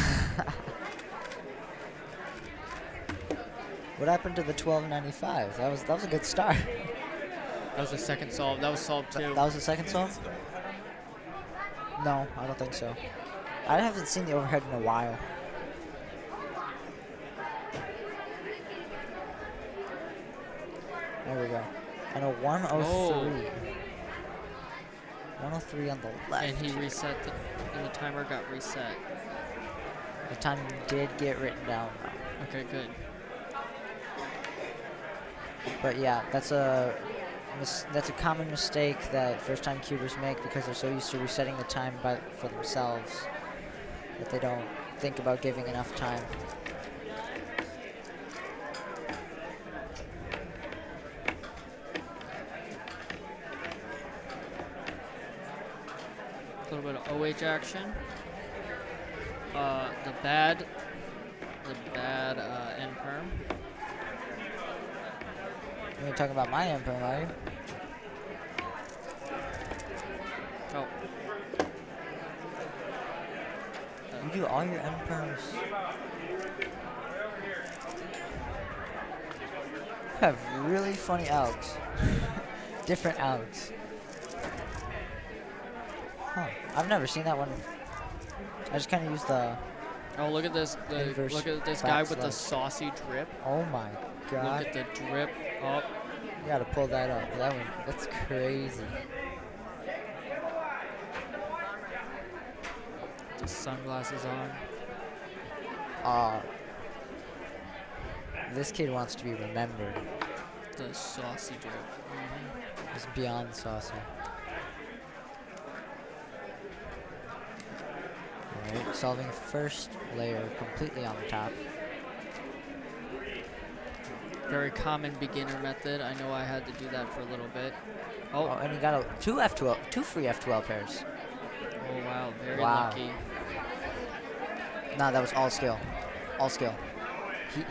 What happened to the 1295? That was a good start. That was the second solve. That was solve 2. That was the second solve? No, I don't think so. I haven't seen the overhead in a while. There we go. And a 103. 103 on the left. And he reset, and the timer got reset. The time did get written down though. Okay, good. But yeah, that's a common mistake that first-time cubers make because they're so used to resetting the time for themselves that they don't think about giving enough time. A little bit of OH action. The bad end perm. You're talking about my end perm, are you? Oh. You do all your end perms. You have really funny outs. Different outs. Huh. I've never seen that one. I just kind of use the... Oh, look at this. Look at this guy with the saucy drip. Oh my god. Look at the drip. Oh. You gotta pull that up. That's crazy. The sunglasses Oh. on. This kid wants to be remembered. The saucy drip. It's beyond saucy. Alright, solving first layer completely on the top. Very common beginner method. I know I had to do that for a little bit. Oh, and he got two free F2L pairs. Oh wow, very Wow. lucky. Nah, that was all skill. All skill.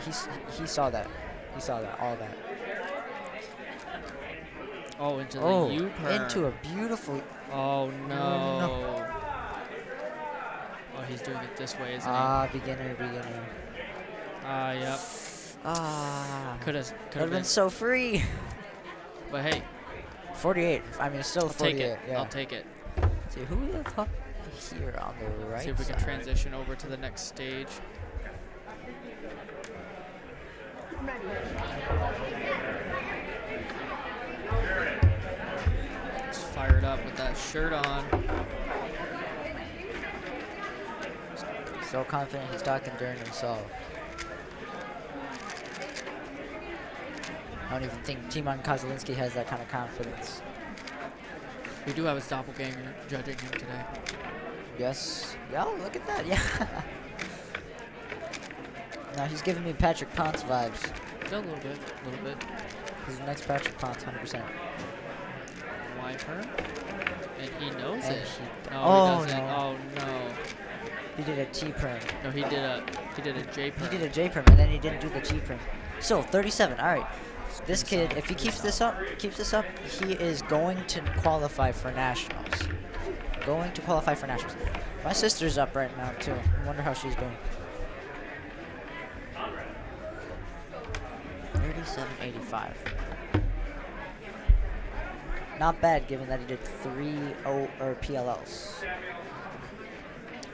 He saw that. He saw that, all that. Oh, into the Oh, U-perm. into a beautiful. Oh no. No. Oh, he's doing it this way, isn't Ah, beginner. Yep. Ah. Could have been so free. But hey. 48. I mean, it's still I'll 48. take it. Yeah. I'll take it. See who the fuck here on the right See if we can side? transition over to the next stage. He's fired up with that shirt on. So confident he's talking during himself. I don't even think Timon Kozolinsky has that kind of confidence. We do have his doppelganger judging him today. Yes. Yeah, look at that. Yeah. Now he's giving me Patrick Ponce vibes. A little bit. He's the next Patrick Ponce, 100%. Y-perm? And he knows And it. he- No, oh, he doesn't. no. Oh no. He did a T-perm. No, he did a J-perm. He did a J-perm, and then he didn't do the T-perm. Still, 37. All right. This kid, if he keeps this up, he is going to qualify for nationals. My sister's up right now too. I wonder how she's doing. 37.85. Not bad, given that he did 3 PLLs.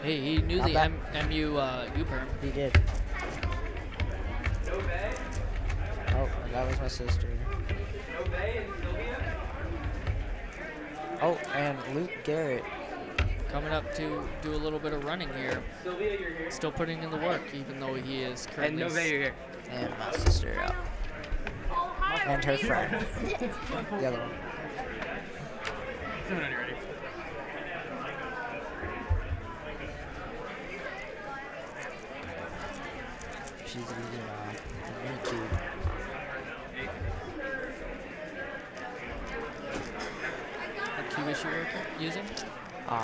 Hey, he knew Not the bad. MU U-perm. He did. Oh, that was my sister. Oh, and Luke Garrett. Coming up to do a little bit of running here. Still putting in the work, even though he is currently... And Nove, you're here. And my sister out. And her friend. The other one. She's using a mini cube. What cube is she using? The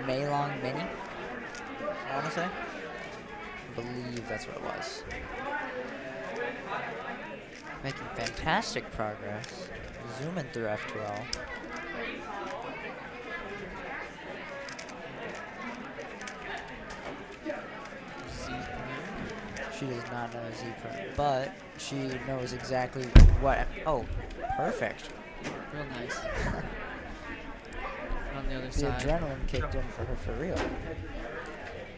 Maylong Mini, I want to say. I believe that's what it was. Making fantastic progress. Zooming through F12. She does not know Z-perm, but she knows exactly what. Oh, perfect. Real nice. On the other The side. adrenaline kicked in for her for real.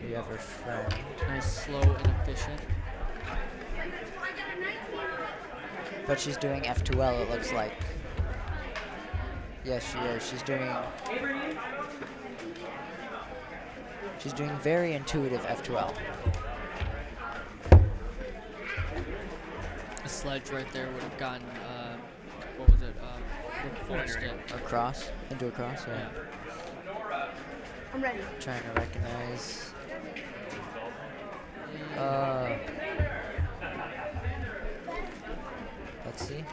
We have her friend. Nice, slow, and efficient. But she's doing F2L, it looks like. Yes, she is. She's doing very intuitive F2L. A sledge right there would have gotten, what was it? Forced it. A cross? Into a cross? Yeah. I'm ready. Trying to recognize. Let's see.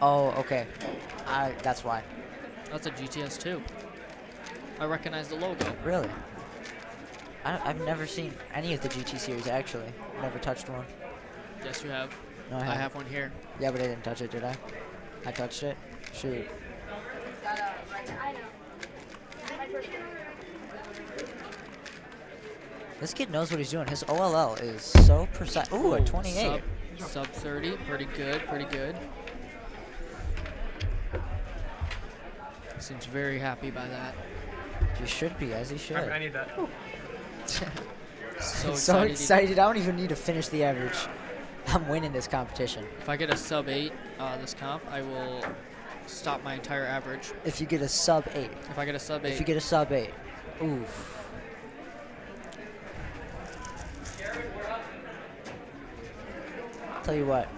Oh, okay. That's why. That's a GTS too. I recognize the logo. Really? I've never seen any of the GT series, actually. Never touched one. Yes, you have. No, I haven't. have one here. Yeah, but I didn't touch it, did I? I touched it? Shoot. I know. This kid knows what he's doing. His OLL is so precise. Ooh, a 28. Sub 30. Pretty good. Pretty good. Seems very happy by that. He should be, as he should. I need that. So excited. I don't even need to finish the average. I'm winning this competition. If I get a sub 8 this comp, I will stop my entire average. If you get a sub 8. If I get a sub 8. If you get a sub 8. Oof. Tell you what.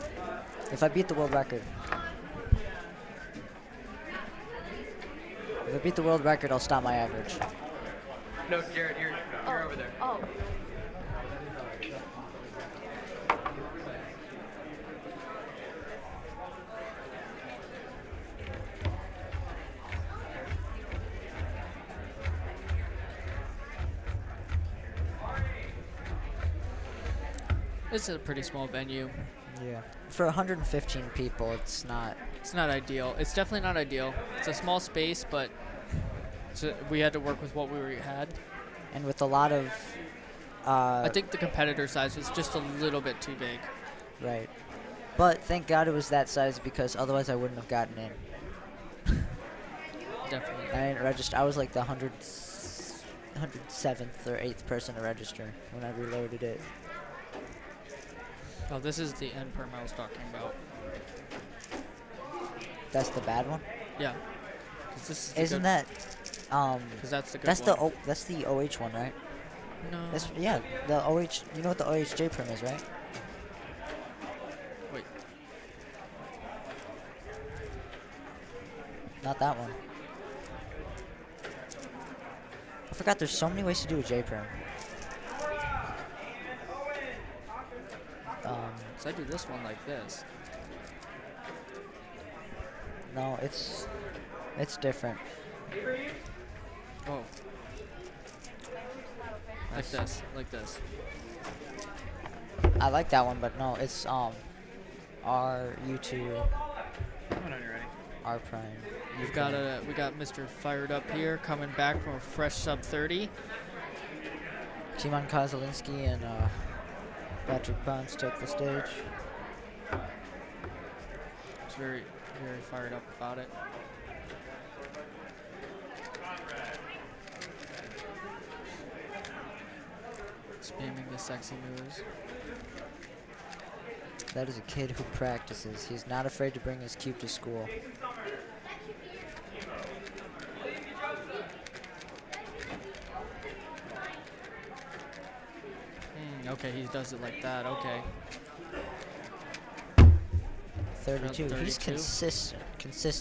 If I beat the world record. If I beat the world record, I'll stop my average. No, Jared, you're over there. Oh. This is a pretty small venue. Yeah. For 115 people, it's not. It's not ideal. It's definitely not ideal. It's a small space, but we had to work with what we had. And with a lot of. I think the competitor size was just a little bit too big. Right. But thank God it was that size because otherwise I wouldn't have gotten in. Definitely. I didn't register. I was like the 107th or 8th person to register when I reloaded it. Oh, this is the end perm I was talking about. That's the bad one? Yeah. This is Isn't that because that's the good that's one. that's the OH one, right? No. That's, yeah, the OH. You know what the OHJ perm is, right? Wait. Not that one. I forgot there's so many ways to do a J perm. So I do this one like this. No, it's different. Oh. Like this, like this. I like that one, but no, it's RU2 R prime. We got Mr. Fired Up here coming back from a fresh sub 30. Timon Kozolinsky and Patrick Ponce take the stage. He's very fired up about it. Spamming the sexy moves. That is a kid who practices. He's not afraid to bring his cube to school. Okay, he does it like that. Okay. 32. He's consistent.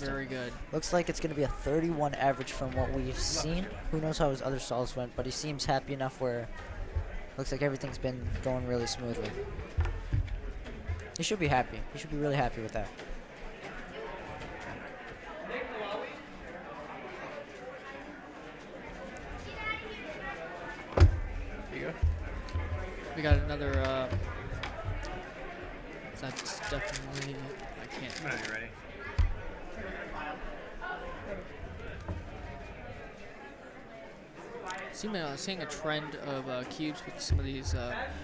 Very good. Looks like it's going to be a 31 average from what we've seen. Who knows how his other solves went, but he seems happy enough where looks like everything's been going really smoothly. He should be happy. He should be really happy with that. There you go. We got another, that's definitely, I can't. Are you ready? Seeing a trend of cubes with some of these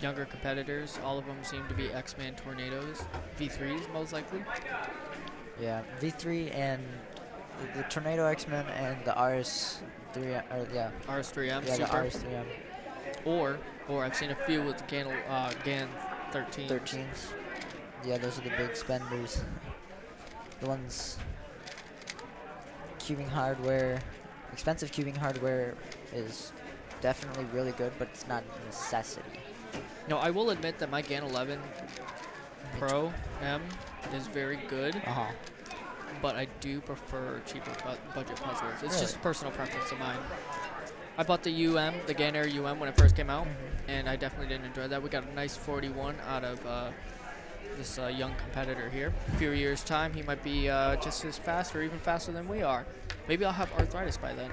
younger competitors. All of them seem to be X-Man Tornadoes. V3s, most likely. Yeah, V3 and the Tornado X-Men and the RS3, yeah. RS3M, yeah, super. the RS3M. Or I've seen a few with the GAN 13s. 13s. Yeah, those are the big spenders. The ones cubing hardware, expensive cubing hardware is definitely really good, but it's not a necessity. No, I will admit that my GAN 11 Pro M is very good. But I do prefer cheaper budget puzzlers. It's just personal preference of mine. I bought the UM, the GAN Air UM, when it first came out, and I definitely didn't enjoy that. We got a nice 41 out of this young competitor here. A few years' time, he might be just as fast or even faster than we are. Maybe I'll have arthritis by then.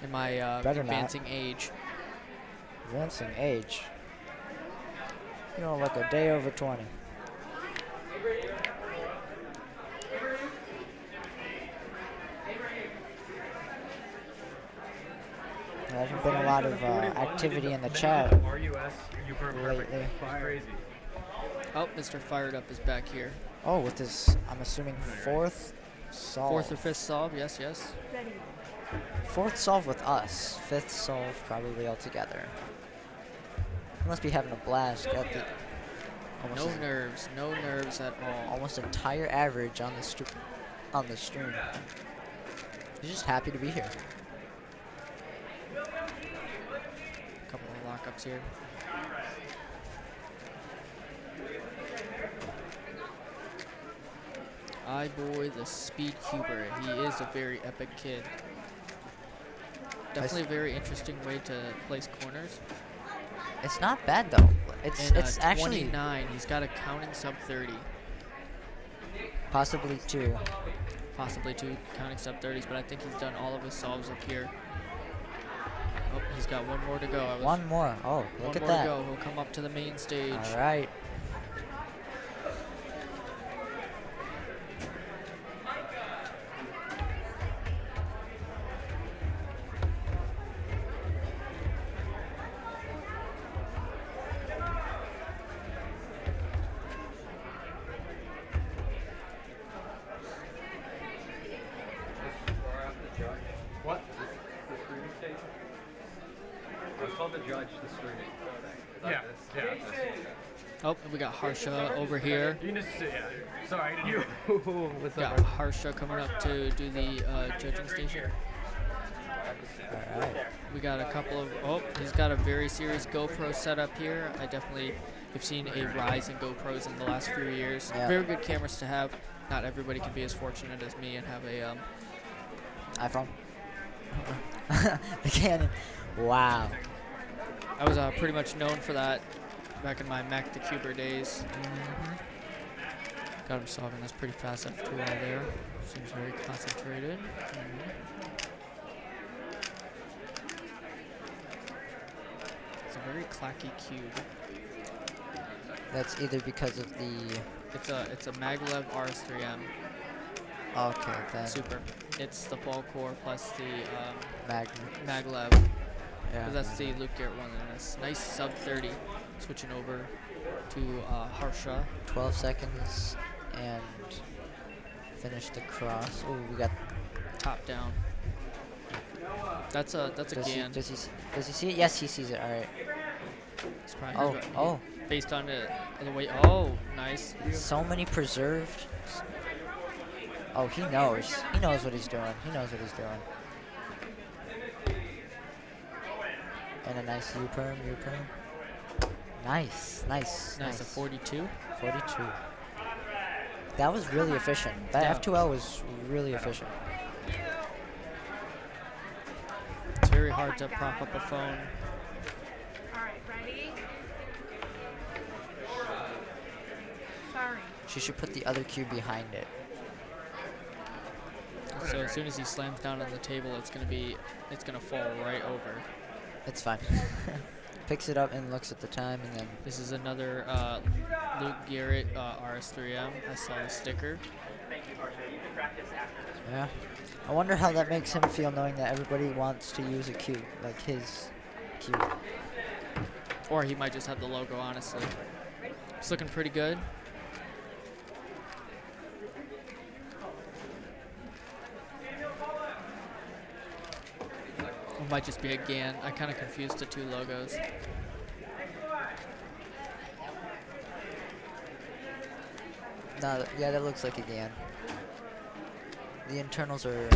In my advancing age. Advancing age? You know, like a day over 20. There hasn't been a lot of activity in the chat lately. Oh, Mr. Fired Up is back here. Oh, with this, I'm assuming fourth solve. Fourth or fifth solve, yes, yes. Fourth solve with us. Fifth solve probably altogether. He must be having a blast. Got the no nerves at all. Almost entire average on the stream. He's just happy to be here. Couple of lockups here. Boy, the Speed Cuber. He is a very epic kid. Definitely a very interesting way to place corners. It's not bad though. It's actually 29. He's got a counting sub 30. Possibly two. Possibly two counting sub 30s, but I think he's done all of his solves up here. Oh, he's got one more to go. One more. Oh, look at that. One more to go. He'll come up to the main stage. All right. What? The screening station? It's called the judge, the screening. Yeah. Oh, and we got Harsha over here. You can just sit, yeah. Sorry, I didn't What's got Harsha coming up to do the judging station. Alright. We got a couple of, he's got a very serious GoPro setup here. I definitely have seen a rise in GoPros in the last few years. Yeah. Very good cameras to have. Not everybody can be as fortunate as me and have a iPhone. The Canon. Wow. I was pretty much known for that back in my Mac the Cuber days. Got him solving this pretty fast F2 all there. Seems very concentrated. It's a very clacky cube. That's either because of the... It's a Maglev RS3M. Okay, then. Super. It's the ball core plus the Maglev. Yeah. Because that's the Luke Garrett one. And it's nice sub 30. Switching over to Harsha. 12 seconds and finish the cross. Oh, we got top down. That's a GAN. Does he see it? Yes, he sees it. All right. It's probably Oh. Based on the way. Oh, nice. So many preserved. Oh, he knows. He knows what he's doing. He knows what he's doing. And a nice U-perm. Nice. Nice. A 42. 42. That was really efficient. That F2L was really efficient. It's very hard to prop up a phone. Alright, ready? Sorry. She should put the other cube behind it. So as soon as he slams down on the table, it's gonna fall right over. It's fine. Picks it up and looks at the time, and then this is another Luke Garrett RS3M. I saw the sticker. Thank you, Harsha. You can practice after this. yeah. I wonder how that makes him feel knowing that everybody wants to use a cube, like his cube. Or he might just have the logo, honestly. It's looking pretty good. It might just be a GAN. I kind of confused the two logos. No, yeah, that looks like a GAN. The internals are...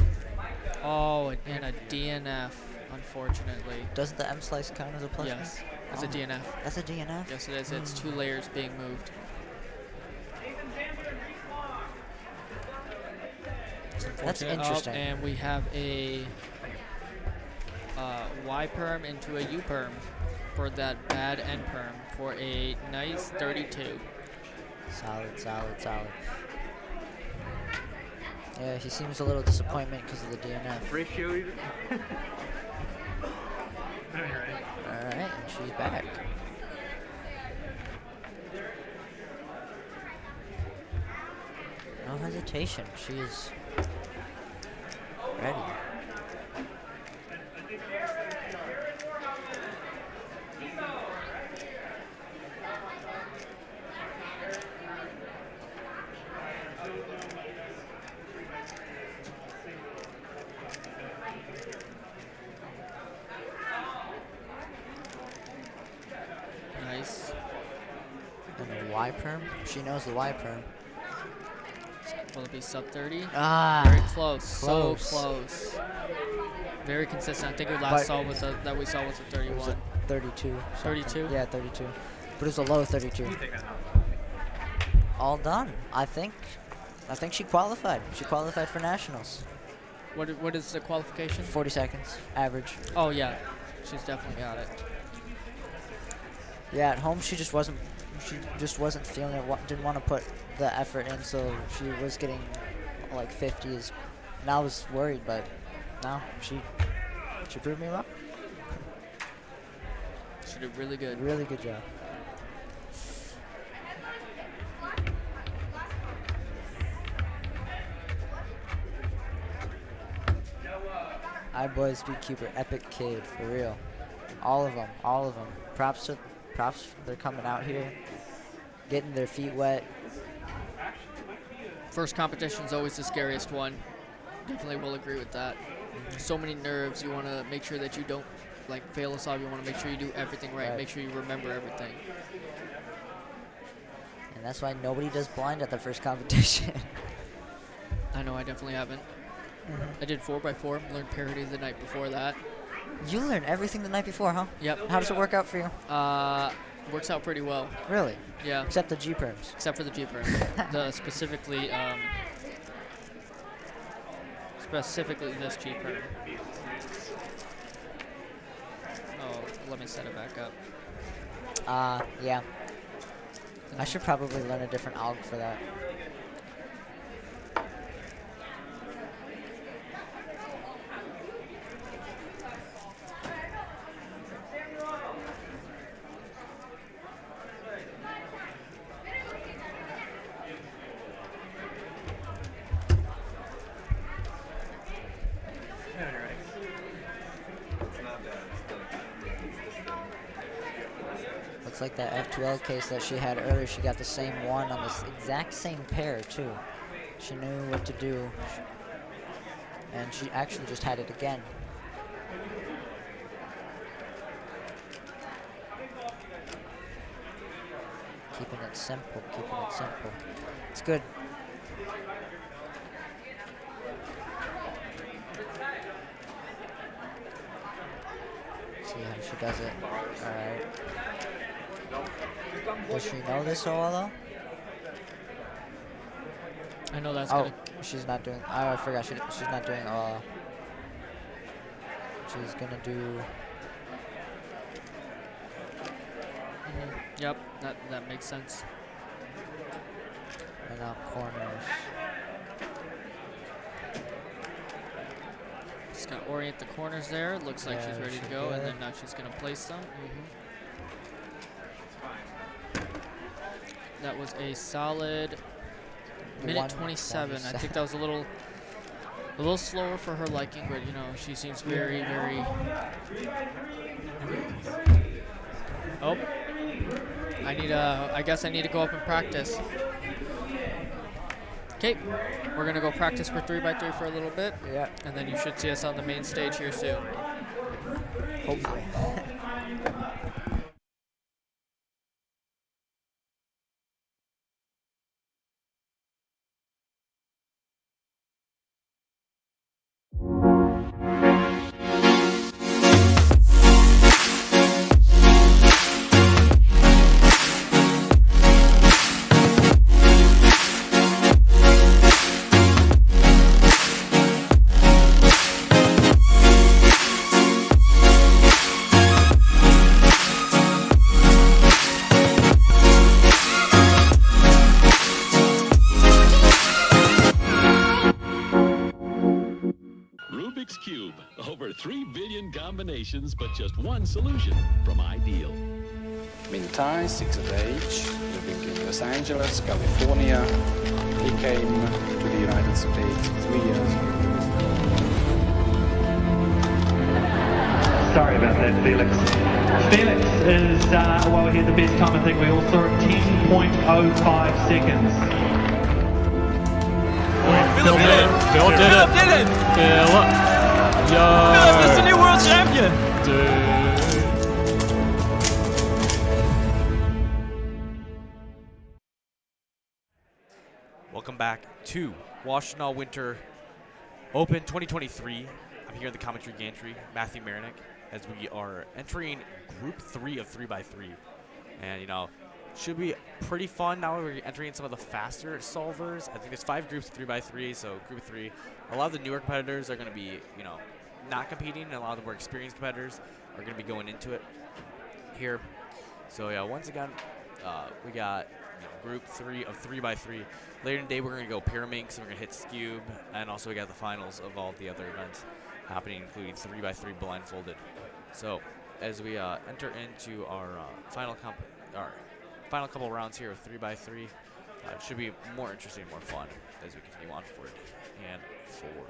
Oh, and a DNF, unfortunately. Doesn't the M-slice count as a plus? Yes, it's a DNF. That's a DNF? Yes, it is. It's 2 layers being moved. That's interesting. Oh, and we have a Y-perm into a U-perm for that bad N-perm for a nice 32. Solid. Yeah, he seems a little disappointment because of the DNF. Ratio either? Alright, and she's back. No hesitation. She is ready. Nice. And the Y-perm? She knows the Y-perm. Will it be sub 30? Ah, very close. So close. Very consistent. I think we last saw was a 31. It was a 32. 32? Yeah, 32. But it was a low 32. All done. I think she qualified. She qualified for nationals. What is the qualification? 40 seconds, average. Oh yeah, she's definitely got it. Yeah, at home she just wasn't feeling it. Didn't want to put the effort in, so she was getting like 50s. And I was worried, but no, she proved me wrong. She did really good. Really good job. iBoys beat Cooper, epic kid, for real. All of them. Props, they're coming out here, getting their feet wet. First competition's always the scariest one. Definitely will agree with that. so many nerves. You want to make sure that you don't like fail a solve. You want to make sure you do everything right. Make sure you remember everything. And that's why nobody does blind at the first competition. I know, I definitely haven't. I did 4x4, learned parity the night before that. You learned everything the night before, huh? Yep. How does it work out for you? Works out pretty well. Really? Yeah. Except the G-perms. Except for the G-perms. Specifically this G-perm. Oh, let me set it back up. Yeah. I should probably learn a different alg for that. Looks like that F2L case that she had earlier, she got the same one on this exact same pair too. She knew what to do, and she actually just had it again. Keeping it simple, keeping it simple. It's good. See how she does it. Alright. Does she know this all though? I know that's oh, gonna... she's not doing... Oh, I forgot. She's not doing... she's gonna do... Yep, that makes sense. And now corners. Just gonna orient the corners there. Looks like she's ready to go, and then now she's gonna place them. That was a solid minute 27. I think that was a little slower for her liking, but you know, she seems very, very... Oh. I guess I need to go up and practice. Okay, we're gonna go practice for 3x3 for a little bit. Yeah. And then you should see us on the main stage here soon. Hopefully. Rubik's Cube. Over 3 billion combinations, but just one solution from Ideal. Mintai, 6 of age, living in Los Angeles, California. He came to the United States 3 years ago. Sorry about that, Felix. Felix is, well, he had the best time. I think we all saw it, 10.05 seconds. Philip did it! Philip did it! Philip! Philip is the new world champion! Welcome back to Washtenaw Winter Open 2023. I'm here in the commentary gantry, Matthew Marinick, as we are entering Group 3 of 3x3. And, you know, should be pretty fun now. We're entering some of the faster solvers. I think there's 5 groups of 3x3, so Group 3. A lot of the newer competitors are going to be, you know, not competing, and a lot of the more experienced competitors are going to be going into it here. So, yeah, once again, we got Group 3 of 3x3. Later in the day, we're going to go Pyraminx, and we're going to hit Scube, and also we got the finals of all the other events happening, including 3x3 blindfolded. So, as we enter into our final couple rounds here of 3x3, it should be more interesting, more fun as we continue on forward and forward.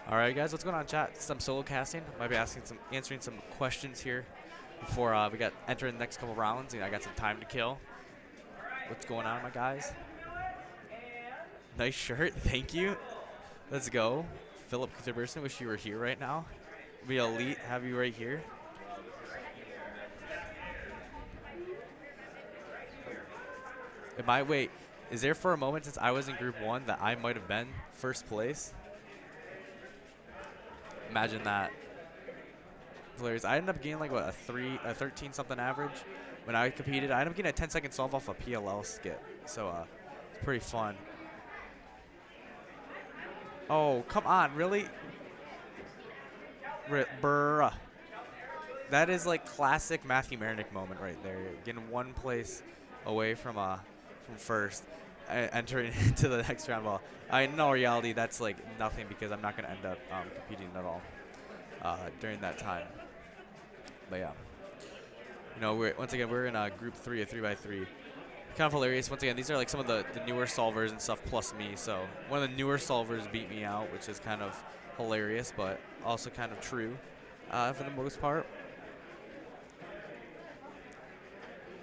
All right, guys, what's going on, chat? Some solo casting. Might be answering some questions here before we got enter the next couple rounds. You know, I got some time to kill. What's going on, my guys? Nice shirt. Thank you. Let's go. Philip Kutterberson, wish you were here right now. Be elite. Have you right here. Wait, is there for a moment since I was in Group 1 that I might have been first place? Imagine that. Hilarious. I ended up getting like what, a 13 something average when I competed. I ended up getting a 10-second solve off a PLL skip. So it's pretty fun. Oh, come on, really? Bruh. That is like classic Matthew Marinick moment right there. Getting one place away from first, entering into the next round. Well, in all reality, that's like nothing because I'm not going to end up competing at all during that time. But yeah, you know, once again we're in Group 3, a 3x3. Kind of hilarious. Once again, these are like some of the newer solvers and stuff plus me. So one of the newer solvers beat me out, which is kind of hilarious, but also kind of true for the most part.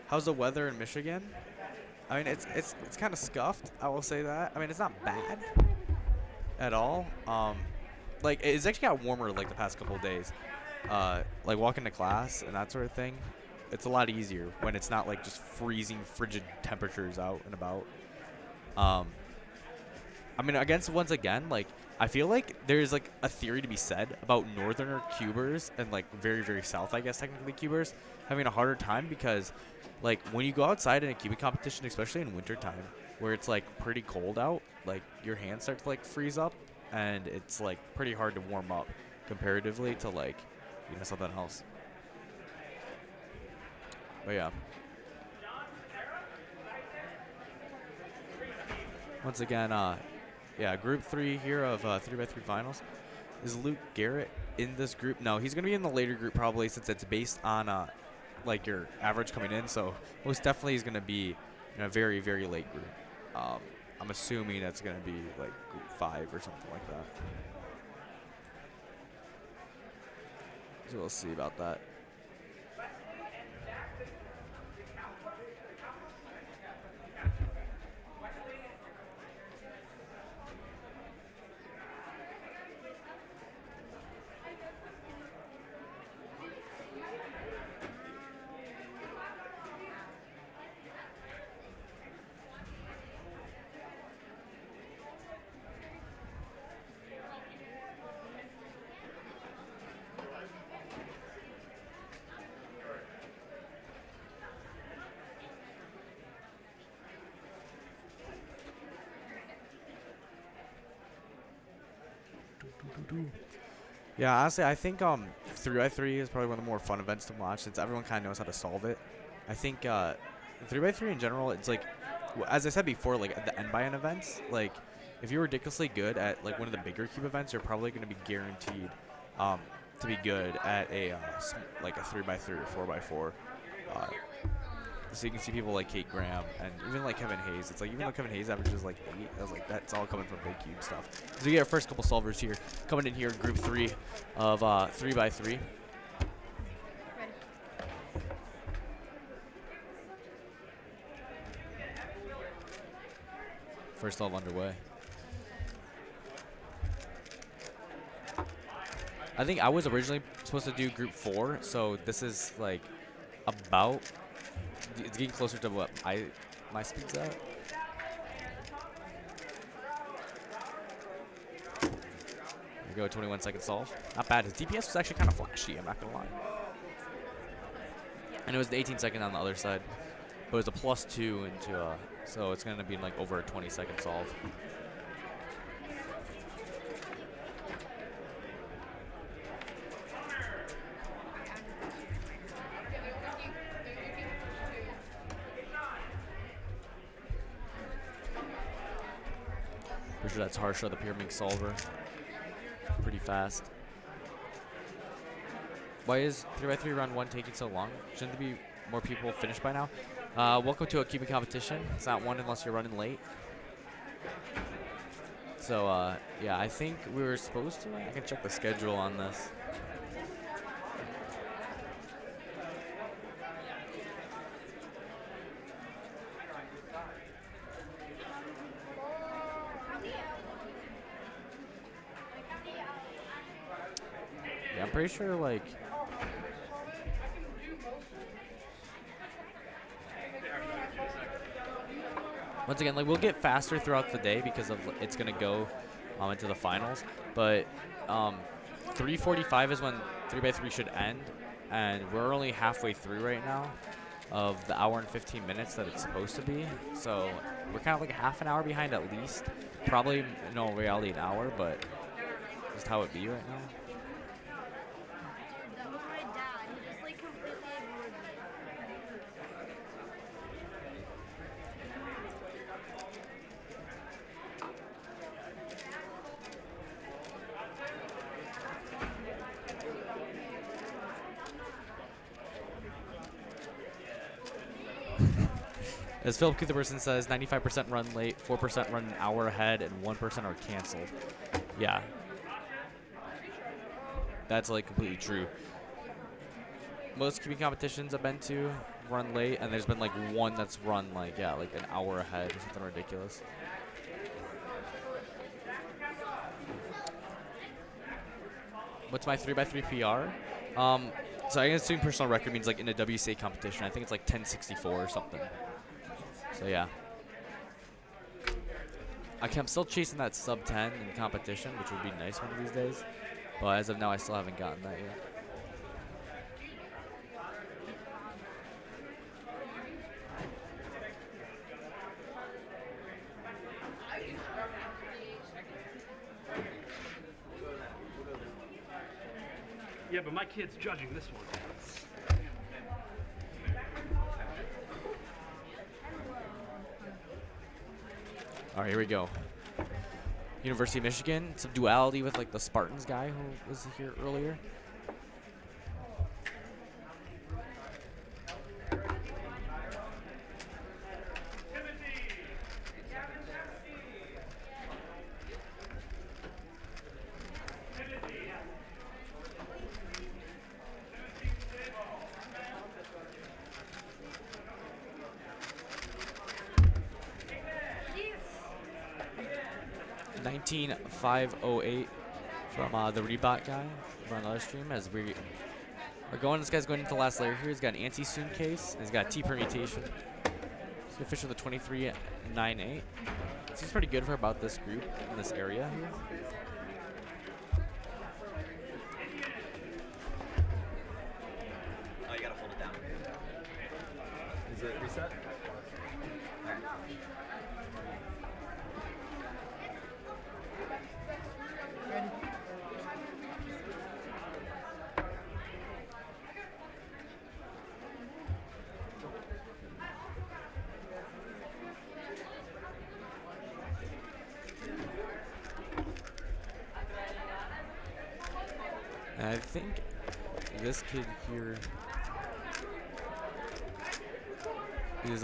How's the weather in Michigan? I mean, it's kind of scuffed. I will say that. I mean, it's not bad at all. Like it's actually got warmer like the past couple of days. Like walking to class and that sort of thing. It's a lot easier when it's not like just freezing, frigid temperatures out and about. I mean, once again, like I feel like there's like a theory to be said about northerner cubers and like very, very south, I guess technically cubers having a harder time because like when you go outside in a cubing competition, especially in wintertime, where it's like pretty cold out, like your hands start to like freeze up and it's like pretty hard to warm up comparatively to like, you know, something else. But yeah. Once again, yeah, Group 3 here of 3x3 finals. Is Luke Garrett in this group? No, he's going to be in the later group probably since it's based on like your average coming in. So most definitely he's going to be in a very, very late group. I'm assuming that's going to be like Group 5 or something like that. So we'll see about that. Yeah, honestly, I think 3x3 is probably one of the more fun events to watch since everyone kind of knows how to solve it. I think 3x3 in general, it's like, as I said before, like at the end by end events, like if you're ridiculously good at like one of the bigger cube events, you're probably going to be guaranteed to be good at a like a 3x3 or 4x4. So you can see people like Kate Graham and even like Kevin Hayes. It's like even though Kevin Hayes averages like 8, I was like, that's all coming from big cube stuff. So we get our first couple solvers here coming in here in Group 3 of 3x3. First solve underway. I think I was originally supposed to do Group 4, so this is like about. It's getting closer to what my speed's at. There we go, 21-second solve. Not bad. His DPS was actually kind of flashy, I'm not going to lie. And it was the 18-second on the other side. But it was a +2 into, so it's going to be like over a 20-second solve. Pretty sure that's Harsha, the pyramid solver. Pretty fast. Why is 3x3 round 1 taking so long? Shouldn't there be more people finished by now? Welcome to a cubing competition. It's not one unless you're running late. So, yeah, I think we were supposed to. I can check the schedule on this. I'm pretty sure like. Once again, like we'll get faster throughout the day because of it's gonna go into the finals. But 3:45 is when 3x3 should end, and we're only halfway through right now of the hour and 15 minutes that it's supposed to be. So we're kind of like half an hour behind at least. Probably no reality an hour, but just how it be right now. That was my dad. He just like completely ignored me. As Philip Kutherberson says, 95% run late, 4% run an hour ahead, and 1% are canceled. Yeah. That's like completely true. Most cubing competitions I've been to run late, and there's been like one that's run like, yeah, like an hour ahead or something ridiculous. What's my 3x3 PR? So I guess doing personal record means like in a WCA competition. I think it's like 1064 or something. So yeah. I'm still chasing that sub 10 in competition, which would be nice one of these days. But as of now, I still haven't gotten that yet. Yeah, but my kid's judging this one. All right, here we go. University of Michigan, some duality with like the Spartans guy who was here earlier. $19,508 from the Rebot guy from another stream as we are going. This guy's going into the last layer here. He's got an anti-soon case, and he's got a T permutation. He's gonna fish with a 23.98. So he's pretty good for about this group in this area here. Oh, you gotta hold it down. Is it reset? And I think this kid here is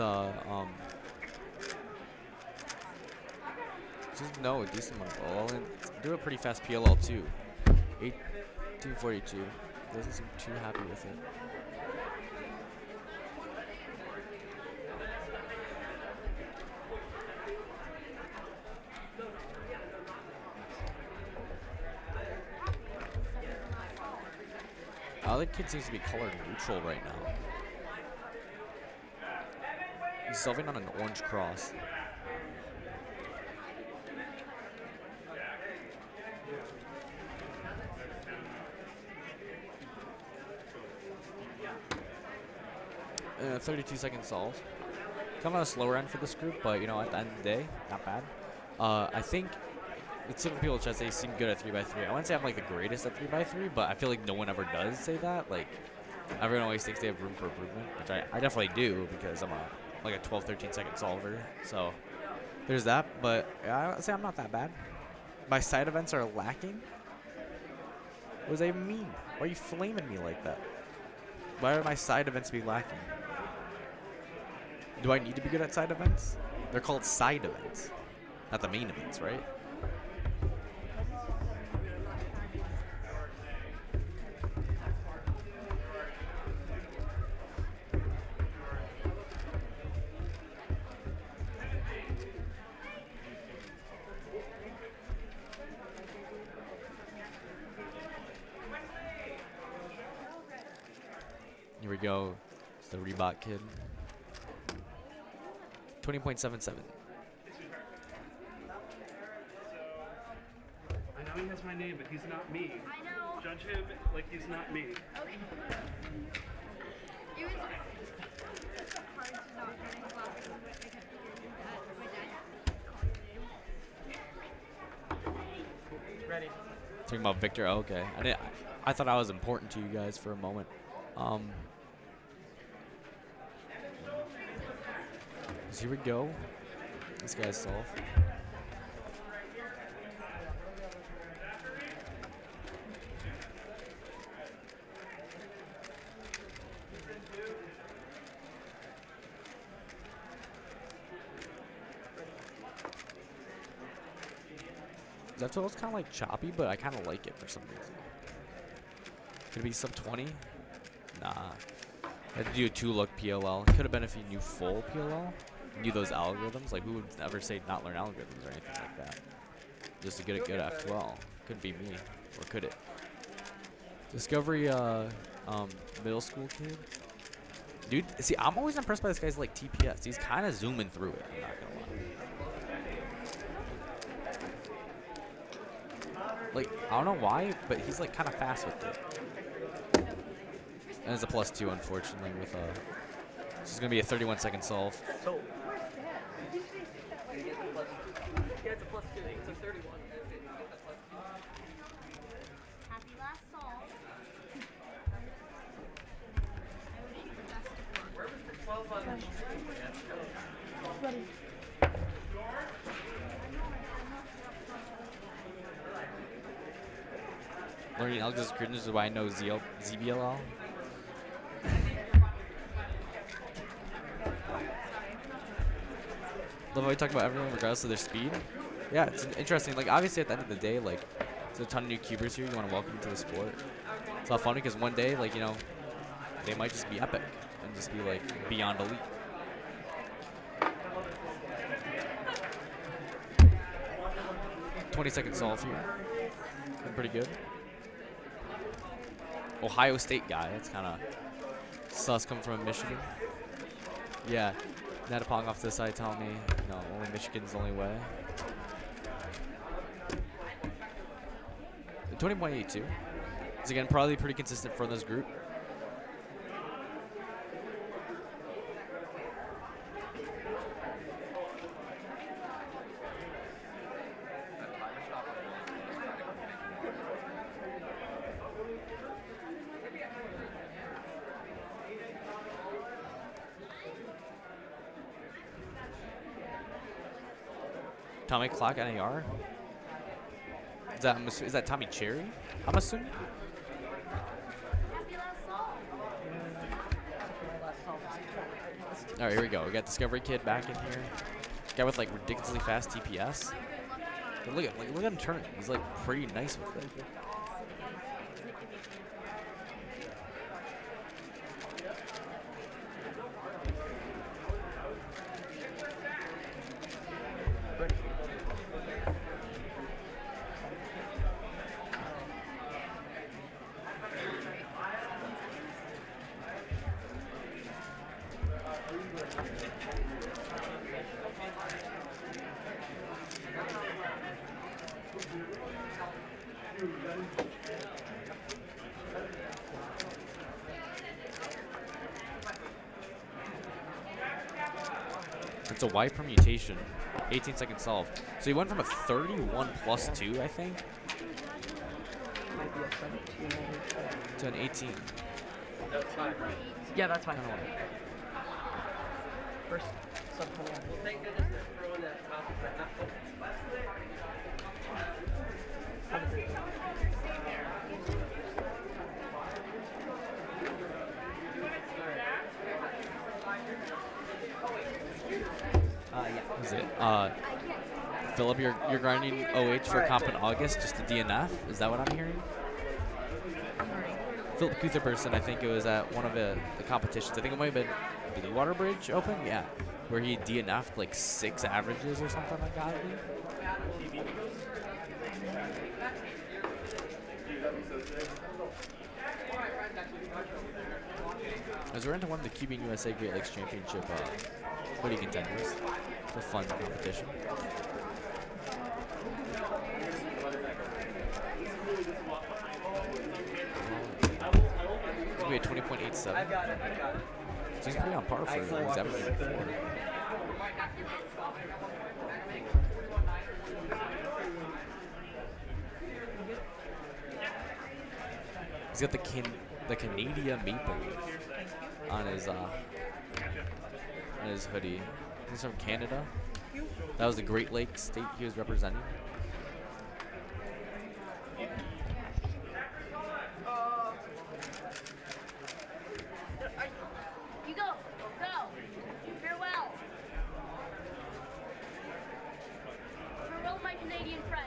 just no a decent one. Well, and do a pretty fast PLL too. 1842. Doesn't seem too happy with it. The other kid seems to be colored neutral right now. He's solving on an orange cross. And a 32-second solve. Kind of on a slower end for this group, but you know, at the end of the day, not bad. I think it's some people just say seem good at 3x3. I wouldn't say I'm like the greatest at 3x3, but I feel like no one ever does say that. Like everyone always thinks they have room for improvement, which I definitely do because I'm like a 12, 13-second solver. So there's that, but I would say I'm not that bad. My side events are lacking. What does that even mean? Why are you flaming me like that? Why are my side events be lacking? Do I need to be good at side events? They're called side events, not the main events, right? go. It's the Reebok kid. 20.77. I know he has my name, but he's not me. I know. Judge him like he's not me. Okay. It was hard to not get in classes when I kept hearing my dad call your name. Ready. Talking about Victor. Oh, okay. I thought I was important to you guys for a moment. So here we go. This guy's solve. That feels kind of like choppy, but I kind of like it for some reason. Could it be sub 20? Nah. I had to do a 2-look PLL. Could have been if you knew full PLL. Knew those algorithms. Like, who would ever say not learn algorithms or anything like that? Just to get a good F12. Couldn't be me. Or could it? Discovery, middle school kid. Dude, see, I'm always impressed by this guy's, like, TPS. He's kind of zooming through it. I'm not going to lie. Like, I don't know why, but he's like kind of fast with it. And it's a +2, unfortunately, with this is gonna be a 31-second solve. So, yeah, it's a +2. It's a 31. Happy last solve. I wish you the best of luck. Where was the 12 on? Ready. Learning algorithms cringe is why I know ZBLL. Love how we talk about everyone regardless of their speed. Yeah, it's interesting. Like, obviously, at the end of the day, like, there's a ton of new cubers here. You want to welcome them to the sport. It's all funny because one day, like, you know, they might just be epic and just be, like, beyond elite. "20-second solve here. Been pretty good. Ohio State guy. That's kind of sus coming from Michigan. Yeah. Natapong off to the side telling me, no, only Michigan's the only way. 20.82. Is again probably pretty consistent for this group. Tommy Clock NAR? Is that Tommy Cherry? I'm assuming. Happy last solve. All right, here we go. We got Discovery Kid back in here. Guy with like ridiculously fast TPS. But look at him turn. He's like pretty nice with it. It's a Y permutation. 18-second solve. So he went from a 31 +2, I think, to an 18. That's fine. Yeah, that's fine. First sub-21. Well, thank goodness they're throwing that top of that. Yeah. Is it? Philip, you're grinding OH for comp in August, just a DNF? Is that what I'm hearing? Philip Kutherperson, I think it was at one of the competitions. I think it might have been Blue Water Bridge Open, yeah, where he DNF'd like 6 averages or something like that. As we're into one of the Cubing USA Great Lakes Championship hoodie contenders. It's a fun competition. It's going to be a 20.87. He's pretty on par for what he's averaging before. He's got the Canadian maple leaf on his hoodie. He's from Canada. That was the Great Lakes state he was representing. You go. Farewell. Farewell, my Canadian friends.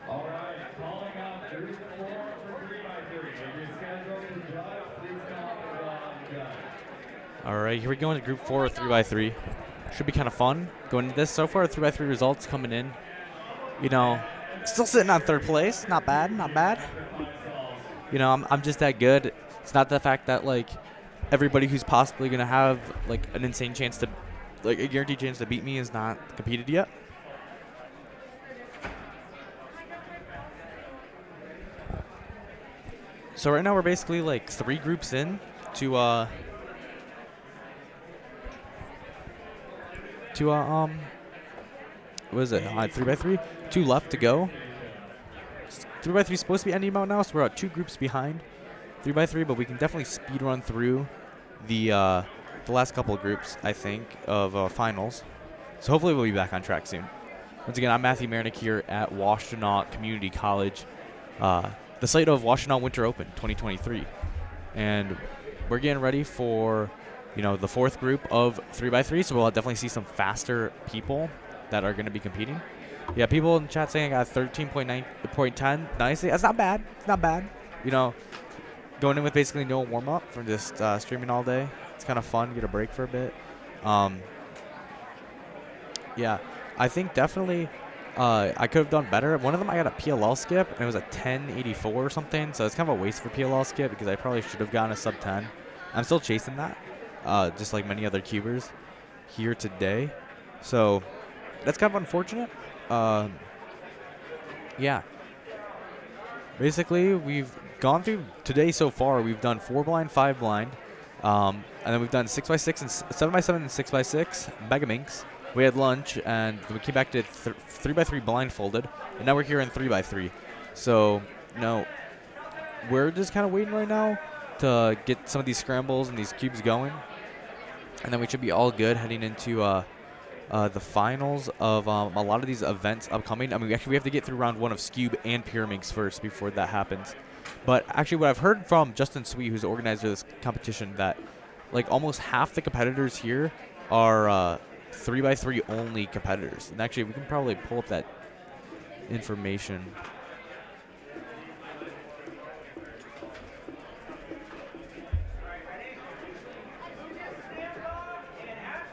All right, calling out group 4 for 3x3. If you're scheduled to judge, please call the judge. All right, here we go into Group 4, 3x3. Should be kind of fun going into this. So far, 3x3 results coming in. You know, still sitting on third place. Not bad, not bad. You know, I'm just that good. It's not the fact that, like, everybody who's possibly going to have, like, an insane chance to, like, a guaranteed chance to beat me is not competed yet. So right now we're basically, like, 3 groups in to what is it? 3x3? 2 left to go. 3x3 is supposed to be ending about now, so we're at 2 groups behind 3x3, but we can definitely speed run through the last couple of groups, I think, of finals. So hopefully we'll be back on track soon. Once again, I'm Matthew Marinick here at Washtenaw Community College, the site of Washtenaw Winter Open 2023. And we're getting ready for, you know, the 4th group of 3x3, so we'll definitely see some faster people that are going to be competing. Yeah, people in the chat saying I got 13.10. Nicely. That's not bad. It's not bad. You know, going in with basically no warm-up from just streaming all day. It's kind of fun. Get a break for a bit. Yeah, I think definitely I could have done better. One of them I got a PLL skip, and it was a 1084 or something, so it's kind of a waste for PLL skip because I probably should have gotten a sub 10. I'm still chasing that, just like many other cubers here today. So that's kind of unfortunate. Yeah. Basically, we've gone through today so far. We've done 4 blind, 5 blind, and then we've done 6x6 and 7x7 and 6x6 Mega Minx. We had lunch, and we came back to 3x3 blindfolded, and now we're here in 3x3. So, you know, we're just kind of waiting right now to get some of these scrambles and these cubes going, and then we should be all good heading into the finals of a lot of these events upcoming. I mean, we have to get through round 1 of Scube and Pyraminx first before that happens. But actually, what I've heard from Justin Sweet, who's the organizer of this competition, that like almost half the competitors here are 3x3 only competitors. And actually, we can probably pull up that information.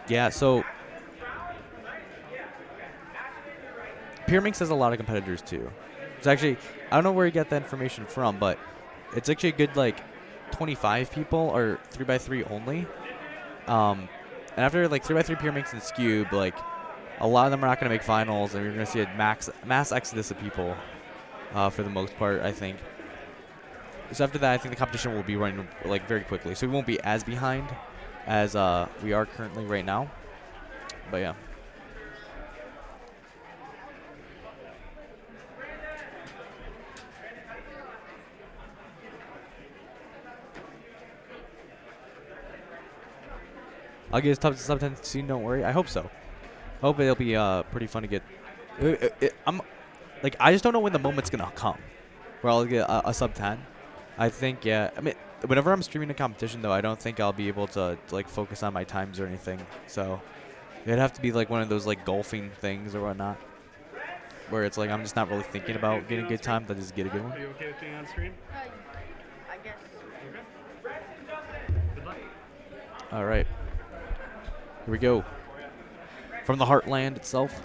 Yeah, so Pyraminx has a lot of competitors too. It's actually, I don't know where you get that information from, but it's actually a good like 25 people are 3x3 only. And after like 3x3 Pyraminx and Scube, like a lot of them are not going to make finals, and we're going to see a mass exodus of people for the most part, I think. So after that, I think the competition will be running like very quickly. So we won't be as behind as we are currently right now. But yeah. I'll get a sub 10 soon, don't worry. I hope so. I hope it'll be pretty fun to get. I'm like, I just don't know when the moment's gonna come where I'll get a sub 10. I think, yeah. I mean, whenever I'm streaming a competition, though, I don't think I'll be able to like focus on my times or anything. So it'd have to be like one of those like golfing things or whatnot, where it's like I'm just not really thinking about getting a good time, but just get a good one. Are you okay with being on stream? I guess. Good luck. All right. Here we go. From the heartland itself.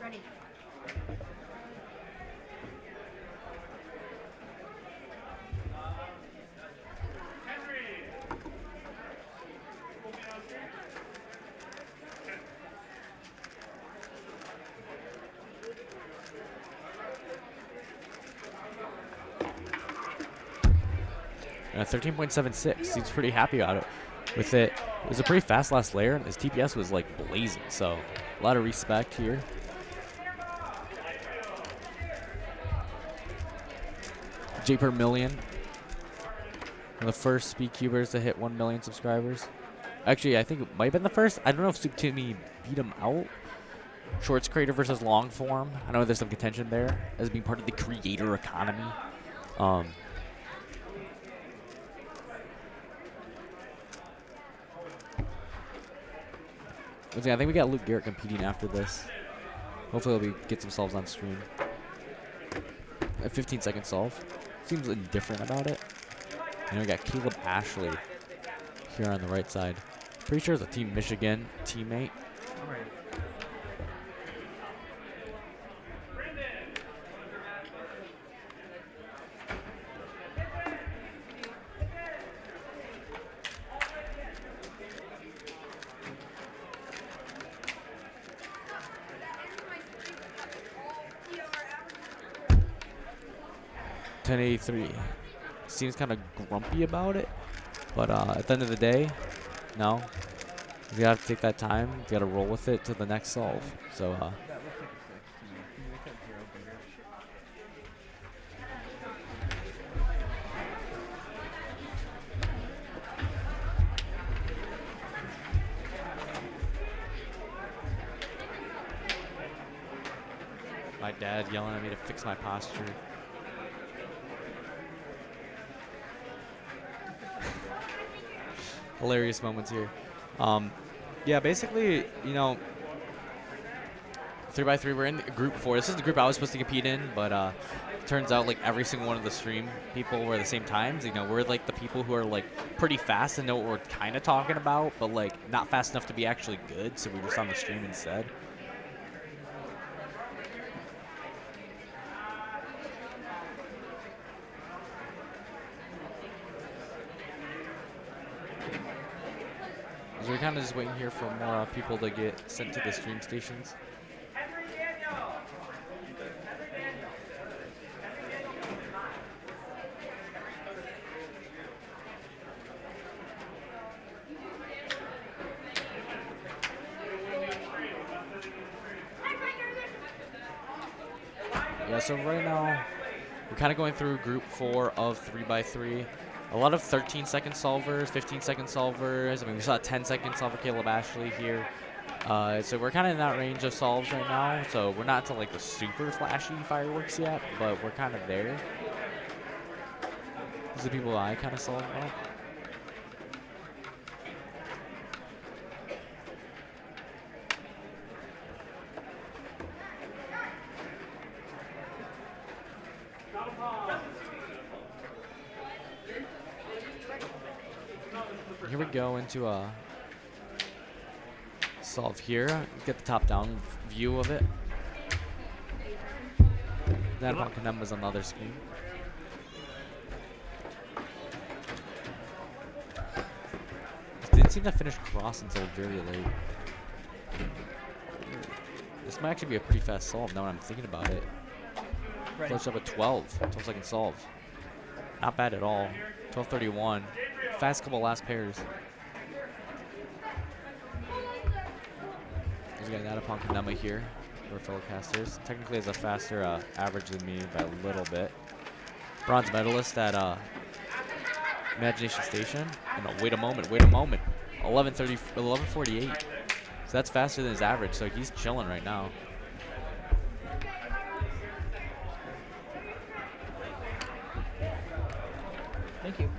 Ready. And a 13.76. Seems pretty happy about it. With it, it was a pretty fast last layer, and his TPS was like blazing. So a lot of respect here. J per million. One of the first speed cubers to hit 1 million subscribers. Actually, I think it might have been the first. I don't know if Soup Timmy beat him out. Shorts creator versus long form. I know there's some contention there as being part of the creator economy. I think we got Luke Garrett competing after this. Hopefully he'll get some solves on stream. A 15-second solve. Seems indifferent about it. And we got Caleb Ashley here on the right side. Pretty sure it's a Team Michigan teammate. All right. .1083. Seems kind of grumpy about it, but at the end of the day, no. You gotta take that time. You gotta roll with it to the next solve. So my dad yelling at me to fix my posture. Hilarious moments here. Yeah, basically, you know, 3x3, we're in group 4. This is the group I was supposed to compete in, but turns out like every single one of the stream people were at the same times. You know, we're like the people who are like pretty fast and know what we're kind of talking about, but like not fast enough to be actually good, so we're just on the stream instead. So we're kind of just waiting here for more people to get sent to the stream stations. Yeah, so right now we're kind of going through group 4 of 3x3. A lot of 13-second solvers, 15-second solvers. I mean, we saw a 10-second solver, Caleb Ashley here. So we're kind of in that range of solves right now. So we're not to like the super flashy fireworks yet, but we're kind of there. These are the people I kind of solve about. Here we go into a solve here. Get the top-down view of it. Then Kanemba's on the other screen. seem to finish cross until very late. This might actually be a pretty fast solve now that I'm thinking about it. Right. Close up at 12 second solve. Not bad at all. 12:31. Fast couple last pairs. There's a guy Natapon Kanema here for fellow casters. Technically has a faster average than me by a little bit. Bronze medalist at Imagination Station. And wait a moment. 11:48. So that's faster than his average, so he's chilling right now. Thank you.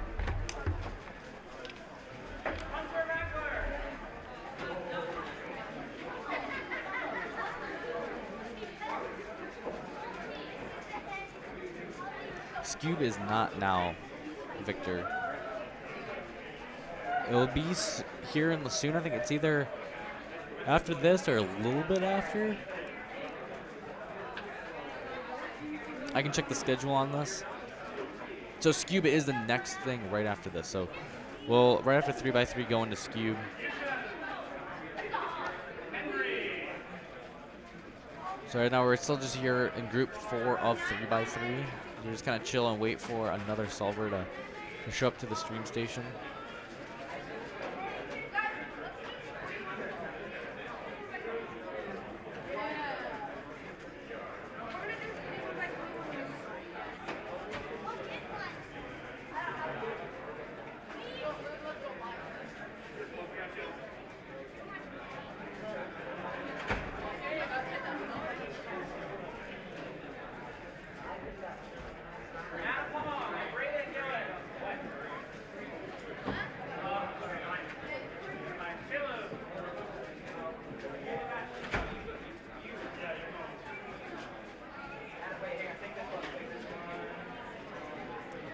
Scube is not now Victor. It'll be here in the soon. I think it's either after this or a little bit after. I can check the schedule on this. So Scube is the next thing right after this. So, well, right after 3x3 go into Scube. So right now we're still just here in group 4 of 3x3. We're just kind of chill and wait for another solver to show up to the stream station.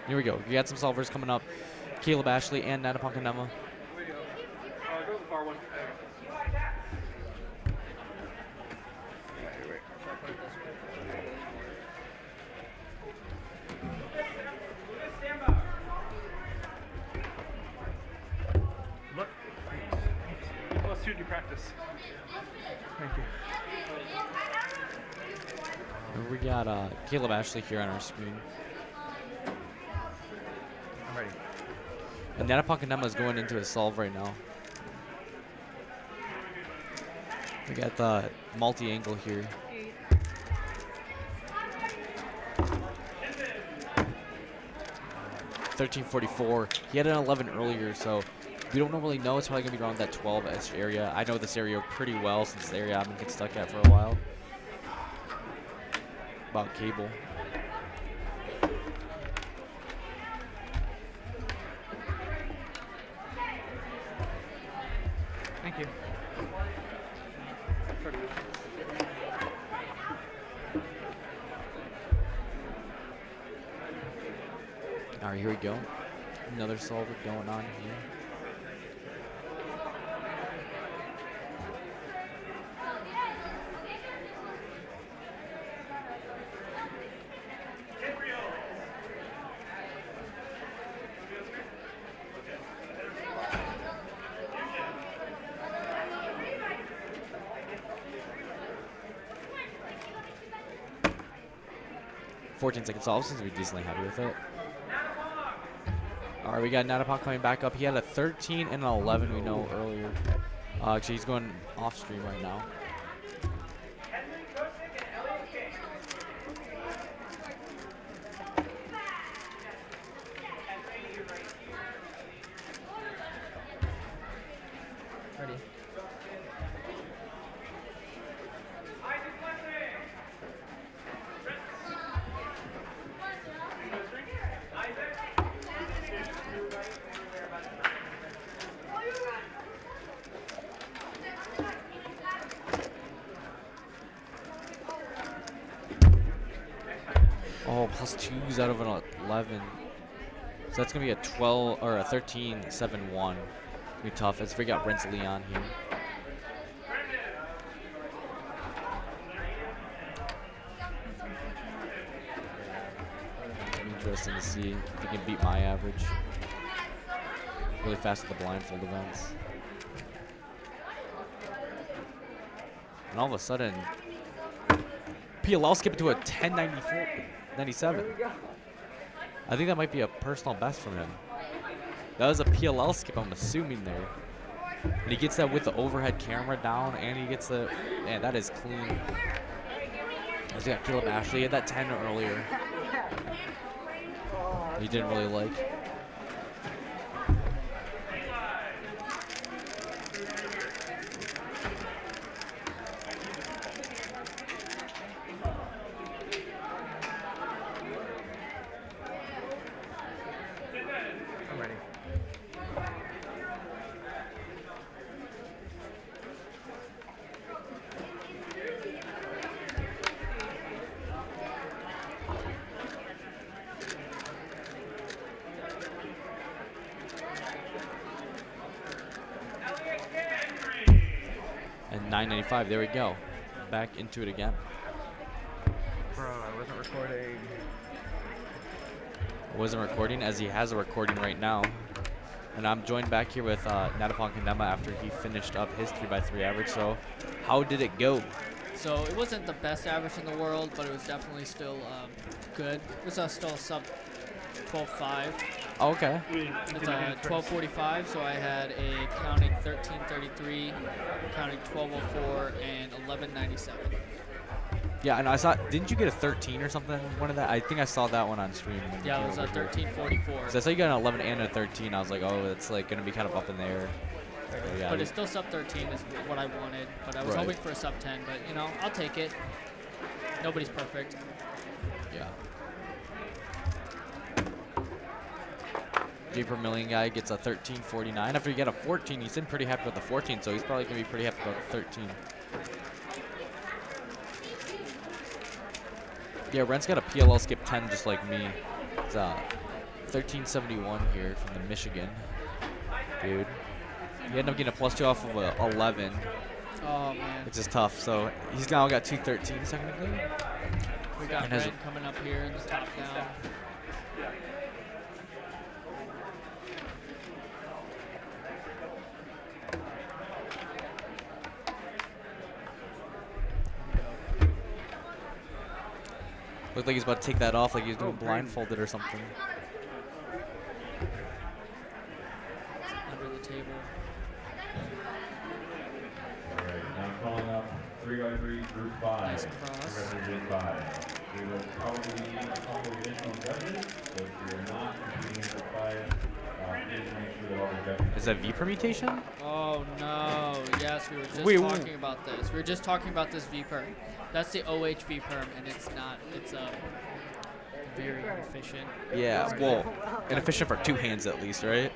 Here we go. We got some solvers coming up. Caleb Ashley and Natapon Kanema. Go the far one. Look. Plus 2 to practice. Thank you. We got Caleb Ashley here on our screen. I'm ready. And Natapon Kanema is going into his solve right now. We got the multi-angle here. $13.44. He had an 11 earlier, so we don't really know. It's probably going to be around that 12-ish area. I know this area pretty well since the area I've been getting stuck at for a while. About cable. Thank you. All right, here we go. Another solver going on here. Second solve, seems to be decently happy with it. All right, we got Natapon coming back up. He had a 13 and an 11 we know earlier. Actually, he's going off stream right now. Ready. Oh, plus 2s out of an 11. So that's going to be a 12 or a 13-7-1. Be tough as we got Renz Leon here. Interesting to see if he can beat my average. Really fast at the blindfold events. And all of a sudden, PLL skipped to a 10.97. I think that might be a personal best from him. That was a PLL skip, I'm assuming there. And he gets that with the overhead camera down, and he gets the, man, that is clean. He's got Caleb Ashley. He had that 10 earlier. He didn't really like. I'm ready. And 9.95, there we go. Back into it again. Bro, I wasn't recording. Wasn't recording, as he has a recording right now. And I'm joined back here with Natapon Kanema after he finished up his 3x3 average. So, how did it go? So it wasn't the best average in the world, but it was definitely still good. It was still a sub 12.5. Oh, okay. It's 12.45, so I had a counting 13.33, counting 12.04, and 11.97. Yeah, and I saw, didn't you get a 13 or something? One of that? I think I saw that one on stream. When Yeah, you it was came a over here. 13.44. So I saw you got an 11 and a 13. I was like, oh, it's like going to be kind of up in the air. Yeah, But it's still sub 13 is what I wanted. But I was Right. hoping for a sub 10, but you know, I'll take it. Nobody's perfect. Yeah. J per million guy gets a 13.49. After you get a 14, he's been pretty happy with the 14, so he's probably going to be pretty happy about the 13. Yeah, Rent's got a PLL skip 10 just like me. It's 13.71 here from the Michigan dude. He ended up getting a +2 off of a 11. Oh, man. Which is tough, so he's now got 2.13 technically. We got And has Brent coming up here in the top down. Looked like he's about to take that off, like he's doing blindfolded or something. Under the table. All right, now calling up 3x3 group 5. Nice cross. 3x3 group 5. We will probably need a couple of additional judges, so if you're not competing in group 5, please make sure that all the judges. Is that V permutation? Oh no! Yes, we were just Wait, talking about this. We were just talking about this V perm. That's the OH V perm, and it's not. It's very inefficient. Yeah, well, inefficient for two hands at least, right?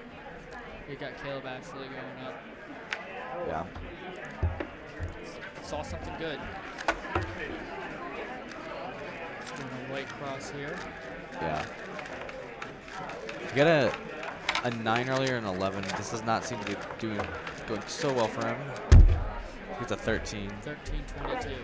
We got Caleb Ashley going up. Yeah. Saw something good. Just doing a white cross here. Yeah. You got a 9 earlier and 11. This does not seem to be going so well for him. He's a 13. 13.22.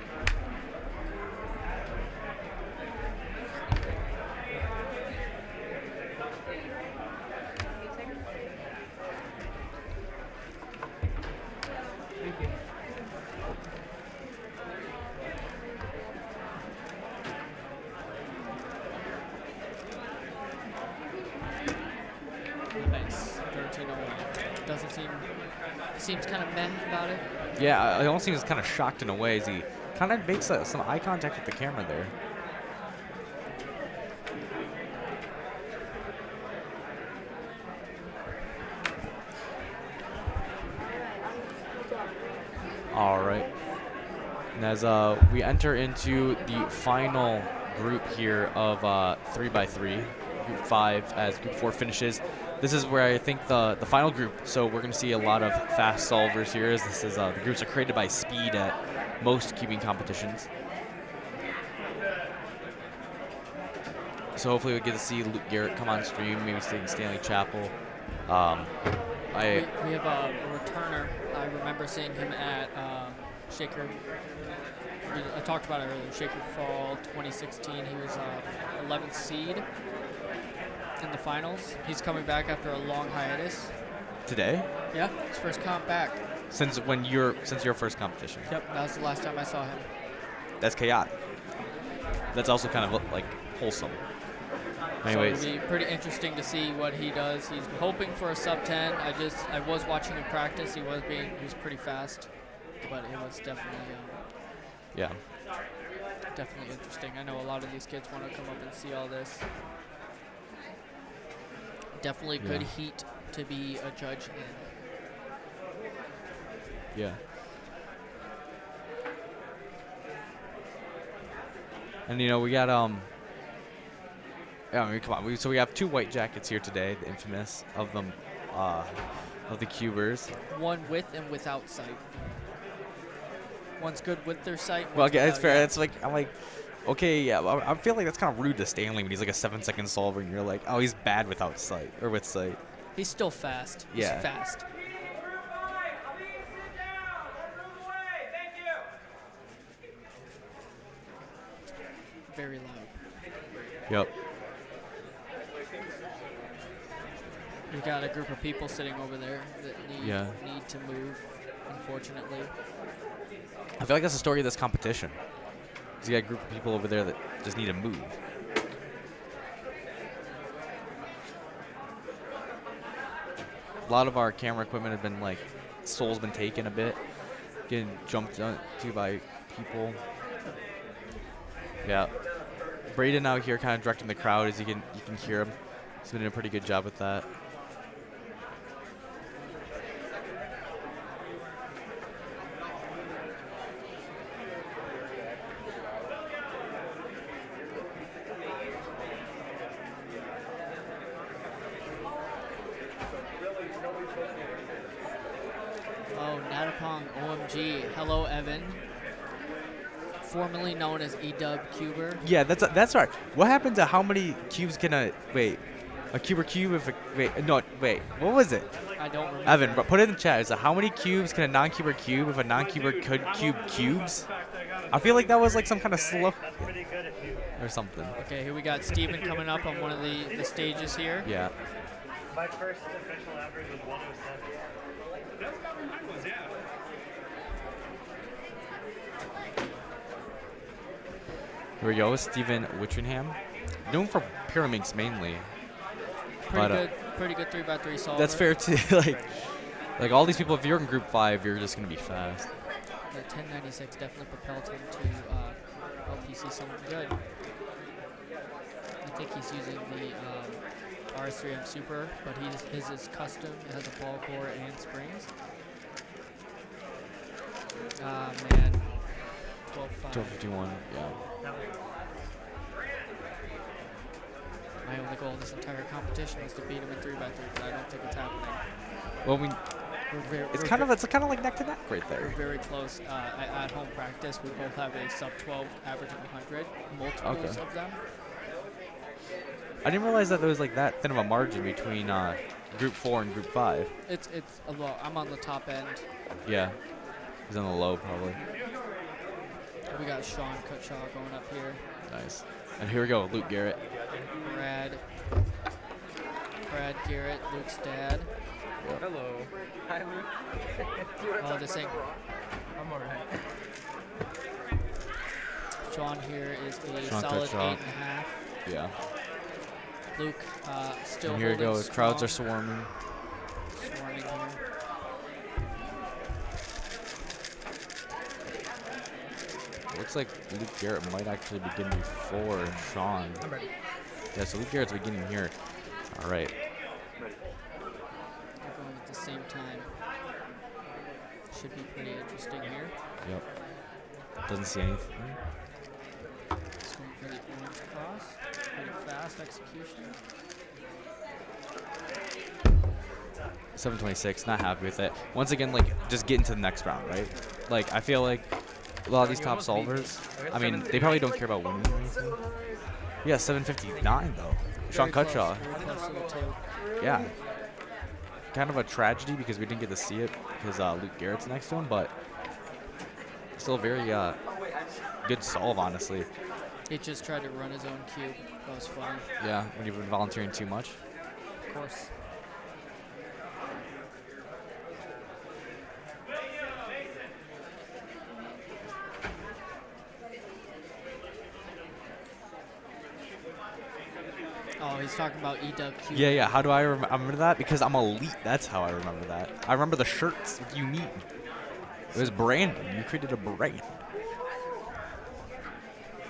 Nice. 13.01. Doesn't seem. Seems kind of meh about it. Yeah, I almost seems kind of shocked in a way as he kind of makes some eye contact with the camera there. All right. And as we enter into the final group here of 3x3, Group 5, as Group 4 finishes. This is where I think the final group, so we're going to see a lot of fast solvers here, as this is the groups are created by speed at most cubing competitions. So hopefully we get to see Luke Garrett come on stream, maybe Stanley Chapel. We have a returner. I remember seeing him at Shaker. I talked about it earlier. Shaker Fall 2016. He was 11th seed in the finals. He's coming back after a long hiatus. Today? Yeah, his first comp back. Since your first competition. Yep, that was the last time I saw him. That's chaotic. That's also kind of like wholesome. Anyways, so it'll be pretty interesting to see what he does. He's hoping for a sub 10. I was watching him practice. He was pretty fast, but it was definitely definitely interesting. I know a lot of these kids want to come up and see all this. Definitely good heat to be a judge in. Yeah. And you know, we got I mean, come on. So we have 2 white jackets here today, the infamous of them, of the cubers. One with and without sight. One's good with their sight. Well, okay, it's fair. It's like I'm like, okay, yeah. I feel like that's kind of rude to Stanley when he's like a 7-second solver, and you're like, oh, he's bad without sight or with sight. He's still fast. He's fast. Very loud. Yep. We got a group of people sitting over there that need to move, unfortunately. I feel like that's the story of this competition. You got a group of people over there that just need to move. A lot of our camera equipment has been like, soul's been taken a bit, getting jumped to by people. Yeah, Braden out here kind of directing the crowd, as you can hear him. He's been doing a pretty good job with that. Oh, Natapong OMG. Hello, Evan. Formerly known as EW Cuber. Yeah, that's right. What happened to how many cubes can a cuber cube if what was it? I don't remember. Evan, put it in the chat. So how many cubes can a non-cuber cube if a non-cuber could cube cubes? I feel like that was like some kind of slow or something. Okay, here we got Steven coming up on one of the stages here. Yeah. My first official average was 107. That's about where mine was, yeah. Here we go, Stephen Wittringham. Known for pyramids mainly. Pretty good 3x3 solver. That's fair too. like all these people, if you're in group 5, you're just gonna be fast. The 1096 definitely propelled him to LPC something good. I think he's using the RS3M Super, but his is custom. It has a ball core and springs. Ah man, 12.5. 1251, yeah. My only goal in this entire competition was to beat him in 3x3, but I don't think it's happening. Well, it's kind of like neck to neck right there. We're very close. At home practice, we both have a sub 12 average of 100. Multiples of them. I didn't realize that there was like that thin of a margin between group 4 and group 5. It's a lot. I'm on the top end. Yeah, he's on the low probably. We got Sean Cutshaw going up here. Nice. And here we go, Luke Garrett. Brad Garrett, Luke's dad. Yep. Hello. Hi, Luke. Oh, this thing. I'm alright. Sean here is a Sean solid Cutshaw. 8.5. Yeah. Luke still and here we holding go, strong. crowds are swarming. Swarming here. Looks like Luke Garrett might actually begin before Sean. I'm ready. Yeah, so Luke Garrett's beginning here. All right. They're going at the same time. Should be pretty interesting here. Yep. Doesn't see anything. Just going for the orange cross. Pretty fast execution. 726, not happy with it. Once again, like, just get into the next round, right? Like, I feel like a lot of these top solvers, I mean, they probably don't care about winning or anything. Yeah, 759 though. Sean Cutshaw. Yeah. Kind of a tragedy because we didn't get to see it because Luke Garrett's next to him, but still very good solve, honestly. He just tried to run his own cube. That was funny. Yeah, when you've been volunteering too much. Of course. Oh, he's talking about EWQ. Yeah. How do I remember that? Because I'm elite. That's how I remember that. I remember the shirts with Unique. It was branding. You created a brand.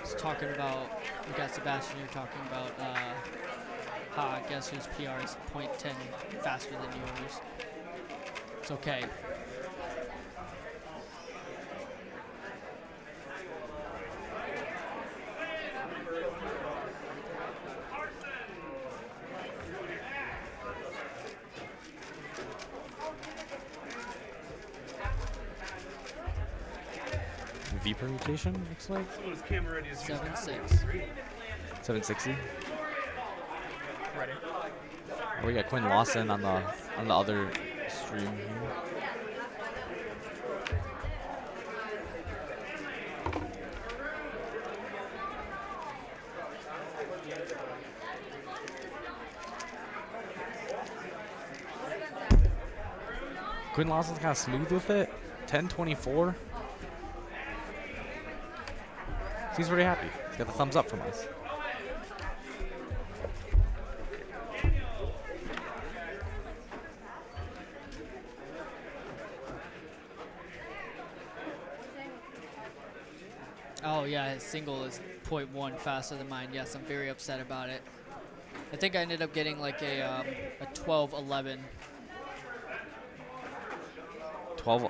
He's talking about, you got Sebastian, you're talking about, guess whose PR is 0.10 faster than yours. It's okay. V permutation looks like. 7-6. 760. Ready. Oh, we got Quinn Lawson on the other stream here. Quinn Lawson's kind of smooth with it. 10:24. He's pretty happy. He's got the thumbs up from us. Oh yeah, his single is 0.1 faster than mine. Yes, I'm very upset about it. I think I ended up getting like a 12-11. 12.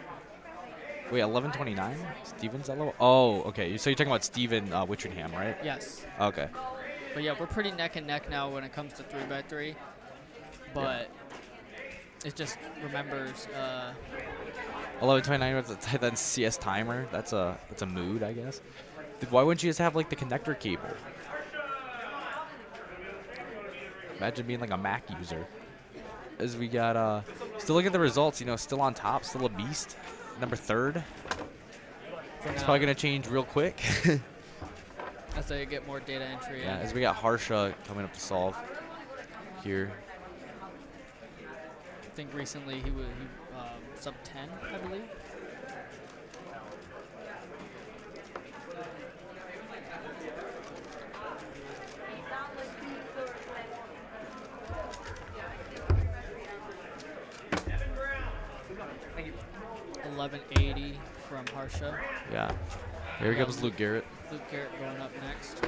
Wait, 11:29. Steven Zello. Oh, okay. So you're talking about Steven Wittringham, right? Yes. Okay. But yeah, we're pretty neck and neck now when it comes to 3x3. But it just remembers. 11:29 with the then CS timer. That's a mood, I guess. Why wouldn't you just have like the connector cable? Imagine being like a Mac user. As we got still look at the results. You know, still on top, still a beast. Number 3rd. It's probably gonna change real quick. As they get more data entry. Yeah, as we got Harsha coming up to solve here. I think recently he was sub 10, I believe. Thank you. 1180 from Harsha. Yeah. Here comes Luke Garrett. Luke Garrett going up next.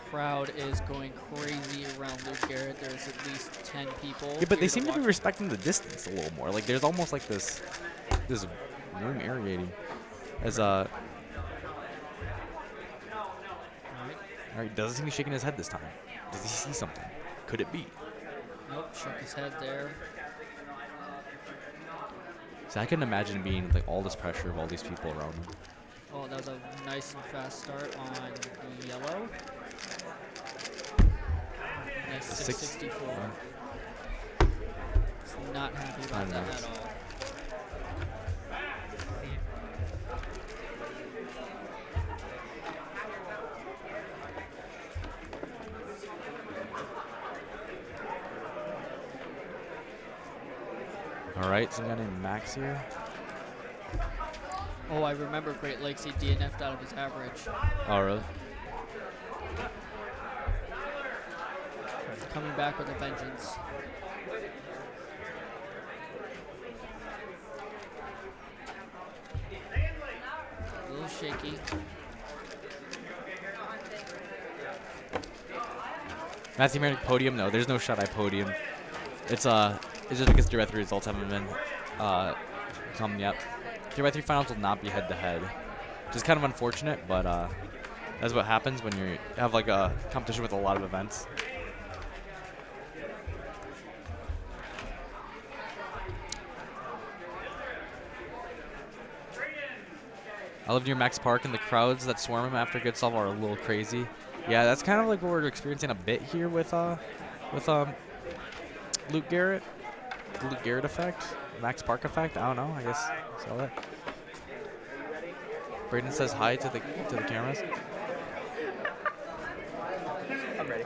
Crowd is going crazy around Luke Garrett. There's at least 10 people. Yeah, but they here seem to be watch. respecting the distance a little more. Like there's almost like this room aerating. As all right, doesn't seem to be shaking his head this time. Does he see something? Could it be? Nope, shook his head there. So I couldn't imagine being like all this pressure of all these people around him. Oh, that was a nice and fast start on yellow. Nice 664. Not happy about that at all. All right, some guy named Max here. Oh, I remember Great Lakes, he DNF'd out of his average. Oh, really? Coming back with a vengeance. A little shaky. Matthew Merrick podium? No, there's no shot-eye podium. It's just because 3x3 results haven't been come yet. 3x3 finals will not be head-to-head, which is kind of unfortunate, but that's what happens when you have like a competition with a lot of events. I live near Max Park, and the crowds that swarm him after good solve are a little crazy. Yeah, that's kind of like what we're experiencing a bit here with Luke Garrett. The Luke Garrett effect, Max Park effect. I don't know. I guess saw that. Braden says hi to the cameras. I'm ready.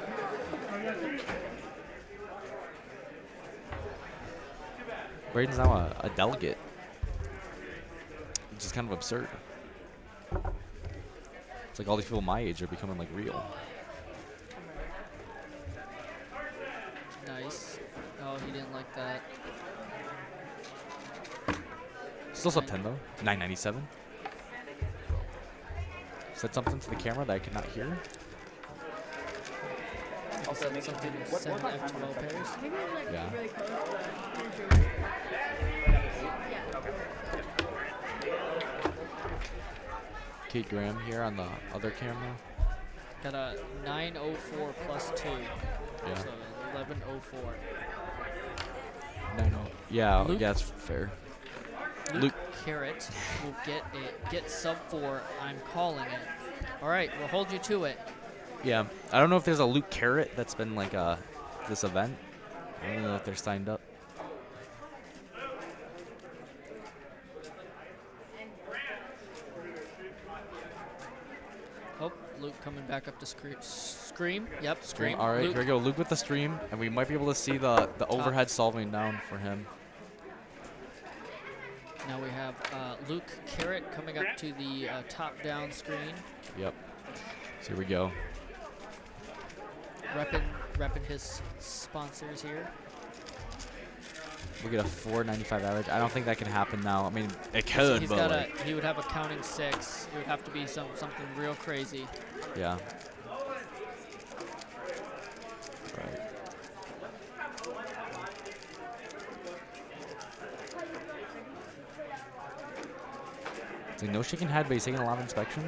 Braden's now a delegate, which is kind of absurd. It's like all these people my age are becoming like real. Nice. Oh, he didn't like that. Still sub 10 though. 997. Said something to the camera that I could not hear. Also, make something 7 F12 pairs. Yeah. Kate Graham here on the other camera. Got a 904 plus 2. Yeah. So 1104. 90. Yeah, Luke? yeah, that's fair. Luke Carrot will get sub 4. I'm calling it. All right, we'll hold you to it. Yeah, I don't know if there's a Luke Carrot that's been like this event. I don't know if they're signed up. Oh, Luke coming back up to scream. Yep, scream. All right, Luke. here we go. Luke with the stream, and we might be able to see the overhead solving down for him. Now we have Luke Carrot coming up to the top-down screen. Yep. So here we go. Repping his sponsors here. We'll get a 495 average. I don't think that can happen now. I mean, it could, He's but got like, he would have a counting 6. It would have to be something real crazy. yeah. Right. So no shaking head, but he's taking a lot of inspection.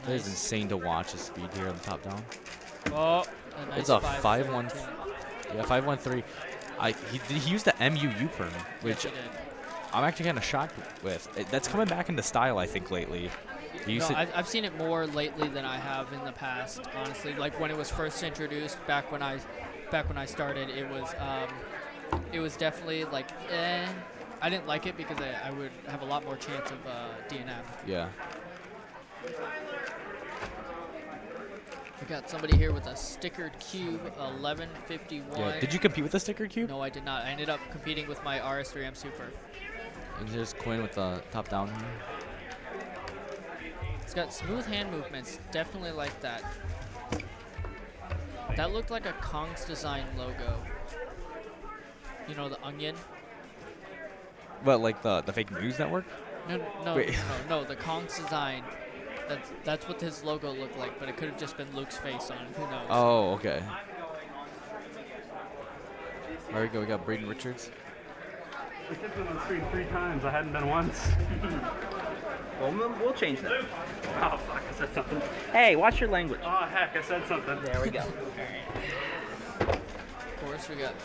That is insane to watch his speed here on the top down. Oh, a nice It's a 5-1. 5-1. Yeah, 5-1-3. He used the MUU perm, which I'm actually kind of shocked with. That's coming back into style, I think, lately. He used I've seen it more lately than I have in the past. Honestly, like when it was first introduced, back when I started, it was definitely like I didn't like it because I would have a lot more chance of DNF. Yeah. We got somebody here with a stickered cube, 1151. Yeah. Did you compete with the sticker cube? No, I did not. I ended up competing with my RS3M Super. And here's Quinn with the top down here. It's got smooth hand movements. Definitely like that. That looked like a Kong's Design logo. You know, the onion? What, like the fake news network? No, the Kong's Design. That's what his logo looked like, but it could have just been Luke's face on it. Who knows? Oh, okay. There we go. We got Braden Richards. The kid's been on the screen 3 times. I hadn't been once. Well, we'll change that. Oh, fuck. I said something. Hey, watch your language. Oh, heck. I said something. There we go. Of course, we got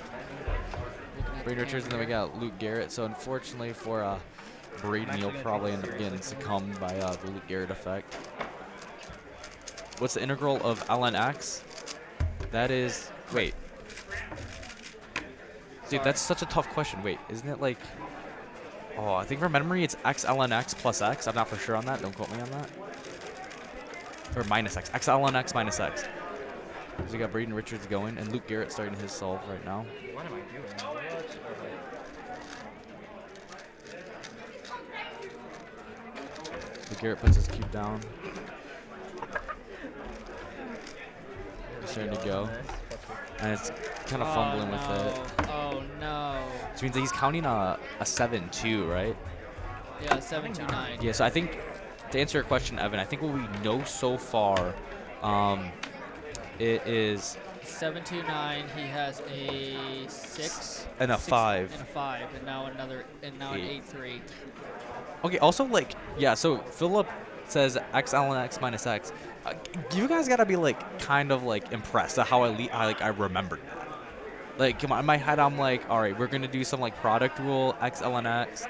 Braden Richards, and then we got Luke Garrett. So unfortunately for Braden, he'll probably end up getting succumbed by the Luke Garrett effect. What's the integral of lnx? That is, wait. Dude, that's such a tough question. Wait, isn't it like, oh, I think from memory it's x lnx plus x. I'm not for sure on that. Don't quote me on that. Or minus x. X lnx minus x. So we got Braden Richards going, and Luke Garrett starting his solve right now. What am I doing? Luke Garrett puts his cube down. He's starting to go. And it's kind of fumbling with it. Oh, no. Which means that he's counting a 7-2, right? Yeah, 729. Yeah, so I think, to answer your question, Evan, I think what we know so far, it is 729. He has a 6 and a 5 and a 5, and now an 8-3. Okay, also, like, yeah, so Philip says x ln x minus x. You guys gotta be, like, kind of, like, impressed at how I remembered that. Like, come on, in my head, I'm like, all right, we're gonna do some, like, product rule, x ln x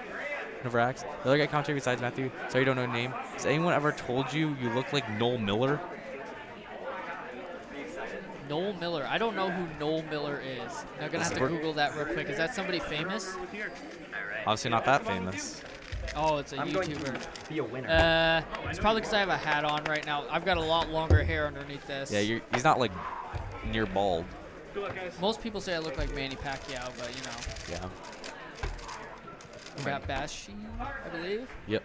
over x. The other guy commentary besides Matthew, sorry you don't know the name. Has anyone ever told you you look like Noel Miller? Noel Miller. I don't know who Noel Miller is. I'm gonna have to Google that real quick. Is that somebody famous? Obviously not that famous. Oh, it's a I'm YouTuber. going to be a winner. It's probably because I have a hat on right now. I've got a lot longer hair underneath this. Yeah, he's not, like, near bald. Most people say I look like Manny Pacquiao, but you know. Yeah. We got Bashi, I believe. Yep.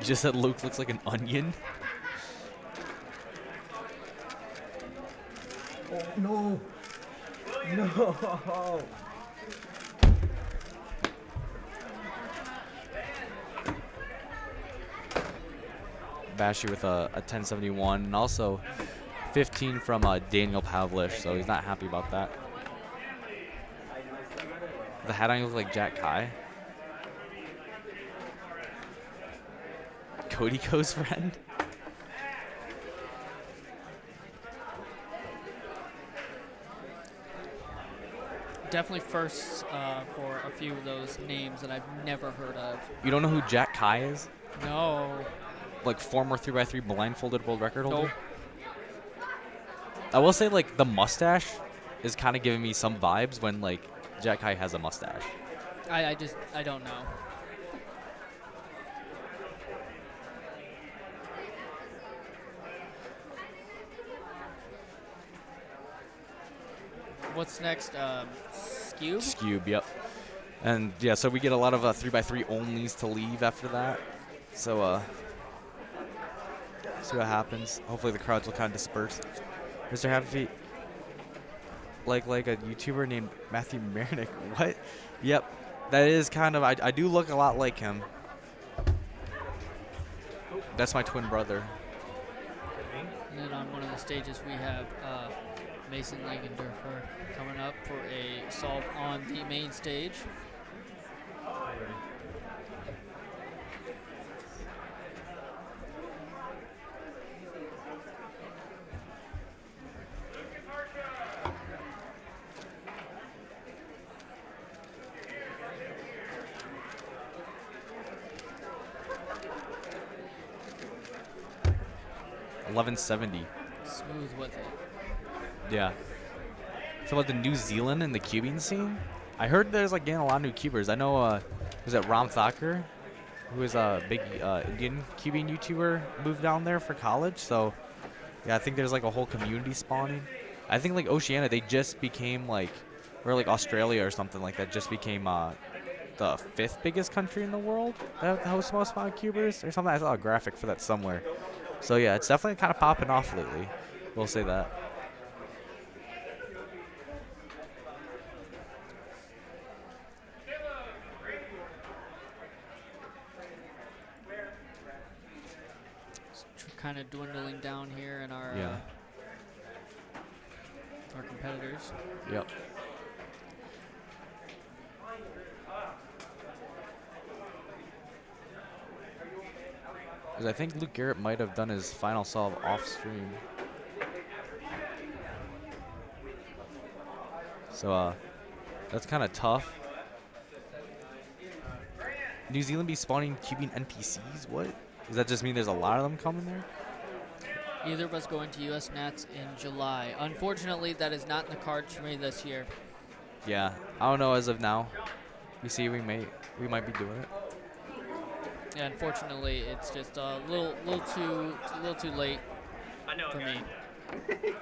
just said Luke looks like an onion. Oh, no. No. Bashi with a 1071, and also 15 from Daniel Pavlish, so he's not happy about that. The hat on, you look like Jack Kai. Cody Ko's friend. Definitely first for a few of those names that I've never heard of. You don't know who Jack Kai is? No. Like former 3x3 blindfolded world record holder? Nope. I will say, like, the mustache is kind of giving me some vibes when, like, Jack Kai has a mustache. I don't know. What's next? Skewb? Skewb, yep. And, yeah, so we get a lot of 3x3 onlys to leave after that. So, see what happens. Hopefully the crowds will kind of disperse. Mr. HappyFt, like a YouTuber named Matthew Marinick. What? Yep. That is kind of, I do look a lot like him. That's my twin brother. And then on one of the stages we have Mason Langendorfer coming up for a solve on the main stage. $11.70. Smooth with it. Yeah. So about the New Zealand and the cubing scene, I heard there's like getting a lot of new cubers. I know, was it Ram Thakur, who is a big Indian cubing YouTuber, moved down there for college. So yeah, I think there's like a whole community spawning. I think like Oceania, they just became like, or like Australia or something like that, just became the 5th biggest country in the world that hosts most amount of cubers or something. I saw a graphic for that somewhere. So yeah, it's definitely kind of popping off lately. We'll say that. Kind of dwindling down here in our our competitors. Yep. Because I think Luke Garrett might have done his final solve off stream. So that's kind of tough. New Zealand be spawning cubing NPCs? What? Does that just mean there's a lot of them coming there? Either of us going to US Nats in July. Unfortunately, that is not in the cards for me this year. Yeah, I don't know as of now. We see we might be doing it. Yeah, unfortunately, it's just a little too late for me.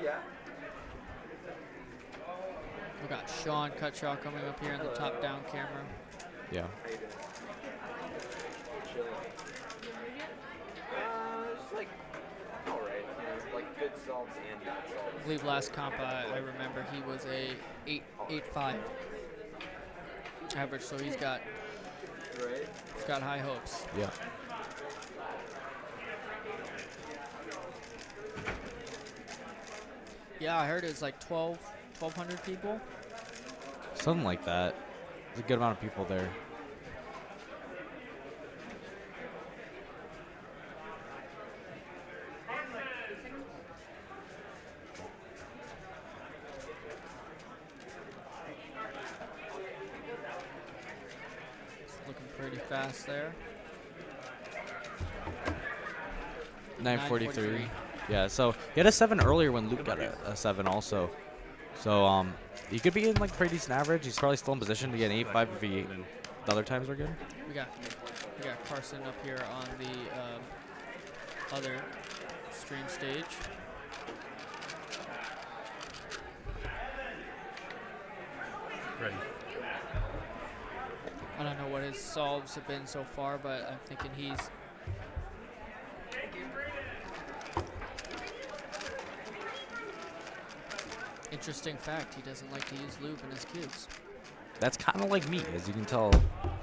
Yeah. We got Sean Cutshaw coming up here in the top-down camera. Yeah. Just like, alright. Like good salts and bad salts. I believe last comp I remember he was a 8.5 average, so he's got high hopes. Yeah. Yeah, I heard it was like 1,200 people. Something like that. There's a good amount of people there. Looking pretty fast there. 9:43. Yeah, so he had a 7 earlier when Luke got a 7 also. So he could be in like pretty decent average. He's probably still in position to get an 8.5 if the other times were good. We got Carson up here on the other stream stage. Ready. I don't know what his solves have been so far, but I'm thinking he's Interesting fact, he doesn't like to use lube in his cubes. That's kind of like me, as you can tell.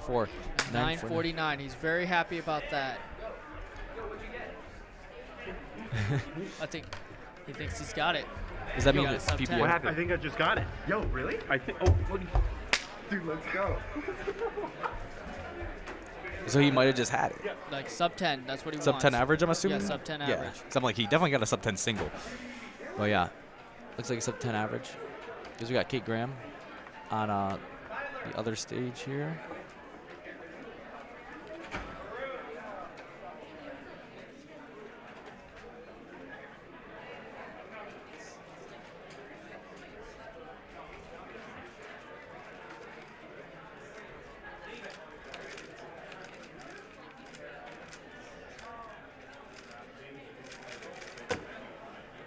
For 949, he's very happy about that. I think he thinks he's got it. Does that He mean got a it's sub PPO? 10. What happened? I think I just got it. Yo, really? I think. Oh, what? Dude, let's go. So he might have just had it. Like sub 10, that's what he Sub wants. 10 average, I'm assuming? Yeah, sub 10 Yeah. average. So I'm like, he definitely got a sub 10 single. But yeah, looks like a sub 10 average. Because we got Kate Graham on the other stage here.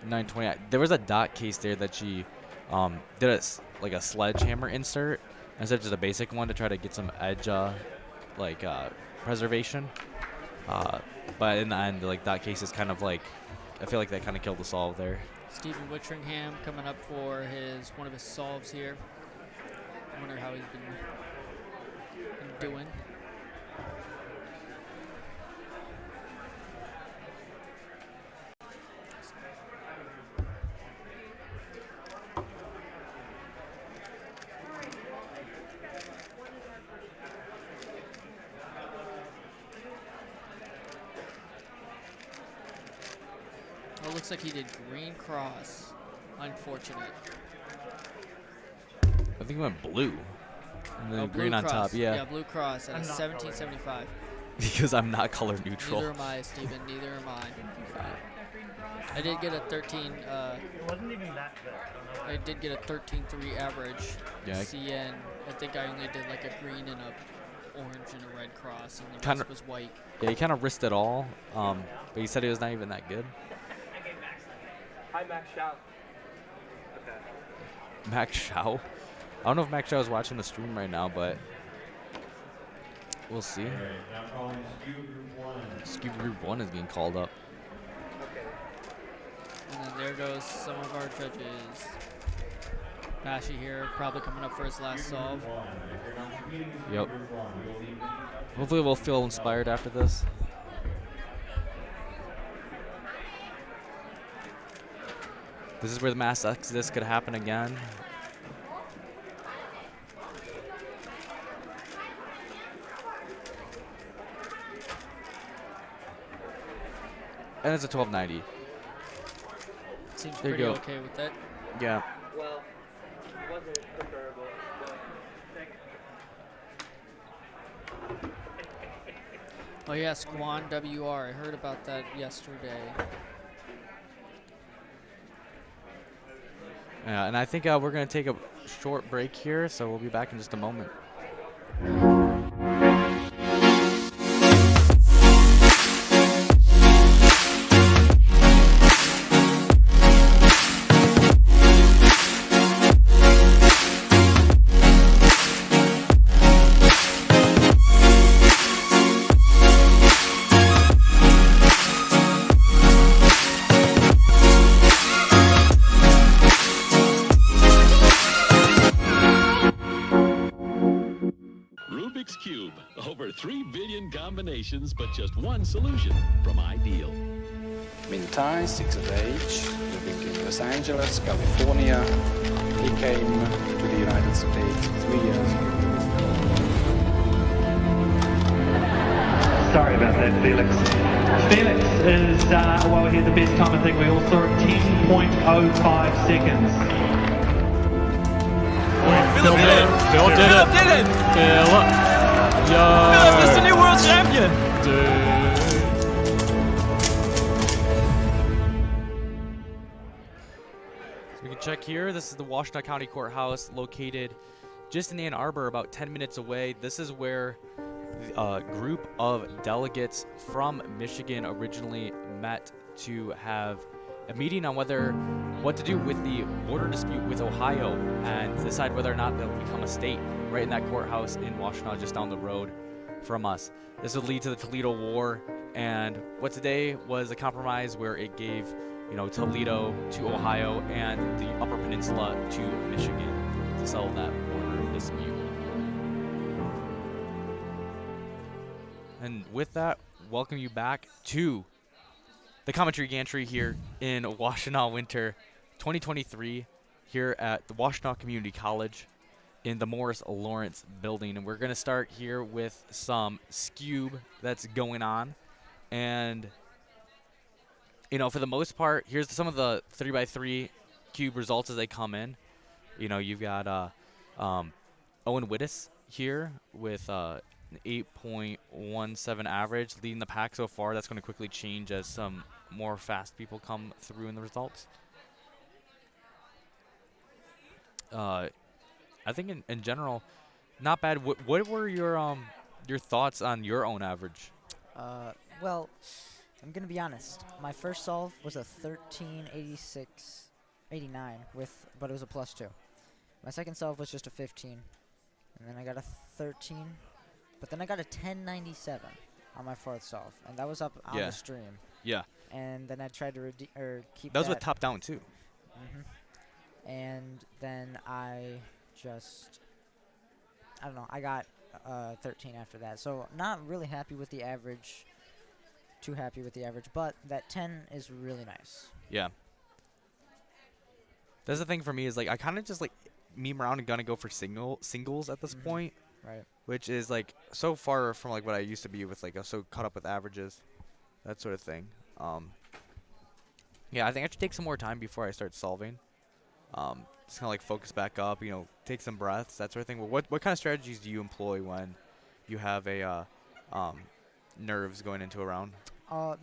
$9.20. There was a dot case there that she did like a sledgehammer insert instead of just a basic one to try to get some edge preservation. But in the end, like dot case is kind of like, I feel like that kind of killed the solve there. Stephen Wittringham coming up for one of his solves here. I wonder how he's been doing. Oh, looks like he did green cross. Unfortunate. I think he went blue. And then green on top, yeah. Yeah, blue cross at a 1775. Because I'm not color neutral. Neither am I, Steven. Neither am I. I did get a 13. It wasn't even that good. I did get a 13.3 average. Yeah. CN. I think I only did like a green and a orange and a red cross, and the Kinda, rest was white. Yeah, he kind of risked it all. But he said he was not even that good. Hi, Max Shao. Max Shao? I don't know if Max Shao is watching the stream right now, but we'll see. Scuba Group 1 is getting called up. And then there goes some of our judges. Bashi here, probably coming up for his last solve. Yep. Hopefully we'll feel inspired after this. This is where the mass exodus could happen again. And it's a 1290. Seems There you pretty go. okay with that. Yeah. Well, it wasn't preferable, but Oh yeah, Squan WR. I heard about that yesterday. Yeah, and I think we're going to take a short break here, so we'll be back in just a moment. Over 3 billion combinations, but just one solution from Ideal. Mintai, 6 of age, living in Los Angeles, California. He came to the United States 3 years ago. Sorry about that, Felix. Felix is, well, he had the best time. I think we all saw it, 10.05 seconds. Phil did it! Phil did it! Phil! Philip is the new world champion! So we can check here. This is the Washtenaw County Courthouse, located just in Ann Arbor, about 10 minutes away. This is where a group of delegates from Michigan originally met to have a meeting on what to do with the border dispute with Ohio and decide whether or not they'll become a state right in that courthouse in Washtenaw just down the road from us. This would lead to the Toledo War, and what today was a compromise where it gave Toledo to Ohio and the Upper Peninsula to Michigan to settle that border dispute. And with that, welcome you back to the commentary gantry here in Washtenaw Winter 2023 here at the Washtenaw Community College in the Morris Lawrence building. And we're going to start here with some Scube that's going on. And, for the most part, here's some of the 3x3 cube results as they come in. You've got Owen Wittes here with an 8.17 average, leading the pack so far. That's going to quickly change as some more fast people come through in the results. I think in general, not bad. What were your thoughts on your own average? Well, I'm gonna be honest. My first solve was a 13.86.89 but it was a +2. My second solve was just a 15, and then I got a 13, but then I got a 10.97 on my fourth solve, and that was up on the stream. Yeah. And then I tried to keep that was with top down too. And then I don't know, I got 13 after that. So not really happy with the average, too happy with the average, but that 10 is really nice. Yeah. That's the thing for me is, I kind of just, meme around and gonna go for singles at this point. Right. Which is, so far from, what I used to be with, I'm so caught up with averages, that sort of thing. Yeah, I think I should take some more time before I start solving. Just kind of focus back up, take some breaths, that sort of thing. Well, what kind of strategies do you employ when you have a nerves going into a round?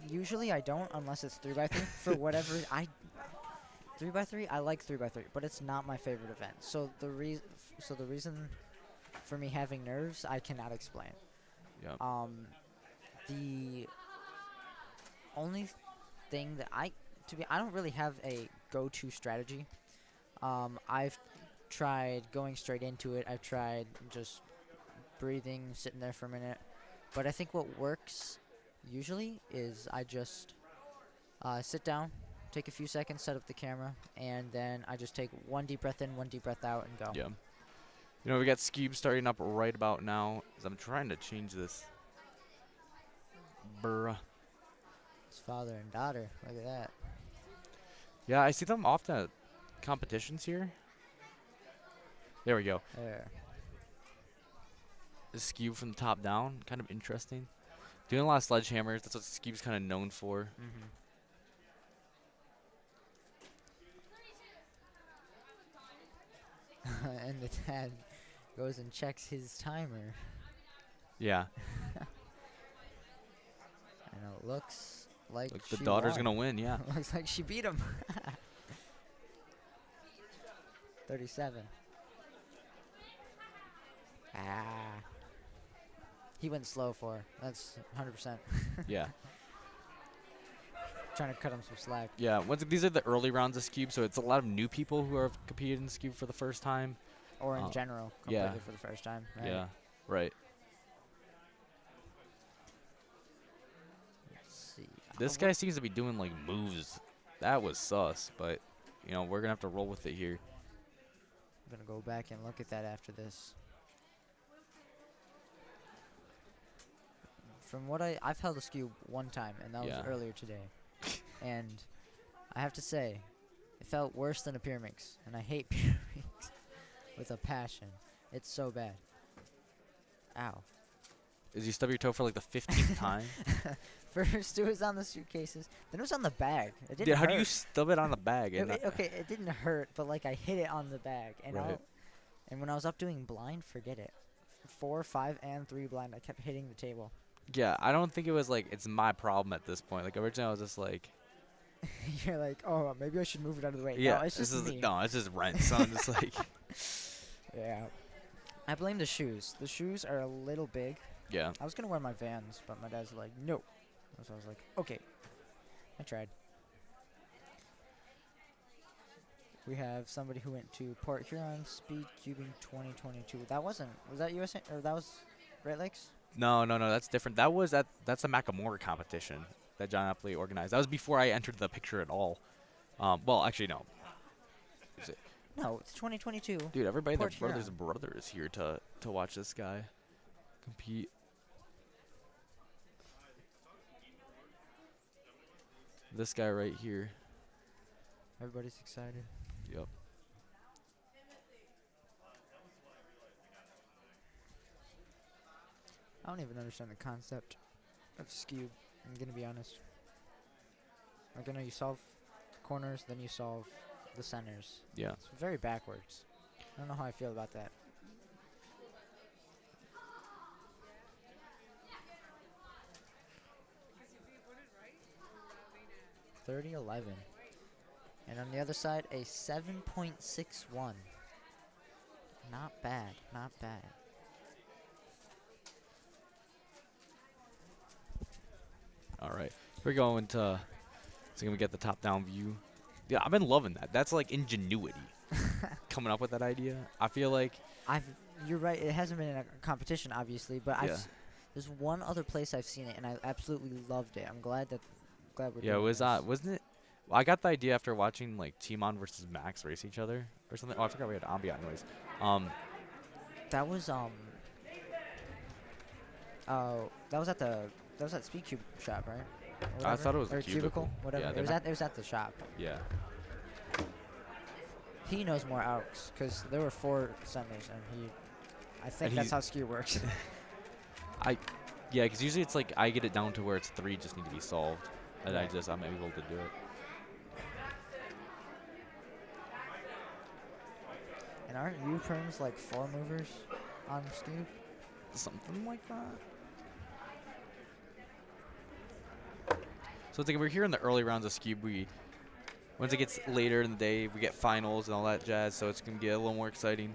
Usually I don't, unless it's 3x3. For whatever 3x3, I like 3x3, but it's not my favorite event. So the reason for me having nerves, I cannot explain. Yeah. The only thing that I don't really have a go-to strategy. I've tried going straight into it. I've tried just breathing, sitting there for a minute. But I think what works usually is I just sit down, take a few seconds, set up the camera, and then I just take one deep breath in, one deep breath out, and go. Yeah. We got Scube starting up right about now. As I'm trying to change this. Bruh. It's father and daughter. Look at that. Yeah, I see them often at competitions here. There we go. There. The Scube from the top down, kind of interesting. Doing a lot of sledgehammers. That's what Scube's kind of known for. And the dad goes and checks his timer. Yeah. And it looks like the daughter's gonna win. Yeah. Looks like she beat him. 37. He went slow for her. That's 100%. Yeah. Trying to cut him some slack. Yeah. These are the early rounds of Scube, so it's a lot of new people who have competed in Scube for the first time. Or in general, completely for the first time. Right? Yeah. Right. Let's see. This guy seems to be doing moves. That was sus, but we're gonna have to roll with it here. I'm gonna go back and look at that after this. From what I've held a Scube one time, and that was earlier today. And I have to say, it felt worse than a Pyramix, and I hate Pyramix with a passion. It's so bad. Ow. Did you stub your toe for the 15th time? First it was on the suitcases, then it was on the bag. It didn't hurt. How do you stub it on the bag? Okay, it didn't hurt, but I hit it on the bag. And and when I was up doing blind, forget it. 4, 5, and 3 blind, I kept hitting the table. Yeah, I don't think it was it's my problem at this point. Originally I was just You're oh, maybe I should move it out of the way. Yeah, no, it's just me. It's just rent. So I'm just Yeah. I blame the shoes. The shoes are a little big. Yeah. I was going to wear my Vans, but my dad's no. So I was okay. I tried. We have somebody who went to Port Huron Speed Cubing 2022. Was that USA, or that was Great Lakes? No, that's different. That's the Macklemore competition that John Epley organized. That was before I entered the picture at all. Well, actually, no. Is it? No, it's 2022. Dude, everybody, their Port Huron. brother's brother is here to watch this guy compete. This guy right here. Everybody's excited. Yep. I don't even understand the concept of skew. I'm gonna be honest. Like, I know you solve corners, then you solve the centers. Yeah. It's very backwards. I don't know how I feel about that. .3011. And on the other side, a 7.61. Not bad, not bad. All right, we're going to. So we get the top-down view. Yeah, I've been loving that. That's like ingenuity. Coming up with that idea. I feel like. You're right. It hasn't been in a competition, obviously, but Yeah. there's one other place I've seen it, and I absolutely loved it. I'm glad we're Yeah, doing was this. wasn't it? Well, I got the idea after watching like Timon versus Max race each other or something. Oh, I forgot we had ambient noise. That was that was at Speed Cube shop, right? Or I thought it was or the cubicle. whatever. Yeah, it was at the shop. Yeah. He knows more outs because there were 4 centers, and I think And that's he's- how skew works. Yeah, because usually it's like I get it down to where it's 3 just need to be solved, and Right. I'm able to do it. And aren't U-perms like 4 movers on skew? Something like that. So it's like we're here in the early rounds of Skewb. Once it gets later in the day, we get finals and all that jazz, so it's going to get a little more exciting.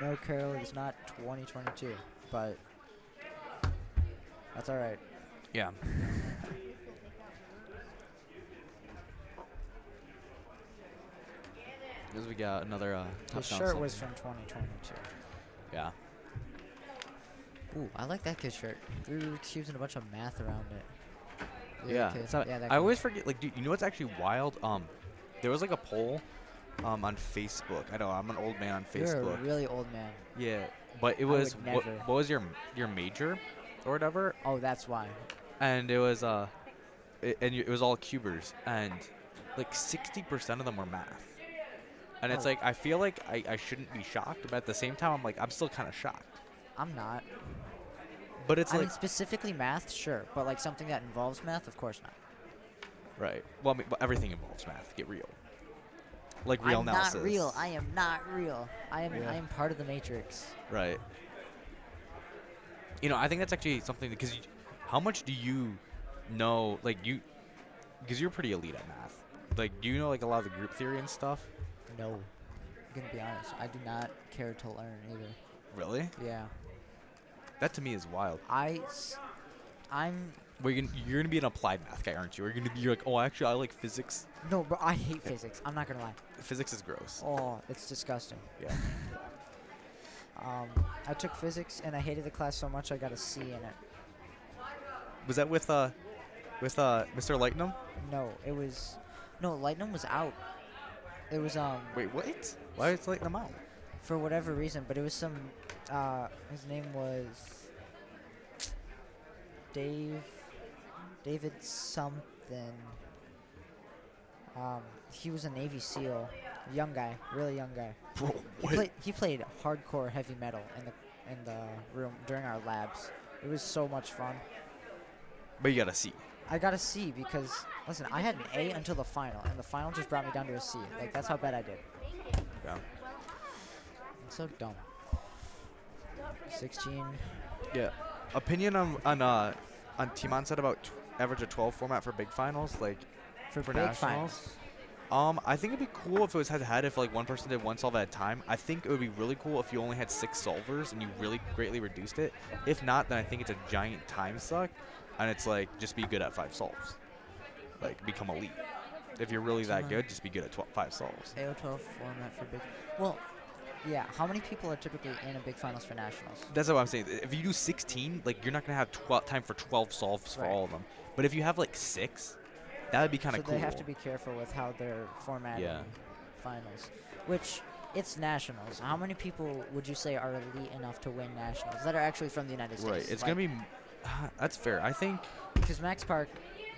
No, Carol, it's not 2022, but that's all right. Yeah. Because we got another top His down shirt was something. from 2022. Yeah. Ooh, I like that kid's shirt. 3 Rubik's Cubes and a bunch of math around it. Yeah. Kid. It's not, Yeah, that I kid. always forget, like, dude, you know what's actually wild? There was like a poll on Facebook. I know, I'm an old man on Facebook. You're a really old man. Yeah, but it I was would what never. was your major or whatever? Oh, that's why. And it was it was all cubers, and like 60% of them were math. And it's Oh. like I feel like I shouldn't be shocked, but at the same time I'm still kind of shocked. I'm not. But it's I like mean, specifically math, sure, but like something that involves math, of course not. right. Well, I mean, but everything involves math. Get real. Like real I'm analysis. not real. I am not real. I am. Yeah. I am part of the matrix. Right. You know, I think that's actually something because how much do you know? Like because you're pretty elite at math. Like, do you know like a lot of the group theory and stuff? No. I'm gonna be honest. I do not care to learn either. Really? Yeah. That to me is wild. I'm. Well, you're gonna be an applied math guy, aren't you? You're like, oh, actually, I like physics. No, bro. I hate physics. I'm not gonna lie. Physics is gross. Oh, it's disgusting. Yeah. I took physics and I hated the class so much I got a C in it. Was that with Mr. Lightnum? No, it was. No, Lightnum was out. It was Wait, what? Why is Lightnum out? For whatever reason, but it was some. His name was David something. He was a Navy SEAL, young guy, really young guy. Bro, what? He played hardcore heavy metal in the room during our labs. It was so much fun. But you got a C. I got a C because listen, I had an A until the final, and the final just brought me down to a C. Like that's how bad I did. Yeah. I'm so dumb. 16. Yeah. Opinion on Timon said about average of 12 format for big finals, like for big nationals. finals. I think it'd be cool if it was head-to-head, if like one person did one solve at a time. I think it would be really cool if you only had 6 solvers and you really greatly reduced it. If not, then I think it's a giant time suck, and it's like just be good at 5 solves, like become elite. If you're really that good, just be good at 5 solves. AO12 format for big. Well, yeah. How many people are typically in a big finals for nationals? That's what I'm saying. If you do 16, like you're not gonna have time for 12 solves for Right. all of them. But if you have like 6, That would be kind of so cool. they have to be careful with how they're formatting Yeah. finals. Which, it's nationals. How many people would you say are elite enough to win nationals that are actually from the United States? Right. It's going to be... that's fair. I think... Because Max Park,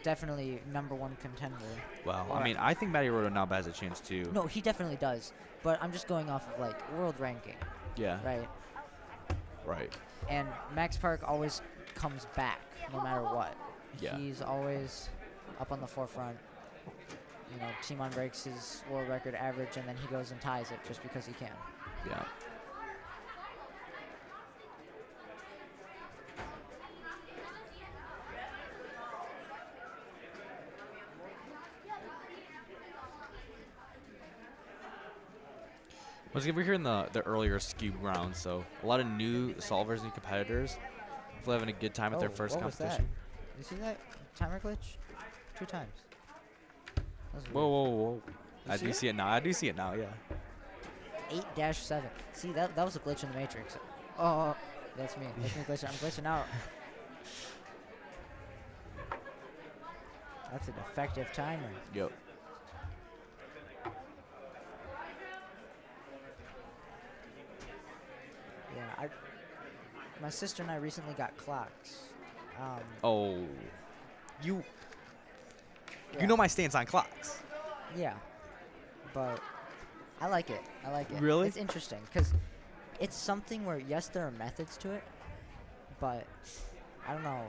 definitely #1 contender. Well, I mean, I think Matty Rodonaba has a chance too. No, he definitely does. But I'm just going off of, like, world ranking. Yeah. Right? Right. And Max Park always comes back, no matter what. Yeah. He's always up on the forefront. You know, Timon breaks his world record average, and then he goes and ties it just because he can. Yeah. We're here in the earlier Cube round, so a lot of new solvers and competitors. Hopefully having a good time at their first what was that? competition. You see that timer glitch? 2 times. That was Whoa, weird. whoa, whoa! I do see it now. I do see it now. Yeah. 8-7. See, that was a glitch in the Matrix. Oh, that's me. That's me glitching. I'm glitching out. That's an effective timer. Yep. Yeah, my sister and I recently got clocks. Oh, you Yeah. know my stance on clocks. Yeah, but I like it. I like it. Really? It's interesting because it's something where, yes, there are methods to it, but I don't know.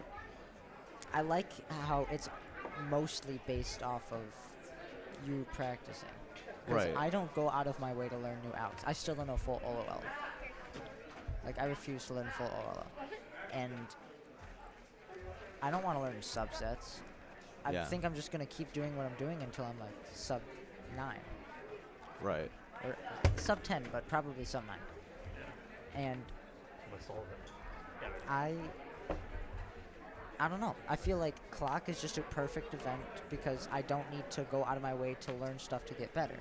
I like how it's mostly based off of you practicing. 'Cause Right. I don't go out of my way to learn new outs. I still don't know full OLL. Like, I refuse to learn full OLL. And I don't want to learn subsets. I Yeah. think I'm just going to keep doing what I'm doing until I'm, like, sub 9. Right. Or sub 10, but probably sub 9. And I don't know. I feel like clock is just a perfect event because I don't need to go out of my way to learn stuff to get better.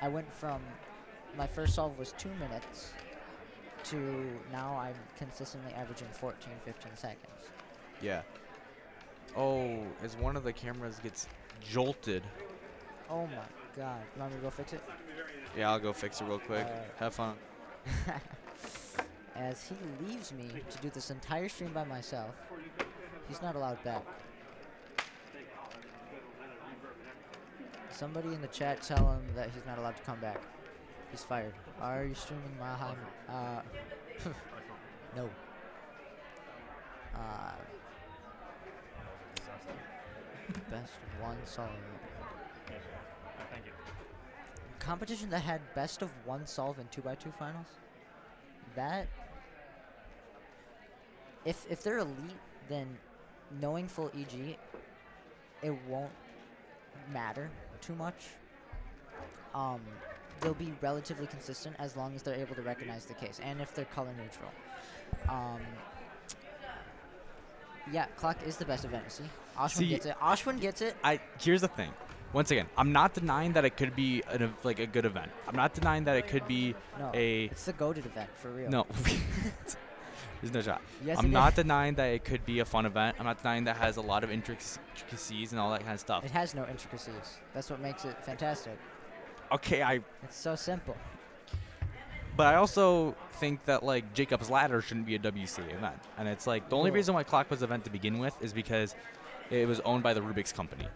I went from my first solve was 2 minutes to now I'm consistently averaging 14, 15 seconds. Yeah. Oh, as one of the cameras gets jolted. Oh my god. You want me to go fix it? Yeah, I'll go fix it real quick. Have fun. As he leaves me to do this entire stream by myself, he's not allowed back. Somebody in the chat tell him that he's not allowed to come back. He's fired. Are you streaming Maham? No. Best of 1 solve. Thank you. Competition that had best of 1 solve in 2x2 finals? That... If they're elite, then knowing full EG, it won't matter too much. They'll be relatively consistent as long as they're able to recognize the case, and if they're color neutral. Yeah, clock is the best event. See, Ashwin gets it. Ashwin gets it. Here's the thing. Once again, I'm not denying that it could be a good event. I'm not denying that it could be it's the goated event for real. No. There's no shot. Yes, I'm not denying that it could be a fun event. I'm not denying that it has a lot of intricacies and all that kind of stuff. It has no intricacies. That's what makes it fantastic. Okay, It's so simple. But I also think that, like, Jacob's Ladder shouldn't be a WCA event. And it's like, the only reason why Clock was an event to begin with is because it was owned by the Rubik's company.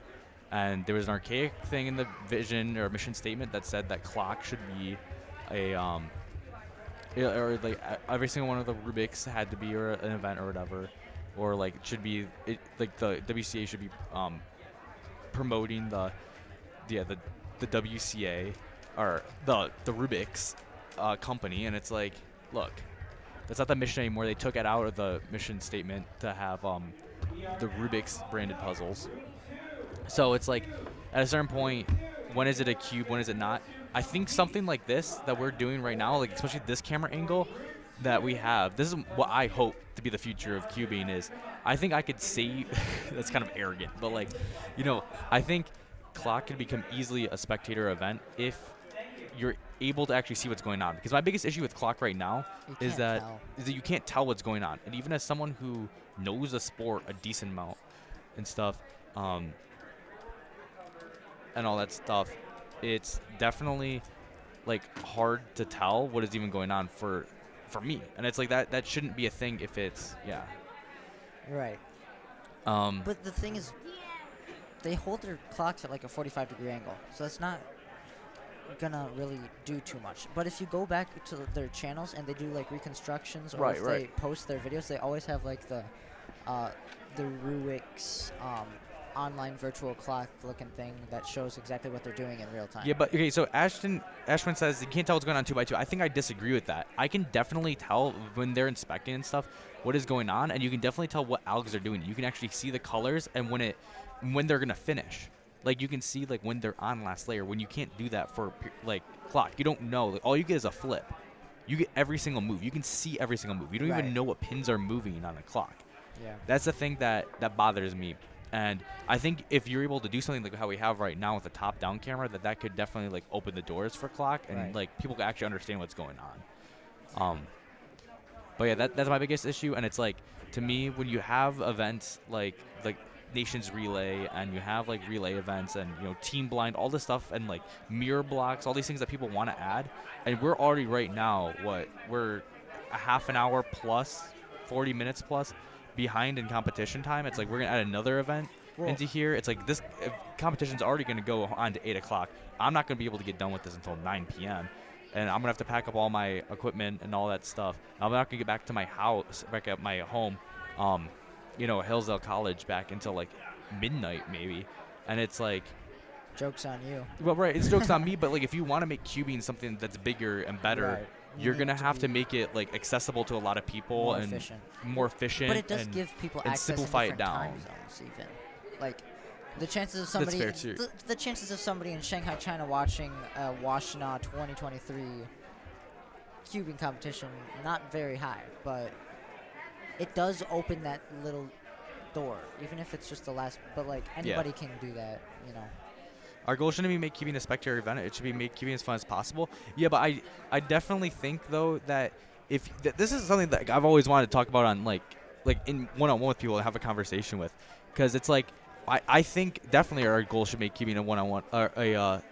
And there was an archaic thing in the vision or mission statement that said that Clock should be a, or like every single one of the Rubik's had to be an event or whatever. Or like it should be, like the WCA should be promoting the WCA or the Rubik's company, and it's like, look, that's not the mission anymore. They took it out of the mission statement to have the Rubik's branded puzzles. So it's like, at a certain point, when is it a cube, when is it not? I think something like this that we're doing right now, like especially this camera angle that we have, this is what I hope to be the future of cubing is, I think I could see, that's kind of arrogant, but like, you know, I think Clock could become easily a spectator event if you're able to actually see what's going on. Because my biggest issue with Clock right now is that you can't tell what's going on. And even as someone who knows the sport a decent amount and stuff, and all that stuff, it's definitely like hard to tell what is even going on for me. And it's like that shouldn't be a thing if it's Right. But the thing is, they hold their clocks at like a 45-degree angle, so that's not gonna really do too much. But if you go back to their channels and they do like reconstructions, or if they post their videos, they always have like the Rubik's online virtual clock looking thing that shows exactly what they're doing in real time. Yeah, but okay, so Ashwin says you can't tell what's going on 2x2. I think I disagree with that. I can definitely tell when they're inspecting and stuff what is going on, and you can definitely tell what algs are doing. You can actually see the colors and when they're gonna finish. Like you can see like when they're on last layer, when you can't do that for like clock. You don't know. Like, all you get is a flip. You get every single move. You can see every single move. You don't even know what pins are moving on a clock. Yeah. That's the thing that bothers me. And I think if you're able to do something like how we have right now with the top-down camera, that could definitely like open the doors for clock, and like people can actually understand what's going on. But yeah, that's my biggest issue. And it's like, to me, when you have events like Nations Relay, and you have like relay events, and Team Blind, all this stuff, and like mirror blocks, all these things that people want to add, and we're already right now we're a half an hour plus, 40 minutes plus behind in competition time. It's like we're gonna add another event into here. It's like this competition's already gonna go on to 8 o'clock. I'm not gonna be able to get done with this until 9 p.m. and I'm gonna have to pack up all my equipment and all that stuff. I'm not gonna get back to my house, back at my home, Hillsdale College, back until like midnight maybe. And it's like, joke's on you. Well, right, it's jokes on me, but like if you want to make cubing something that's bigger and better, you're gonna have to make it like accessible to a lot of people, more efficient. But it does give people access simplify in it down. Time zones even. Like the chances of somebody, That's fair too. The chances of somebody in Shanghai, China, watching Washtenaw 2023 cubing competition, not very high, but it does open that little door, even if it's just the last. But like anybody can do that, Our goal shouldn't be make cubing a spectator event. It should be make cubing as fun as possible. Yeah, but I definitely think though that if this is something that I've always wanted to talk about on like in one-on-one with people to have a conversation with, because it's like I think definitely our goal should make cubing a one-on-one or a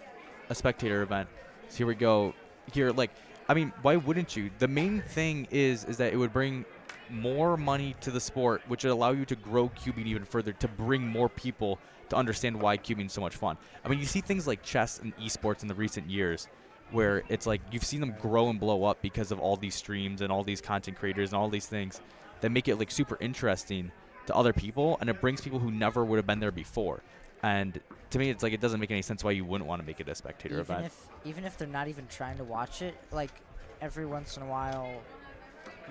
spectator event. So here we go. Here, like, I mean, why wouldn't you? The main thing is that it would bring more money to the sport, which would allow you to grow cubing even further, to bring more people to understand why cubing is so much fun. I mean, you see things like chess and esports in the recent years where it's like you've seen them grow and blow up because of all these streams and all these content creators and all these things that make it like super interesting to other people, and it brings people who never would have been there before. And to me, it's like it doesn't make any sense why you wouldn't want to make it a spectator event. Even if they're not even trying to watch it, like every once in a while,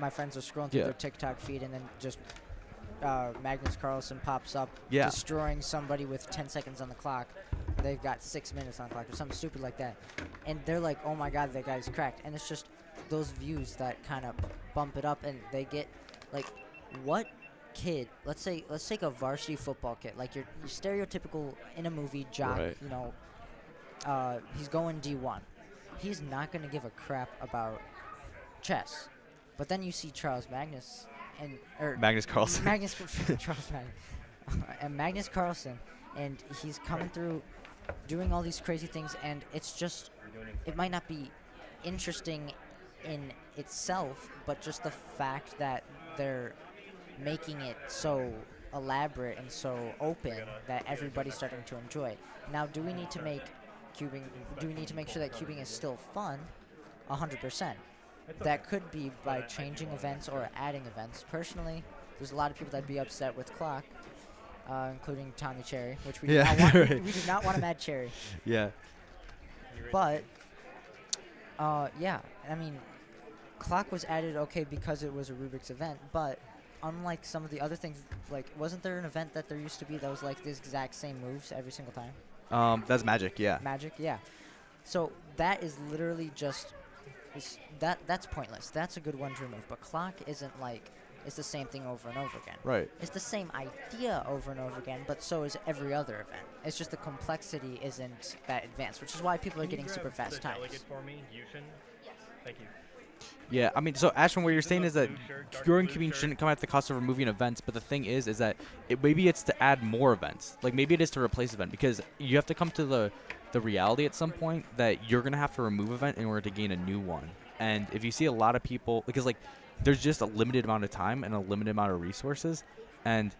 my friends are scrolling through their TikTok feed, and then just Magnus Carlsen pops up, destroying somebody with 10 seconds on the clock. They've got 6 minutes on the clock or something stupid like that, and they're like, "Oh my God, that guy's cracked!" And it's just those views that kind of bump it up, and they get like, what kid? Let's take a varsity football kid, like your stereotypical in a movie jock. He's going D1. He's not gonna give a crap about chess. But then you see Charles Magnus Magnus Carlsen. Charles Magnus. And Magnus Carlsen, and he's coming through doing all these crazy things, and it's just, it might not be interesting in itself, but just the fact that they're making it so elaborate and so open that everybody's starting to enjoy it. Now, do we need to make sure that cubing is still fun? 100%. That could be by changing events or adding events. Personally, there's a lot of people that'd be upset with clock, including Tommy Cherry, which we do not want. We do not want to add Cherry. Yeah. But, yeah, I mean, clock was added because it was a Rubik's event, but unlike some of the other things, like, wasn't there an event that there used to be that was like the exact same moves every single time? That's Magic, yeah. Magic, yeah. So that is literally just. That's pointless. That's a good one to remove. But clock isn't like it's the same thing over and over again. Right. It's the same idea over and over again, but so is every other event. It's just the complexity isn't that advanced, which is why people are getting super fast times. Delegate for me, Yushin? Yes. Thank you. Yeah, I mean, so Ashwin, what you're saying is that growing cubing shouldn't come at the cost of removing events, but the thing is that maybe it's to add more events. Like maybe it is to replace event, because you have to come to the reality at some point that you're gonna have to remove event in order to gain a new one. And if you see a lot of people, because like there's just a limited amount of time and a limited amount of resources, and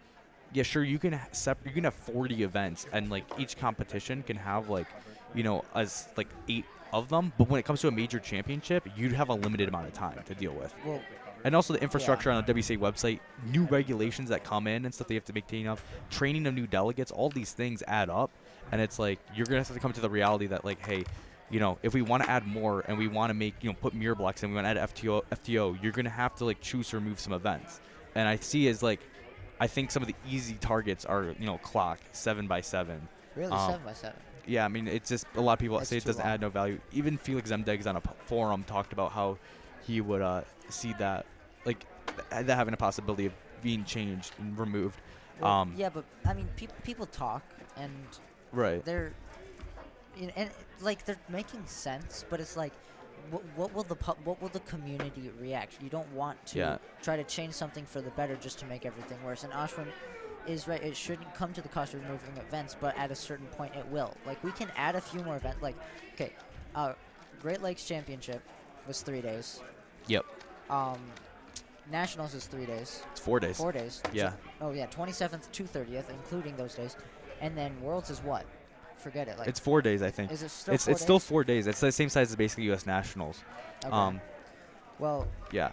yeah, sure, you can have 40 events, and like each competition can have like, you know, as like 8 of them. But when it comes to a major championship, you'd have a limited amount of time to deal with. Well, and also the infrastructure on the WCA website, new regulations that come in and stuff they have to maintain of, training of new delegates, all these things add up. And it's like you're gonna have to come to the reality that like, hey, you know, if we want to add more and we want to make, you know, put mirror blocks and we want to add FTO, you're gonna have to like choose to remove some events. And I see as like, I think some of the easy targets are, you know, clock 7x7. Really, 7x7? Yeah, I mean, it's just a lot of people say it doesn't long. add no value. Even Felix Zemdegs on a forum talked about how he would see that, like, that having a possibility of being changed and removed. Well, yeah, but I mean, people talk, and right, they're, you know, and like they're making sense, but it's like, what will the community react? You don't want to try to change something for the better just to make everything worse. And Ashwin is right. It shouldn't come to the cost of removing events, but at a certain point it will. Like we can add a few more events. Like, okay, Great Lakes Championship was 3 days. Yep. Nationals is 3 days. It's 4 days. 4 days. Yeah. Oh yeah, 27th to 30th, including those days, and then Worlds is what? Forget it. Like it's 4 days, I think. Is it still it's 4 days? Still 4 days. It's the same size as basically U.S. Nationals. Okay. Well. Yeah.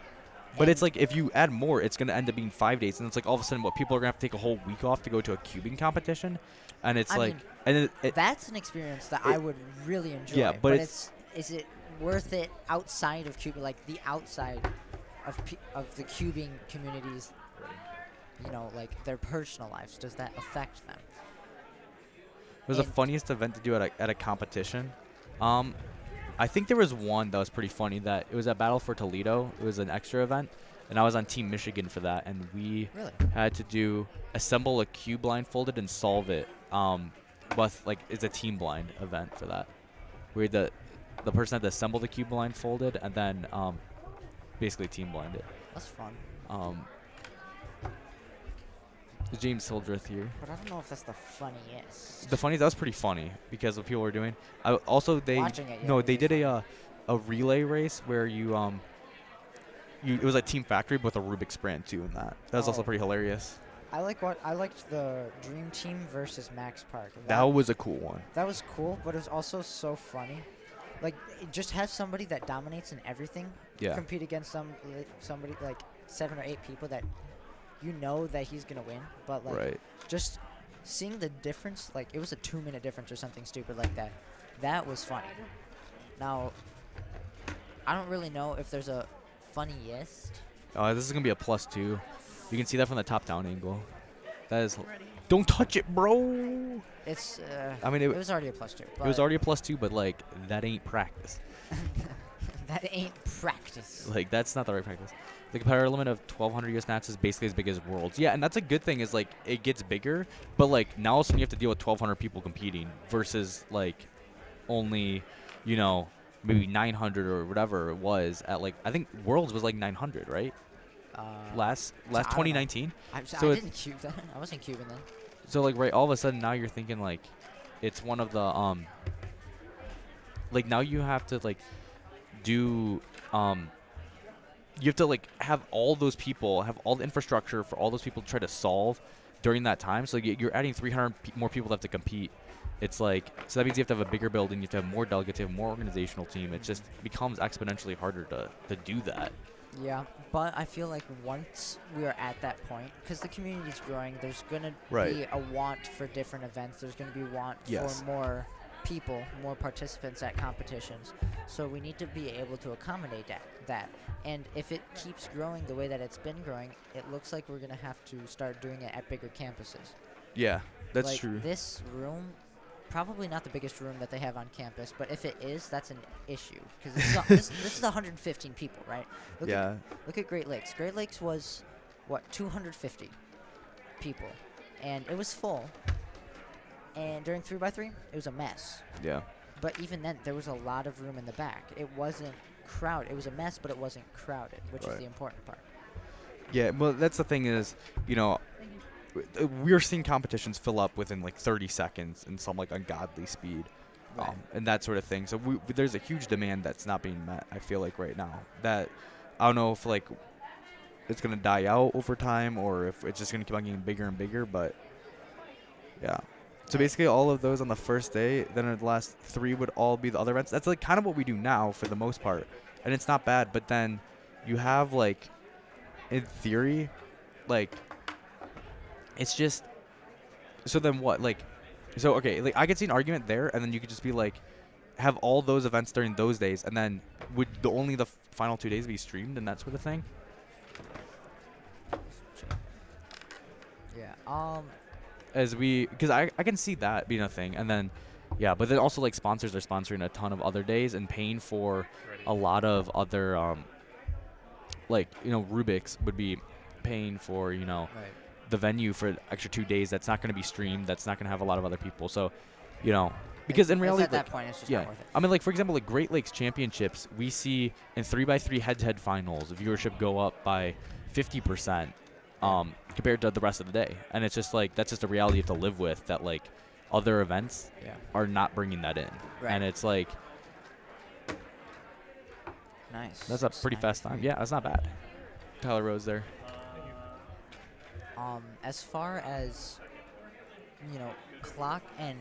But it's like if you add more, it's going to end up being 5 days, and it's like all of a sudden, what people are going to have to take a whole week off to go to a cubing competition, and it's I mean, that's an experience that I would really enjoy. Yeah, but is it worth it outside of cubing, like the outside of the cubing communities? You know, like their personal lives. Does that affect them? It was the funniest event to do at a competition. I think there was one that was pretty funny. That it was at Battle for Toledo. It was an extra event, and I was on Team Michigan for that. And we had to assemble a cube blindfolded and solve it. With like it's a team blind event for that, where the person had to assemble the cube blindfolded and then basically team blind it. That's fun. James Hildreth here. But I don't know if that's the funniest. The funniest, that was pretty funny because of what people were doing. Also, they they did a relay race where it was a team factory with a Rubik's brand too, and that was also pretty hilarious. I liked the Dream Team versus Max Park. That was a cool one. That was cool, but it was also so funny. Like, just have somebody that dominates in everything compete against somebody like 7 or 8 people that you know that he's gonna win, but like just seeing the difference, like it was a 2-minute difference or something stupid like that. That was funny. Now, I don't really know if there's a funniest. Oh, this is gonna be a +2. You can see that from the top-down angle. That is. Don't touch it, bro. It's. I mean, it was already a +2. It was already a +2, but like that ain't practice. That ain't practice. Like that's not the right practice. The competitor limit of 1,200 US nats is basically as big as Worlds. Yeah, and that's a good thing. Is like it gets bigger, but like now all of a sudden you have to deal with 1,200 people competing versus like only, you know, maybe 900 or whatever it was at like I think Worlds was like 900, right? Last 2019. I didn't cube then. I wasn't cubing then. So like all of a sudden now you're thinking like it's one of the like now you have to like do you have to like have all those people have all the infrastructure for all those people to try to solve during that time. So you're adding 300 more people that have to compete. It's like so that means you have to have a bigger building, you have to have more delegates, you have more organizational team. It just becomes exponentially harder to do that. Yeah, but I feel like once we are at that point, because the community's growing, there's going to be a want for different events. There's going to be want for more people, more participants at competitions. So we need to be able to accommodate that. And if it keeps growing the way that it's been growing, it looks like we're going to have to start doing it at bigger campuses. Yeah, that's like true. This room, probably not the biggest room that they have on campus, but if it is, that's an issue. Because this is 115 people, right? Look at Great Lakes. Great Lakes was, what, 250 people. And it was full. And during 3x3, it was a mess. Yeah. But even then, there was a lot of room in the back. It wasn't crowded. It was a mess, but it wasn't crowded, which is Right. the important part. Yeah, well, that's the thing is, you know, we're seeing competitions fill up within like 30 seconds in some like ungodly speed, Right. and that sort of thing. So there's a huge demand that's not being met. I feel like right now that I don't know if like it's gonna die out over time or if it's just gonna keep on getting bigger and bigger. But yeah. So basically, all of those on the first day, then the last 3 would all be the other events. That's like kind of what we do now for the most part, and it's not bad. But then you have like, in theory, like, it's just. So then what? Like, so okay, like I could see an argument there, and then you could just be like, have all those events during those days, and then would only the final 2 days be streamed and that sort of thing? Yeah. Because I can see that being a thing, and then, yeah, but then also like sponsors are sponsoring a ton of other days and paying for a lot of other, like, you know, Rubik's would be paying for, you know, the venue for extra 2 days. That's not going to be streamed. That's not going to have a lot of other people. So, you know, because in reality, at that like, point, it's just yeah, not worth it. I mean, like for example, like Great Lakes Championships, we see in 3x3 head-to-head finals, viewership go up by 50%. Compared to the rest of the day, and it's just like that's just a reality you have to live with. That like other events are not bringing that in, and it's like nice. That's a pretty fast time. Yeah, that's not bad. Tyler Rose there. As far as you know, clock and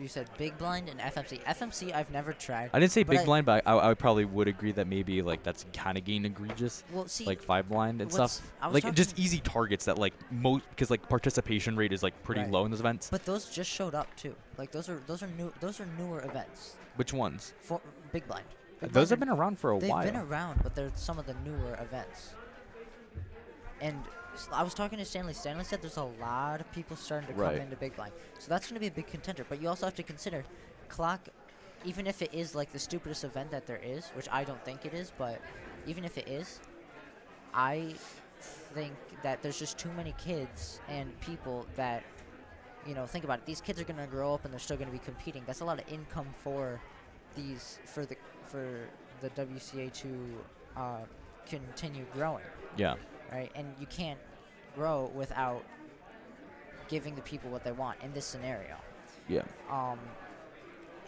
you said Big Blind and FMC. FMC I've never tried. I didn't say but Big Blind, but I probably would agree that maybe like that's kind of getting egregious. Well, see, like 5 blind and stuff. I was Like talking- just easy targets that like most because like participation rate is like pretty Right. low in those events. But those just showed up too. Like those are newer events. Which ones? For Big Blind. Big Those Blind have been around for a they've while. They've been around, but they're some of the newer events. And I was talking to Stanley. Stanley said there's a lot of people starting to come Right. into Big Blind. So that's going to be a big contender. But you also have to consider clock, even if it is like the stupidest event that there is, which I don't think it is, but even if it is, I think that there's just too many kids and people that, you know, think about it. These kids are going to grow up and they're still going to be competing. That's a lot of income for these for the WCA to continue growing. Yeah. Right, and you can't grow without giving the people what they want in this scenario. Yeah.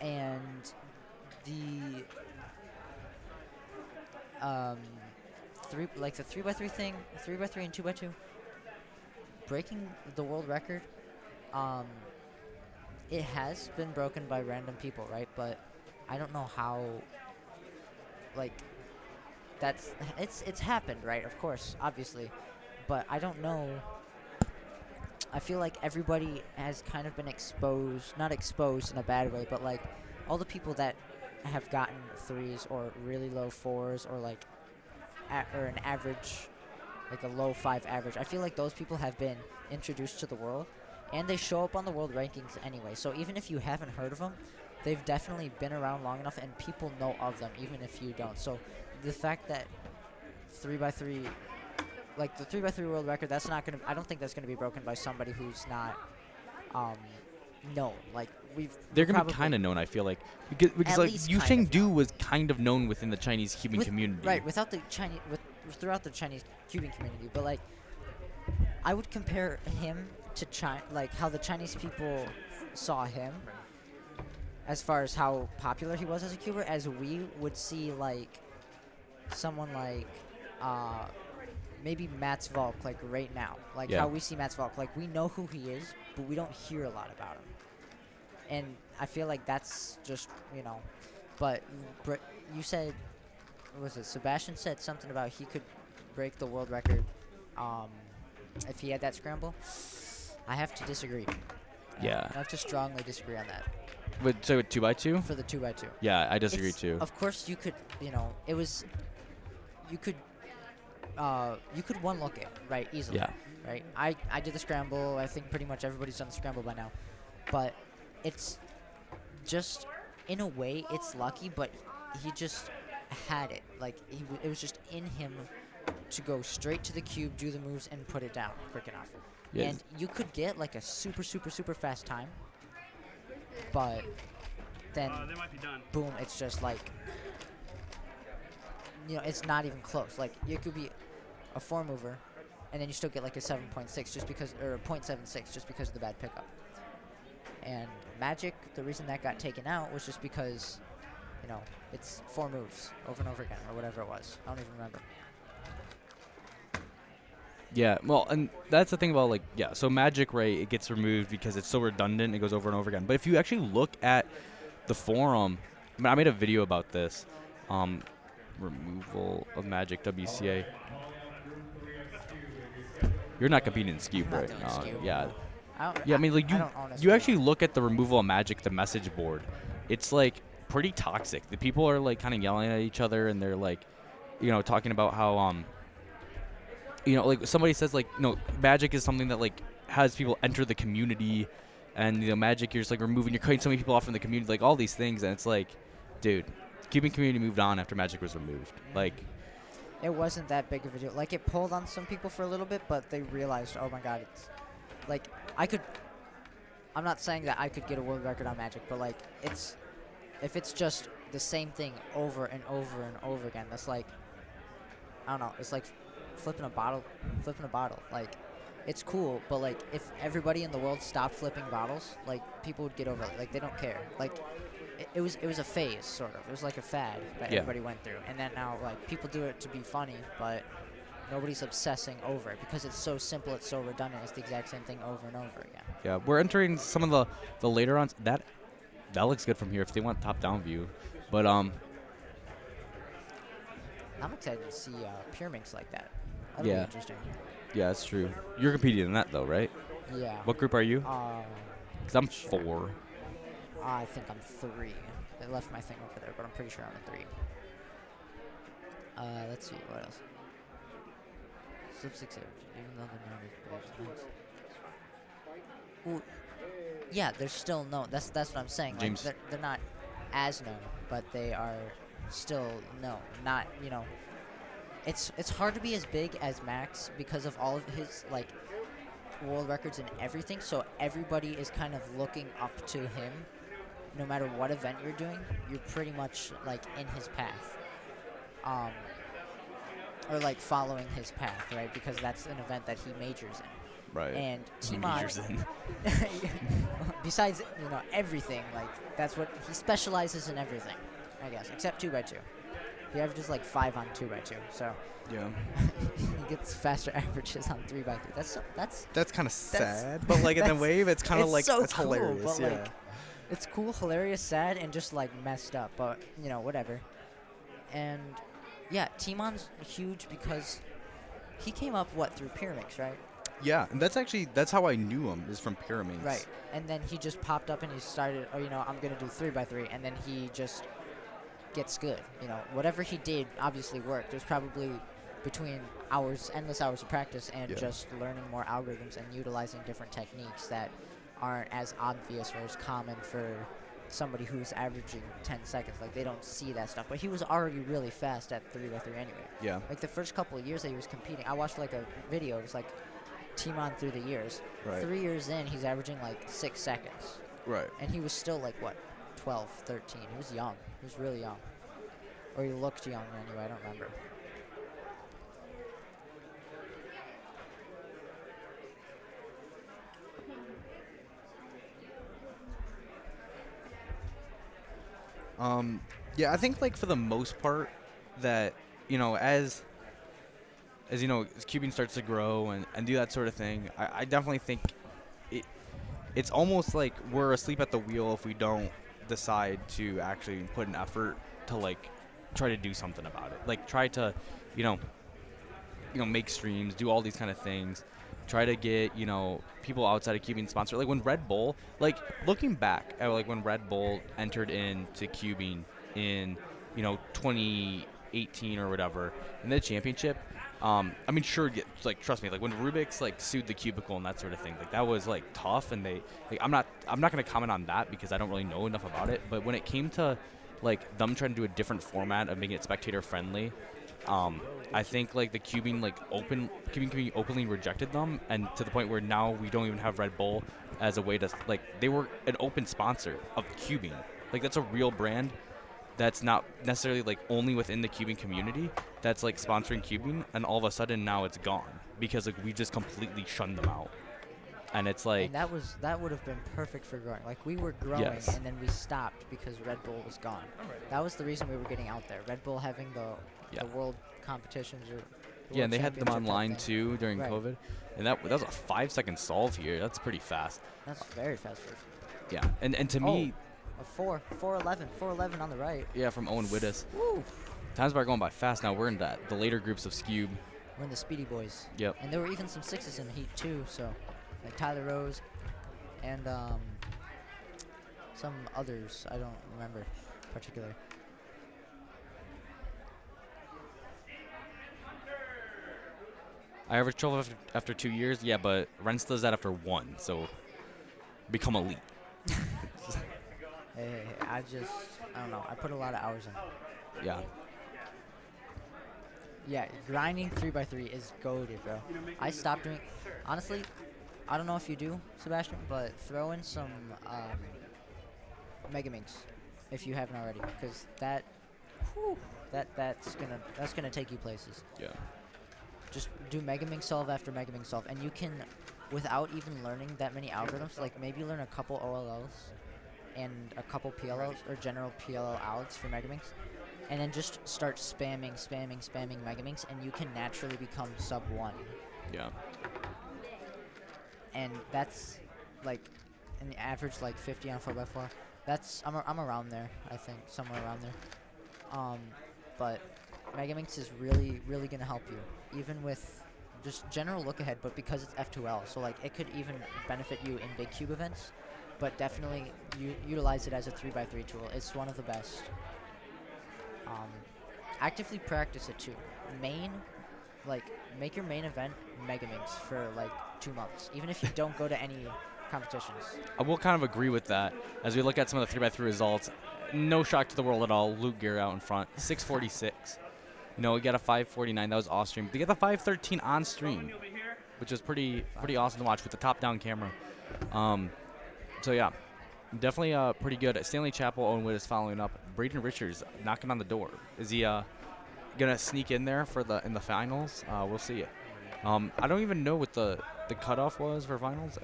And the the 3x3 thing, 3x3 and 2x2, breaking the world record. It has been broken by random people, right? But I don't know how. Like, it's happened, right? Of course, obviously, but I don't know. I feel like everybody has kind of been exposed, not exposed in a bad way, but like all the people that have gotten 3s or really low 4s or like or an average, like a low 5 average. I feel like those people have been introduced to the world, and they show up on the world rankings anyway. So even if you haven't heard of them, they've definitely been around long enough, and people know of them, even if you don't. So the fact that 3x3, like the 3x3 world record, that's not gonna. I don't think that's gonna be broken by somebody who's not known. Like They're gonna be kind of known, I feel like, because like least Yu kind of Shengdu was kind of known within the Chinese Cuban community. Right, without the Chinese, throughout the Chinese Cuban community, but like I would compare him to China, like how the Chinese people saw him, as far as how popular he was as a Cuber, as we would see like someone like maybe Mats Volk, like right now, like how we see Mats Volk. Like we know who he is, but we don't hear a lot about him. And I feel like that's just, you know, but you said, what was it? Sebastian said something about he could break the world record if he had that scramble. I have to disagree. Yeah. I have to strongly disagree on that. So 2x2? For the 2x2. Yeah, I disagree too. Of course, you could, you know, it was, you could one look it, right, easily. Yeah. Right? I did the scramble. I think pretty much everybody's done the scramble by now. But it's just, in a way, it's lucky, but he just had it. Like, it was just in him to go straight to the cube, do the moves, and put it down quick enough. Yes. And you could get, like, a super, super, super fast time, but then, they might be done. boom, it's just like, it's not even close. Like, it could be a 4-mover, and then you still get like a 7.6 just because, or a 0.76 just because of the bad pickup. And Magic, the reason that got taken out was just because, it's 4 moves over and over again, or whatever it was. I don't even remember. Yeah, well, and that's the thing about, like, so Magic, right, it gets removed because it's so redundant, it goes over and over again. But if you actually look at the forum, I made a video about this, removal of Magic WCA. You're not competing in Cube right now. Yeah. I mean, like, you actually look at the removal of Magic, the message board. It's, like, pretty toxic. The people are, like, kind of yelling at each other, and they're, like, talking about how, like, somebody says, like, Magic is something that, like, has people enter the community, and, Magic, you're just, like, you're cutting so many people off from the community, like, all these things, and it's like, dude, Cubing community moved on after Magic was removed. Like, it wasn't that big of a deal. Like, it pulled on some people for a little bit, but they realized, oh my god, it's, like, I'm not saying that I could get a world record on Magic, but, like, if it's just the same thing over and over and over again, that's like, I don't know, it's like flipping a bottle. Like, it's cool, but, like, if everybody in the world stopped flipping bottles, like, people would get over it. Like, they don't care. Like, it was a phase, sort of. It was like a fad that everybody went through. And then now, like, people do it to be funny, but nobody's obsessing over it because it's so simple, it's so redundant. It's the exact same thing over and over again. Yeah, we're entering some of the later on. That looks good from here if they want top-down view. But, I'm excited to see Pyraminx like that. That'll be interesting. Yeah, that's true. You're competing in that, though, right? Yeah. What group are you? Because I'm 4. I think I'm 3. They left my thing over there, but I'm pretty sure I'm in 3. Let's see, what else? Slip 6 average, even though they're not as big. Ooh, yeah, they're still known. That's what I'm saying. James. Like, they're not as known, but they are still known. Not, it's hard to be as big as Max because of all of his, like, world records and everything, so everybody is kind of looking up to him. No matter what event you're doing, you're pretty much, like, in his path. Or, like, following his path, right? Because that's an event that he majors in. Right. And he majors in. Besides, everything, like, that's what, he specializes in everything, I guess, except 2x2. He averages, like, 5 on 2x2, so. Yeah. He gets faster averages on 3x3. That's kind of sad, but, like, in the wave, it's kind of, like, so it's cool, hilarious, but, yeah. Like, it's cool, hilarious, sad, and just, like, messed up, but, whatever. And, yeah, Timon's huge because he came up, through Pyraminx, right? Yeah, and that's how I knew him, is from Pyraminx. Right, and then he just popped up and he started, I'm going to do 3x3, and then he just gets good. Whatever he did obviously worked. There's probably between endless hours of practice and just learning more algorithms and utilizing different techniques that aren't as obvious or as common for somebody who's averaging 10 seconds. Like, they don't see that stuff. But he was already really fast at 3x3 anyway. Yeah. Like, the first couple of years that he was competing, I watched, like, a video. It was, like, Timon through the years. Right. 3 years in, he's averaging, like, 6 seconds. Right. And he was still, like, 12, 13. He was young. He was really young. Or he looked young anyway, I don't remember. Yeah, I think, like, for the most part that, as cubing starts to grow and do that sort of thing, I definitely think it's almost like we're asleep at the wheel if we don't decide to actually put an effort to, like, try to do something about it. Like, try to, make streams, do all these kind of things, try to get, people outside of cubing sponsored. Like, when Red Bull, like, looking back at, like, when Red Bull entered into cubing in, 2018 or whatever, in the championship, I mean, sure, like, trust me, like, when Rubik's, like, sued the cubicle and that sort of thing, like, that was, like, tough, and they, like, I'm not going to comment on that because I don't really know enough about it, but when it came to, like, them trying to do a different format of making it spectator friendly, I think, like, the cubing community openly rejected them, and to the point where now we don't even have Red Bull as a way to, like, they were an open sponsor of cubing. Like, that's a real brand, that's not necessarily like only within the cubing community that's like sponsoring cubing, and all of a sudden now it's gone because like we just completely shunned them out. And it's like, and that would have been perfect for growing. Like we were growing, Yes. and then we stopped because Red Bull was gone. That was the reason we were getting out there. Red Bull having the world competitions or the yeah, and world they had them championship type online thing. too during Right. COVID, and that was a 5-second solve here. That's pretty fast. That's very fast. Yeah, and to me, A 4:11 on the right. yeah, from Owen Wittes. Woo. Times are going by fast now. We're in the later groups of Scube. We're in the Speedy Boys. Yep. And there were even some 6s in the heat too. So, like Tyler Rose, and some others I don't remember particularly. I averaged 12 after 2 years. Yeah, but Renz does that after 1. So become elite. Hey, I don't know. I put a lot of hours in. Yeah. Yeah, grinding 3x3 is goated, bro. I stopped doing. Honestly, I don't know if you do, Sebastian, but throw in some Mega Minx if you haven't already, because that's gonna take you places. Yeah. Just do Mega Minx solve after Mega Minx solve, and you can, without even learning that many algorithms, like maybe learn a couple OLLs and a couple PLLs or general PLL outs for Mega Minx, and then just start spamming Mega Minx, and you can naturally become sub 1. Yeah. And that's like an average like 50 on 4x4. I'm around there, I think, somewhere around there. But Mega Minx is really gonna help you, even with just general look ahead, but because it's F2L, so like it could even benefit you in big cube events. But definitely utilize it as a 3x3 tool. It's one of the best. Actively practice it too. Make your main event Mega Minx for like 2 months, even if you don't go to any competitions. I will kind of agree with that. As we look at some of the 3x3 results, no shock to the world at all. Luke Gear out in front, 646. You know, we got a 549. That was off stream. They got the 513 on stream, which is pretty awesome to watch with the top-down camera. So yeah, definitely pretty good. Stanley Chappell, Owen Witt is following up. Braden Richards knocking on the door. Is he gonna sneak in there in the finals? We'll see. I don't even know what the cutoff was for finals.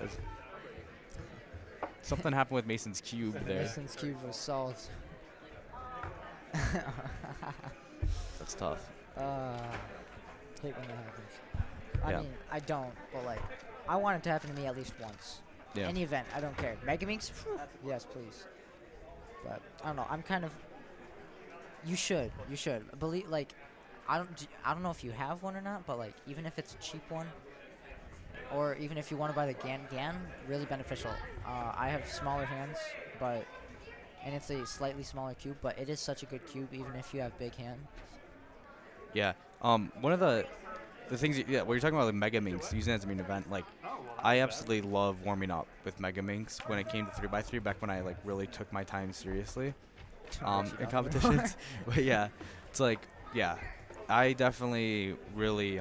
Something happened with Mason's cube there. Mason's cube was solved. That's tough. Hate when that happens. I Yeah. mean, I don't, but like, I want it to happen to me at least once. Yeah. Any event, I don't care. Mega Minx, whew, yes, please. But I don't know. I'm kind of. You should believe. Like, I don't know if you have one or not, but like, even if it's a cheap one, or even if you want to buy the GAN, really beneficial. I have smaller hands, and it's a slightly smaller cube, but it is such a good cube, even if you have big hands. Yeah. One of the things, what you're talking about, the Mega Minx, using it as a main event, like, I absolutely love warming up with Mega Minx when it came to 3x3, back when I, like, really took my time seriously in competitions. But, yeah, it's like, yeah, I definitely really,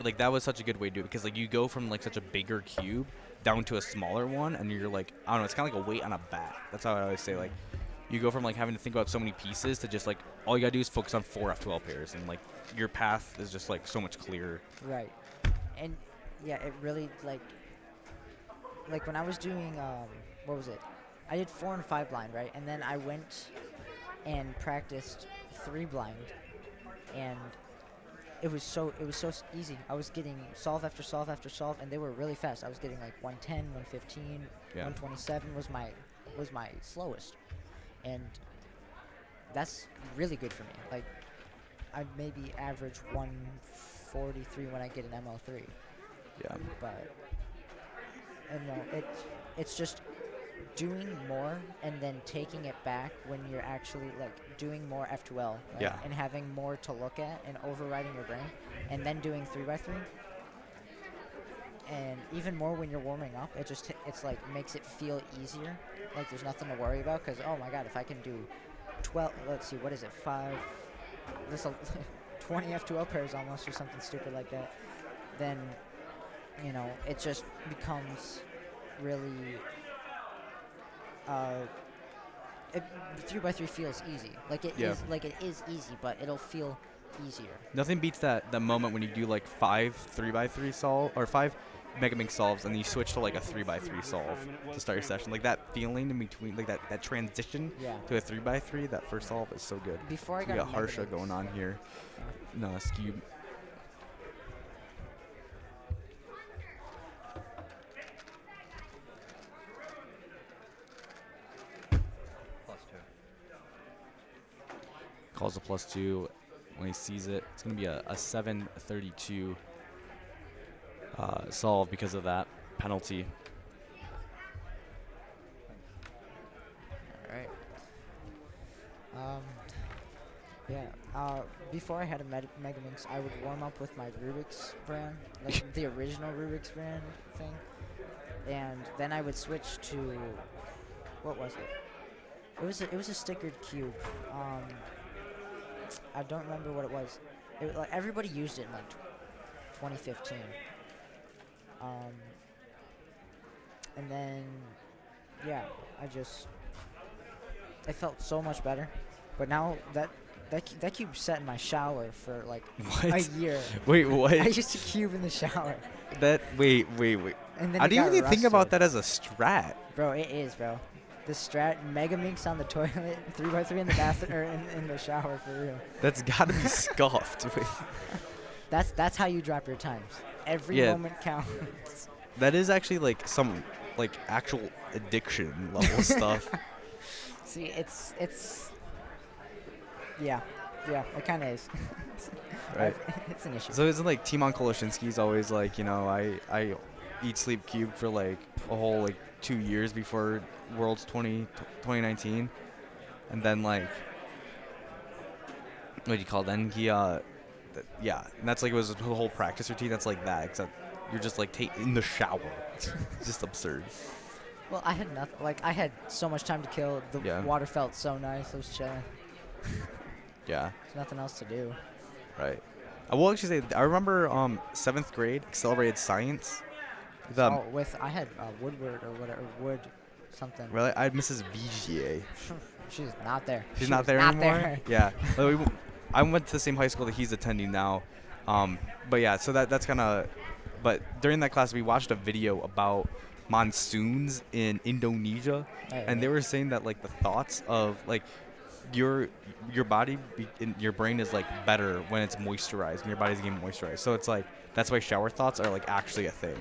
like, that was such a good way to do it, because, like, you go from, like, such a bigger cube down to a smaller one, and you're, like, I don't know, it's kind of like a weight on a bat. That's how I always say, like, you go from like having to think about so many pieces to just like all you gotta do is focus on 4 F12 pairs, and like your path is just like so much clearer. Right. And yeah, it really like when I was doing what was it? I did 4 and 5 blind, right? And then I went and practiced 3 blind, and it was so easy. I was getting solve after solve after solve, and they were really fast. I was getting like 110, 115, 127 was my slowest. And that's really good for me. Like, I maybe average 143 when I get an ML3. Yeah. But, and no, it's just doing more and then taking it back when you're actually like doing more F2L, right? Yeah. And having more to look at and overriding your brain, and then doing 3x3. And even more when you're warming up, it's like makes it feel easier. Like there's nothing to worry about, because oh my god, if I can do 12, let's see, what is it, 20 F2L pairs almost, or something stupid like that, then you know it just becomes really 3x3 feels easy. Like it Yeah. is. Like it is easy, but it'll feel easier. Nothing beats that moment when you do like 5 3x3 solve or 5 Mega Mix solves, and you switch to like a 3x3 solve to start your session. Like that feeling in between, like that transition to a 3x3. That first solve is so good. Before I we got got Mega Harsha Mix. going on here. No, Skewb. Calls a +2 when he sees it. It's going to be a 732 solve because of that penalty. All right. Yeah. Before I had a Mega Mix, I would warm up with my Rubik's brand, like the original Rubik's brand thing, and then I would switch to what was it? It was a stickered cube. I don't remember what it was. Like everybody used it in like 2015. And then yeah, I felt so much better. But now that cube sat in my shower for like a year. Wait, what? I used to cube in the shower. Wait. And then I it didn't got even think about rusted. that as a strat. Bro, it is, bro. The strat Mega Minx on the toilet, 3x3 in the bathroom or in the shower for real. That's gotta be scuffed. That's how you drop your times. Every moment counts. That is actually like some like actual addiction level stuff. See, it's yeah, it kind of is. Right. It's an issue. So isn't like Timon Koloshinsky's always like, you know, I eat sleep cube for like a whole like 2 years before Worlds 2019, and then like what do you call it? Then he yeah, and that's like it was a whole practice routine that's like that, except you're just like in the shower. It's just absurd. Well, I had nothing. Like I had so much time to kill. The water felt so nice. I was chilling. Yeah. There's nothing else to do. Right. I will actually say I remember 7th grade accelerated science. I had Woodward or whatever, Wood something. Really? I had Mrs. VGA. She's not there. She's not there anymore? Yeah. I went to the same high school that he's attending now. But yeah, so that's kind of... But during that class, we watched a video about monsoons in Indonesia. And they were saying that, like, the thoughts of, like, your body and your brain is, like, better when it's moisturized and your body's getting moisturized. So it's, like, that's why shower thoughts are, like, actually a thing.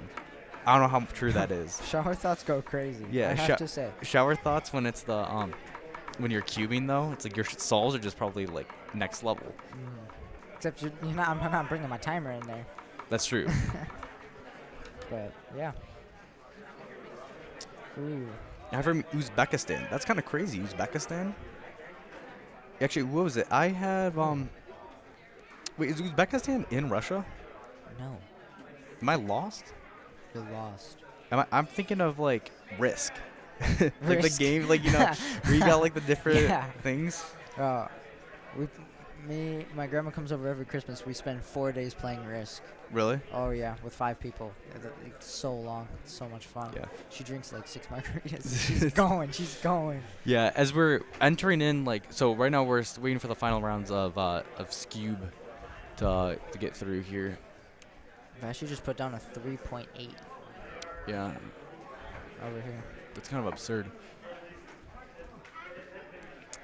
I don't know how true that is. Shower thoughts go crazy. Yeah, I have to say. Shower thoughts when it's the when you're cubing though, it's like your solves are just probably like next level. Except I'm not bringing my timer in there. That's true. But yeah. Ooh. I'm from Uzbekistan. That's kind of crazy. Uzbekistan. Actually, what was it? I have Wait, is Uzbekistan in Russia? No. Am I lost? You're lost. I'm thinking of like Risk. Like the game, like, you know, where you got like the different things. My grandma comes over every Christmas. We spend 4 days playing Risk. Really? Oh yeah, with 5 people. It's so long. It's so much fun. Yeah. She drinks like 6 margaritas. She's going. Yeah, as we're entering in, like, so right now we're waiting for the final rounds of Skewb to get through here. I actually just put down a 3.8. Yeah. Over here. That's kind of absurd.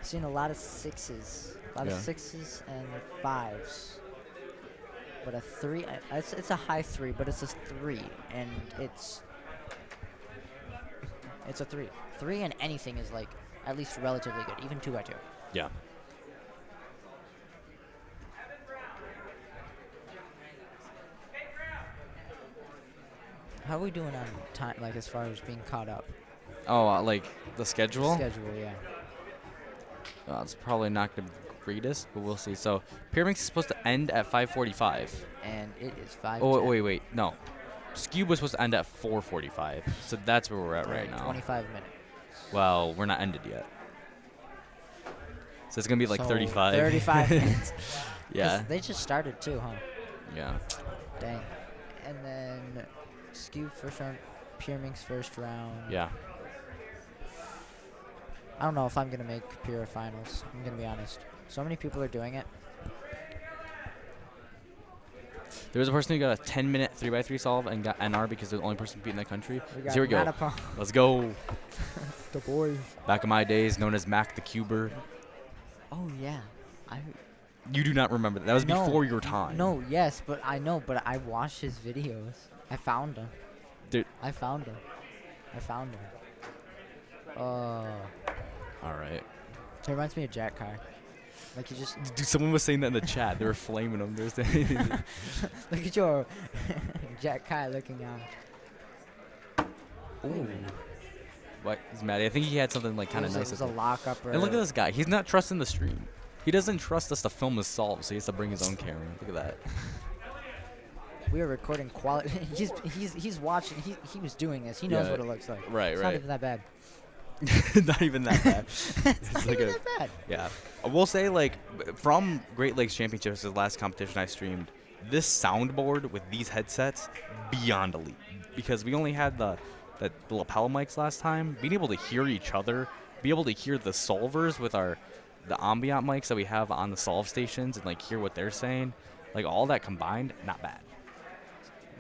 Seen a lot of 6s. A lot of 6s and 5s. But a 3, it's a high 3, but it's a 3, and it's a 3. 3 and anything is like at least relatively good, even 2x2. Yeah. How are we doing on time, like as far as being caught up? Oh, like the schedule? Schedule, yeah. It's probably not going to be the greatest, but we'll see. So, Pyramix is supposed to end at 5:45. And it is 5. Oh, wait. No. Skewb was supposed to end at 4:45. So that's where we're at right now. 25 minutes. Well, we're not ended yet. So it's going to be like 35. 35 minutes. Yeah. They just started too, huh? Yeah. Dang. And then Skewb first round, Pyramix first round. Yeah. I don't know if I'm gonna make Pura finals. I'm gonna be honest. So many people are doing it. There was a person who got a 10-minute 3x3 solve and got NR because they're the only person beating the country. We Here we go. Matapon. Let's go. The boy. Back in my days, known as Mac the Cuber. Oh yeah, You do not remember that. That was before your time. No, yes, but I know. But I watched his videos. I found him. Dude. I found him. All right. It reminds me of Jack Kai. Like, you just... Dude, someone was saying that in the chat. They were flaming him. There's Look at your Jack Kai looking out. Ooh. What? He's mad. I think he had something, like, kind of nice. It was a lockup. And look at this guy. He's not trusting the stream. He doesn't trust us to film his solves, so he has to bring his own camera. Look at that. We are recording quality. He's watching. He was doing this. He knows what it looks like. Right, it's right. Not even that bad. Not even that bad. It's not like even that bad. Yeah. I will say, like, from Great Lakes Championships, the last competition I streamed, this soundboard with these headsets, beyond elite. Because we only had the lapel mics last time. Being able to hear each other, be able to hear the solvers with the ambient mics that we have on the solve stations and, like, hear what they're saying. Like, all that combined, not bad.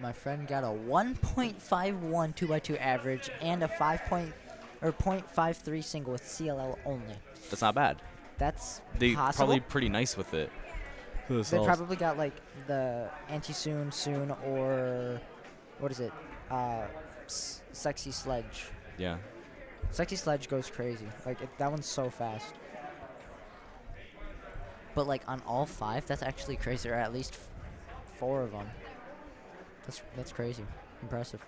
My friend got a 1.51 2x2 average and a 0.53 single with CLL only. That's not bad. That's They possible. probably pretty nice with it. They probably got like the anti-soon, or what is it? Sexy Sledge. Yeah. Sexy Sledge goes crazy. Like that one's so fast. But like on all 5, that's actually crazy. Or at least 4 of them. That's crazy. Impressive.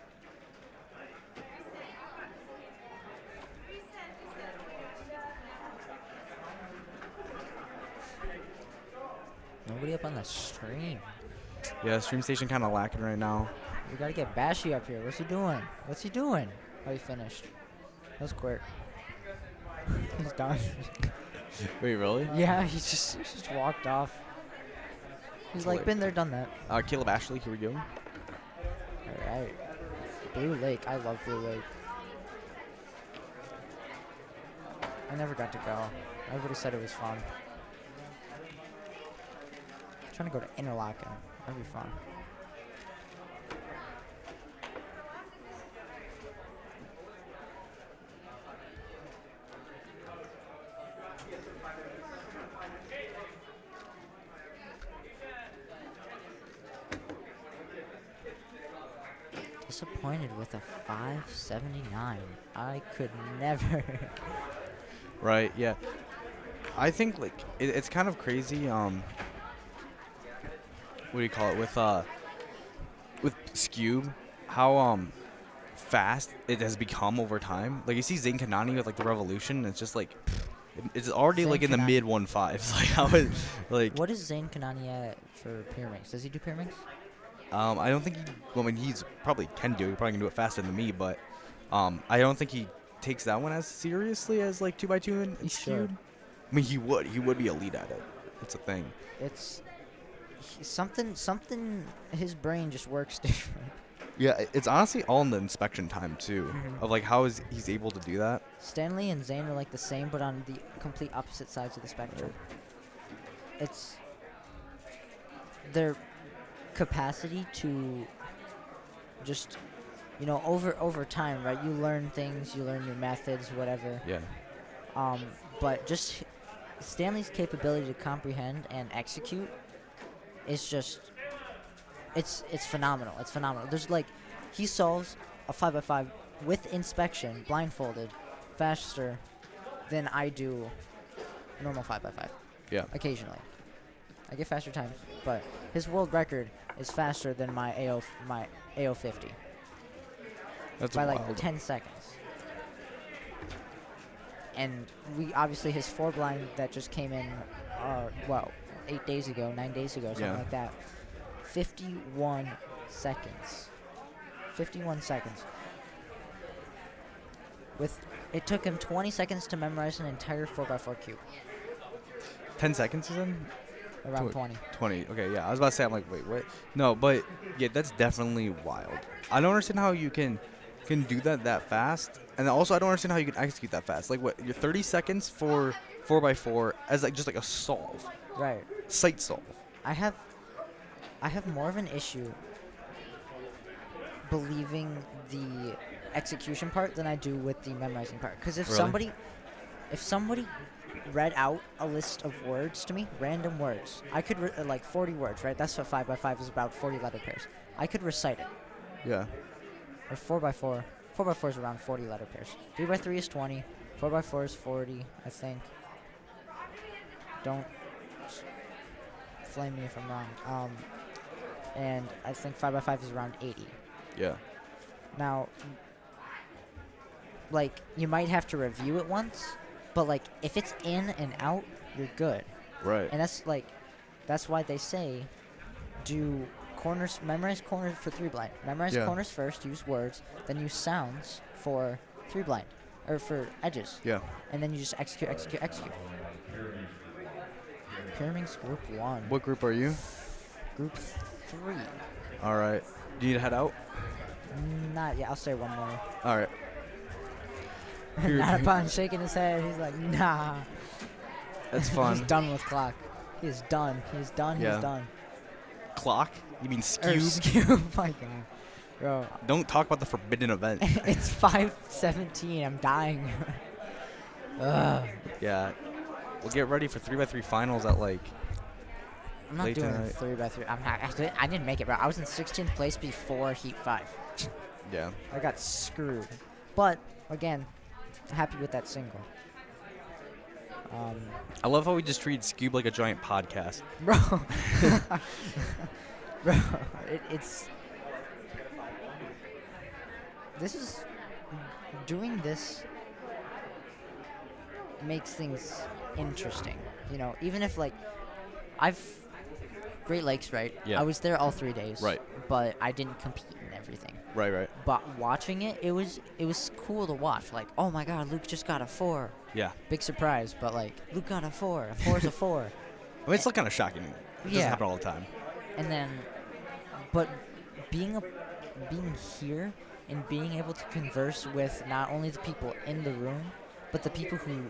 Nobody up on the stream. Yeah, stream station kind of lacking right now. We gotta get Bashy up here. What's he doing? Oh, he finished. That was quick. He's done. Wait, really? Yeah, he just walked off. He's like, been there, done that. Caleb Ashley, here we go. Alright. Blue Lake. I love Blue Lake. I never got to go. Everybody said it was fun. I'm trying to go to Interlaken. That'd be fun. Disappointed with a 579. I could never. Right, yeah. I think, like, it's kind of crazy, what do you call it, with Scube, how, fast it has become over time. Like, you see Zane Kanani with, like, the Revolution, and it's just, like, it's already, Zane like, in the Kanani. mid-1.5s. Like, how it, like... What is Zane Kanani at for Pyraminx? Does he do Pyraminx? I don't think he's probably can do it. He probably can do it faster than me, but I don't think he takes that one as seriously as like 2x2 and Skewed. I mean, he would be elite at it. It's a thing. It's something. His brain just works different. Yeah, it's honestly all in the inspection time too, Mhm. of like how he's able to do that. Stanley and Zane are like the same, but on the complete opposite sides of the spectrum. It's their capacity to just, over time, right? You learn things, you learn new methods, whatever. Yeah. But just Stanley's capability to comprehend and execute is just, it's phenomenal. It's phenomenal. There's like, he solves a 5x5 with inspection, blindfolded, faster than I do a normal 5x5. Yeah. Occasionally. I get faster times, but his world record is faster than my AO 50. That's by wild. like 10 seconds. And we obviously his 4-blind that just came in 9 days ago, something like that. 51 seconds. 51 seconds. It took him 20 seconds to memorize an entire 4x4 cube. 10 seconds is in? Around 20. 20. Okay, yeah. I was about to say, I'm like, wait, what? No, but yeah, that's definitely wild. I don't understand how you can can do that fast. And also, I don't understand how you can execute that fast. Like, what? You're 30 seconds for 4x4 as like just like a solve. Right. Sight solve. I have more of an issue believing the execution part than I do with the memorizing part. Because if somebody read out a list of words to me, random words, I could like 40 words, right? That's what 5x5 is about, 40 letter pairs. I could recite it. Yeah. Or 4x4. 4x4 is around 40 letter pairs. 3x3 is 20. 4x4 is 40, I think. Don't flame me if I'm wrong. And I think 5x5 is around 80. Yeah. Now, like, you might have to review it once, but, like, if it's in and out, you're good. Right. And that's why they say do corners, memorize corners for 3-blind. Memorize corners first, use words, then use sounds for 3-blind, or for edges. Yeah. And then you just execute. Pyramid's group 1. What group are you? Group 3. All right. Do you need to head out? Not yet. I'll say one more. All right. Not upon shaking his head. He's like, nah. That's fun. He's done with clock. He's done. He's done. Yeah. He's done. Clock? You mean Or Scube? Scube. My God. Bro. Don't talk about the forbidden event. It's 5:17. I'm dying. Ugh. Yeah. We'll get ready for 3x3 finals at like. I'm not late doing tonight. 3x3. I'm not. Actually, I didn't make it, bro. I was in 16th place before Heat 5. Yeah. I got screwed. But again, happy with that single. I love how we just treated Scube like a giant podcast. Bro. Bro, it's. This is. Doing this makes things interesting. You know, even if, like, Great Lakes, right? Yeah. I was there all 3 days. Right. But I didn't compete in everything. Right. But watching it, it was cool to watch. Like, oh my God, Luke just got a 4. Yeah. Big surprise, but like, Luke got a 4. A 4 is a 4. I mean, it's still kind of shocking. It doesn't happen all the time. And then, but being here and being able to converse with not only the people in the room, but the people who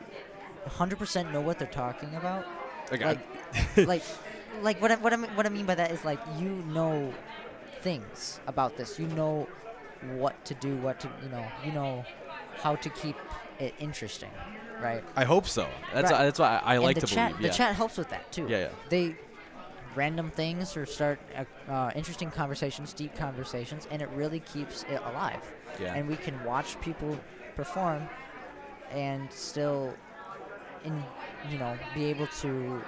100% know what they're talking about. Okay. Like what I mean by that is, like, you know things about this. You know what to do, you know how to keep it interesting, right? I hope so. That's why I like to believe. The chat helps with that too. Yeah. They random things or start interesting conversations, deep conversations, and it really keeps it alive. Yeah. And we can watch people perform and still be able to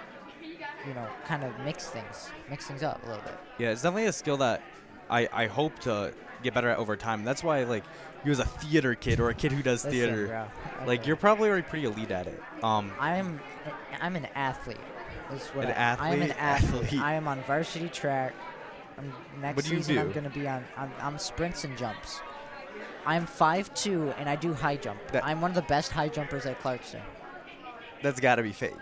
kind of mix things up a little bit. Yeah, it's definitely a skill that I hope to get better at over time. That's why, like, you as a theater kid or a kid who does theater, bro. like, you're probably already pretty elite at it. I'm an athlete. Is what An athlete? I'm an athlete. Athlete. I am on varsity track. Next What do you season do? I'm gonna be on. I'm sprints and jumps. I'm 5'2" and I do high jump. I'm one of the best high jumpers at Clarkston. That's got to be fake.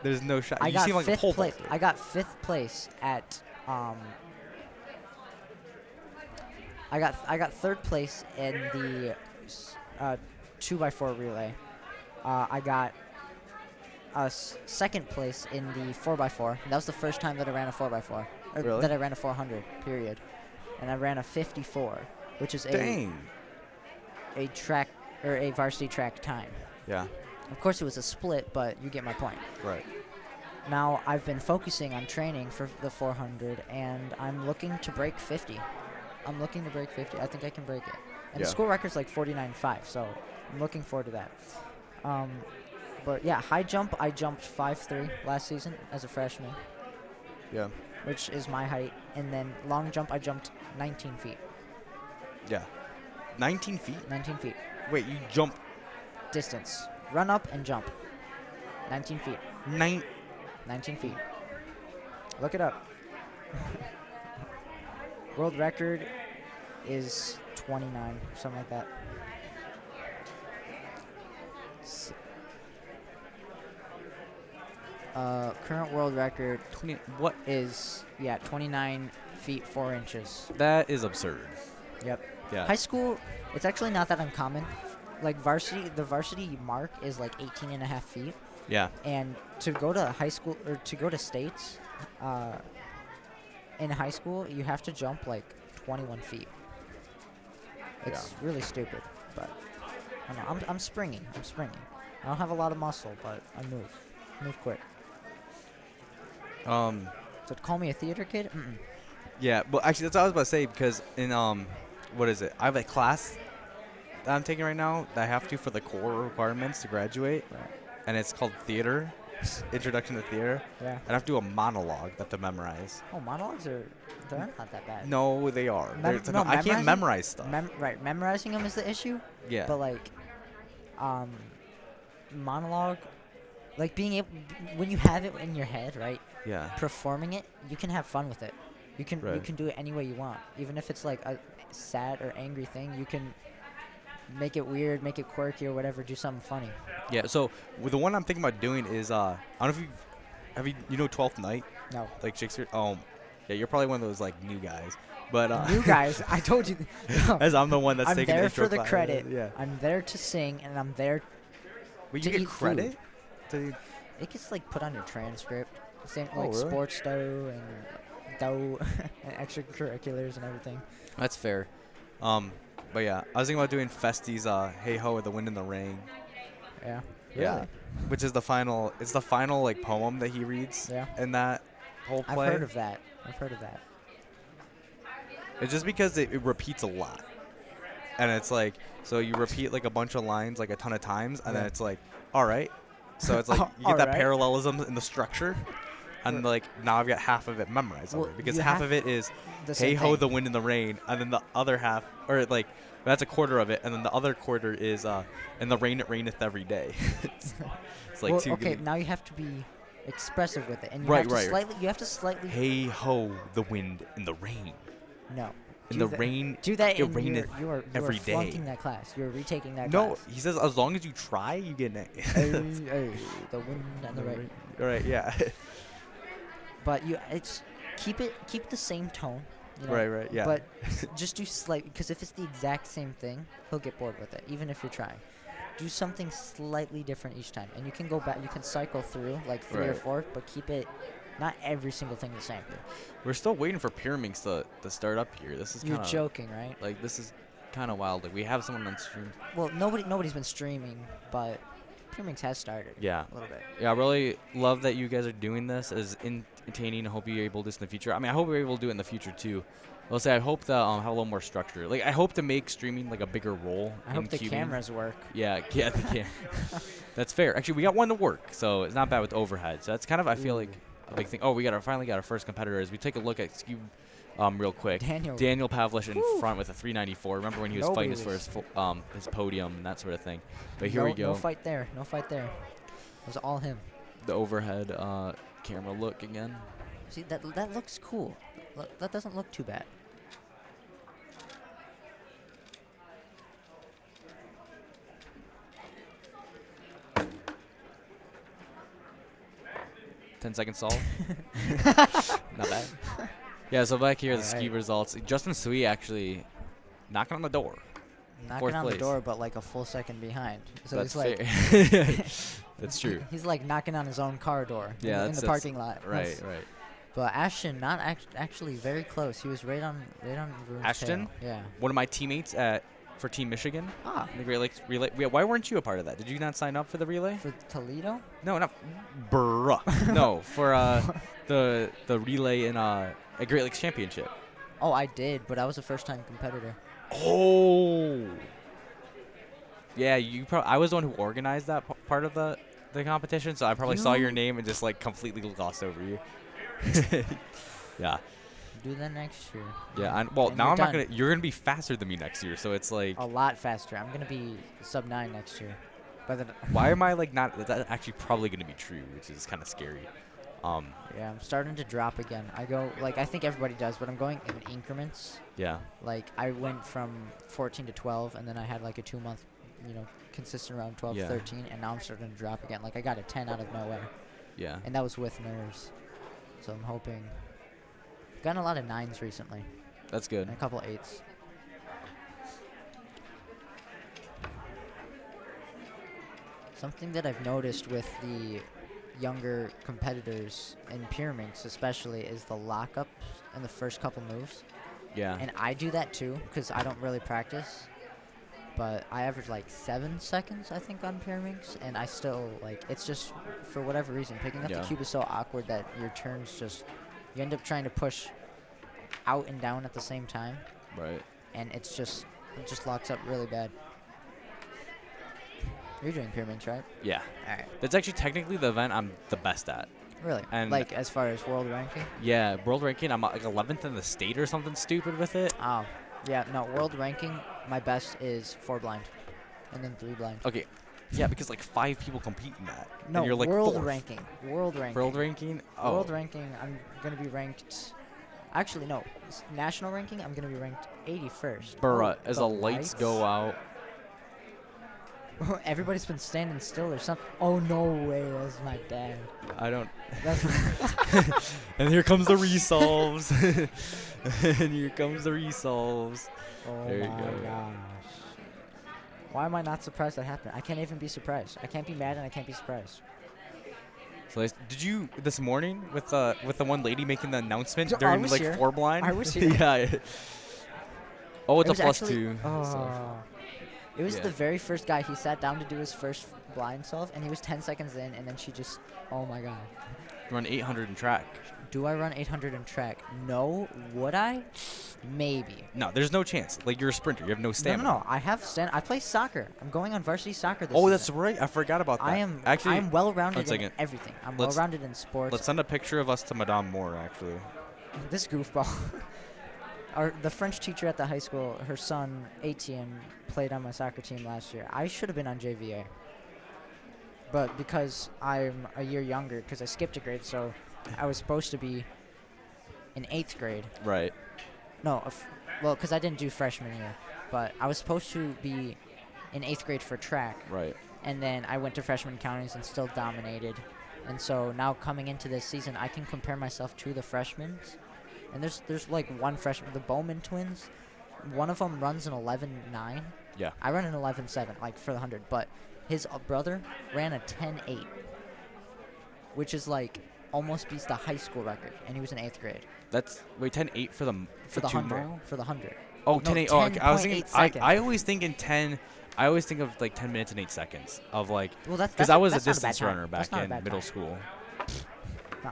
There's no shot. I You got seem like a pole vaulter. I got 5th place at I got 3rd place in the 2x4 relay. I got 2nd place in the 4x4. That was the first time that I ran a 4x4. Really? That I ran a 400. Period. And I ran a 54, which is a track or a varsity track time. Yeah. Of course, it was a split, but you get my point. Right. Now, I've been focusing on training for the 400, and I'm looking to break 50. I'm looking to break 50. I think I can break it. And the school record's like 49.5, so I'm looking forward to that. But yeah, high jump, I jumped 5'3" last season as a freshman. Yeah. Which is my height. And then long jump, I jumped 19 feet. Yeah. 19 feet? 19 feet. Wait, you jump distance. Run up and jump. 19 feet. 19 feet. Look it up. World record is 29, something like that. Current world record is 29 feet 4 inches. That is absurd. Yep. Yeah. High school, it's actually not that uncommon. Like the varsity mark is like 18.5 feet. Yeah. And to go to high school or to go to states, in high school you have to jump like 21 feet. It's really stupid, but I don't know. I'm springy. I don't have a lot of muscle, but I move quick. So call me a theater kid? Mm-mm. Yeah, but actually that's what I was about to say, because in what is it? I have a class that I'm taking right now that I have to for the core requirements to graduate, and it's called theater, introduction to theater. Yeah. And I have to do a monologue that I have to memorize. Oh, monologues they're not that bad. No, they are. I can't memorize stuff. Memorizing them is the issue. Yeah. But like, monologue, like being able when you have it in your head, right? Yeah. Performing it, you can have fun with it. You can do it any way you want, even if it's like a sad or angry thing. You can make it weird, make it quirky or whatever. Do something funny. Yeah. So the one I'm thinking about doing is I don't know if you know 12th Night. No. Like Shakespeare. Yeah, you're probably one of those like new guys. But new guys, I told you. No. As I'm the one that's I'm taking there the intro for the class. credit. Yeah. I'm there to sing, and I'm there. But to you get eat credit? Food. It gets like put on your transcript. Same Oh, like really? sports and and extracurriculars and everything. That's fair. But yeah, I was thinking about doing Festy's "Hey Ho" with the Wind and the Rain. Yeah. Yeah. Really? Which is the final. It's the final like poem that he reads. Yeah. In that whole play. I've heard of that. It's just because it repeats a lot, and it's like so you repeat like a bunch of lines like a ton of times, and then it's like, all right. So it's like you get that parallelism in the structure. And like now I've got half of it memorized already, because half of it is "Hey ho, the wind and the rain," and then the other half, or like that's a quarter of it, and then the other quarter is "And the rain it raineth every day." It's like two. Okay, now you have to be expressive with it, and you have to slightly. Hey ho, the wind and the rain. No. In the rain. Do that. It raineth You every are day. flunking that class. You're retaking that No, class. he says as long as you try, you get an A. Hey, the wind and the rain. Right. Yeah. But keep the same tone. You know, Right, yeah. But just do slight, because if it's the exact same thing, he'll get bored with it, even if you're trying. Do something slightly different each time, and you can go back. You can cycle through like 3 or 4, but keep it not every single thing the same. We're still waiting for Pyraminx to start up here. This is You're joking, right? Like this is kind of wild. Like we have someone on stream. Well, nobody's been streaming, but Pyraminx has started. Yeah. A little bit. Yeah, I really love that you guys are doing this as entertaining. I hope you're able to do this in the future. I mean, I hope we're able to do it in the future too. I'll say I hope that have a little more structure. Like I hope to make streaming like a bigger role. I hope the cameras work. Yeah, the camera. That's fair. Actually, we got one to work, so it's not bad with overhead. So that's kind of I feel like a big thing. Oh, we finally got our first competitor. As we take a look at Skewb real quick. Daniel Pavlish in front with a 394. Remember when he was fighting his first his podium and that sort of thing. But here we go. No fight there. It was all him. The overhead camera look again. See, that looks cool. That doesn't look too bad. Ten-second stall. Not bad. Yeah, so back here, the ski results. Justin Sui actually knocking on the door. Knocking on the door, but like a full second behind. So That's he's like fair. That's true. He's like knocking on his own car door in the parking lot. Right. But Ashton, not actually very close. He was right on Vroom's Ashton? tail. Yeah. One of my teammates for Team Michigan. Ah. In the Great Lakes Relay. Yeah, why weren't you a part of that? Did you not sign up for the relay? For Toledo? No, not no, for the relay in a Great Lakes Championship. Oh, I did, but I was a first-time competitor. Oh. Yeah, I was the one who organized that part of the competition, so I probably saw your name and just like completely glossed over you. Yeah. Do that next year. Yeah, now I'm not gonna. You're gonna be faster than me next year, so it's like a lot faster. I'm gonna be sub-9 next year. Why am I like not? That's actually probably gonna be true, which is kind of scary. Yeah, I'm starting to drop again. I go like I think everybody does, but I'm going in increments. Yeah. Like I went from 14 to 12, and then I had like a 2-month, consistent around 12, 13, and now I'm starting to drop again. Like I got a 10 out of nowhere. Yeah. And that was with nerves. So I'm hoping. I've gotten a lot of 9s recently. That's good. And a couple 8s. Something that I've noticed with the younger competitors in Pyraminx especially is the lockups in the first couple moves. Yeah. And I do that too because I don't really practice. But I average like 7 seconds, I think, on Pyraminx, and I still, like, it's just, for whatever reason, picking up the cube is so awkward that your turns just, you end up trying to push out and down at the same time. Right. And it just locks up really bad. You're doing Pyraminx, right? Yeah. All right. That's actually technically the event I'm the best at. Really? And like, as far as world ranking? Yeah, world ranking, I'm like 11th in the state or something stupid with it. Oh. Yeah, no, world ranking, my best is 4 blind. And then 3 blind. Okay. Yeah, because like 5 people compete in that. No, and you're like world 4th. ranking. World ranking. World ranking? Oh. World ranking, I'm going to be ranked... Actually, no. National ranking, I'm going to be ranked 81st. Bruh, as the lights go out. Everybody's been standing still or something. Oh, no way. That's my dad. I don't... That's and here comes the resolves. And here comes the resolves. Oh there you my go. gosh. Why am I not surprised that happened? I can't even be surprised. I can't be mad and I can't be surprised. So did you this morning with the one lady making the announcement I during was like here. 4 blind? I was here. Yeah. Oh, it's It a was +2. Oh. So. It was Yeah. the very first guy. He sat down to do his first blind solve, and he was 10 seconds in, and then she just, oh my god. Run 800 in track. Do I run 800 in track? No. Would I? Maybe. No, there's no chance. Like, you're a sprinter. You have no stamina. No. I have I play soccer. I'm going on varsity soccer this Oh, season. that's right. I forgot about that. Actually, I'm well-rounded one in second. everything. I'm Let's- well-rounded in sports. Let's send a picture of us to Madame Moore, actually. This goofball. The French teacher at the high school, her son, Etienne, played on my soccer team last year. I should have been on JVA. But because I'm a year younger, because I skipped a grade, so I was supposed to be in 8th grade. Right. No, well, because I didn't do freshman year. But I was supposed to be in 8th grade for track. Right. And then I went to freshman counties and still dominated. And so now coming into this season, I can compare myself to the freshmen. And there's like one freshman, the Bowman twins. One of them runs an 11.9. Yeah. I run an 11.7, like for the 100. But his brother ran a 10.8, which is like almost beats the high school record, and he was in 8th grade. That's wait 10.8 for the For the 2 100. mile? For the 100. Oh, No, 10.8. Oh, okay. I was thinking. 10.8 seconds. I always think in 10. I always think of like 10 minutes and 8 seconds of like. Well, that's because I was a that's not bad distance time. runner That's back not a in bad middle time. school. No.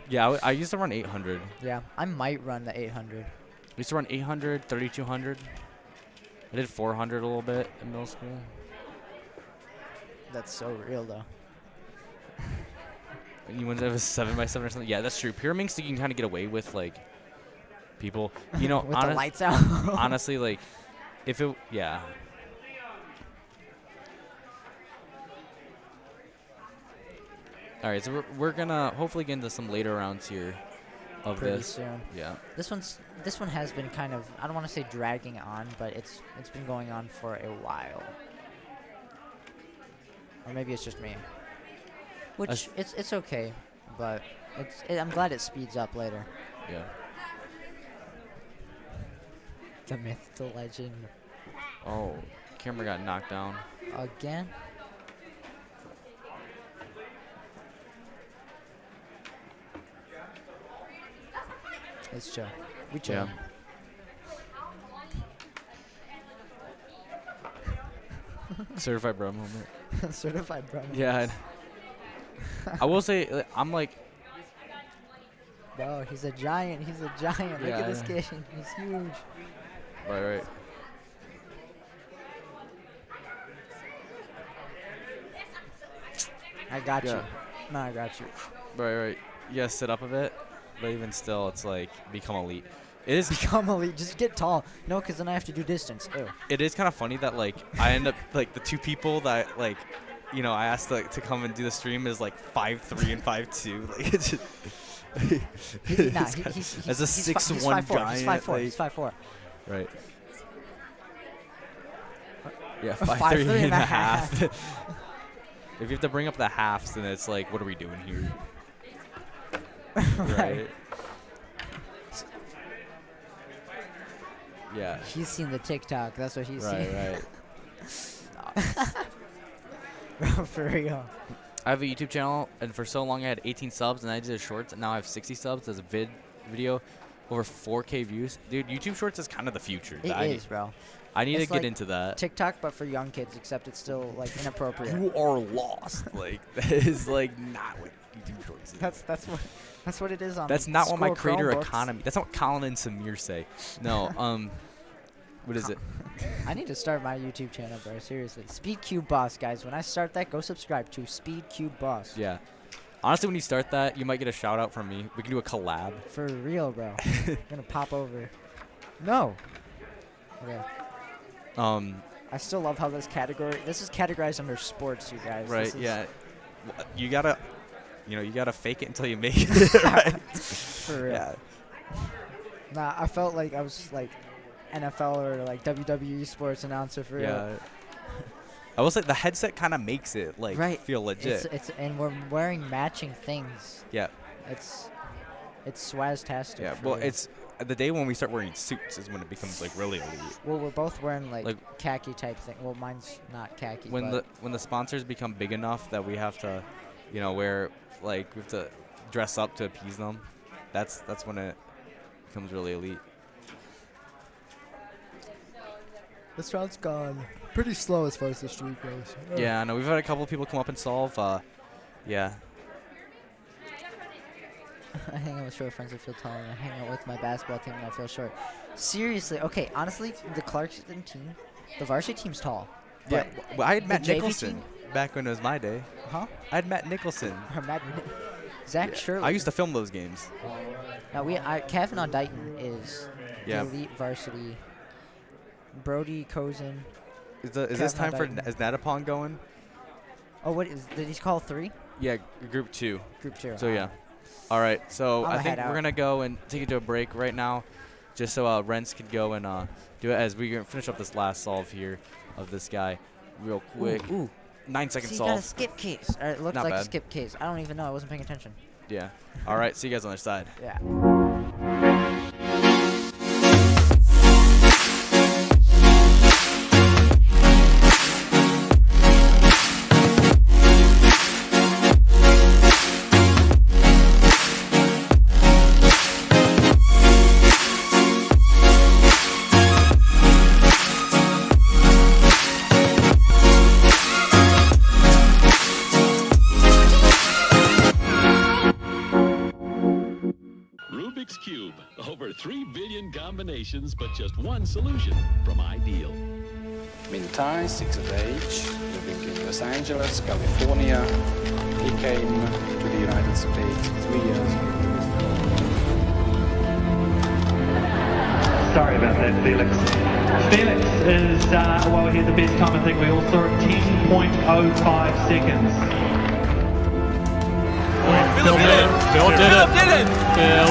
Yeah, I used to run 800. Yeah, I might run the 800. I used to run 800, 3200. I did 400 a little bit in middle school. That's so real, though. You want to have a 7x7 or something? Yeah, that's true. Pyraminx, you can kind of get away with like people. You know, With the lights out. Honestly, like if it, yeah. All right, so we're gonna hopefully get into some later rounds here of Pretty this. soon. Yeah. This one has been kind of, I don't want to say dragging on, but it's been going on for a while. Or maybe it's just me. Which it's okay, but I'm glad it speeds up later. Yeah. The myth, the legend. Oh, camera got knocked down. Again? It's chill. We chill. Yeah. Certified bro moment. Certified bro moment. Yeah. I will say, I'm like. Bro, he's a giant. He's a giant. Look Yeah, at this I know. kid. He's huge. Right. I got Yeah. you. No, I got you. Right. You gotta sit up a bit, but even still, it's like become elite. It is Become elite. Just get tall. No, because then I have to do distance. Ew. It is kind of funny that like I end up like the 2 people that like, you know, I asked like to come and do the stream is like 5'3" and 5'2". Like it's just. As a 6'1" giant. He's 5'4". Like, He's 5'4". Right. Yeah, 5'3" 5'3" and a half. half. If you have to bring up the halves, then it's like, what are we doing here? Right. Yeah. He's seen the TikTok. That's what he's seen. Right. For real. I have a YouTube channel, and for so long I had 18 subs, and I did shorts, and now I have 60 subs as a video, over 4K views. Dude, YouTube Shorts is kind of the future. It is, bro. I need It's to get like into that. TikTok, but for young kids, except it's still like inappropriate. You are lost. Like that is like not what YouTube Shorts is. That's what it is on. That's not what my school creator Chromebooks. economy. That's not what Colin and Samir say. No. What is it? I need to start my YouTube channel, bro. Seriously. SpeedCube Boss, guys. When I start that, go subscribe to SpeedCube Boss. Yeah. Honestly, when you start that, you might get a shout out from me. We can do a collab. For real, bro. I'm gonna pop over. No. Okay. I still love how this is categorized under sports, you guys. Right. This is Yeah. You gotta, you gotta fake it until you make it. Right. For real. Yeah. Nah, I felt like I was like NFL or like WWE sports announcer for real. Yeah. I will say the headset kind of makes it like feel legit. It's and we're wearing matching things. Yeah. It's swaztastic. Yeah. for Well, real. it's the day when we start wearing suits is when it becomes like really elite. Well, we're both wearing like khaki type thing. Well, mine's not khaki. When but the sponsors become big enough that we have to, wear we have to dress up to appease them. That's when it becomes really elite. this round's gone pretty slow as far as the streak goes. Yeah, no, we've had a couple of people come up and solve. Yeah. I hang out with short friends that feel tall, and I hang out with my basketball team and I feel short. Seriously, okay, honestly, the Clarkston team, the varsity team's tall. Yeah, well, I had the Matt JV Nicholson team- back when it was my day. Huh? I had Matt Nicholson. Zach Shirley. I used to film those games. Now Kevin on Dighton is Yeah. the elite varsity. Brody Cozen. Is this Kevin time for Dighton. is Natapon going? Oh, did he call 3? Yeah, group 2. Group 2. So yeah. All right. So I'ma I think head we're out. gonna go and take it to a break right now, just so Rents could go and do it as we finish up this last solve here of this guy, real quick. Ooh. 9-second See, solve. you got a skip case. Or it looked Not like a bad. skip case. I don't even know. I wasn't paying attention. Yeah. All right. See you guys on the other side. Yeah. Rubik's Cube. Over 3 billion combinations, but just one solution from Ideal. Mintai, 6 of age, living in Los Angeles, California. He came to the United States 3 years ago. Sorry about that, Felix. Felix is, well, he had the best time. I think we all saw it, 10.05 seconds. Phil did it. Phil did it. Phil.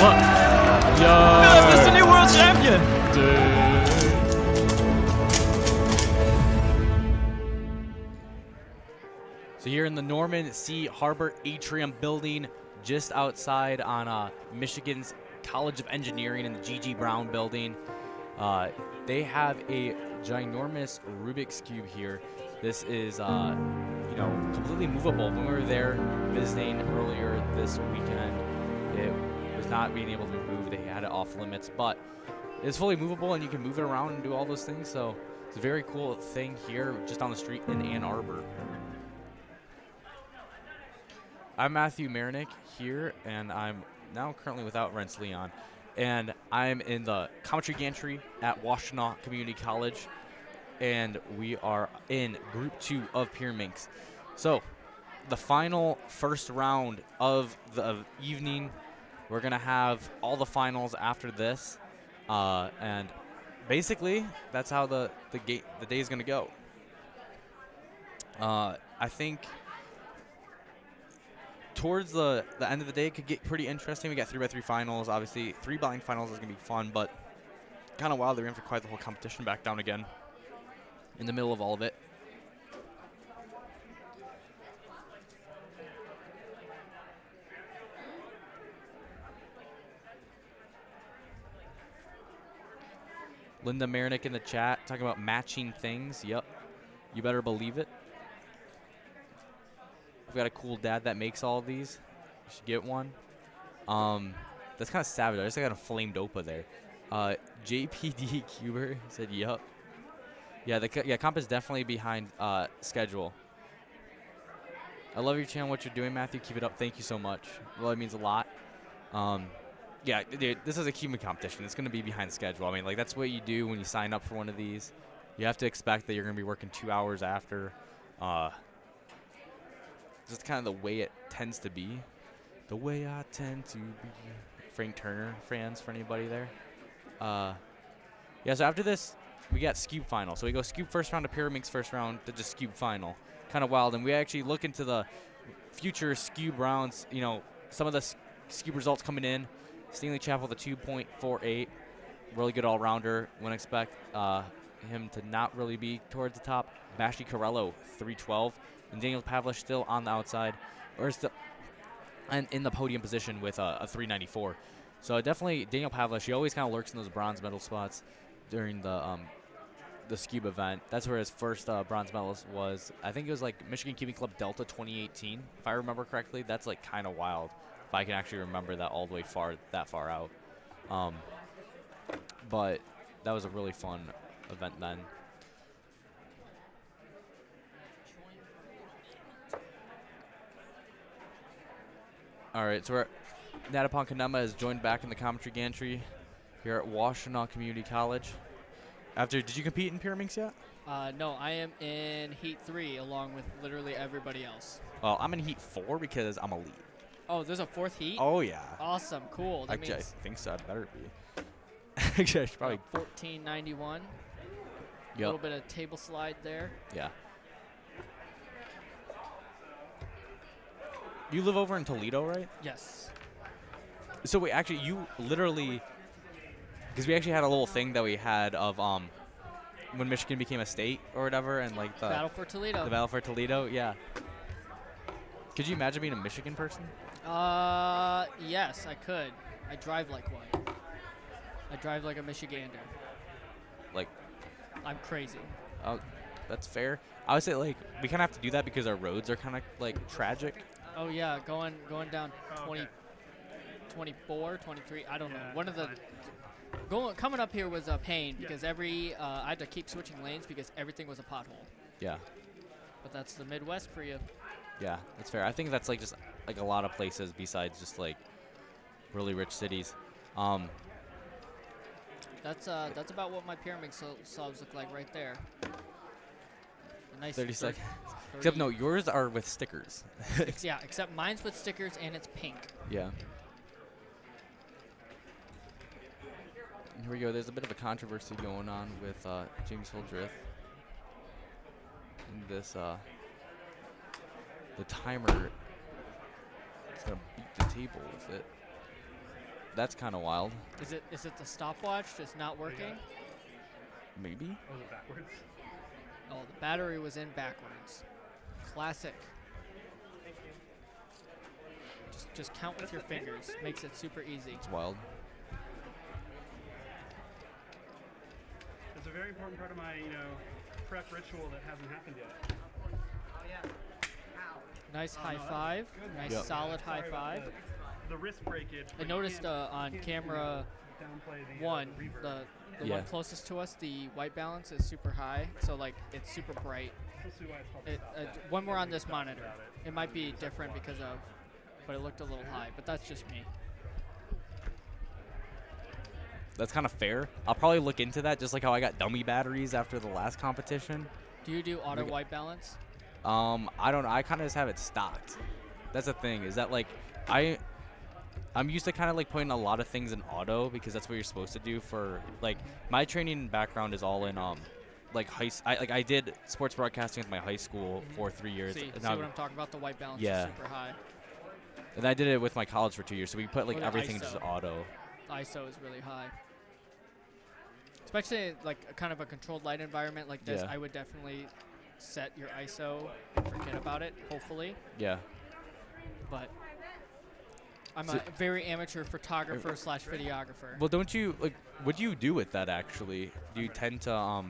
Yo. Phil's the new world champion. So here in the Norman C. Harbor Atrium building, just outside on Michigan's College of Engineering in the G.G. Brown building, they have a ginormous Rubik's Cube here. This is, completely movable. When we were there visiting earlier this weekend, it was not being able to be moved. They had it off limits, but it's fully movable and you can move it around and do all those things. So it's a very cool thing here just on the street in Ann Arbor. I'm Matthew Marinick here, and I'm now currently without Rents Leon. And I'm in the Commentary Gantry at Washtenaw Community College, and we are in Group 2 of Pyraminx. So, the final first round of the evening, we're going to have all the finals after this, and basically, that's how the day is going to go. I think towards the end of the day, it could get pretty interesting. We got 3x3 finals. Obviously, 3 blind finals is going to be fun, but kind of wild. They're in for quite the whole competition back down again in the middle of all of it. Linda Marinick in the chat talking about matching things. Yep. You better believe it. got a cool dad that makes all of these. You should get one. That's kind of savage. I just got a flamed Opa there. JPD Cuber said, yup. Yeah, the comp is definitely behind schedule. I love your channel, what you're doing, Matthew. Keep it up. Thank you so much. Well, it means a lot. Yeah, dude, this is a Cuban competition. It's going to be behind schedule. I mean, like, that's what you do when you sign up for one of these. You have to expect that you're going to be working 2 hours after. Just kind of the way it tends to be. The way I tend to be. Frank Turner fans for anybody there. Yeah, so after this, we got Scube final. So we go Scube first round to Pyraminx first round to just Scube final. Kind of wild. And we actually look into the future Scube rounds. You know, some of the Scube results coming in. Stanley Chapel, the 2.48. Really good all-rounder. Wouldn't expect him to not really be towards the top. Bashi Carello, 312. And Daniel Pavlish still on the outside. Or still and in the podium position with a 394. So definitely Daniel Pavlish, he always kind of lurks in those bronze medal spots during the Scube event. That's where his first bronze medal was. I think it was like Michigan Cubing Club Delta 2018, if I remember correctly. That's like kind of wild, if I can actually remember that all the way that far out. But that was a really fun event then. All right, so Natapon Kanema is joined back in the commentary gantry here at Washtenaw Community College. Did you compete in Pyraminx yet? No, I am in Heat 3 along with literally everybody else. Well, I'm in Heat 4 because I'm elite. Oh, there's a 4th Heat? Oh, yeah. Awesome, cool. That Actually, means I think so. It better be. Actually, I should probably... 1491. Yep. A little bit of table slide there. Yeah. You live over in Toledo, right? Yes. So wait, actually, you literally, because we actually had a little thing that we had of when Michigan became a state or whatever, and like the Battle for Toledo. The Battle for Toledo, yeah. Could you imagine being a Michigan person? Yes, I could. I drive like one. I drive like a Michigander. Like, I'm crazy. Oh, that's fair. I would say like we kind of have to do that because our roads are kind of like tragic. Oh yeah, going down 20, 24, 23. I don't know. One of the coming up here was a pain because I had to keep switching lanes because everything was a pothole. Yeah. But that's the Midwest for you. Yeah, that's fair. I think that's like just like a lot of places besides just like really rich cities. That's about what my Pyraminx subs look like right there. A nice 30 seconds. Except no, yours are with stickers. Yeah, except mine's with stickers and it's pink. Yeah. And here we go. There's a bit of a controversy going on with James Hildreth. And this, the timer is going to beat the table with it. That's kind of wild. Is it the stopwatch just not working? Maybe. Was it backwards? Oh, the battery was in backwards. Classic. Just count with your fingers. Makes it super easy. It's wild. It's a very important part of my, prep ritual that hasn't happened yet. Oh yeah. Nice high five. Nice solid high five. The wrist breakage. I noticed on camera one, the one closest to us, the white balance is super high, so like it's super bright. When we're on this monitor, it might be different because of, but it looked a little high. But that's just me. That's kind of fair. I'll probably look into that, just like how I got dummy batteries after the last competition. Do you do auto white balance? I don't know. I kind of just have it stocked. That's the thing. Is that like I'm used to kind of like putting a lot of things in auto because that's what you're supposed to do for like my training background is all in like I did sports broadcasting with my high school for 3 years. See what I'm talking about? The white balance is super high. And I did it with my college for 2 years, so we put like everything just auto. ISO is really high. Especially like kind of a controlled light environment like this, I would definitely set your ISO and forget about it, hopefully. Yeah. But I'm a very amateur photographer / videographer. Well, don't you like? What do you do with that actually? Do you tend to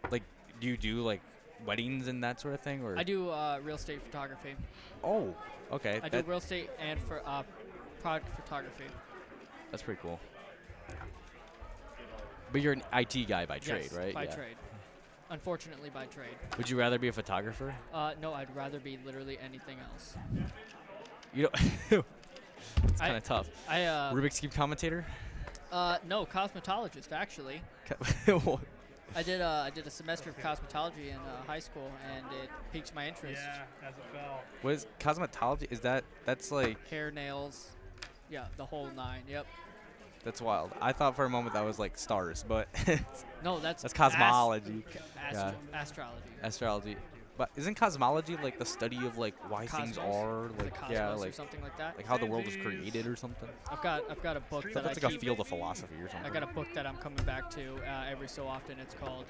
like? Do you do like weddings and that sort of thing, or? I do real estate photography. Oh, okay. I do real estate and for product photography. That's pretty cool. But you're an IT guy by trade, Yes, right? by trade. Unfortunately, by trade. Would you rather be a photographer? No, I'd rather be literally anything else. You don't. It's kind of tough. Rubik's Cube commentator? No, cosmetologist actually. I did a semester of cosmetology in high school, and it piqued my interest. Yeah, as it fell. What is cosmetology? Is that's like hair, nails, yeah, the whole 9. Yep. That's wild. I thought for a moment that was like stars, but no, that's cosmology. Astrology. Astrology. But isn't cosmology like the study of like why things are like or something like that? Like how the world was created or something? I've got a book that that's like a field of philosophy or something. I got a book that I'm coming back to every so often. It's called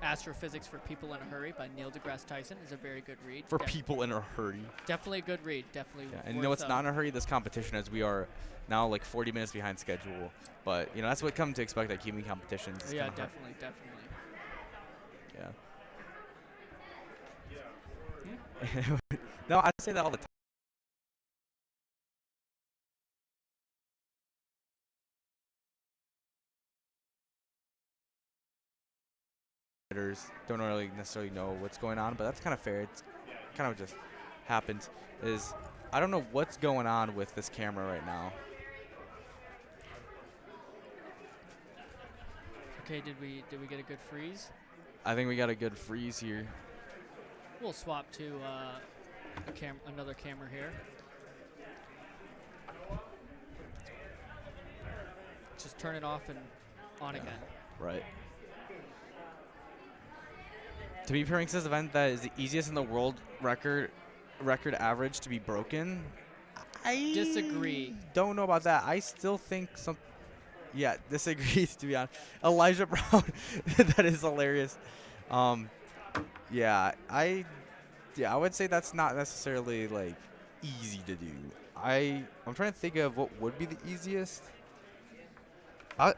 Astrophysics for People in a Hurry by Neil deGrasse Tyson. It's a very good read. For people in a hurry. Definitely a good read. Definitely. Yeah, and you know what's not in a hurry? This competition, as we are now like 40 minutes behind schedule. But you know that's what come to expect at Kimi competitions. Yeah, definitely. Yeah. No, I say that all the time. Don't really necessarily know what's going on, but that's kind of fair. It's kind of just happens. I don't know what's going on with this camera right now. Okay, did we get a good freeze? I think we got a good freeze here. We'll swap to another camera here. Just turn it off and on again. Right. To be pairing this event that is the easiest in the world record average to be broken, I disagree. Don't know about that. I still think some. Yeah, disagree. To be honest, Elijah Brown, that is hilarious. Yeah, I would say that's not necessarily like easy to do. I'm trying to think of what would be the easiest.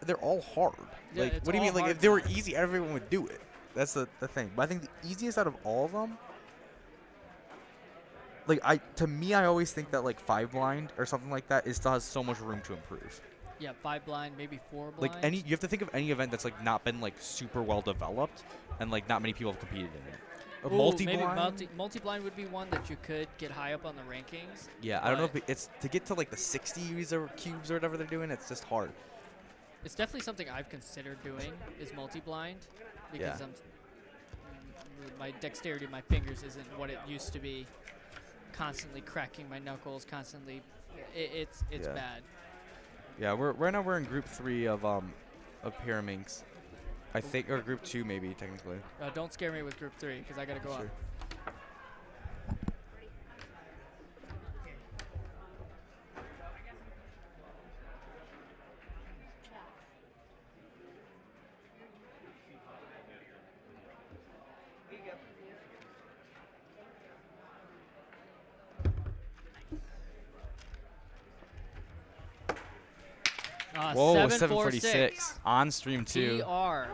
They're all hard. Yeah, like, what do you mean? Like, if they were easy, everyone would do it. That's the thing. But I think the easiest out of all of them, like to me, I always think that like 5 blind or something like that still has so much room to improve. Yeah, 5 blind, maybe 4 blind. Like you have to think of any event that's like not been like super well developed and like not many people have competed in it. Multi-blind would be one that you could get high up on the rankings. Yeah, I don't know if it's to get to like the 60s or cubes or whatever they're doing. It's just hard. It's definitely something I've considered doing is multi-blind because my dexterity of my fingers isn't what it used to be. Constantly cracking my knuckles, constantly, it's bad. Yeah, right now we're in group 3 of Pyraminx, I think, or group 2 maybe technically. Don't scare me with group 3 because I gotta go up. Whoa, 746 on stream 2. TR.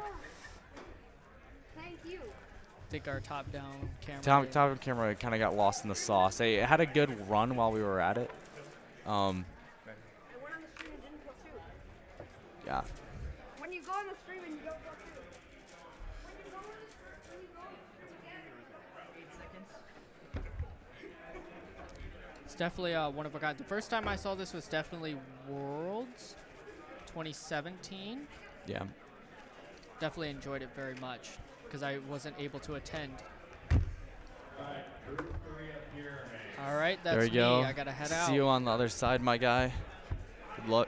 Thank you. I think our top-down camera. Top camera kind of got lost in the sauce. It had a good run while we were at it. Yeah. When you go on the stream and you don't go through. It's definitely one of a kind. The first time I saw this was definitely Worlds 2017. Yeah. Definitely enjoyed it very much because I wasn't able to attend. All right, that's there you go. me. I gotta head out. See you on the other side, my guy. Good luck.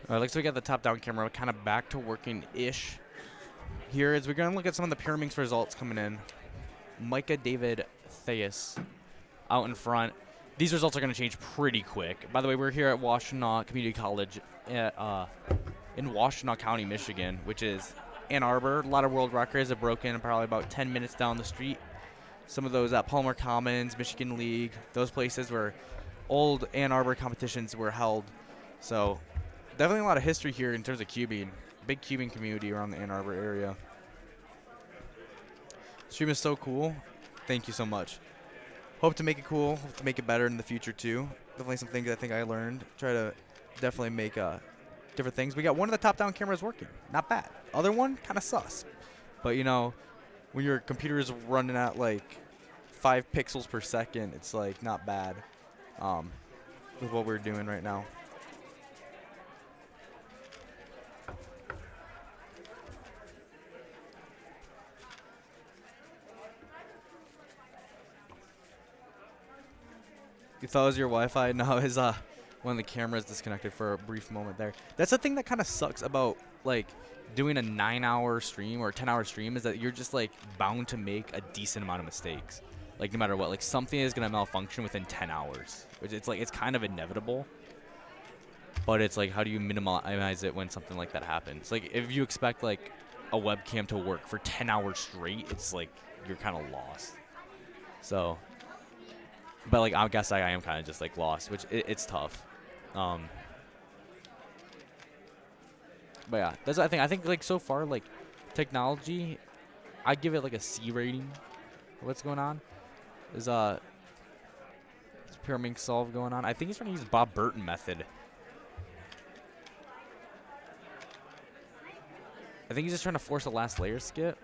All right, looks like we got the top-down camera kind of back to working-ish. Here is we're going to look at some of the Pyraminx results coming in. Micah David Theus out in front. These results are going to change pretty quick. By the way, we're here at Washtenaw Community College in Washtenaw County, Michigan, which is Ann Arbor. A lot of world records have broken probably about 10 minutes down the street. Some of those at Palmer Commons, Michigan League, those places where old Ann Arbor competitions were held. So definitely a lot of history here in terms of cubing. Big cubing community around the Ann Arbor area. Stream is so cool. Thank you so much. Hope to make it cool. Hope to make it better in the future too. Definitely some things I think I learned. Try to definitely make different things. We got one of the top-down cameras working. Not bad. Other one, kind of sus. But you know, when your computer is running at like 5 pixels per second, it's like not bad with what we're doing right now. You thought it was your Wi-Fi? No, it's one of the cameras disconnected for a brief moment there. That's the thing that kind of sucks about like doing a 9-hour stream or a 10-hour stream, is that you're just like bound to make a decent amount of mistakes. Like no matter what, like something is gonna malfunction within 10 hours, which it's like it's kind of inevitable. But it's like, how do you minimize it when something like that happens? Like if you expect like a webcam to work for 10 hours straight, it's like you're kind of lost. So. But like I guess I am kind of just like lost, which it's tough. But yeah, that's what I think. I think like so far, like technology, I give it like a C rating. What's going on? Is Pyraminx solve going on? I think he's trying to use Bob Burton method. I think he's just trying to force a last layer skip.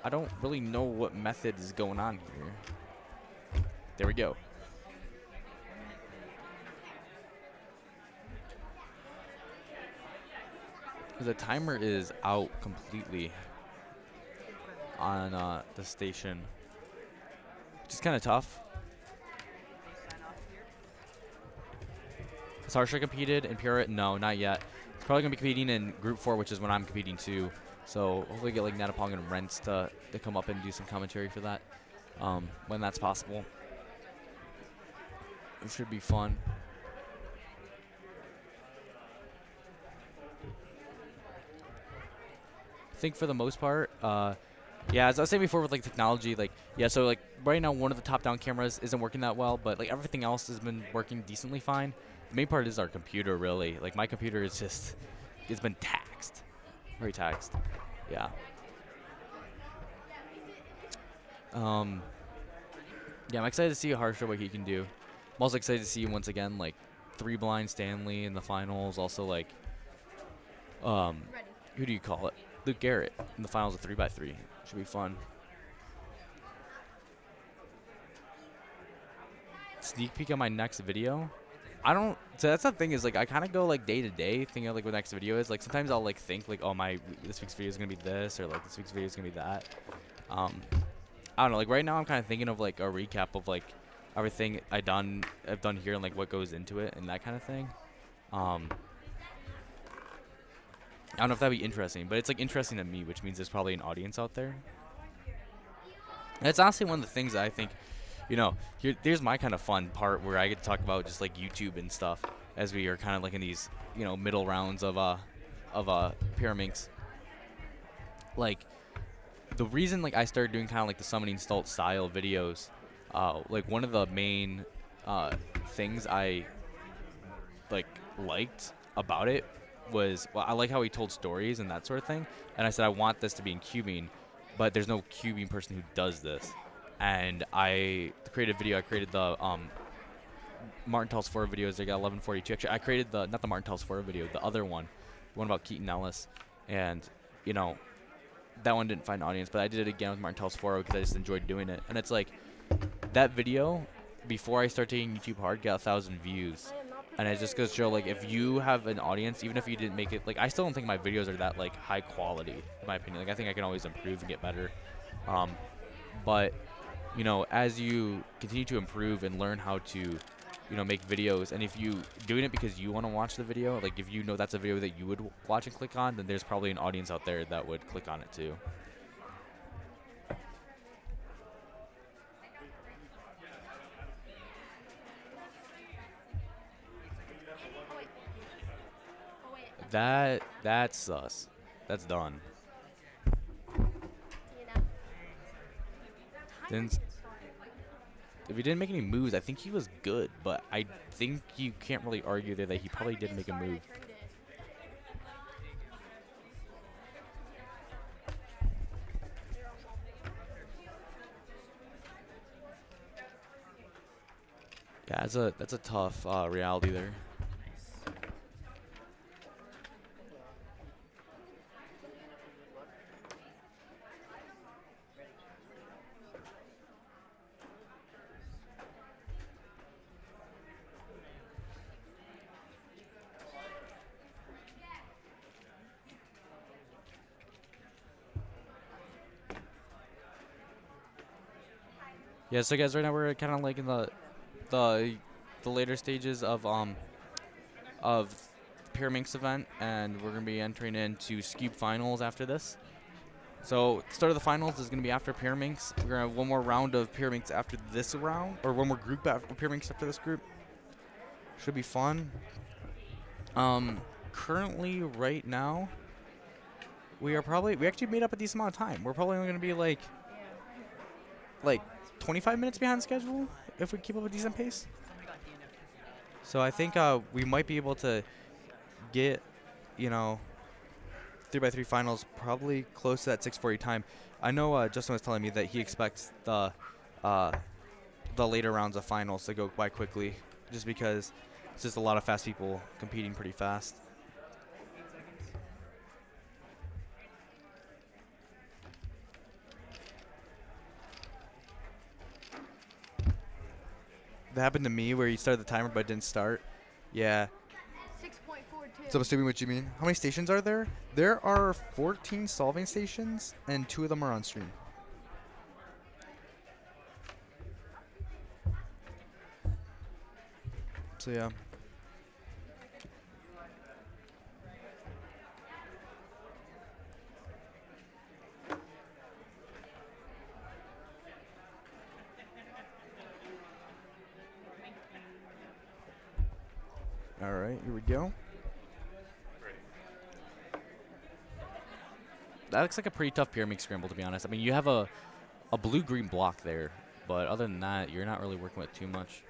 I don't really know what method is going on here. There we go. The timer is out completely on the station, which is kind of tough. Has Harsha competed in Pura? No, not yet. He's probably going to be competing in Group 4, which is when I'm competing too. So hopefully get like Natapong and Rents to come up and do some commentary for that when that's possible. It should be fun. I think for the most part, yeah, as I was saying before with like technology, like yeah, so like right now one of the top-down cameras isn't working that well, but like everything else has been working decently fine. The main part is our computer, really. Like my computer is just, it's been taxed, very taxed. Yeah. Yeah, I'm excited to see Harsha what he can do. I'm also excited to see once again like 3-blind Stanley in the finals. Also like, who do you call it? Luke Garrett in the finals of 3x3. Should be fun. Sneak peek on my next video. I don't. So that's the thing, is like I kind of go like day to day, thinking of like what next video is. Like sometimes I'll like think like, oh this week's video is gonna be this, or like this week's video is gonna be that. I don't know. Like right now I'm kind of thinking of like a recap of like everything I've done here and like what goes into it and that kind of thing. I don't know if that'd be interesting, but it's like interesting to me, which means there's probably an audience out there. And it's honestly one of the things that I think, you know, here's my kind of fun part where I get to talk about just like YouTube and stuff as we are kind of like in these, you know, middle rounds of Pyraminx. Like the reason like I started doing kind of like the summoning Stalt style videos, like one of the main things I liked about it was, well, I like how he told stories and that sort of thing, and I said I want this to be in cubing, but there's no cubing person who does this. And I created a video. I created the Martin Tells 4 videos. They got 1142. Actually, I created not the Martin Tells 4 video, the other one, the one about Keaton Ellis. And you know, that one didn't find an audience, but I did it again with Martin Tells 4 because I just enjoyed doing it. And it's like that video, before I start taking YouTube hard, got 1,000 views. And it just goes to show, like, if you have an audience, even if you didn't make it, like, I still don't think my videos are that, like, high quality, in my opinion. Like, I think I can always improve and get better. But, you know, as you continue to improve and learn how to you know, make videos. And if you doing it because you want to watch the video, like if you know that's a video that you would watch and click on, then there's probably an audience out there that would click on it too. That's sus. That's done. Then, if he didn't make any moves, I think he was good, but I think you can't really argue there that he probably did make a move. Yeah, that's a tough reality there. Yeah, so guys, right now we're kind of like in the later stages of Pyraminx event, and we're gonna be entering into Scube finals after this. So start of the finals is gonna be after Pyraminx. We're gonna have one more round of Pyraminx after this round, or one more group of Pyraminx after this group. Should be fun. Currently, right now, we actually made up a decent amount of time. We're probably only gonna be like 25 minutes behind schedule if we keep up a decent pace. So I think we might be able to get, you know, 3x3 finals probably close to that 6:40 time. I know Justin was telling me that he expects the later rounds of finals to go quite quickly, just because it's just a lot of fast people competing pretty fast. That happened to me where you started the timer but it didn't start. Yeah. 6.42. So I'm assuming what you mean. How many stations are there? There are 14 solving stations, and 2 of them are on stream. So yeah. All right, here we go. That looks like a pretty tough Pyraminx scramble, to be honest. I mean, you have a blue-green block there, but other than that, you're not really working with too much.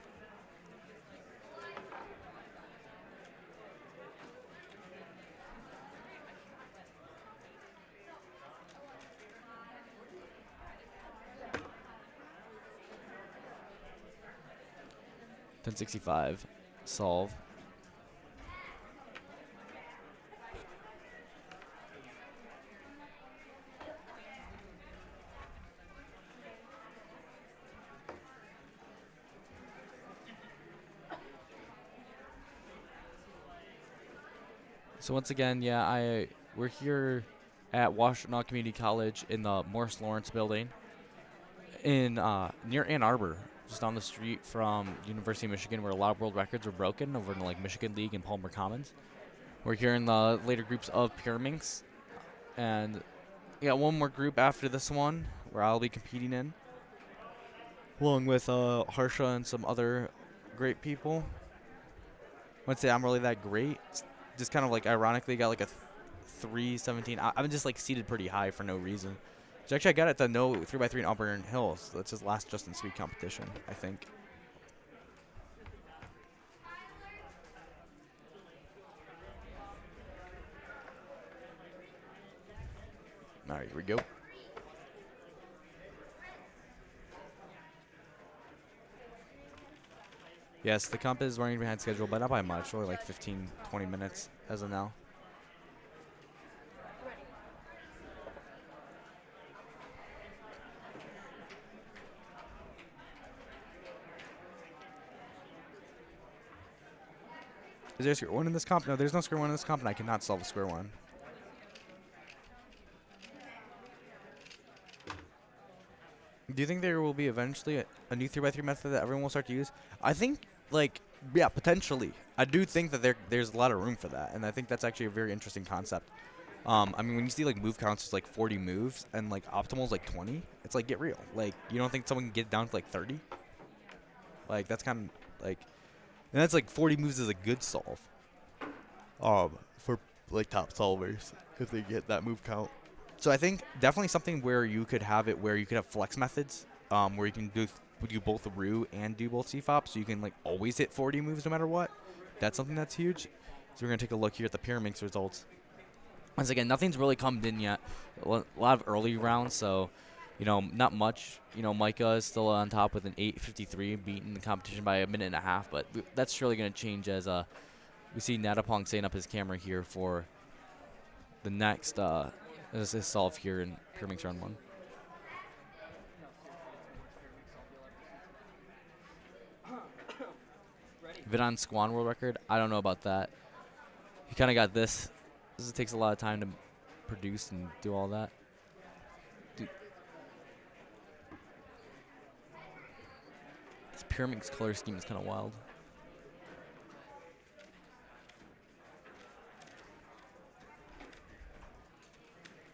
$10.65 solve. So once again, yeah, we're here at Washtenaw Community College in the Morris Lawrence building in near Ann Arbor, just down the street from University of Michigan, where a lot of world records were broken over in the Michigan League and Palmer Commons. We're here in the later groups of Pyraminx, and we got one more group after this one where I'll be competing in, along with Harsha and some other great people. I wouldn't say I'm really that great. Just kind of ironically got a 317. I'm just seated pretty high for no reason. So actually I got it at the no 3x3 in Auburn Hills. That's his last Justin Sweet competition, I think. All right, here we go. Yes, the comp is running behind schedule, but not by much. Only 15, 20 minutes as of now. Is there a square one in this comp? No, there's no square one in this comp, and I cannot solve a square one. Do you think there will be eventually a new 3x3 method that everyone will start to use? I think, like, yeah, potentially. I do think that there's a lot of room for that, and I think that's actually a very interesting concept. I mean, when you see, like, move counts, it's like 40 moves, and, like, optimal's like 20, it's like, get real. Like, you don't think someone can get it down to, like, 30? Like, that's kind of, like, and that's, like, 40 moves is a good solve. For, like, top solvers, if they get that move count. So I think definitely something where you could have it where you could have flex methods, where you can do both Rue and do both CFOP, so you can like always hit 40 moves no matter what. That's something that's huge. So we're gonna take a look here at the Pyraminx results. Once again, nothing's really come in yet. A lot of early rounds, so you know, not much. You know, Micah is still on top with an 8:53, beating the competition by a minute and a half, but that's surely gonna change as we see Natapong setting up his camera here for the next this is solve here in Pyraminx round 1. Vidon Squan world record. I don't know about that. He kind of got this. This takes a lot of time to produce and do all that. Dude. This Pyraminx color scheme is kind of wild.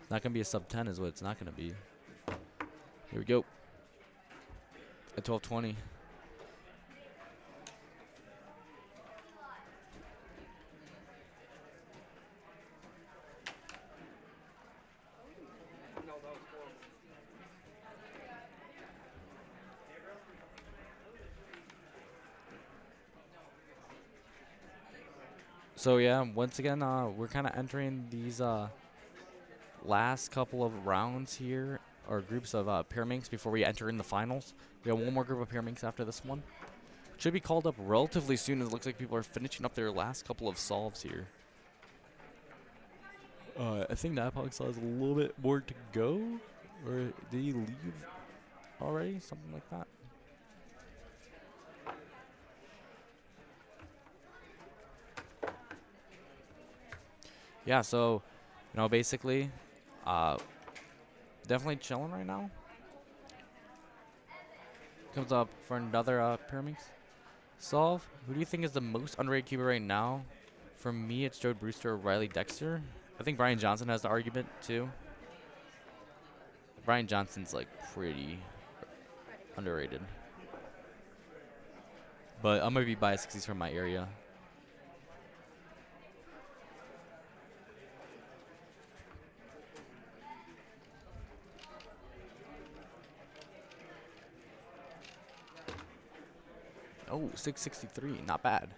It's not going to be a sub 10 is what it's not going to be. Here we go. At 12:20. So yeah, once again, we're kind of entering these last couple of rounds here, or groups of Pyraminx before we enter in the finals. We have one more group of Pyraminx after this one. Should be called up relatively soon. It looks like people are finishing up their last couple of solves here. I think Natapong still has a little bit more to go, or did he leave already? Something like that. Yeah, so, you know, basically, definitely chilling right now. Comes up for another Pyraminx solve. Who do you think is the most underrated cuber right now? For me, it's Joe Brewster or Riley Dexter. I think Brian Johnson has the argument, too. Brian Johnson's, like, pretty underrated. But I'm going to be biased because he's from my area. Oh, 663, not bad.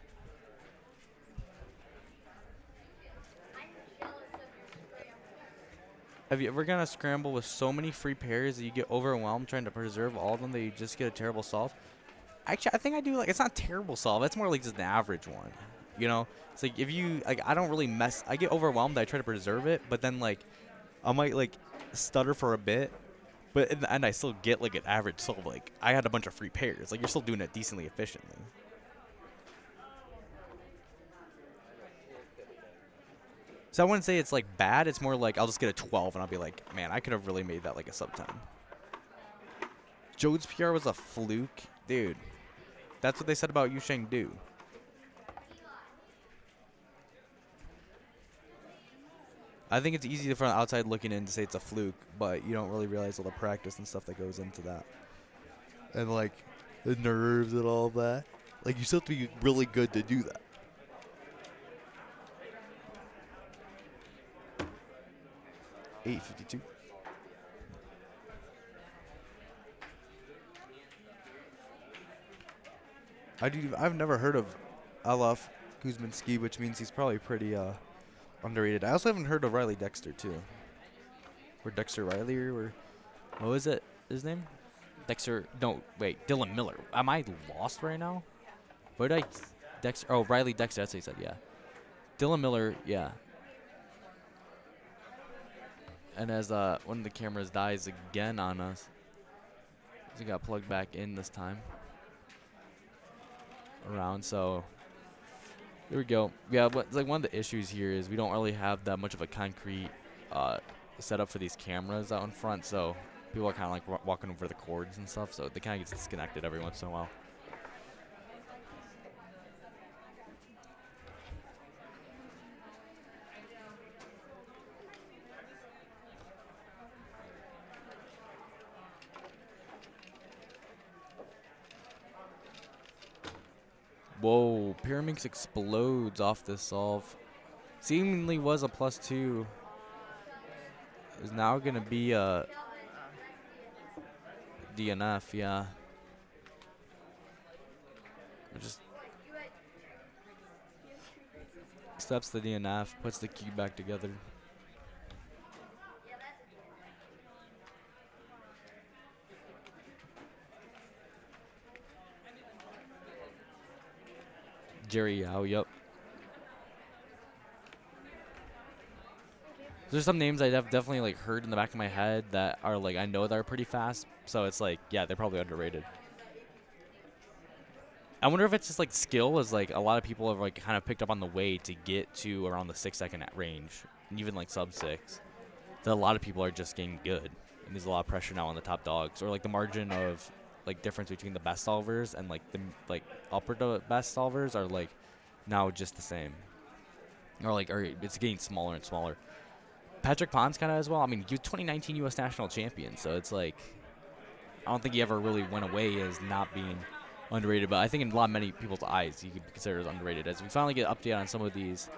Have you ever gone to scramble with so many free pairs that you get overwhelmed trying to preserve all of them that you just get a terrible solve? Actually, I think I do, like, it's not a terrible solve. It's more like just an average one. You know? It's like if you, like, I don't really mess, I get overwhelmed, I try to preserve it, but then, like, I might, like, stutter for a bit. But in the end, I still get, like, an average solve. Like, I had a bunch of free pairs. Like, you're still doing it decently efficiently. So I wouldn't say it's, like, bad. It's more like I'll just get a 12, and I'll be like, man, I could have really made that, like, a sub 10. Jode's PR was a fluke. Dude, that's what they said about Yu Sheng Du. I think it's easy from the outside looking in to say it's a fluke, but you don't really realize all the practice and stuff that goes into that. And, like, the nerves and all that. Like, you still have to be really good to do that. $8.52. I've never heard of Alaf Kuzminski, which means he's probably pretty underrated. I also haven't heard of Riley Dexter too. Or Dexter Riley, or what was it? His name? Dexter. No, wait. Dylan Miller. Am I lost right now? Where did I? Dexter. Oh, Riley Dexter. That's what he said. Yeah. Dylan Miller. Yeah. And as one of the cameras dies again on us, he got plugged back in this time around. So here we go. Yeah, but like one of the issues here is we don't really have that much of a concrete setup for these cameras out in front. So people are kind of like walking over the cords and stuff, so they kind of get disconnected every once in a while. Whoa, Pyraminx explodes off this solve. Seemingly was a +2. Is now going to be a DNF, yeah. Just accepts the DNF, puts the cube back together. Jerry Yao, yep. There's some names I have definitely like heard in the back of my head that are like, I know they're pretty fast, so it's like, yeah, they're probably underrated. I wonder if it's just like skill, is like a lot of people have like kind of picked up on the way to get to around the 6-second range, and even like sub-6. That a lot of people are just getting good, and there's a lot of pressure now on the top dogs, or like the margin of like difference between the best solvers and like the like upper to best solvers are like now just the same, or it's getting smaller and smaller. Patrick Pond's kind of as well. I mean, he was 2019 U.S. national champion, so it's like I don't think he ever really went away as not being underrated, but I think in many people's eyes he could be considered as underrated. As we finally get an update on some of these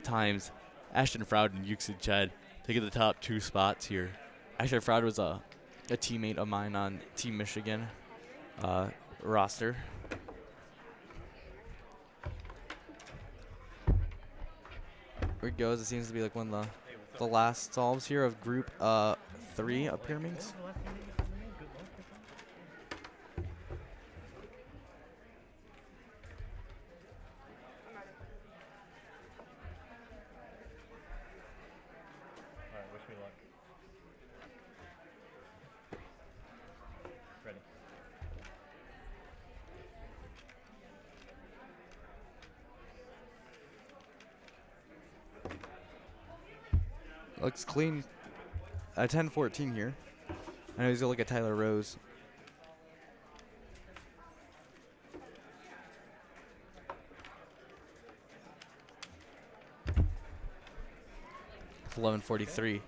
times, Ashton Froud and Yuxin Chen taking the top 2 spots here. Ashton Froud was a teammate of mine on Team Michigan roster. Here it goes. It seems to be like one of the last solves here of Group 3 of Pyraminx. Alright, wish me luck. Ready. Looks clean. 10-14 here. I know he's gonna look at Tyler Rose. It's 11:43.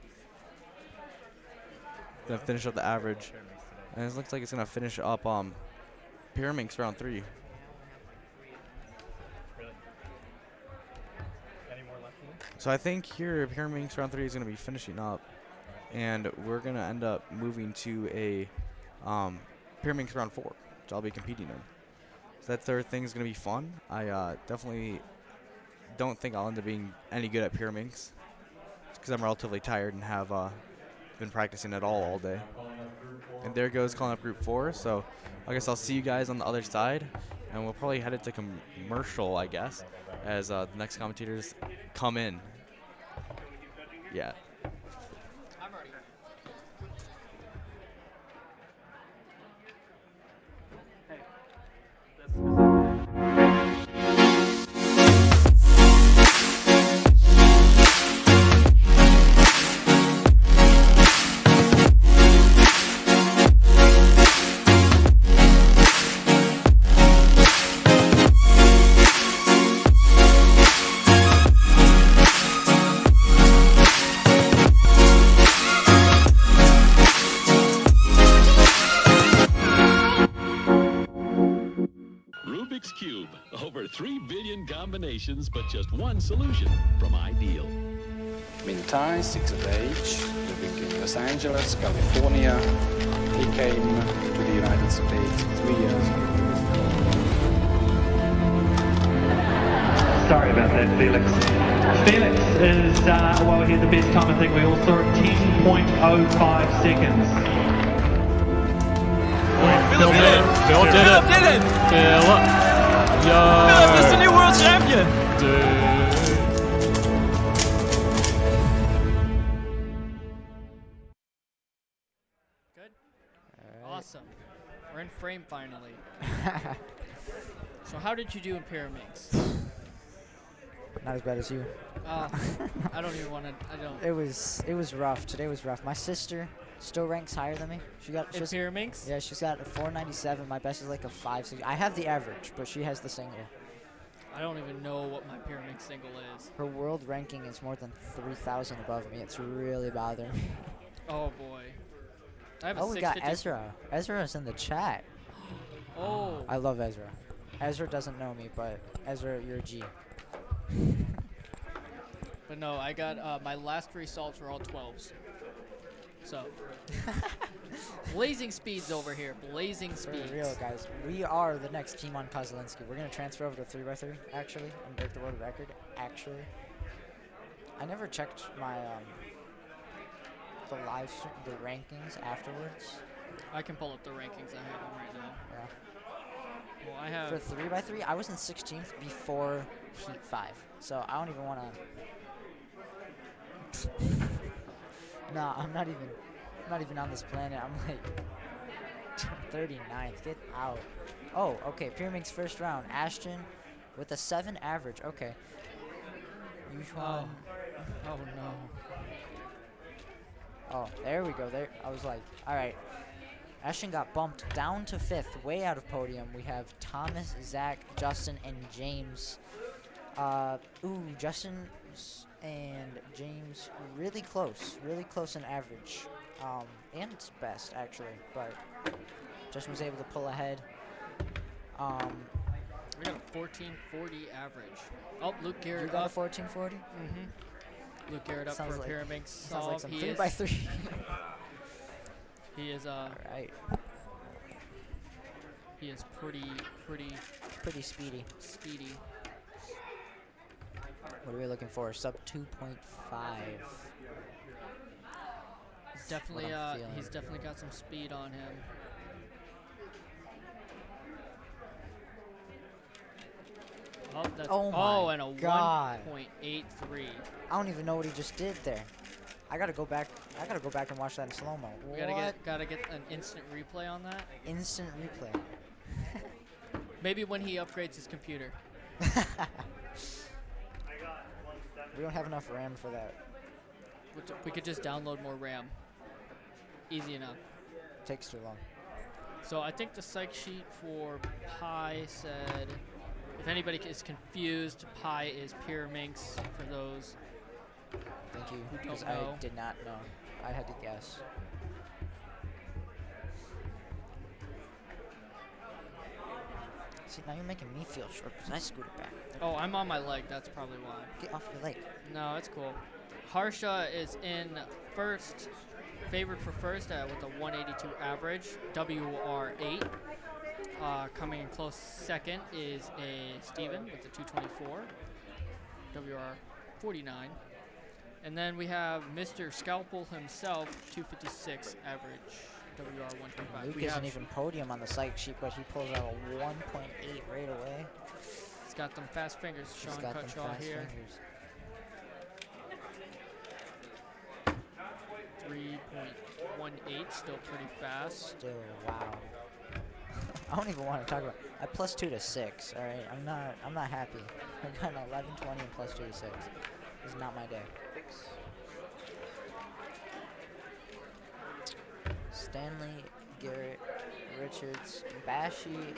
Gonna finish up the average, and it looks like it's gonna finish up Pyraminx round 3. So I think here Pyraminx round 3 is going to be finishing up, and we're going to end up moving to a Pyraminx round 4, which I'll be competing in. So that third thing is going to be fun. I definitely don't think I'll end up being any good at Pyraminx, because I'm relatively tired and have been practicing it all day. And there goes calling up Group 4. So I guess I'll see you guys on the other side, and we'll probably head into commercial, I guess, as the next commentators come in. Yeah. I'm ready. Rubik's Cube. Over 3 billion combinations, but just one solution from Ideal. Mintai, 6 of age, living in Los Angeles, California. He came to the United States 3 years ago. Sorry about that, Felix. Felix is, well, he had the best time I think we all saw at 10.05 seconds. Phil did it! Phil did it! Phil did it! Philip! Yo! Philip is the new world champion! Good? Awesome. We're in frame finally. So how did you do in Pyraminx? Not as bad as you. I don't even want to. I don't. It was rough. Today was rough. My sister still ranks higher than me. She got In Pyraminx? Yeah, she's got a 497. My best is like a 560. I have the average, but she has the single. I don't even know what my Pyraminx single is. Her world ranking is more than 3,000 above me. It's really bothering me. Oh boy. I have a we got 650. Ezra. Ezra's in the chat. Oh. I love Ezra. Ezra doesn't know me, but Ezra, you're a G. But no, I got my last 3 salts were all 12s. So. Blazing speeds over here. Blazing speeds. For real, guys. We are the next team on Kozlinski. We're going to transfer over to 3x3, actually, and break the world record, actually. I never checked my, the the rankings afterwards. I can pull up the rankings. I have them right now. Yeah. Well, I have... For 3x3, I was in 16th before Heat 5. So I don't even want to... Nah, I'm not even on this planet. I'm like 39th. Get out. Oh, okay. Pyraminx first round. Ashton with a 7 average. Okay. Oh no. Oh, there we go. There. I was like, all right. Ashton got bumped down to 5th, way out of podium. We have Thomas, Zach, Justin, and James. Justin and James really close in average, and best actually, but Justin was able to pull ahead. We got a 1440 average. Oh, Luke Garrett. You got a 1440? Mm-hmm. Luke Garrett up Sounds for like, Pyraminx. Sounds like some 3x3. He is all right. He is pretty speedy. Speedy. What are we looking for? Sub 2.5. He's definitely got some speed on him. Oh, that's and a God. 1.83. I don't even know what he just did there. I gotta go back and watch that in slow mo. We gotta get an instant replay on that. Instant replay. Maybe when he upgrades his computer. We don't have enough RAM for that. We could just download more RAM. Easy enough. Takes too long. So I think the psych sheet for Pi said, if anybody is confused, Pi is Pyraminx for those. Thank you. Because I did not know. I had to guess. See, now you're making me feel short because I scooted back. Oh, I'm on my leg. That's probably why. Get off your leg. No, it's cool. Harsha is in first, favored for first with a 182 average, WR8. Coming in close second is a Steven with a 224, WR49. And then we have Mr. Scalpel himself, 256 average, WR125. Luke isn't even podium on the psych sheet, but he pulls out a 1.8 right away. He's got them fast fingers, Sean Cutshaw here. 3.18, still pretty fast. Still, wow. I don't even want to talk about. I +2 to 6. All right, I'm not happy. I got an 11, 20, and +2 to 6. This is not my day. Stanley, Garrett, Richards, Bashi,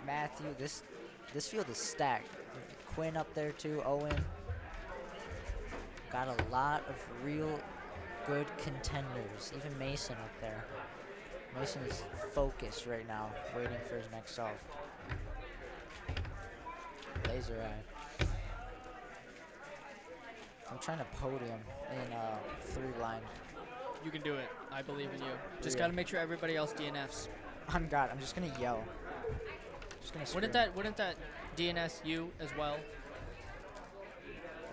Matthew. This field is stacked. Quinn up there too. Owen. Got a lot of real good contenders. Even Mason up there. Mason is focused right now, waiting for his next solve. Laser eye. I'm trying to podium in 3 blind. You can do it. I believe in you. Just got to make sure everybody else DNFs. On God, I'm just gonna yell. Just gonna scream. Wouldn't that DNS you as well?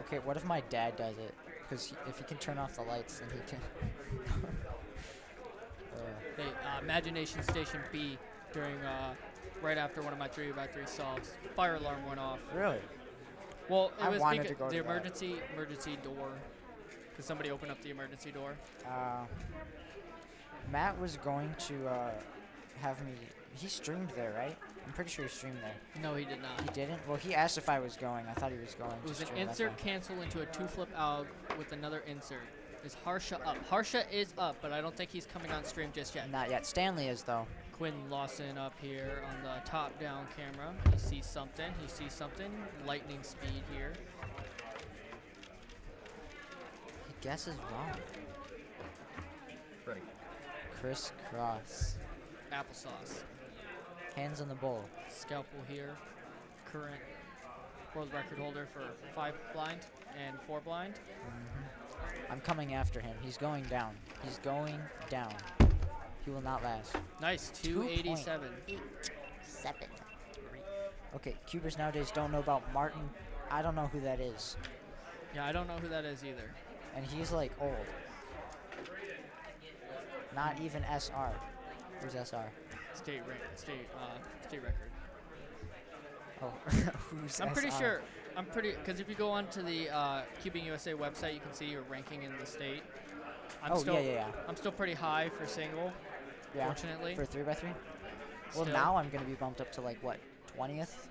Okay, what if my dad does it? Because if he can turn off the lights, then he can. Hey, Imagination Station B during right after one of my 3x3 solves, fire alarm went off. Really? Well, it was wanted to go the to that. emergency door. Because somebody opened up the emergency door. Matt was going to have me. He streamed there, right? I'm pretty sure he streamed there. No, he did not. He didn't? Well, he asked if I was going. I thought he was going. It was to an stream, that's insert why. cancel into a 2-flip alg with another insert. Is Harsha up? Harsha is up, but I don't think he's coming on stream just yet. Not yet. Stanley is, though. Quinn Lawson up here on the top-down camera. He sees something. He sees something. Lightning speed here. He guesses wrong. Ready. Crisscross. Applesauce. Hands on the bowl. Scalpel here. Current world record holder for 5 blind and 4 blind. I'm coming after him. He's going down. He's going down. He will not last. Nice. 287. 7. Okay, cubers nowadays don't know about Martin. I don't know who that is. Yeah, I don't know who that is either. And he's like old. Not even SR. Who's SR? State record. Oh, who's I'm pretty SR? sure. I'm pretty because if you go onto the Cubing USA website, you can see your ranking in the state. I'm yeah. I'm still pretty high for single. Yeah. Fortunately. For 3x3. Well, Still. now I'm gonna be bumped up to like what, 20th?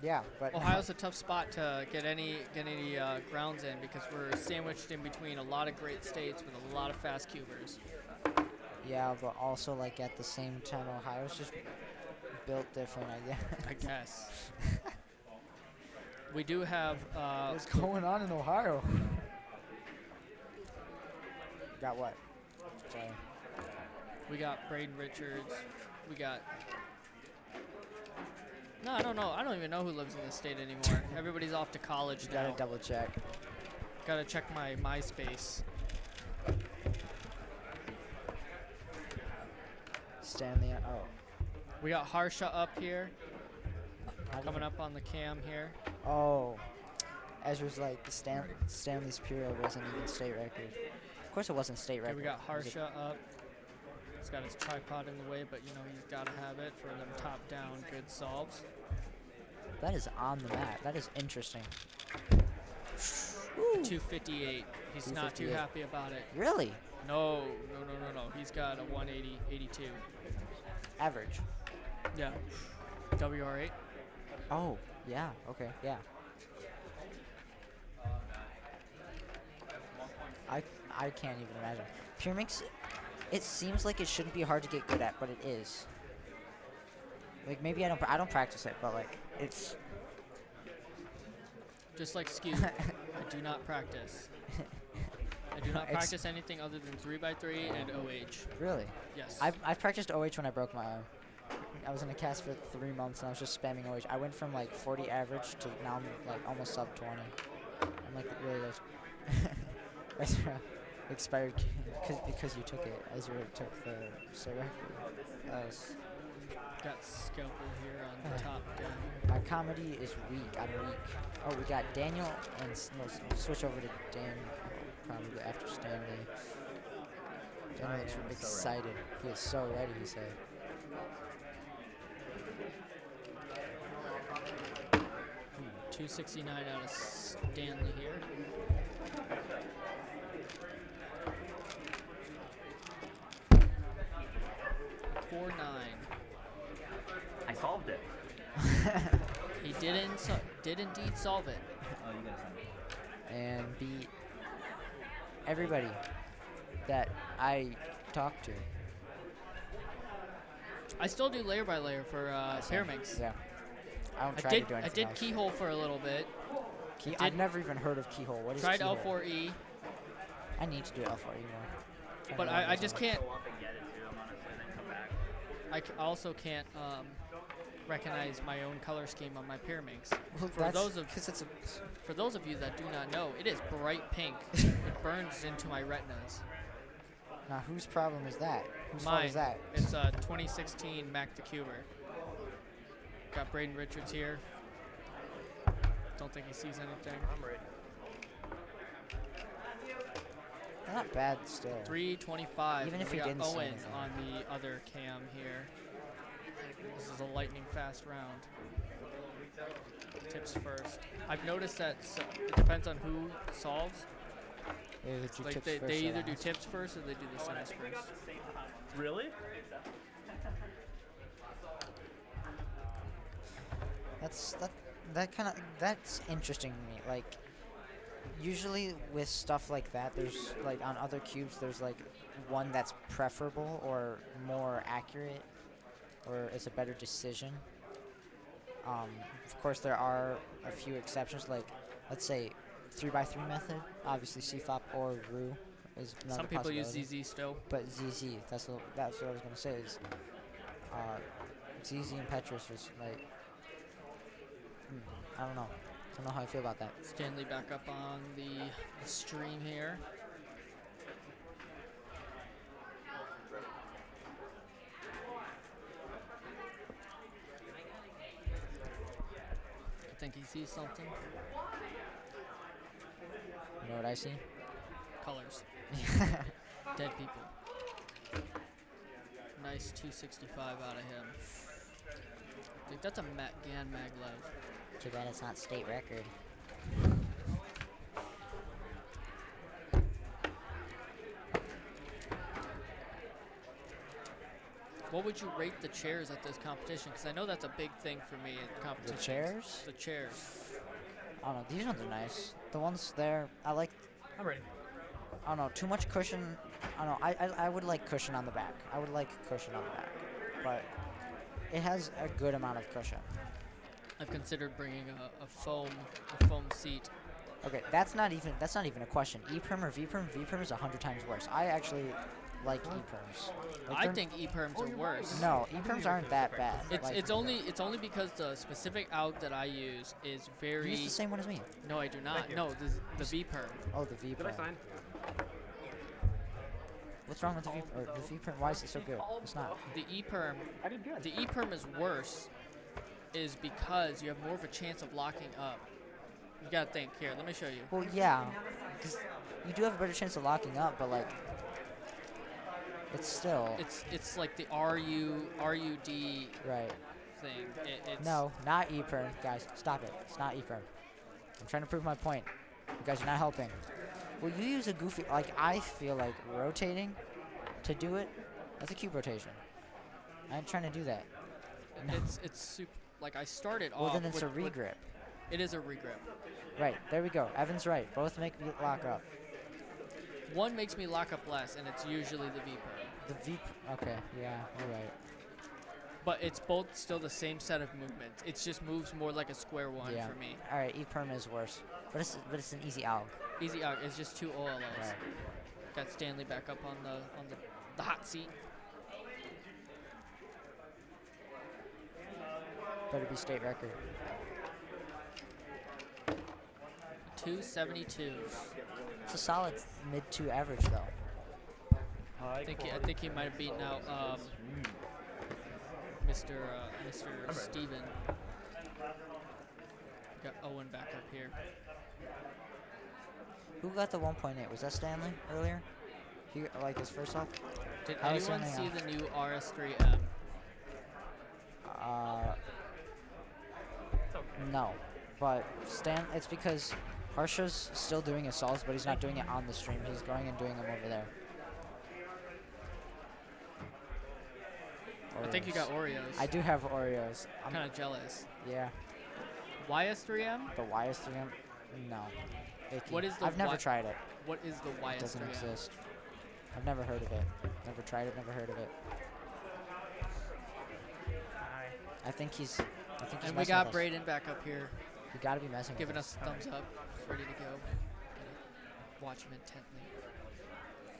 Yeah, but Ohio's a tough spot to get any grounds in because we're sandwiched in between a lot of great states with a lot of fast cubers. Yeah, but also like at the same time, Ohio's just built different, I guess. I guess. We do have. What's going on in Ohio? Got what? Sorry. We got Braden Richards. We got. No, I don't know. I don't even know who lives in this state anymore. Everybody's off to college now. Gotta double check. Gotta check my MySpace. Stanley. Oh. We got Harsha up here. Coming up on the cam here. Oh. Ezra's like Stanley's Puro wasn't even state record. Of course it wasn't state record. Okay, we got Harsha up. He's got his tripod in the way, but you know he's got to have it for them top-down good solves. That is on the mat. That is interesting. 258. He's not too 258. happy about it. Really? No. He's got a 180, 82. Average. Yeah. WR8. Oh, yeah. Okay, yeah. I can't even imagine. Pure Mix, it seems like it shouldn't be hard to get good at, but it is. Like maybe I don't practice it, but like it's Just like Skew, I do not practice. I do not practice anything other than 3x3 and OH. Really? Yes. I've practiced OH when I broke my arm. I was in a cast for 3 months and I was just spamming OH. I went from like 40 average to now I'm like almost sub 20. I'm like really low. Ezra expired because you took it. Ezra took the state record. Got Scalpel here on the top down. My comedy is weak. I'm weak. Oh, we got Daniel and we'll switch over to Dan probably after Stanley. Daniel looks excited. He is so ready, he said. Hmm, 269 out of Stanley here. I solved it. He did indeed solve it. Oh, you guys have it. And beat everybody that I talked to. I still do layer by layer for Pyraminx. Yeah. I don't try to do anything I did else. keyhole for a little bit. I've never even heard of keyhole. What is tried keyhole? L4E. I need to do L4E more. But I just can't. I also can't recognize my own color scheme on my Pyraminx. Well, for those of you that do not know, it is bright pink. It burns into my retinas. Now, whose problem is that? Whose fault Mine. is that? It's a 2016 Mac the Cuber. Got Braden Richards here. Don't think he sees anything. I'm ready. Not bad still. 325. Even if we he got didn't see Owen anything. on the other cam here. This is a lightning fast round. Tips first. I've noticed that it depends on who solves. They either do Like tips they first or either do last. tips first or they do the semis first. Really? That's interesting to me. Like, usually with stuff like that, there's like on other cubes, there's like one that's preferable or more accurate, or it's a better decision. Of course, there are a few exceptions, like let's say 3x3 method. Obviously, C-flop or Roux is another Some people use possibility. ZZ still. But ZZ, that's what I was gonna say is ZZ and Petrus was like, I don't know. I don't know how I feel about that. Stanley back up on the stream here. I think he sees something. You know what I see? Colors. Dead people. Nice 265 out of him. I think that's a Gan Maglev. Too bad it's not state record. What would you rate the chairs at this competition? Because I know that's a big thing for me in competitions. The chairs? The chairs. I don't know. These ones are nice. The ones there, I like. I'm ready. I don't know. Too much cushion. I don't know. I would like cushion on the back. I would like cushion on the back, but it has a good amount of cushion. I've considered bringing a foam seat. Okay, that's not even a question. E-perm or V-perm? V-perm is 100 times worse. I actually like E-perms. Like I think E-perms are worse. No, E-perms aren't that bad. It's only because the specific alg that I use is very. You use the same one as me. No, I do not. No, the V-perm. Oh, the V-perm. Did I sign? What's wrong with the V-perm? Why is it so good? It's not. The E-perm. I did good. The E-perm is worse, is because you have more of a chance of locking up. You gotta think. Here, let me show you. Well, yeah, because you do have a better chance of locking up, but like, it's still. It's like the RUD right thing. It's no, not E-perm, guys. Stop it. It's not E-perm. I'm trying to prove my point. You guys are not helping. Well, you use a goofy, like I feel like rotating to do it. That's a cube rotation. I ain't trying to do that. No. It's super. Like I started off. Well, then it's a with, regrip. It is a regrip. Right, there we go. Evan's right. Both make me lock up. One makes me lock up less, and it's usually the V-perm. The V. Okay, yeah, you're right. But it's both still the same set of movements. It just moves more like a square one Yeah. for me. All right, E-perm is worse, but it's an easy alg. Easy alg. It's just two OLLs. Right. Got Stanley back up on the hot seat. Better be state record. 272. It's a solid mid-2 average though. I think he might have beaten out Mr. Steven. Got Owen back up here. Who got the 1.8? Was that Stanley earlier? He like his first off. Did How is anyone Stanley see off? the new RS3M? No, but it's because Harsha's still doing his solos, but he's not doing it on the stream. He's going and doing them over there. I think you got Oreos. I do have Oreos. I'm kind of jealous. Yeah. YS3M? The YS3M? No. Icky. What is the I've never tried it. What is the YS3M? It doesn't exist. I've never heard of it. Never tried it, never heard of it. I think he's and we got Braden back up here. You gotta be messing giving with us a thumbs up. Ready to go. Watch him intently.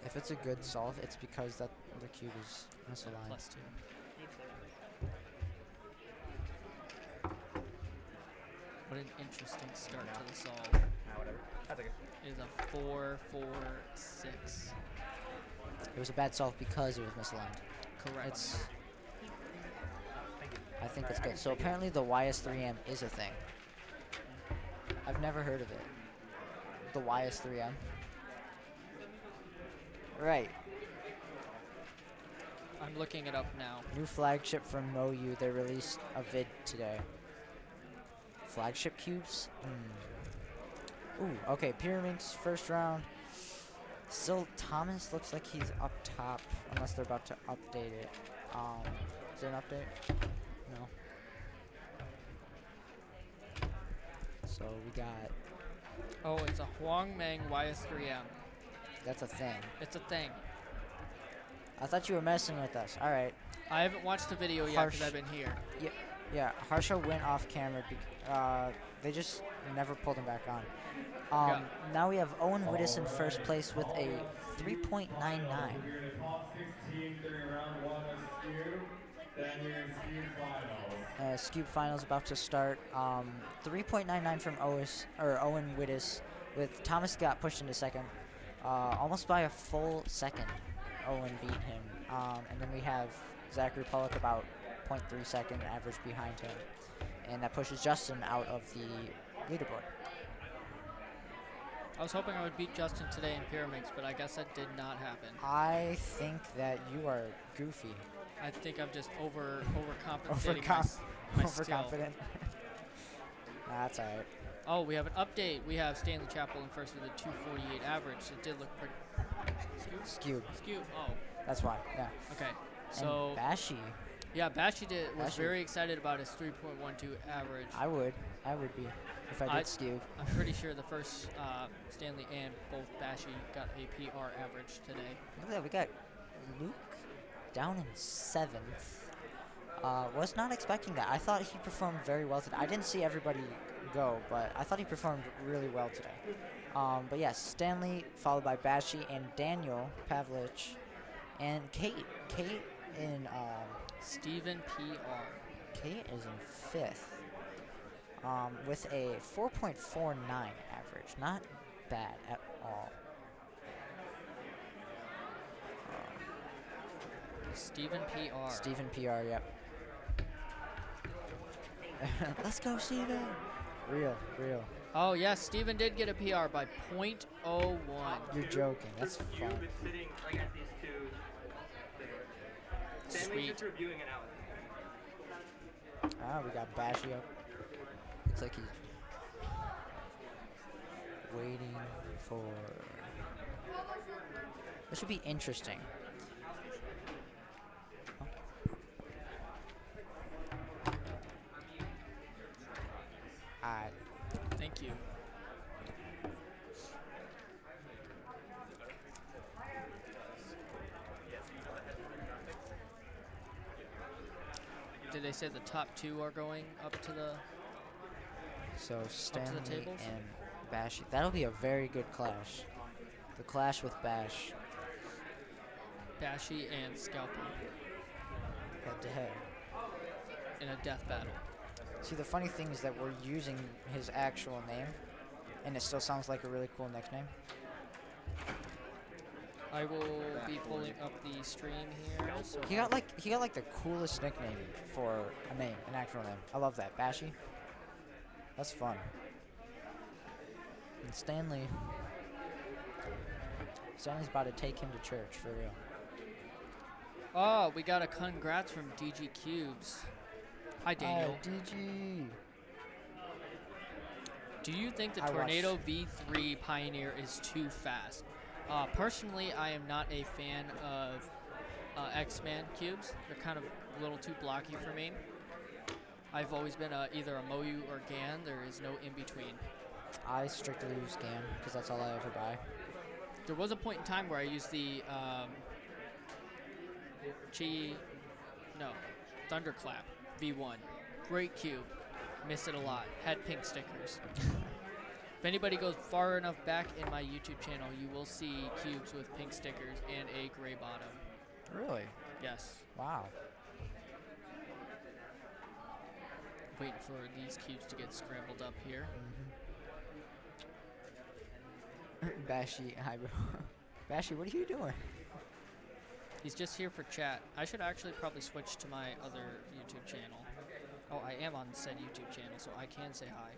If it's a good solve, it's because that the cube is misaligned. +2. What an interesting start to the solve. Whatever. That's okay. It is a 4-4-6. It was a bad solve because it was misaligned. Correct. I think it's good. So apparently the YS3M is a thing. I've never heard of it. The YS3M. Right. I'm looking it up now. New flagship from MoU. They released a vid today. Flagship cubes? Ooh, okay. Pyraminx first round. Still, Thomas looks like he's up top, unless they're about to update it. Is there an update? No. So we got... Oh, it's a Huangmeng YS3M. That's a thing. It's a thing. I thought you were messing with us. All right. I haven't watched the video yet because I've been here. Yeah. Harsha went off camera. They just never pulled him back on. Now we have Owen Wittes in first place with a 3.99. Scoop finals about to start. 3.99 from Owen Wittes, with Thomas got pushed into second, almost by a full second. Owen beat him, and then we have Zachary Pollock about 0.3 second average behind him, and that pushes Justin out of the leaderboard. I was hoping I would beat Justin today in pyramids, but I guess that did not happen. I think that you are goofy. I think I'm just overcompensating. Overconfident. That's all right. Oh, we have an update. We have Stanley Chappell in first with a 248 average. It did look pretty. Skewed. Oh. That's why. Yeah. Okay. So. And Bashi. Yeah, Bashi was very excited about his 3.12 average. I would be if I did skew. I'm pretty sure the first Stanley and both Bashi got a PR average today. Look at that. We got Luke down in 7th. Was not expecting that. I thought he performed very well today. I didn't see everybody go, but I thought he performed really well today. But yes, Stanley followed by Bashi and Daniel Pavlich and Kate. Kate in Stephen PR. Kate is in 5th with a 4.49 average. Not bad at all. Stephen PR. Stephen PR, yep. Let's go, Steven. Real. Oh, yes, Steven did get a PR by 0.01. You're joking. That's fun. Cube is sitting right at these two. Stanley's just reviewing it out. We got Bashi up. Looks like he's waiting for... This should be interesting. Alright. Thank you. Did they say the top 2 are going up to the... So Stanley tables? and Bashi. That'll be a very good clash. The clash with Bash. Bashi and Scalper. Head to head. In a death battle. See, the funny thing is that we're using his actual name, and it still sounds like a really cool nickname. I will be pulling up the stream here. So He got like the coolest nickname for a name, an actual name. I love that, Bashi. That's fun. And Stanley's about to take him to church for real. Oh, we got a congrats from DG Cubes. Hi, Daniel. Hi, DG. Do you think the Tornado V3 Pioneer is too fast? Personally, I am not a fan of X-Man cubes. They're kind of a little too blocky for me. I've always been either a Moyu or Gan. There is no in-between. I strictly use Gan because that's all I ever buy. There was a point in time where I used the Thunderclap V1. Great cube. Miss it a lot. Had pink stickers. If anybody goes far enough back in my YouTube channel, you will see cubes with pink stickers and a gray bottom. Really? Yes. Wow. Waiting for these cubes to get scrambled up here. Bashi, hi bro. Bashi, what are you doing? He's just here for chat. I should actually probably switch to my other YouTube channel. Oh, I am on said YouTube channel, so I can say hi.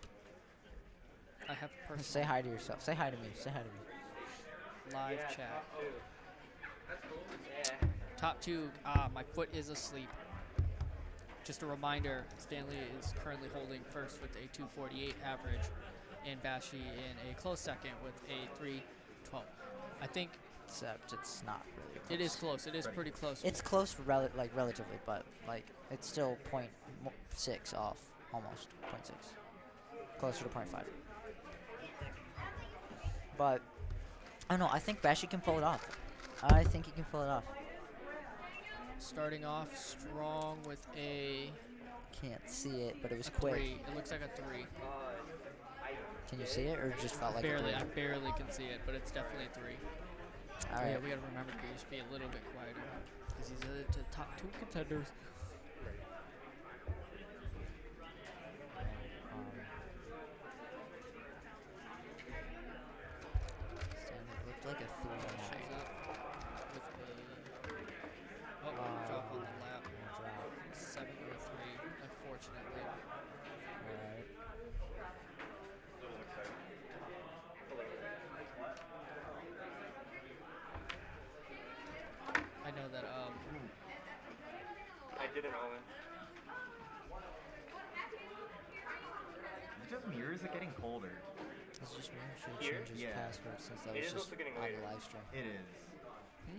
I have personal... Say hi to yourself. Say hi to me. Say hi to me. Live chat. Top 2. My foot is asleep. Just a reminder, Stanley is currently holding first with a 248 average, and Bashi in a close second with a 312. I think. Except it's not really close. It is close. It is pretty close. It's close, relatively, but like it's still 0.6 off, almost 0.6, closer to 0.5. But I don't know. I think Bashi can pull it off. I think he can pull it off. Starting off strong with a. Can't see it, but it was a quick. 3. It looks like a 3. Can you see it, or it just felt like barely? a 3? I barely can see it, but it's definitely a 3. All right. Yeah, we gotta remember to just be a little bit quieter because he's the top 2 contenders. It looked like a 3-9. Oh, drop on the lap. 7 or 3, unfortunately. Alright. I know that, I did an all-in. It's just me, or is it getting colder? It's just me. Should have Here? changed his password since that It was is just also getting on the later. live stream. It is.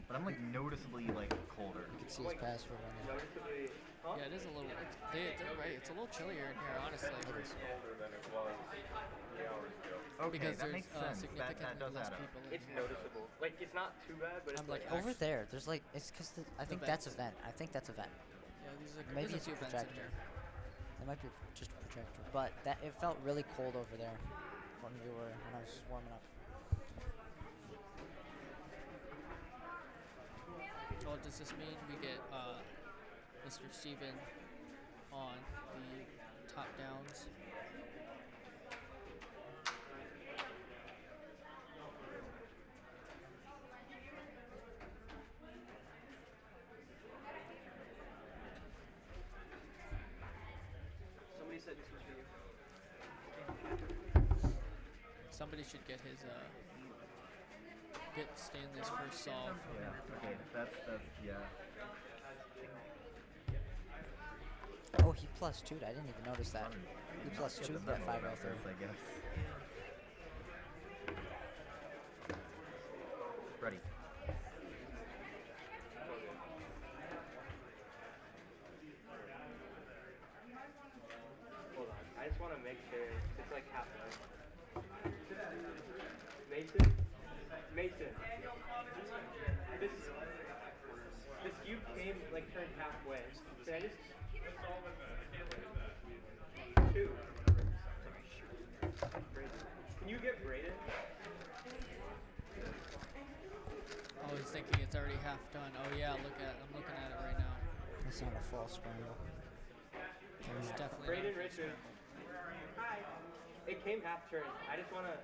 But I'm like noticeably like colder. You can see his password on there. Noticeably, huh? yeah, it is a little. They're right. It's a little chillier in here, honestly. Colder than it was 3 hours ago. Okay, because that there's makes sense. significantly That does less add up. people. In It's here. noticeable. Like, it's not too bad, but it's I'm like, Over there, there's like it's because I think that's vents. event. I think that's event. Yeah, these are Maybe there's it's a a few vents in projector. here. It might be just a projector, but that it felt really cold over there when I was warming up. Well, does this mean we get Mr. Steven on the top downs? Somebody said this was for you. Somebody should get his get Stanley's first solve. Yeah. Okay. That's yeah. Oh, he +2'd. I didn't even notice that. He +2'd that 503. I guess. Ready. Hold on. I just want to make sure it's like halfway. Mason? Mason. This cube came, like, turned halfway. Can I just... 2. Can you get braided? Oh, he's thinking it's already half done. Oh yeah, I'm looking at it right now. It's not a full scramble. It's definitely Braided not a full Richard. Hi. It came half turned. I just want to...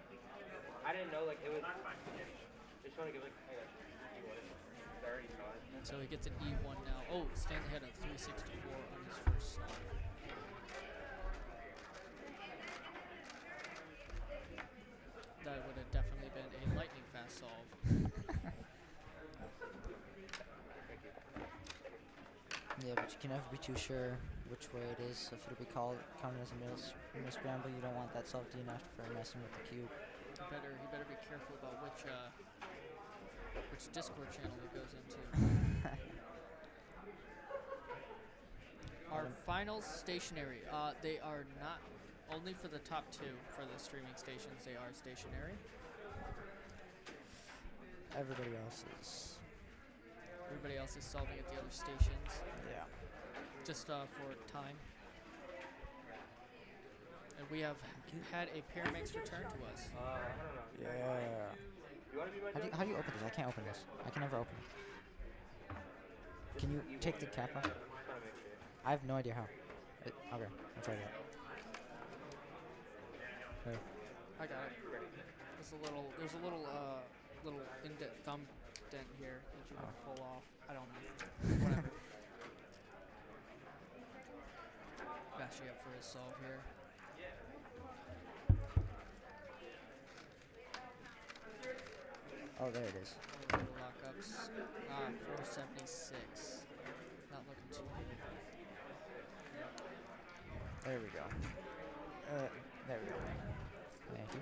I didn't know, like, it was... I just want to give, like... I already saw it. So he gets an E1 now. Oh, Stanley had a 364 on his first solve. That would have definitely been a lightning fast solve. Yeah, but you can never be too sure which way it is. If it'll be counted as a middle scramble, you don't want that solve DNF for messing with the cube. He better be careful about which Discord channel it goes into. Our finals stationary. They are not only for the top 2 for the streaming stations. They are stationary. Everybody else is. Everybody else is solving at the other stations. Yeah. Just for time. And we have had a Paramax return to us. I don't know. Yeah. You want to be my How do you open this? I can't open this. I can never open it. Can you take the cap off? I have no idea how. Okay, I'll try that. Here. I got it. There's a little indent thumb dent here that you can pull off. I don't know. Whatever. Bashi up for his solve here. Oh, there it is. Lockups. 476. Not looking too good. There we go. There we go. Thank you.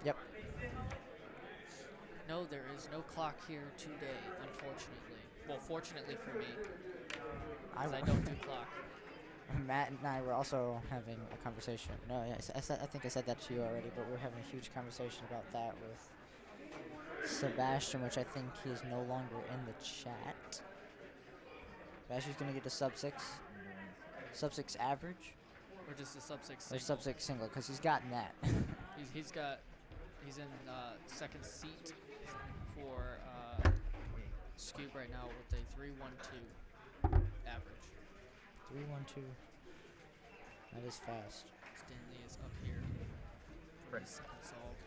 Yep. No, there is no clock here today, unfortunately. Well, fortunately for me, because I don't do clock. Matt and I were also having a conversation. No, yes, I think I said that to you already, but we were having a huge conversation about that with Sebastian, which I think he's no longer in the chat. Sebastian's gonna get a sub-6 average. Or just a sub-6 Or single. sub-6 single, because he's got net. He's in second seat for Scoob right now with a 3.12 average. 3.12. That is fast. Stanley is up here for his second solve.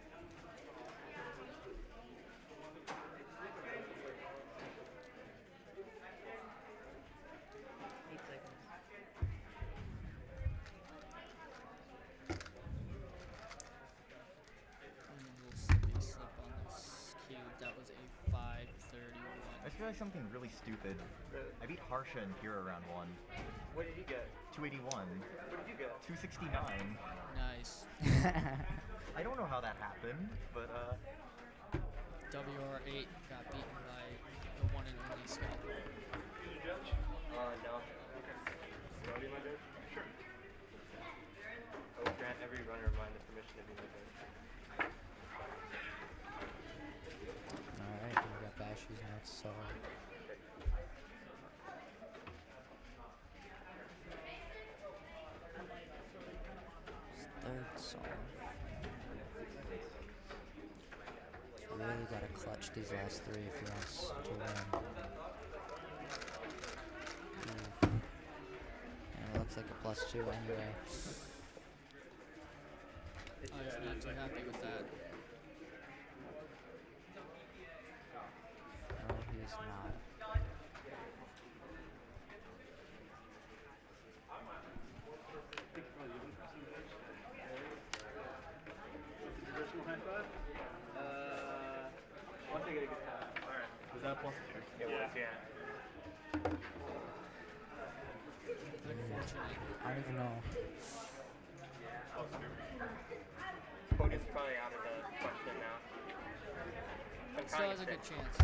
Slip on this cube. That was a 531. I just realized something really stupid. I beat Harsha and Kira round 1. What did you get? 281. What did you get? 269. Nice. I don't know how that happened, but WR8 got beaten by the one and only Scott. No. You want to be my judge? Sure. I will grant every runner of mine the permission to be my judge. Alright, we got Bashy's next solve. Third solve. He's really got to clutch these last 3 if he wants to win. And it looks like a +2 anyway. Oh, he's not too happy with that. No, he is not. Traditional high five? Once I get a good time. Alright. Was that +2? It was, yeah. Unfortunate. I don't even know. Podium's probably out of the question now. Still has a good chance.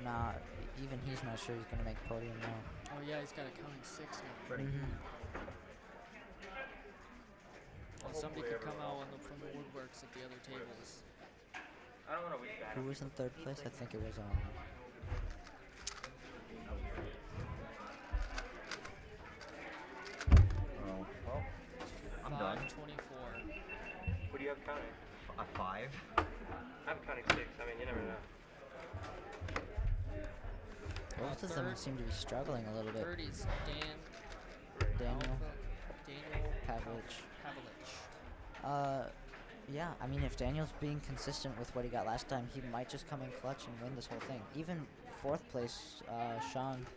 Nah, even he's not sure he's gonna make podium now. Oh yeah, he's got a counting 6 now. Well, somebody could come out from the woodworks at the other tables. I don't want to win that. Who was in 3rd place? I think it was Oh, well, I'm done. 524. What do you have counting? A 5. I'm counting 6. I mean, you never know. Both of them seem to be struggling a little bit. 30 is Daniel Pavlich. Yeah, I mean, if Daniel's being consistent with what he got last time, he might just come in clutch and win this whole thing. Even 4th place, Sean.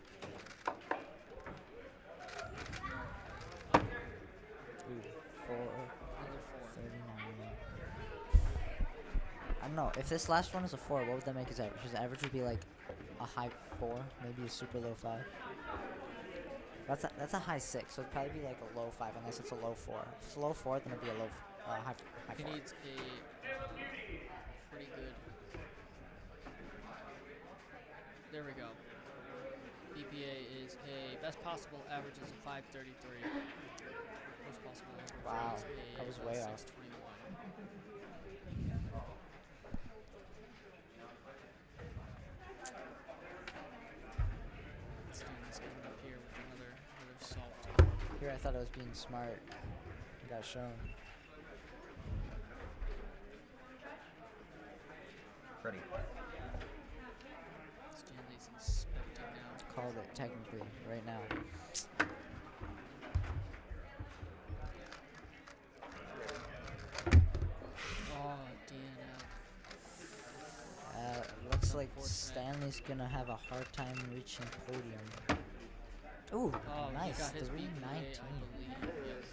Ooh, 39. I don't know. If this last one is a 4, what would that make his average? His average would be like a high 4, maybe a super low 5. That's a high 6, so it'd probably be like a low 5 unless it's a low 4. If it's a low 4, then it'd be a low high 4. He needs a pretty good. There we go. BPA is a best possible average is a 533. Worst possible average Wow, is that was way off. 621. Stanley's coming up here with another salt. Here I thought I was being smart. I got shown. Ready. Stanley's inspecting now. Called it technically right now. Oh, DNF. Looks like Stanley's gonna have a hard time reaching podium. Ooh, nice. 319.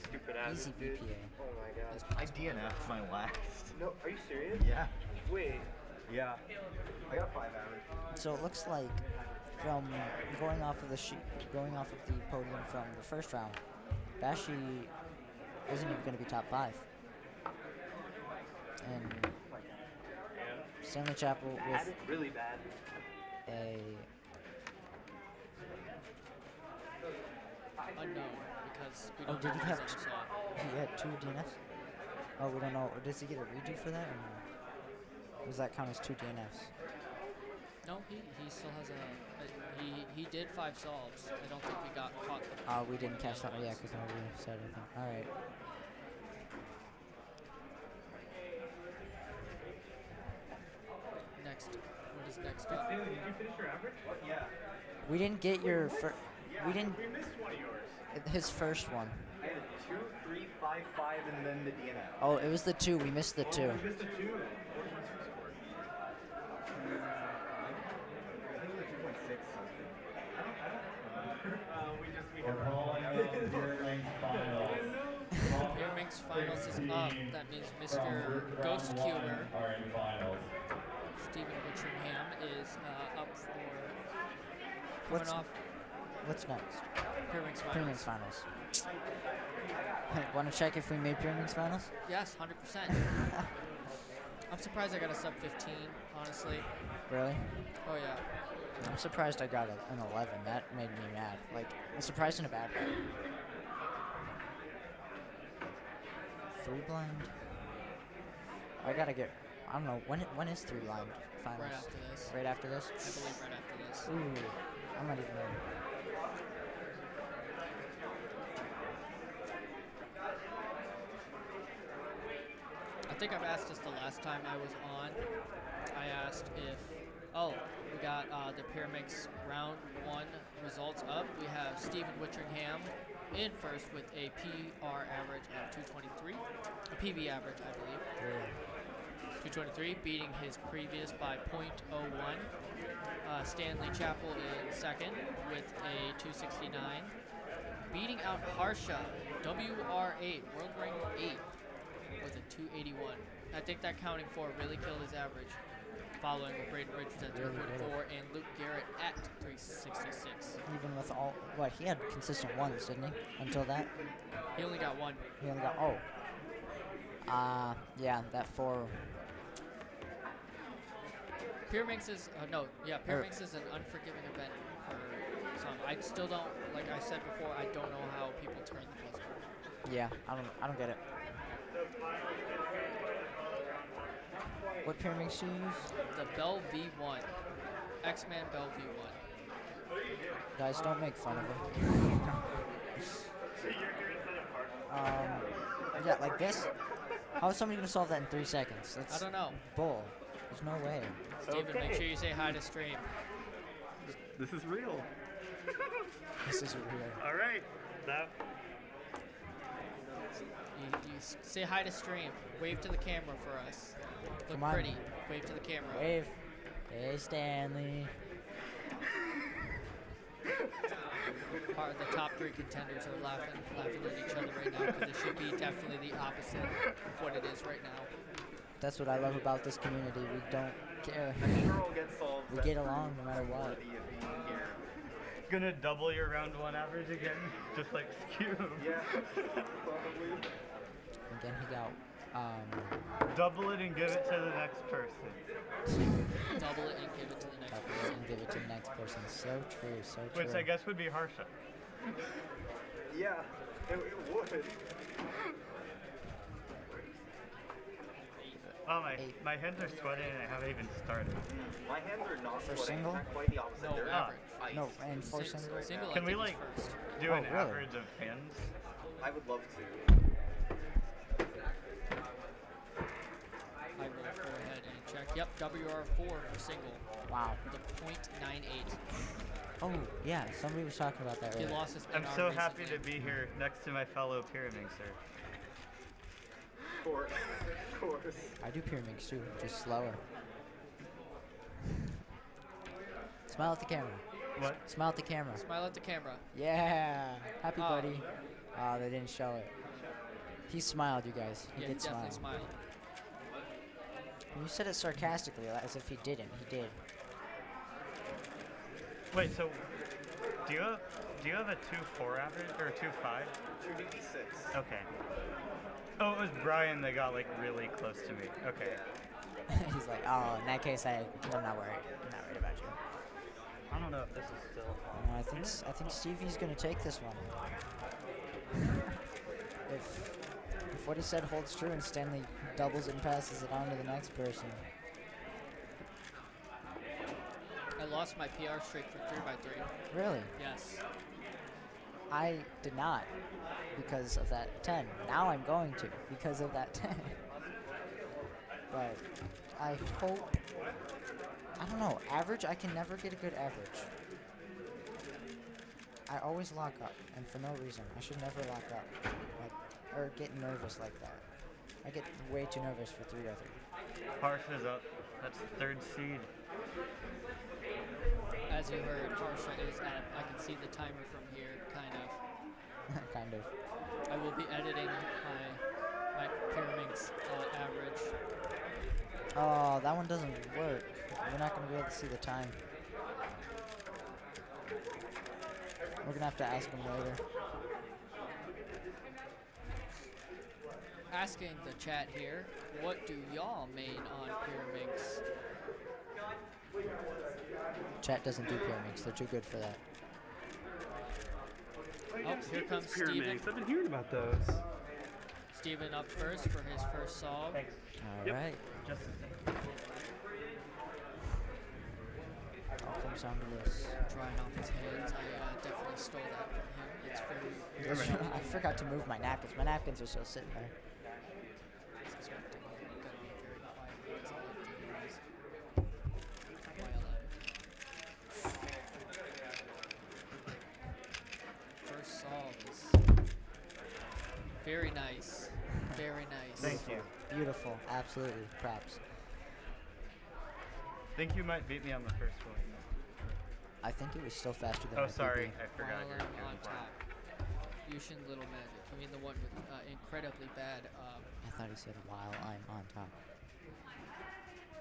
Stupid ass. Easy BPA. Oh my god. I DNF'd my last. No, are you serious? Yeah. Wait. Yeah. I got 5 average. So it looks like from going off of the podium from the first round, Bashy isn't even going to be top 5. And Stanley Chapel Bad? with Really bad. a Unknown, because we Oh, don't did know he what have? his others are. He had 2 DNFs. Oh, we don't know. Or does he get a redo for that? Or no? Does that count as 2 DNFs? No, he still has he did 5 solves. I don't think we got caught. Oh, we didn't catch that. Yeah, because nobody said anything. All right. Next, what is next up? Did you finish your average? Yeah. We didn't get your. We didn't. We missed one of yours. His first one. I had a 2, 3, 5, 5, and then the DNF. Oh, it was the 2. We missed the 2. Oh, we missed the 2. What was your score? I think it was 2.6 something. I don't we have Beer Minx Finals is up. That means Mr. Ghost Cuber, Stephen Witchingham, is up for coming off. What's next? Beer Minx Finals. Beer Minx Finals. Want to check if we made Beer Minx Finals? Yes, 100%. I'm surprised I got a sub 15, honestly. Really? Oh yeah. I'm surprised I got an 11. That made me mad. Like, I'm surprised in a bad way. 3 blind. I gotta get. I don't know when is 3 blind finals. Right after this. Right after this. I believe right after this. Ooh, I'm not even. I think I've asked this the last time I was on. I asked if, we got the Pyramix round 1 results up. We have Stephen Witchingham in first with a PR average of 223, a PB average, I believe. 223, beating his previous by 0.01. Stanley Chapel in second with a 269, beating out Harsha, WR8, world rank 8, with a 281. I think that counting 4 really killed his average, following with Braden Richards at 344 and Luke Garrett at 366. Even with all, what, he had consistent 1s, didn't he? Until that? He only got 1. He only got, yeah, that 4. Pyramix is, Pyramix is an unforgiving event for some. I still don't, like I said before, I don't know how people turn the puzzle. Yeah, I don't get it. What Pyramix do you use? The Bell V1. X-Man Bell V1. Guys, don't make fun of him. Yeah, like this? How is somebody going to solve that in 3 seconds? That's I don't know. Bull. There's no way. Steven, make sure you say hi to stream. This is real. This is real. All right. You say hi to stream. Wave to the camera for us. Look Come on. pretty. Wave to the camera. Wave. Hey, Stanley. The top 3 contenders are laughing at each other right now because it should be definitely the opposite of what it is right now. That's what I love about this community. We don't care. I'm sure we'll get solved. We get along no matter what. Gonna double your round 1 average again, just like Cube. Yeah, probably. Again, he got. Double it and give it to the next person. Double it and give it to the next person. And give it to the next person. So true, so true. Which I guess would be Harsha. Yeah, it would. Oh, my hands are sweating and I haven't even started. My hands are not For sweating. single? They're quite the opposite. No, They're average. ice. No, and for single. Single, Can we I think, like is first. do an really? average of hands? I would love to. I will go ahead and check. Yep, WR4 for single. Wow. With a .98. Oh, yeah, somebody was talking about that He earlier. lost his I'm NR so happy recently. to be here next to my fellow Pyramixer. Of course. Of course. I do Pyramix too, just slower. Smile at the camera. What? Smile at the camera. Smile at the camera. Yeah. Happy Oh. buddy. Oh, they didn't show it. He smiled, you guys. He Yeah, did definitely smile. smiled. You said it sarcastically, as if he didn't. He did. Wait, so do you have a 2.4 average or a 2.5? 2D6. Okay. Oh, it was Brian that got like really close to me. Okay. He's like, oh, in that case, I'm not worried. I'm not worried about you. I don't know if this is still. I think Stevie's gonna take this one. if what he said holds true and Stanley doubles it and passes it on to the next person. I lost my PR streak for 3x3. Really? Yes. I did not because of that 10. Now I'm going to because of that 10. But I hope, I don't know, average, I can never get a good average. I always lock up, and for no reason. I should never lock up, or get nervous like that. I get way too nervous for 3x3. Harsh is up. That's third seed. As you heard, Harsha is at, I can see the timer from here, kind of. Kind of. I will be editing my Pyraminx average. Oh, that one doesn't work. We're not going to be able to see the time. We're going to have to ask him later. Asking the chat here, what do y'all main on Pyraminx? Chat doesn't do Pyraminx. They're too good for that. Oh, here comes Steven. I've been hearing about those. Steven up first for his first solve. All right. Just All comes down to this. Drying off his hands. I definitely stole that from him. It's very. I forgot to move my napkins. My napkins are still sitting there. Suspecting I'm gonna be very quiet because I like to use First solve is very nice. Very nice. Thank you. Beautiful. Absolutely. Props. Think you might beat me on the first one. I think it was still faster than Oh, my sorry. PB. I forgot. While I'm on top. Yushin Little Magic. I mean the one with incredibly bad. I thought he said while I'm on top.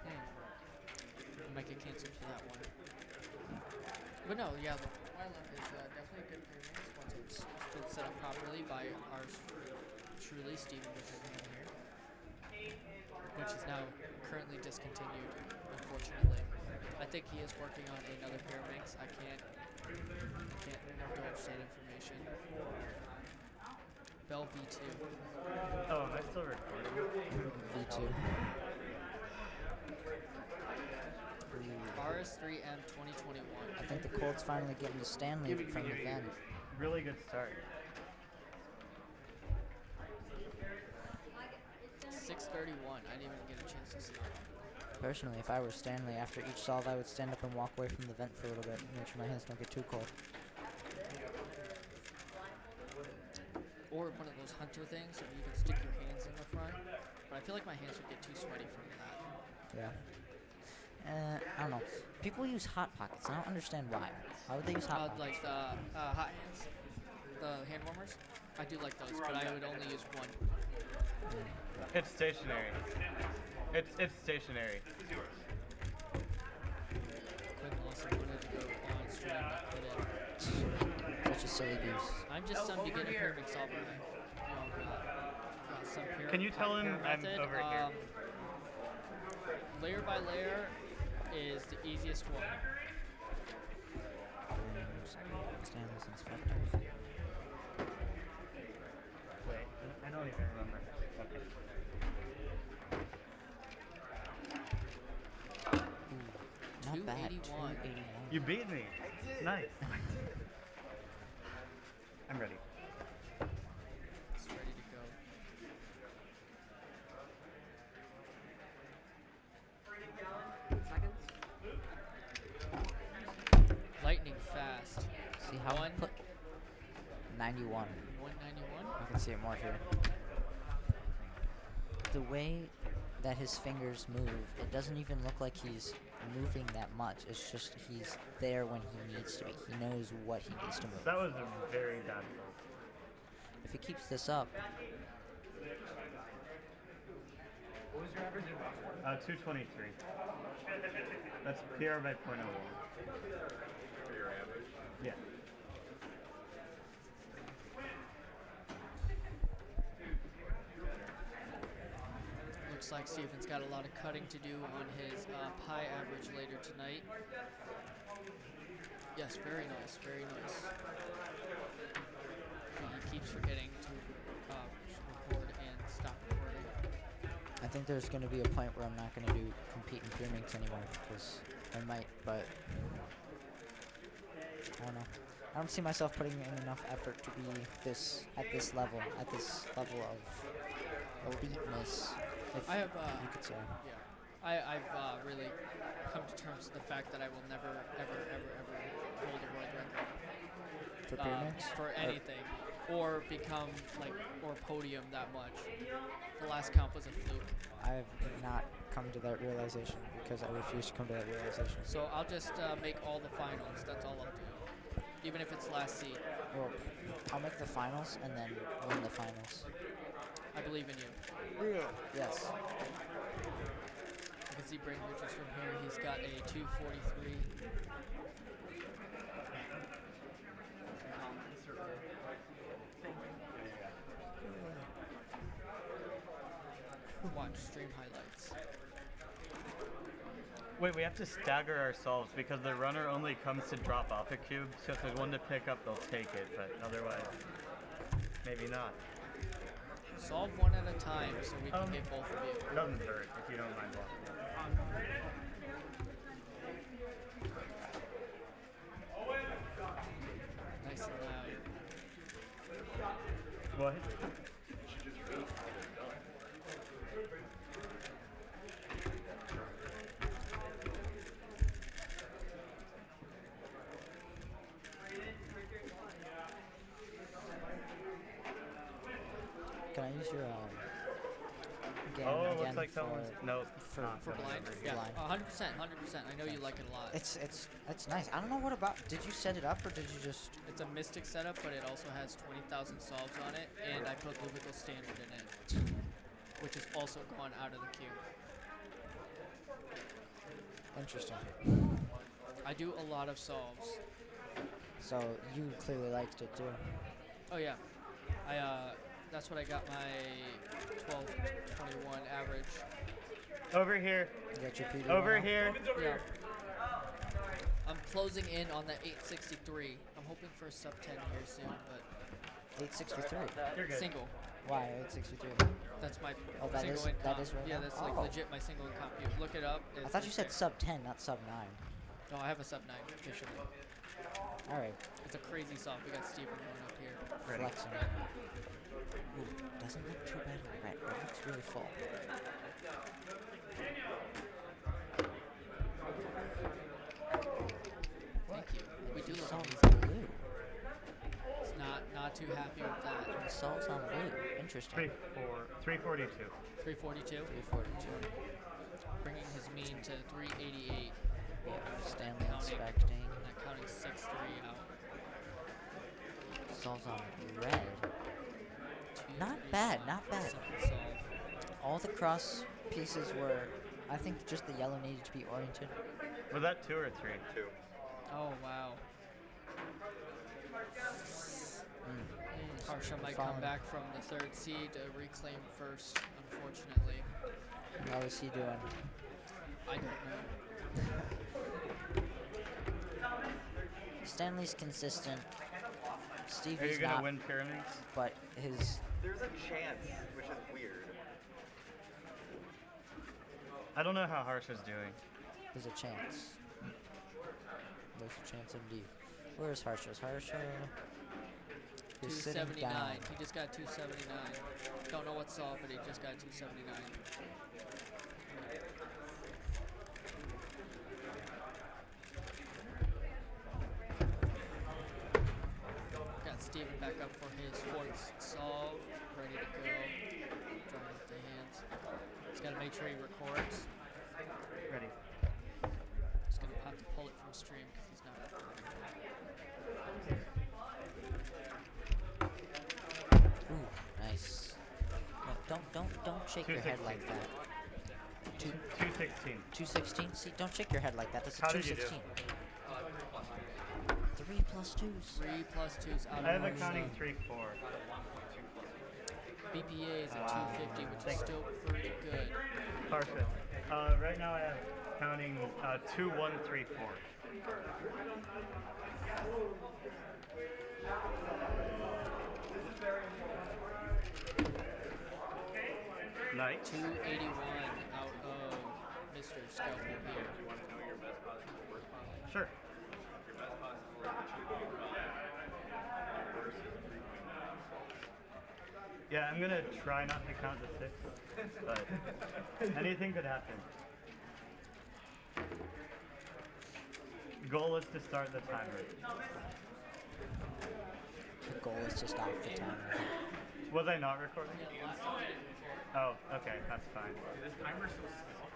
I might get canceled for that one. But no, yeah, the Wylam is definitely a good Pyraminx once it's been set up properly by our truly Steven, which is in here, which is now currently discontinued, unfortunately. I think he is working on another Pyraminx. I can't endorse that information. Bell V2. Oh, am I still recording? V2. RS3M 2021. I think the Colts finally getting to Stanley from the vent. Really good start. 6:31. I didn't even get a chance to start. Personally, if I were Stanley, after each solve, I would stand up and walk away from the vent for a little bit, make sure my hands don't get too cold. Or one of those hunter things where you can stick your hands in the front. But I feel like my hands would get too sweaty from that. Yeah. I don't know. People use Hot Pockets. I don't understand why. Why would they use Hot Pockets? Like the hot hands, the hand warmers. I do like those, but I would only use one. It's stationary. It's stationary. Quinn Lawson wanted to go on stream, but couldn't. Such a silly goose. I'm just some beginner Pyramid solver. Got some Can you tell him I'm method. over here? Layer by layer is the easiest one. Stanley's inspector. Wait, I don't even remember. Okay. Not bad. 281. 281. You beat me. Nice. I'm ready. It's ready to go. Seconds? Lightning fast. See how I put 91. 191? I can see it more here. The way that his fingers move, it doesn't even look like he's moving that much. It's just he's there when he needs to be. He knows what he needs to move. That was a very bad fault. If he keeps this up, What was your average? 223. That's PR by .01. For your average? Yeah. Looks Looks like Steven's got a lot of cutting to do on his pie average later tonight. Yes, very nice, very nice. He keeps forgetting to record and stop recording. I think there's going to be a point where I'm not going to compete in beer minks anymore, because I might, but I don't know. I don't see myself putting in enough effort to be at this level of eliteness, if I have, you could say. Yeah, I've really come to terms with the fact that I will never, ever hold a world record For beer minks? for anything, or become or podium that much. The last comp was a fluke. I have not come to that realization because I refuse to come to that realization. So I'll just make all the finals. That's all I'll do. Even if it's last seed. Well, I'll make the finals and then win the finals. I believe in you. Real? Yes. You can see Brain Richards from here. He's got a 243. Watch stream highlights. Wait, we have to stagger ourselves because the runner only comes to drop off a cube, so if there's one to pick up, they'll take it, but otherwise, maybe not. Solve one at a time so we can get both of you. Doesn't hurt if you don't mind walking. Nice and loud. What? Can I use your game Oh, again looks like someone's for blind? For Yeah, blind. 100%. I know you like it a lot. It's nice. I don't know what about. Did you set it up or did you just? It's a Mystic setup, but it also has 20,000 solves on it, and I put Lubical Standard in it, which is also gone out of the queue. Interesting. I do a lot of solves. So you clearly liked it too. Oh yeah, that's what I got my 12:21 average. Over here. You got your PD Over now? here. Yeah. I'm closing in on that 863. I'm hoping for a sub 10 here soon, but 863. You're good. Single. Why 863? That's my Oh, that single is in that comp. is right Yeah, now? that's like Oh. legit my single in comp. You look it up. I thought you said sub 10, not sub 9. No, I have a sub 9 officially. All right. It's a crazy song. We got Steven going up here. Flexing. Ooh, doesn't look too bad in red. It looks really full. Thank you. We do look Solves amazing. blue. It's not too happy with that. The solves on blue. Interesting. 342. 342. 342. Bringing his mean to 388. Yeah, Stanley Counting- inspecting. Not counting 6-3 out. Solves on red. Not bad, not bad. All the cross pieces were, I think just the yellow needed to be oriented. Was that 2 or 3? 2. Oh wow. Harsha might come back from the 3rd seed to reclaim first, unfortunately. How is he doing? I don't know. Stanley's consistent. Stevie's Are you gonna not, win pyramids? but his There's a chance, which is weird. I don't know how Harsha's doing. there's a chance. There's a chance indeed. Where's Harsha? Harsha is sitting down. 279. He just got 279. Don't know what's up, but he just got 279. Got Steven back up for his 4th solve, ready to go. Drawing with the hands. He's got to make sure he records. Ready. He's going to have to pull it from stream because he's not recording. Ooh, nice. No, don't shake your head like that. 216. 216. See, don't shake your head like that. That's a How did you do? 216. 3 plus 2s. 3 plus 2s out I have of a counting 3-4. BPA is at 250, which is still pretty good. Perfect. Right now I have counting 2, 1, 3, 4. Nice. 281 out of Mr. Scalpel here. Do you want to know your best possible, worst possible? Sure. Your best possible is a 285. Worst is a 3.5. Yeah, I'm gonna try not to count to 6, but anything could happen. Goal is to start the timer. The goal is to stop the timer. Was I not recording? Oh, okay, that's fine. This timer's so small.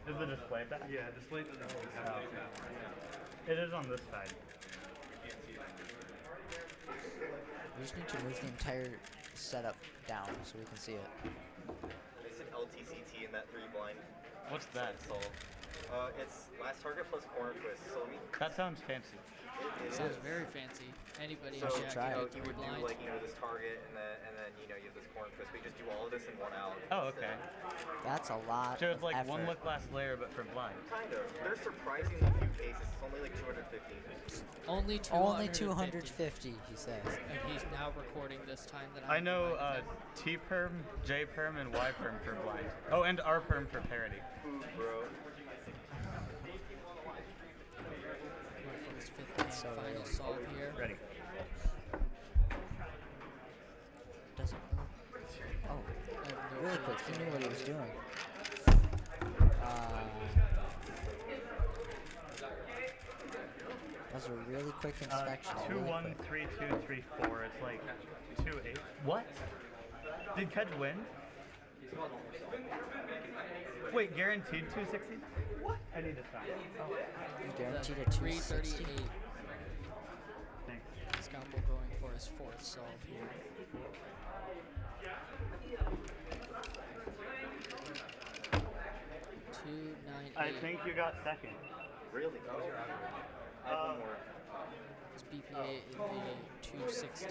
Is the display back? Yeah, display doesn't have It is on this side. We just need to move the entire setup down so we can see it. It's an LTCT in that 3 blind. What's that? It's last target plus corner twist. So let me. That sounds fancy. It Sounds is. very fancy. Anybody So in you chat know, can you get would do blind. like this target and then you have this corner twist. We just do all of this in one out. Oh, okay. That's a lot So it's of like effort. one look glass layer, but for blind. Kind of. There's surprisingly few cases. It's only like 250. Only 250, he says. And he's now recording this time that I know T perm, J perm, and Y perm for blind. Oh, and R perm for parity. Food, bro. For his 5th and final solve here. Ready. Doesn't Oh, really quick. He knew what he was doing. That was a really quick inspection. 2, really 1, quick. 3, 2, 3, 4. It's like 2, 8. What? Did Kedge win? Wait, guaranteed 260? What? I need to sign. Guaranteed a 260. 338. Thanks. Scalpel going for his 4th solve here. I think you got second. Really? His BPA is a 260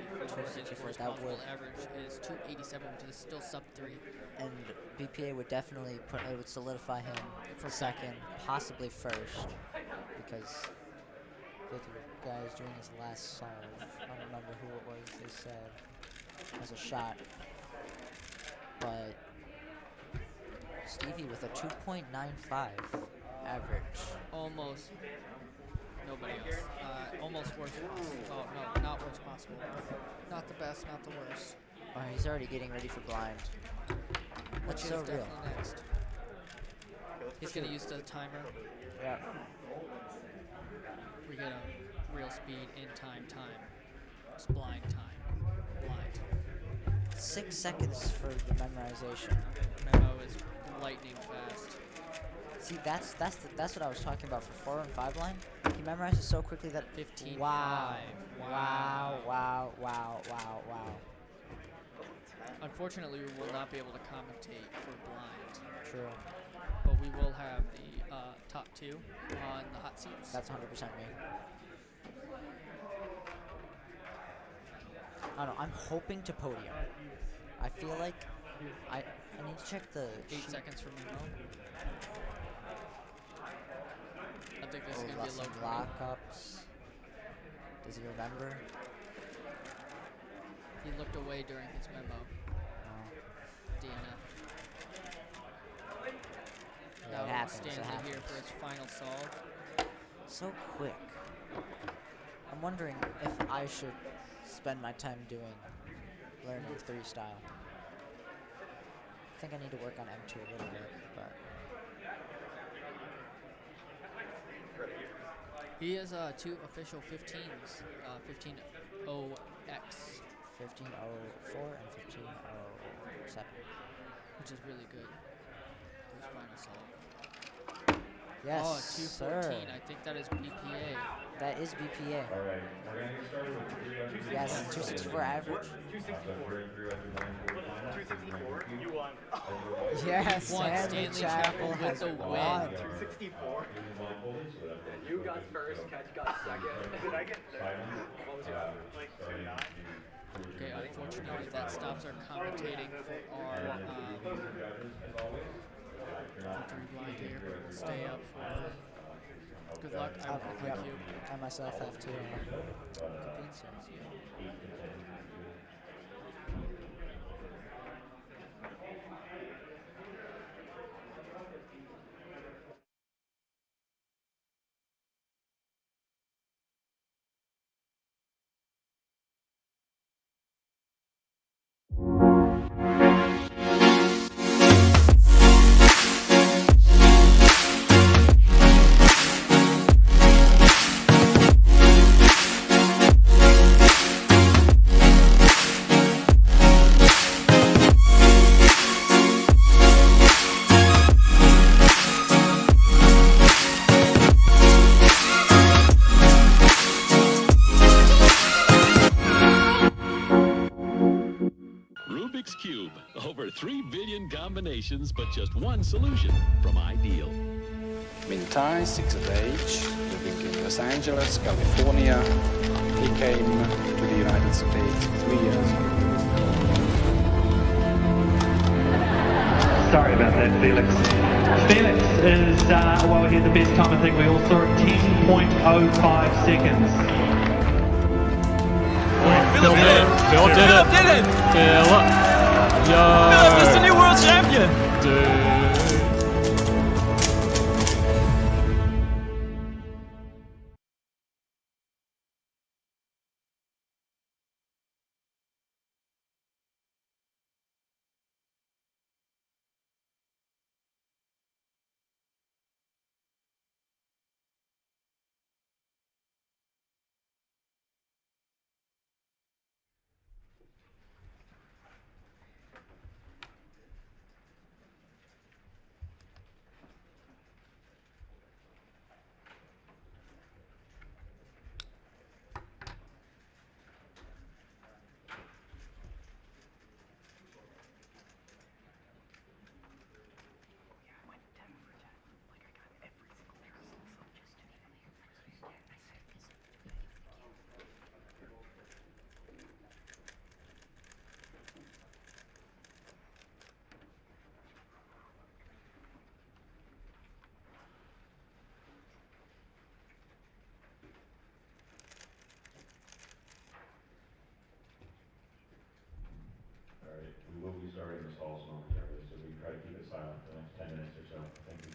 his worst that possible would- average is 287, which is still sub 3. And BPA would definitely it would solidify him for second, possibly first, because the guy is doing his last solve. I don't remember who it was they said as a shot, but Stevie with a 2.95 average. Almost nobody else. Almost worst possible. Oh, no, not worst possible. Not the best, not the worst. Oh, he's already getting ready for blind. That's Which so is real. definitely next. He's going to use the timer. Yeah. We get a real speed in time. It's blind time. Blind. 6 seconds for the memorization. Memo is lightning fast. See, that's what I was talking about for 4 and 5 line. He memorizes so quickly that 15. Wow. Wow. Wow. Unfortunately, we will not be able to commentate for blind. True. But we will have the top 2 on the hot seats. That's 100% me. I don't know. I'm hoping to podium. I feel like I need to check the 8 sheet. seconds for Memo. I think this is going to be a low some lockups. Does he remember? He looked away during his memo. DNF. Yeah, Now it happens, Stanley here for his final solve. So quick. I'm wondering if I should spend my time learning 3 style. I think I need to work on M2 a little bit, but. He has 2 official 15s, 15.0x. 15.04 and 15.07. Which is really good. His final solve. Yes, oh, 214. sir. I think that is BPA. That is BPA. All right, we're going to get started with 3 Yes, 264 average. 264. You won. Yes, One Stanley Stanley Chapel with has the won. win. 264. You got first, Catch got second. Did I get third? What was your like 2-9? Okay, unfortunately that style tops are commentating for our blind here. Stay up for. Good luck. I will click you. I myself have to compete soon. So. Rubik's Cube. Over 3 billion combinations, but just one solution from Ideal. Mintai, 6 of age, living in Los Angeles, California. He came to the United States 3 years ago. Sorry about that, Felix. Felix is, well, here the best time I think we all saw it, 10.05 seconds. Phil did it. Phil did it. Phil. Yo. Phil's the new world champion. We will be starting this also momentarily, so we try to keep it silent for the next 10 minutes or so. Thank you.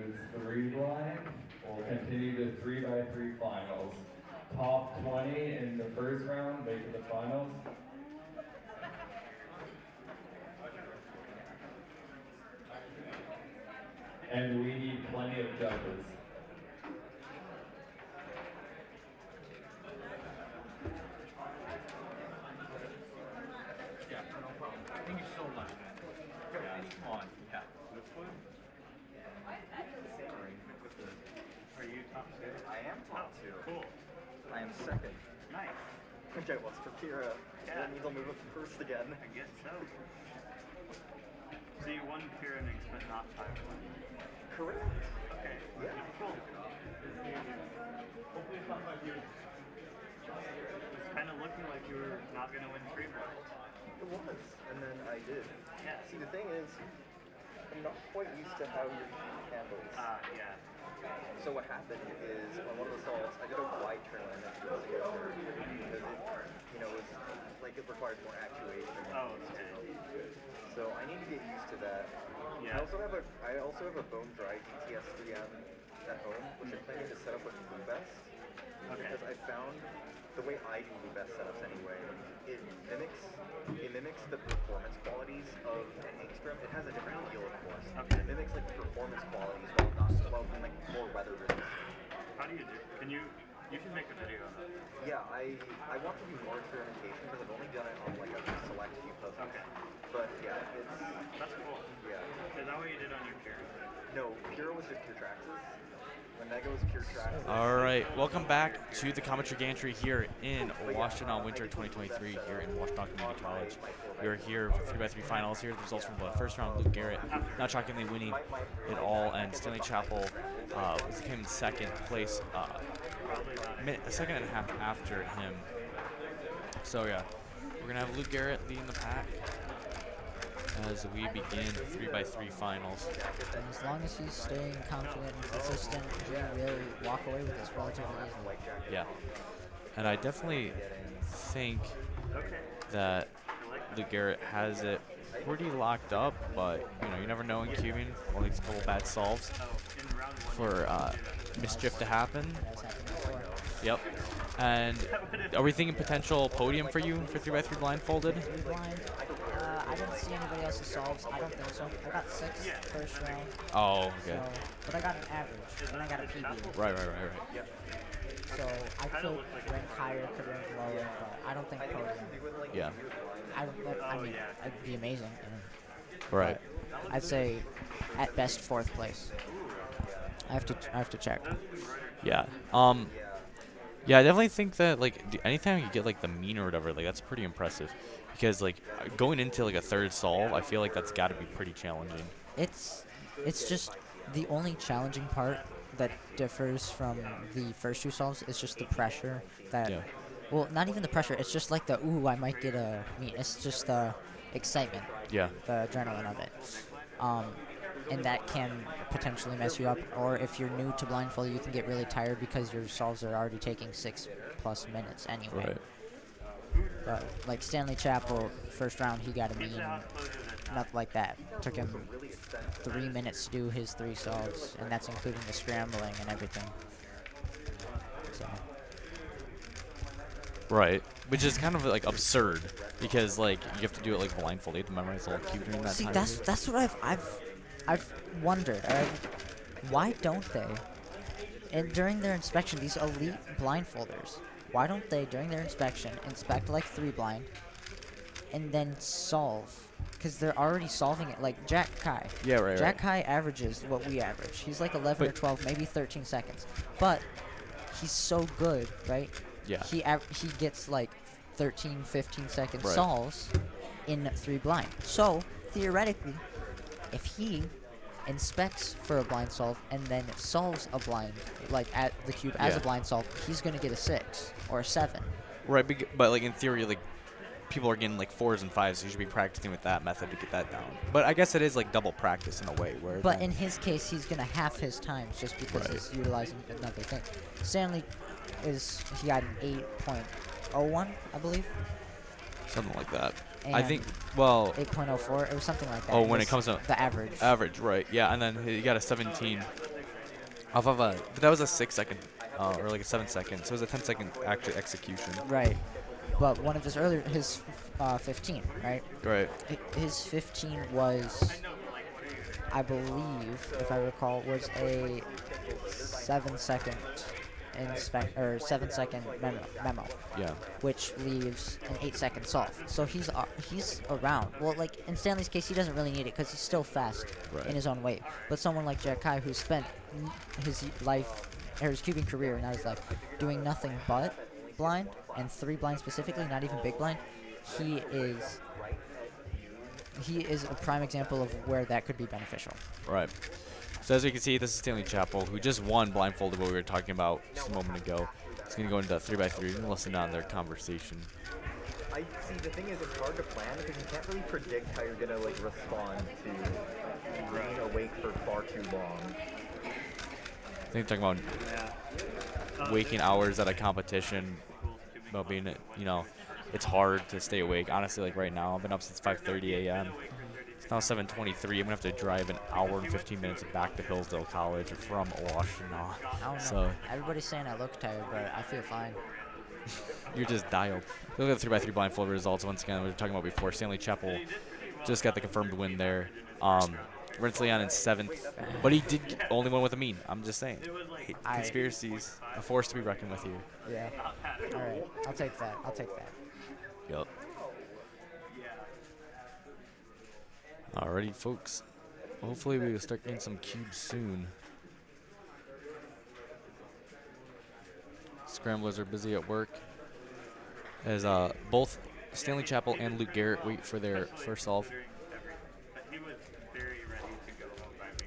is 3 blind. We'll continue to 3x3 finals. Top 20 in the first round make it to the finals. And we need plenty of judges. Yeah, no problem. Thank you so much. Come on. Yeah. This one? Are you top 2? I am top 2. Cool. I am second. Nice. Which I was for Kira. Yeah. And he'll move up to first again. I guess so. So you won Pyramix, but not 5-1. Correct. Okay. Yeah. Cool. Hopefully it's not like you. It's kind of looking like you were not going to win 3 points. It was. And then I did. Yeah. See, the thing is, I'm not quite used to how your handles. Yeah. So what happened is, on one of the solves, I did a wide turn when I meant to do a single turn. Because it, you know, was like it required more actuation. Oh, okay. So I need to get used to that. Yeah. I also have a bone dry DTS 3M at home, which I'm planning to set up with Blue Best. Okay. Because I found the way I do Blue Best setups anyway, it mimics the performance qualities of an Angstrom. It has a different feel, of course. Okay. It mimics like the performance qualities while being like more weather resistant. How do you do? You should make a video on that. Yeah, I want to do more experimentation because I've only done it on like a select few puzzles. Okay. But yeah, That's cool. Yeah. Is that what you did on your Pyra? No, Pure was just pure Traxxas. When Mega was pure Traxxas. All right, welcome back to the Cometry Gantry here in Washtenaw Winter 2023 here in Washtenaw Community College. We are here for 3x3 finals. Here are the results from the first round. Luke Garrett not shockingly winning it all, and Stanley Chapel came in second place, a second and a half after him. So yeah, we're gonna have Luke Garrett leading the pack as we begin 3x3 finals. And as long as he's staying confident and consistent, he will walk away with this relatively easily. Yeah, and I definitely think that Luke Garrett has it pretty locked up, but you know, you never know in cubing. All these couple bad solves for mischief to happen. Yep. And are we thinking potential podium for you for 3x3 blindfolded? 3 blind. I didn't see anybody else's solves. I don't think so. I got 6th first round. Oh, okay. So, but I got an average, and I got a PB. Right. So I could rank higher, could rank lower, but I don't think podium. Yeah. I mean, it'd be amazing. Right. But I'd say at best 4th place. I have to check. Yeah. Yeah, I definitely think that like anytime you get like the mean or whatever, like that's pretty impressive, because like going into like a 3rd solve, I feel like that's got to be pretty challenging. It's just the only challenging part that differs from the first 2 solves is just the pressure that. Yeah. Well, not even the pressure. It's just like the ooh, I might get a mean. It's just the excitement. Yeah. The adrenaline of it. And that can potentially mess you up. Or if you're new to blindfold, you can get really tired because your solves are already taking 6+ minutes anyway. Right. But like Stanley Chapel, first round, he got a mean, nothing like that. Took him 3 minutes to do his 3 solves, and that's including the scrambling and everything. So. Right, which is kind of like absurd because like you have to do it like blindfolded to memorize the whole cube during that time. See, that's what I've wondered. Why don't they? And during their inspection, these elite blindfolders, why don't they during their inspection inspect like 3 blind, and then solve? Because they're already solving it. Like Jack Kai. Yeah, right. Jack Kai averages what we average. He's like 11 or 12, maybe 13 seconds. But he's so good, right? Yeah. He gets like 13, 15 second Right. solves in 3 blind. So theoretically, if he inspects for a blind solve and then solves a blind, like at the cube as a blind solve, he's gonna get a 6 or a 7. Right, but like in theory, like people are getting like 4s and 5s, so you should be practicing with that method to get that down. But I guess it is like double practice in a way. Where. But in his case, he's gonna half his times just because he's utilizing another thing. Stanley he got an 8.01, I believe. Something like that. And I think, well... 8.04, it was something like that. Oh, when it comes to... The average. Average, right. Yeah, and then he got a 17 Off of a, but that was a 6-second, or like a 7-second. So it was a 10-second actually execution. Right. But one of his earlier, his 15, right? Right. His 15 was, I believe, if I recall, was a 7-second or 7-second memo. Yeah. Which leaves an 8-second solve. So he's around. Well, like in Stanley's case, he doesn't really need it because he's still fast in his own way. But someone like Jack Kai, who spent his life or his cubing career in his life doing nothing but blind, and 3 blind specifically, not even big blind, he is a prime example of where that could be beneficial. Right. So as you can see, this is Stanley Chapel, who just won blindfolded, what we were talking about just a moment ago. He's going to go into 3x3 and listen on their conversation. I see, the thing is, it's hard to plan because you can't really predict how you're going to, like, respond to being awake for far too long. I think they're talking about waking hours at a competition, about being, you know, it's hard to stay awake. Honestly, like right now, I've been up since 5:30 a.m. It's now 7:23. I'm gonna have to drive an hour and 15 minutes back to Hillsdale College from Washtenaw. I don't know. So Everybody's saying I look tired, but I feel fine. you're just dialed. Look at the 3x3 blindfold results once again. We were talking about before. Stanley Chapel just got the confirmed win there. Rentz Leon in 7th, but he did only win with a mean. I'm just saying. Conspiracies, a force to be reckoned with here. Yeah. All right. I'll take that. I'll take that. Yep. Alrighty, folks. Hopefully we will start getting some cubes soon. Scramblers are busy at work as both Stanley Chapel and Luke Garrett wait for their first solve.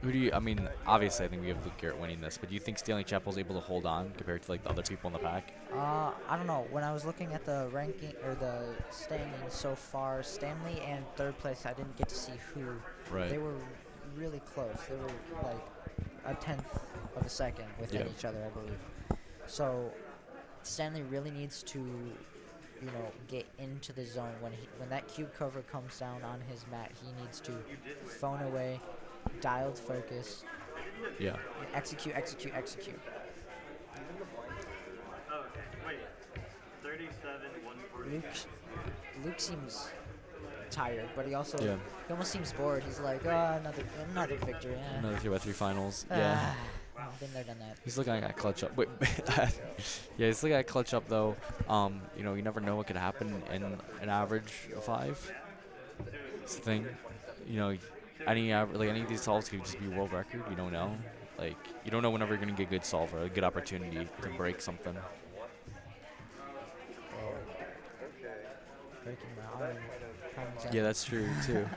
Who do you, I mean, obviously I think we have Luke Garrett winning this, but do you think Stanley Chapel's able to hold on compared to like the other people in the pack? I don't know. When I was looking at the ranking or the standings so far, Stanley and 3rd place, I didn't get to see who. Right. They were really close. They were like a 10th of a second within each other, I believe. So Stanley really needs to, you know, get into the zone. When that cube cover comes down on his mat, he needs to phone away, dialed focus. Yeah. Execute, execute, execute. Oh, okay. Wait. 37, 140. Luke seems tired, but he also Yeah. he almost seems bored. He's like, oh, another victory. Another 3x3 finals. Yeah. Been there, done that. He's looking at clutch up. Wait, yeah, he's looking at clutch up though. You know, you never know what could happen in an average of 5. It's the thing. You know, any of these solves could just be world record. You don't know. Like, you don't know whenever you're gonna get a good solve or a good opportunity to break something. Breaking my arm. Yeah, that's true too.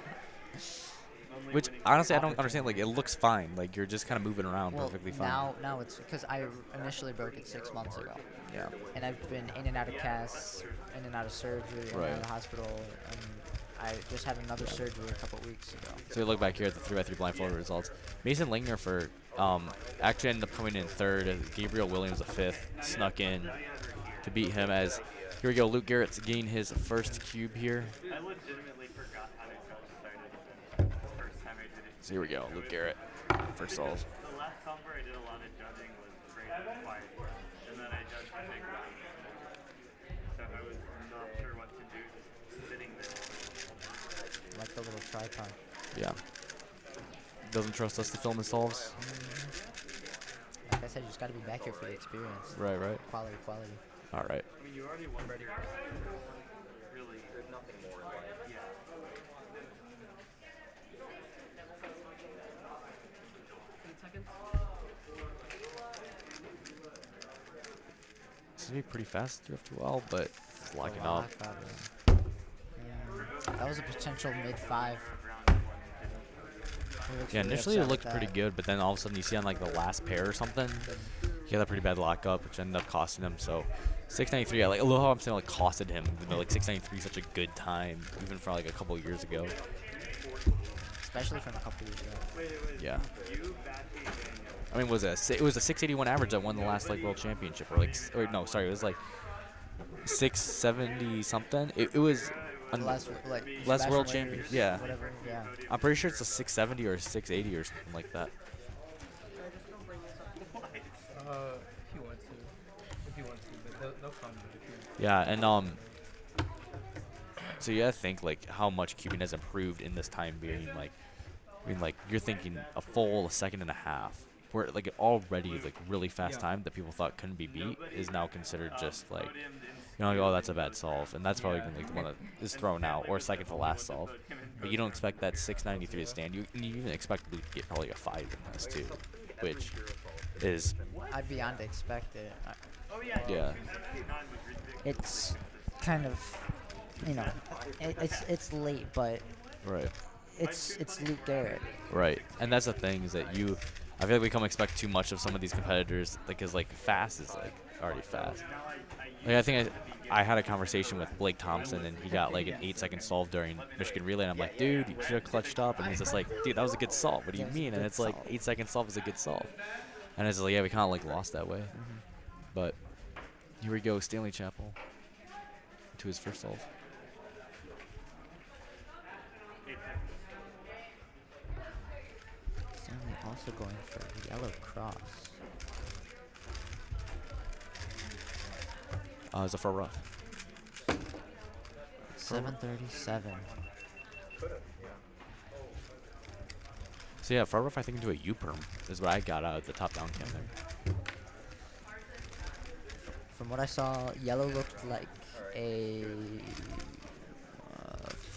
Which honestly I don't understand. Like, it looks fine. Like, you're just kind of moving around perfectly fine. Now it's because I initially broke it 6 months ago. Yeah. And I've been in and out of casts, in and out of surgery, in and out of the hospital, and I just had another surgery a couple weeks ago. So we look back here at the 3x3 blindfold results. Mason Lingner for actually ended up coming in 3rd. Gabriel Williams a 5th, snuck in to beat him. As here we go, Luke Garrett's gained his first cube here. I legitimately forgot how to judge started the first time I did it. So here we go, Luke Garrett, first solve. The last solver I did a lot of judging was great and quiet, and then I judged my big blind. So I was not sure what to do, just sitting there. Like the little tripod. Yeah. Doesn't trust us to film his solves. Like I said, you just got to be back here for the experience. Right, right. Quality, quality. All right. I mean, you already won. Really, there's nothing more in life. Yeah. This is pretty fast through F2L, but it's locking up. That was a potential mid-5. Yeah, initially it looked pretty good, but then all of a sudden you see on like the last pair or something, he had a pretty bad lockup, which ended up costing him. So 693, I love how I'm saying like costed him, even though like 693 is such a good time, even for like a couple years ago. Especially from a couple years ago. Yeah. I mean, it was a 681 average that won the last like world championship, or like, or no, sorry, it was like 670 something. It was last world champion. Yeah. Whatever, yeah. I'm pretty sure it's a 670 or 680 or something like that. If he wants to. If he wants to, but they'll come if you. Yeah, and so you gotta think like how much cubing has improved in this time being. Like, I mean, like you're thinking a full second and a half, where like already like really fast time that people thought couldn't be beat is now considered just like, you know, like, oh, that's a bad solve, and that's probably gonna, like the one that is thrown out or second to last solve. But you don't expect that 693 to stand. You even expect Luke to get probably a 5 in this too, which is I'd beyond expect it. yeah. It's kind of, you know, it's late, but Right. it's Luke Garrett. Right, and that's the thing is that I feel like we come expect too much of some of these competitors, like, cause like fast is like already fast. Like I think I had a conversation with Blake Thompson, and he got like an 8-second solve during Michigan Relay, and I'm like, dude, you should have clutched up, and he's just like, dude, that was a good solve. What do you mean? And it's like 8-second solve is a good solve, and it's like, yeah, we kind of like lost that way, but here we go, Stanley Chapel to his first solve. Stanley also going for a yellow cross. It's a for rough. 737. So yeah, far rough I think into a U-perm is what I got out of the top down cam there. From what I saw, yellow looked like a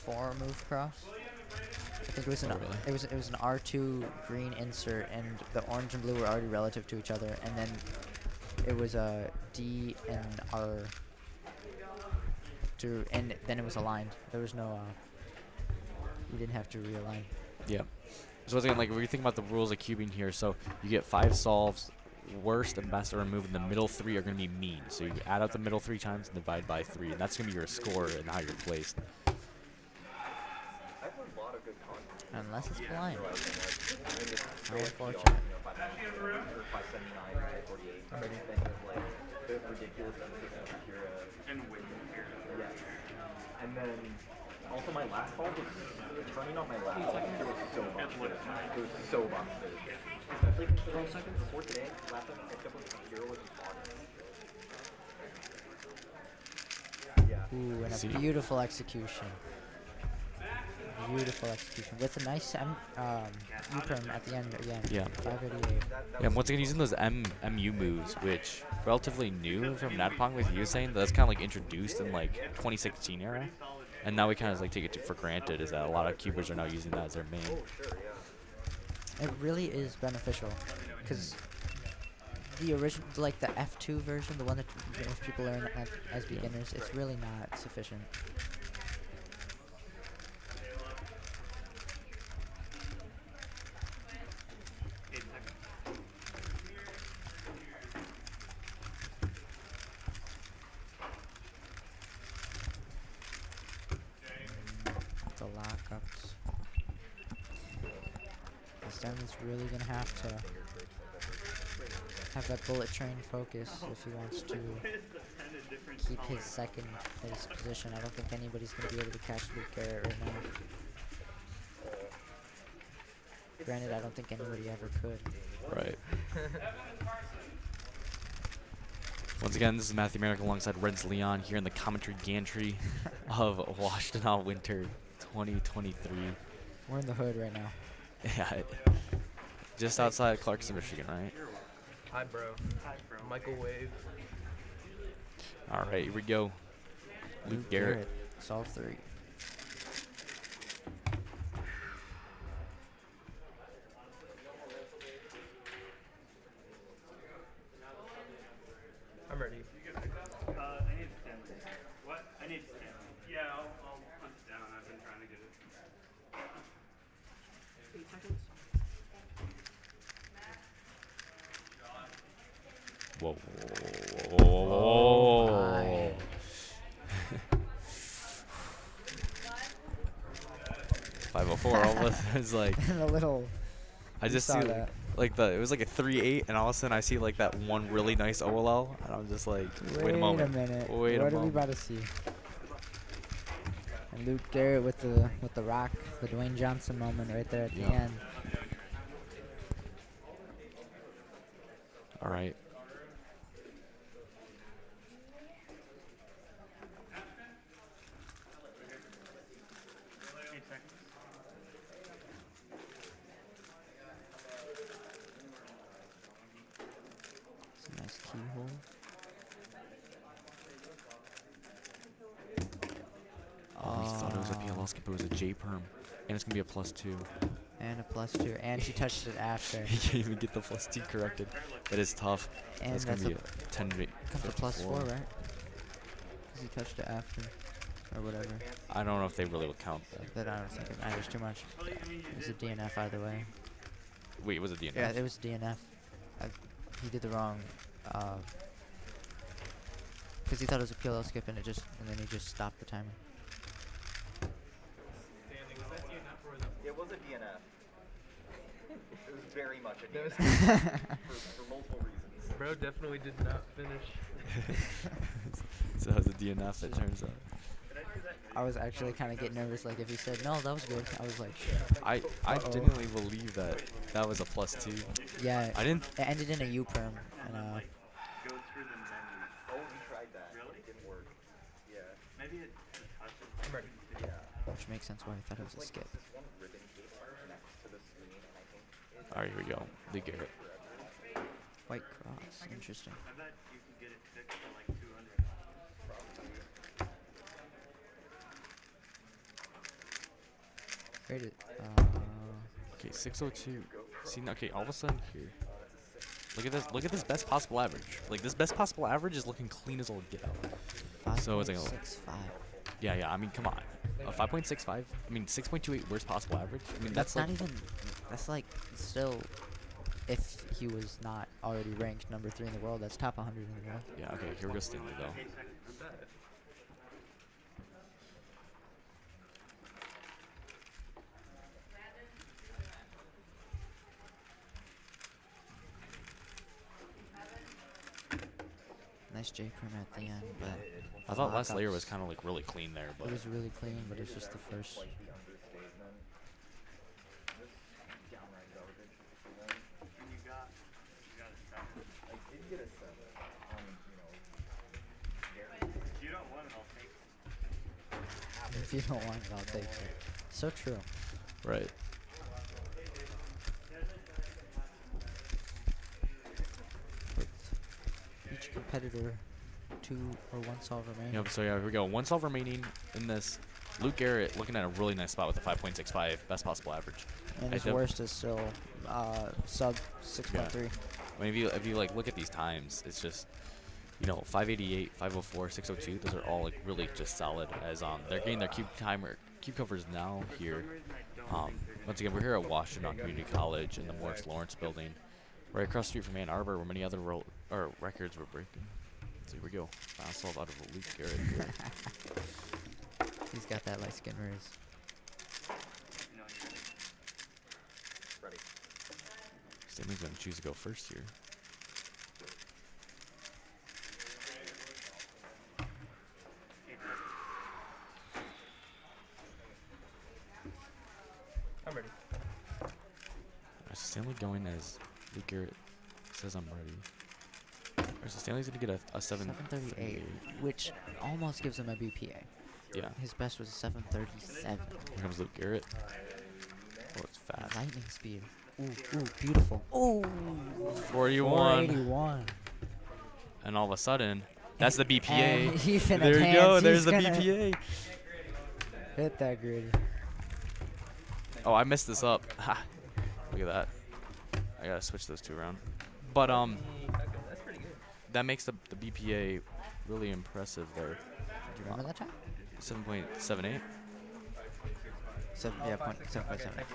4-move cross. I think it was it was an R2 green insert, and the orange and blue were already relative to each other, and then it was a D and R. And then it was aligned. There was no. You didn't have to realign. Yeah. So again, like when you think about the rules of cubing here, so you get 5 solves. Worst and best are removed, and the middle 3 are going to be mean. So you add up the middle 3 times and divide by 3, and that's going to be your score and how you're placed. Unless it's blind. How unfortunate. And then also my last ball was turning on my last ball. It was so busted. It was so busted. Especially considering before today, last time I picked up with Hero was on. Yeah. Ooh, and See? a beautiful execution. Beautiful execution with a nice U-perm at the end again. Yeah. 588. Yeah, once again using those MU moves, which relatively new from Natpong, like you were saying, that's kind of like introduced in like 2016 era, and now we kind of like take it for granted is that a lot of cubers are now using that as their main. It really is beneficial, because the original, like the F2 version, the one that most people learn as beginners, it's really not sufficient. The lockups. Stanley's really gonna have to have that bullet train focus if he wants to keep his second place position. I don't think anybody's gonna be able to catch Luke Garrett right now. Granted, I don't think anybody ever could. Right. Once again, this is Matthew Merrick alongside Reds Leon here in the commentary gantry of Washtenaw Winter 2023. We're in the hood right now. Yeah, just outside Clarkston, Michigan, right? Hi, bro. Hi, bro. Microwave. All right, here we go. Luke Garrett. Solve 3. I'm ready. I need to stand. What? I need to stand. Yeah, I'll put it down. I've been trying to get it. 8 seconds. Whoa. Oh, 504 almost is like a little. I just see like it was like a 3-8, and all of a sudden I see like that one really nice OLL, and I'm just like, wait a moment. Minute. Wait a what moment. are we about to see? And Luke Garrett with the rock, the Dwayne Johnson moment right there at the end. All right. skip. It was a J perm, and it's gonna be a +2. And a +2, and she touched it after. He can't even get the +2 corrected. It is tough. And it's gonna be a 10 rate. Comes to +4, right? Because he touched it after, or whatever. I don't know if they really would count that. But I don't think it matters too much. It was a DNF either way. Wait, was it DNF? Yeah, it was DNF. He did the wrong. Because he thought it was a PLL skip, and then he just stopped the timer. It was a DNF. It was very much a DNF. for multiple reasons. Bro definitely did not finish. So that was a DNF, it turns out. I was actually kind of getting nervous, like if he said, no, that was good. I was like, I genuinely believe that was a +2. Yeah, I didn't. It ended in a U perm, and Go through the menu. Oh, we tried that. Really? It didn't work. Yeah. Maybe it touches. I'm ready. Yeah. which makes sense why I thought it was a skip. All right, here we go. Lee Garrett. White cross, interesting. I bet you can get it fixed for like 200. Rated. Okay, 602. See, okay, all of a sudden here. Look at this. Look at this best possible average. Like this best possible average is looking clean as all get out. So it's like 5.65. Yeah. I mean, come on. A 5.65. I mean, 6.28 worst possible average. I mean, that's like, not even. That's like still. If he was not already ranked number 3 in the world, that's top 100 in the world. Yeah. Okay. Here we go, Stanley though. Nice J perm at the end, but I thought last layer was kind of like really clean there, but it was really clean, but it's just the first. If you don't want it, I'll take it. So true. Right. Each competitor 2 or 1 solve remaining. Yep, so yeah, here we go. 1 solve remaining in this. Luke Garrett looking at a really nice spot with a 5.65, best possible average. And his worst is still sub 6.3. Yeah. I mean, if you like look at these times, it's just, you know, 588, 504, 602. Those are all like really just solid. As they're getting their cube covers now here. Once again, we're here at Washtenaw Community College in the Morris Lawrence building, right across the street from Ann Arbor, where many other records were breaking. So here we go. Fast solve out of Luke Garrett here. He's got that light skin raise. Ready. Stanley's gonna choose to go first here. I'm ready. Stanley going as Luke Garrett says I'm ready. So Stanley's gonna get a 738, which almost gives him a BPA. Yeah. His best was a 737. Here comes Luke Garrett. Oh, it's fast. Lightning speed. Ooh, beautiful. Ooh. 41. 481. And all of a sudden, that's the BPA. And he finna there you pants. go. There's He's the gonna BPA. Hit that gritty. Oh, I messed this up. Ha. Look at that. I gotta switch those 2 around. But That's pretty good. that makes the BPA really impressive there. Do you remember that time? 7.78. 7.7.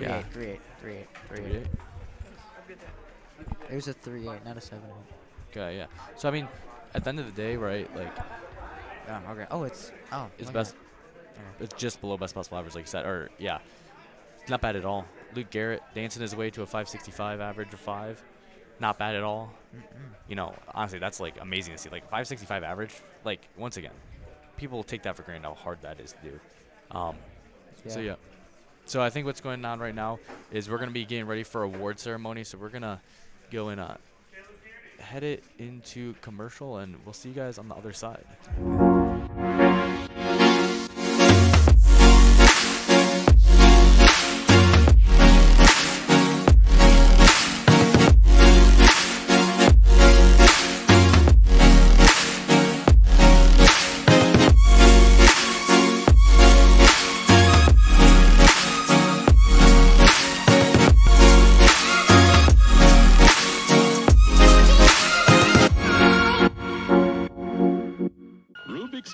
Yeah. 3.8. It was a 3.8, not a 7.8. Okay, yeah. So I mean, at the end of the day, right? Like, okay. Oh, it's it's okay. best. It's just below best possible average, like you said. Or yeah, it's not bad at all. Luke Garrett dancing his way to a 565 average of 5. Not bad at all. You know, honestly, that's like amazing to see. Like 565 average. Like once again, people take that for granted how hard that is to do. So yeah. So I think what's going on right now is we're gonna be getting ready for award ceremony. So we're gonna go and head it into commercial, and we'll see you guys on the other side.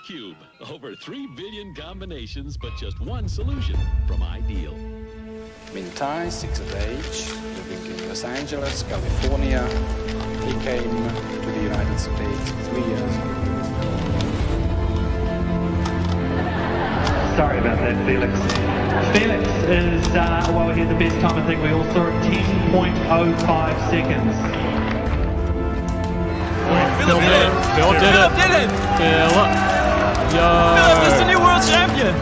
Cube. Over 3 billion combinations, but just one solution from ideal. Mintai, 6 of age, living in Los Angeles, California. He came to the United States 3 years ago. Sorry about that, Felix. Felix is, well, he had the best time I think we all saw at 10.05 seconds. Philip did it! Philip did it! Philip! Philip is the new world champion!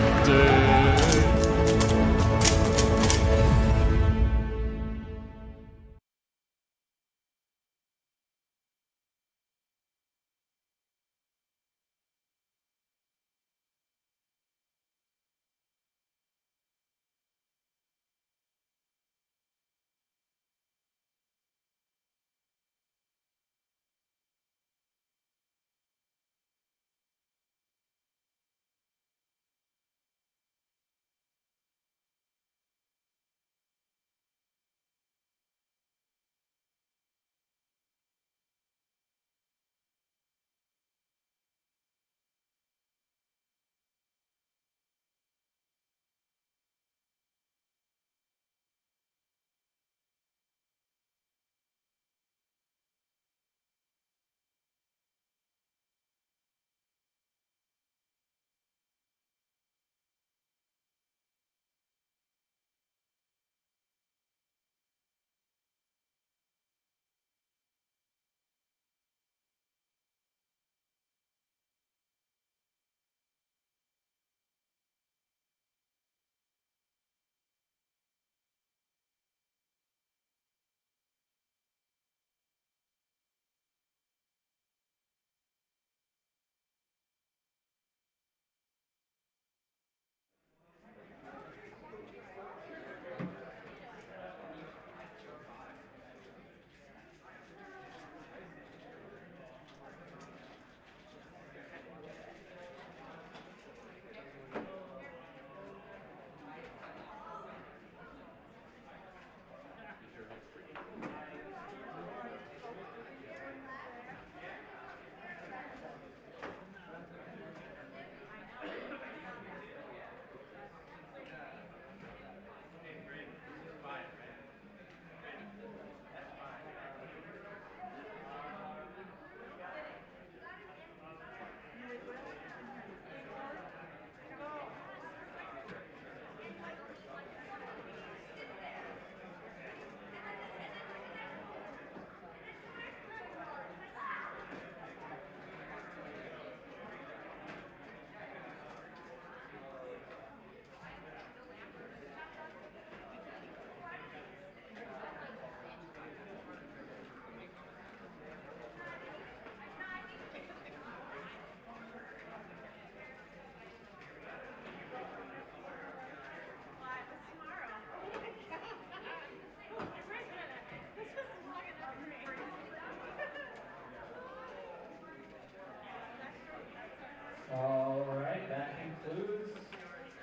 All right, that concludes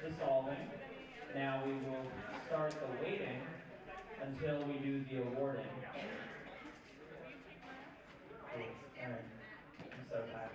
the solving. Now we will start the waiting until we do the awarding. All right, I'm so tired.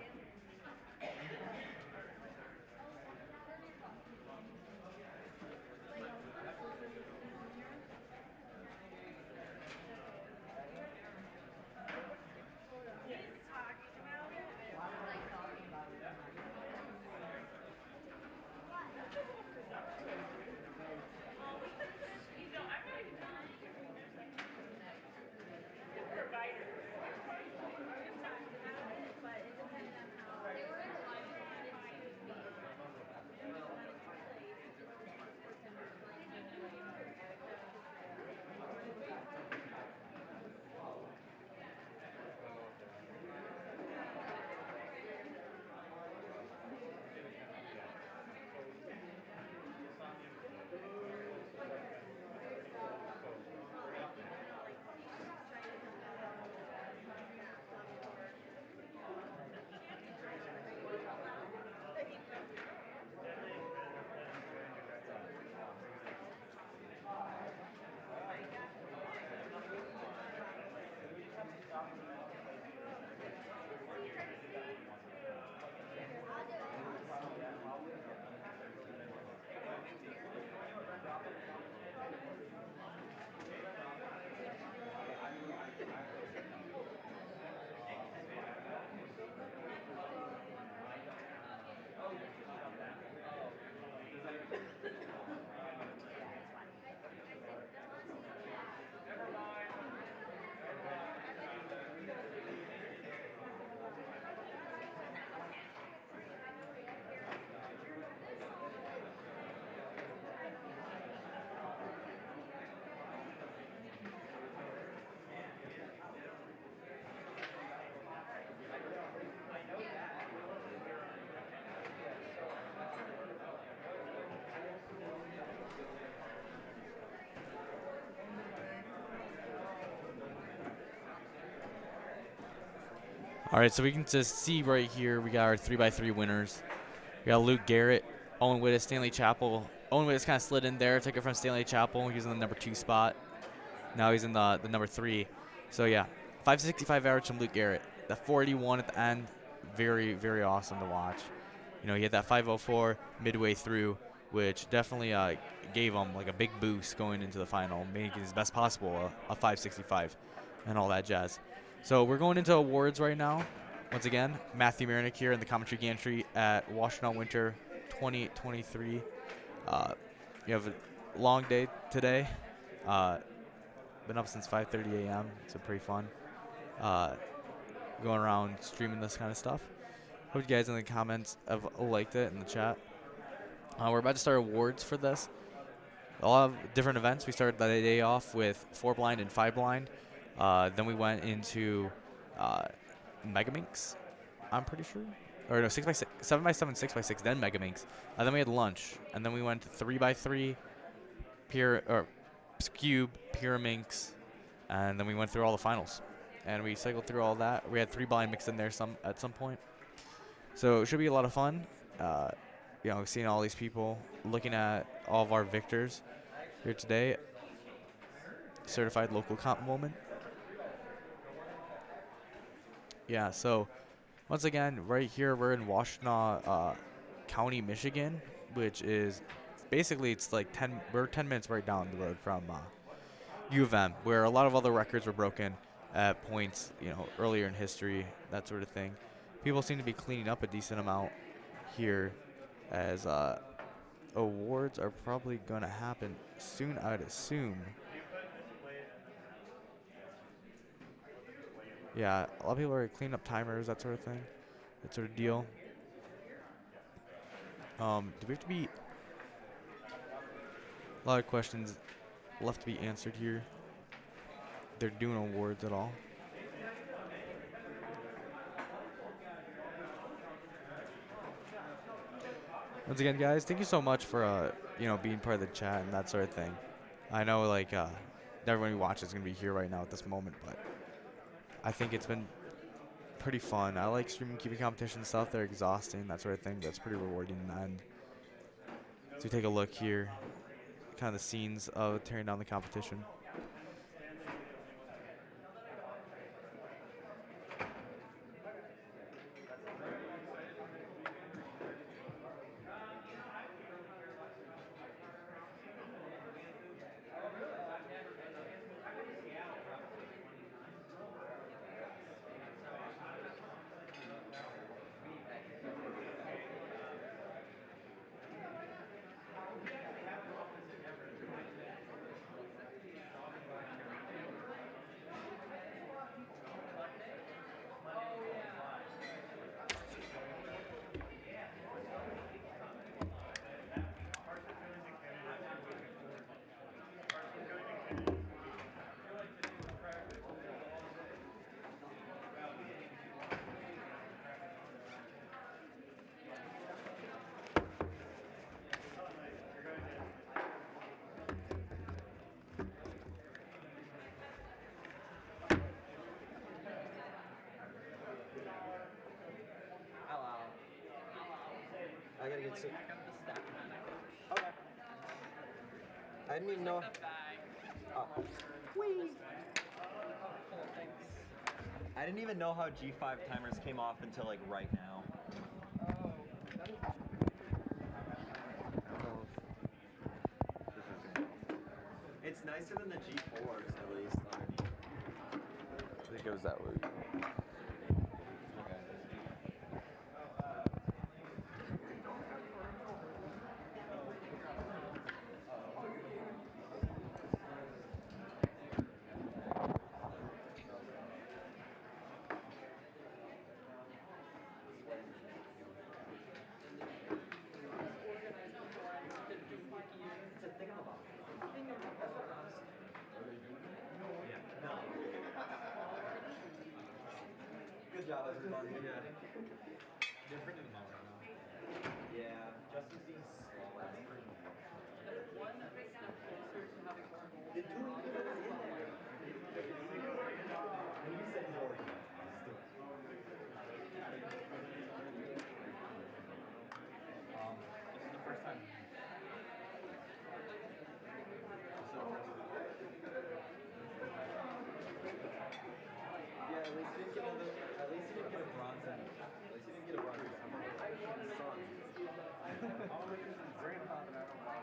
All right, so we can just see right here we got our 3x3 winners. We got Luke Garrett, Owen Wittes, Stanley Chapel. Owen Wittes kind of slid in there, took it from Stanley Chapel. He was in the number 2 spot. Now he's in the number 3. So yeah, 565 average from Luke Garrett. The 481 at the end, very, very awesome to watch. You know, he had that 504 midway through, which definitely gave him like a big boost going into the final, making his best possible a 565 and all that jazz. So we're going into awards right now. Once again, Matthew Marinick here in the commentary gantry at Washtenaw Winter 2023. You have a long day today. Been up since 5:30 a.m. It's pretty fun. Going around streaming this kind of stuff. Hope you guys in the comments have liked it in the chat. We're about to start awards for this. A lot of different events. We started the day off with 4 blind and 5 blind. Then we went into Megaminx, I'm pretty sure. Or no, 6x6, 7x7, 6x6, then Megaminx. Then we had lunch. And then we went to 3x3, Cube, Pyraminx, and then we went through all the finals. And we cycled through all that. We had 3 blind mixed in there at some point. So it should be a lot of fun. You know, seeing all these people, looking at all of our victors here today. Certified local comp moment. Yeah, so once again, right here we're in Washtenaw County, Michigan, which is basically it's like we're 10 minutes right down the road from U of M, where a lot of other records were broken at points, you know, earlier in history, that sort of thing. People seem to be cleaning up a decent amount here, as awards are probably going to happen soon, I'd assume. Yeah, a lot of people are cleaning up timers, that sort of thing, that sort of deal. Do we have to be... A lot of questions left to be answered here. They're doing awards at all. Once again, guys, thank you so much for you know, being part of the chat and that sort of thing. I know like everyone who watches is gonna be here right now at this moment, but I think it's been pretty fun. I like streaming keeping competition stuff. They're exhausting, that sort of thing. That's pretty rewarding in the end. So take a look here, kind of the scenes of tearing down the competition. I gotta get some. Okay. I didn't even know. Oh. Whee! I didn't even know how G5 timers came off until like right now. It's nicer than the G4s at least underneath. I think it was that way. Good job, everybody. Yeah. They're bringing them out right now. Yeah, Justin's being slow. The two was in there. And you said he's already done. At least you didn't get a bronze in it. At least you didn't get a bronze in it. Grandpa and I don't want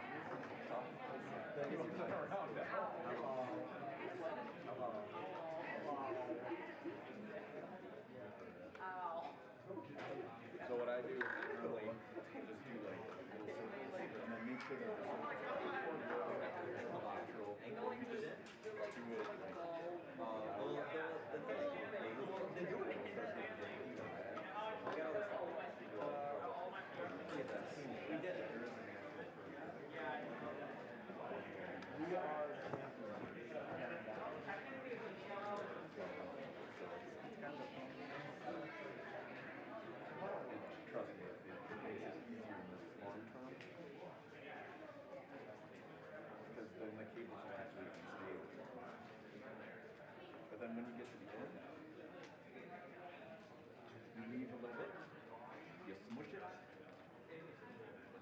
So what I do is early, just do like little circles, and then make sure that the circles are natural. Do it like, they do it. We did it. We are trust me, it makes it easier in the long term. Because then the cables will actually be stable. But then when you get to the end, you leave a little bit, you smush it, and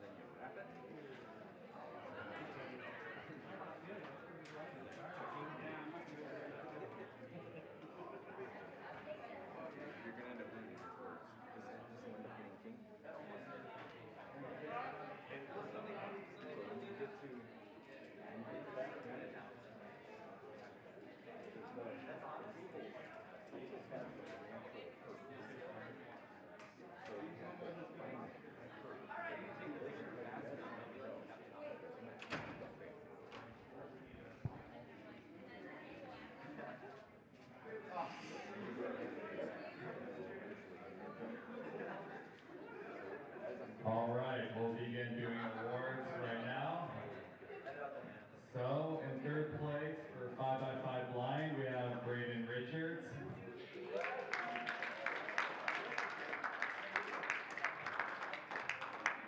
then you wrap it. You're going to end up losing your cords. This will end up getting kinky. So when you get to that minute now, All right, we'll begin doing awards right now. So, in third place for 5x5 blind, we have Braden Richards.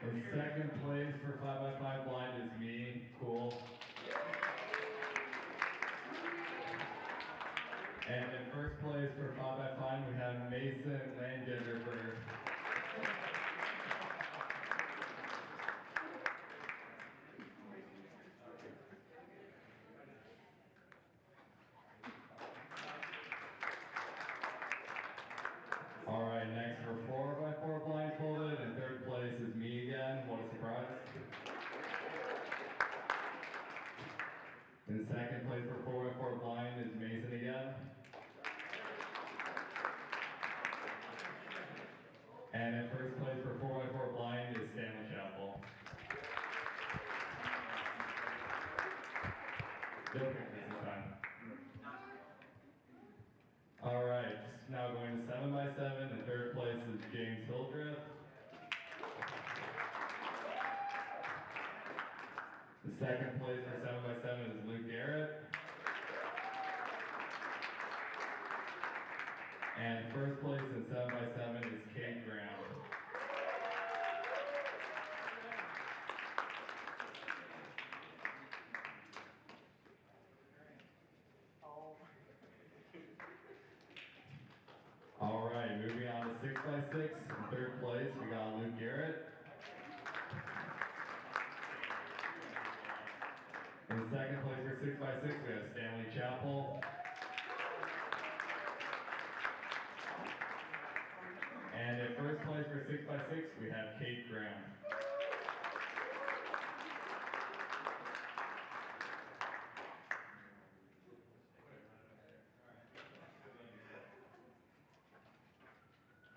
In second place for 5x5 blind is me, cool. And in first place for 5x5 we have Mason Langenderberg. All right, next for 4x4 blindfolded, in third place is me again. What a surprise. In second place for 4x4 blind is Mason again. And in first place for 4x4 blind is Stanley Chapel. They'll pick this time. All right, now going to 7x7. In third place is James Hildreth. The second place for 7x7 is Luke Garrett. And first place in 7x7 is Kate Graham. All right, moving on to 6x6. In third place, we got Luke Garrett. In second place for 6x6, we have Stanley Chapel. And in first place for 6x6, we have Kate Graham.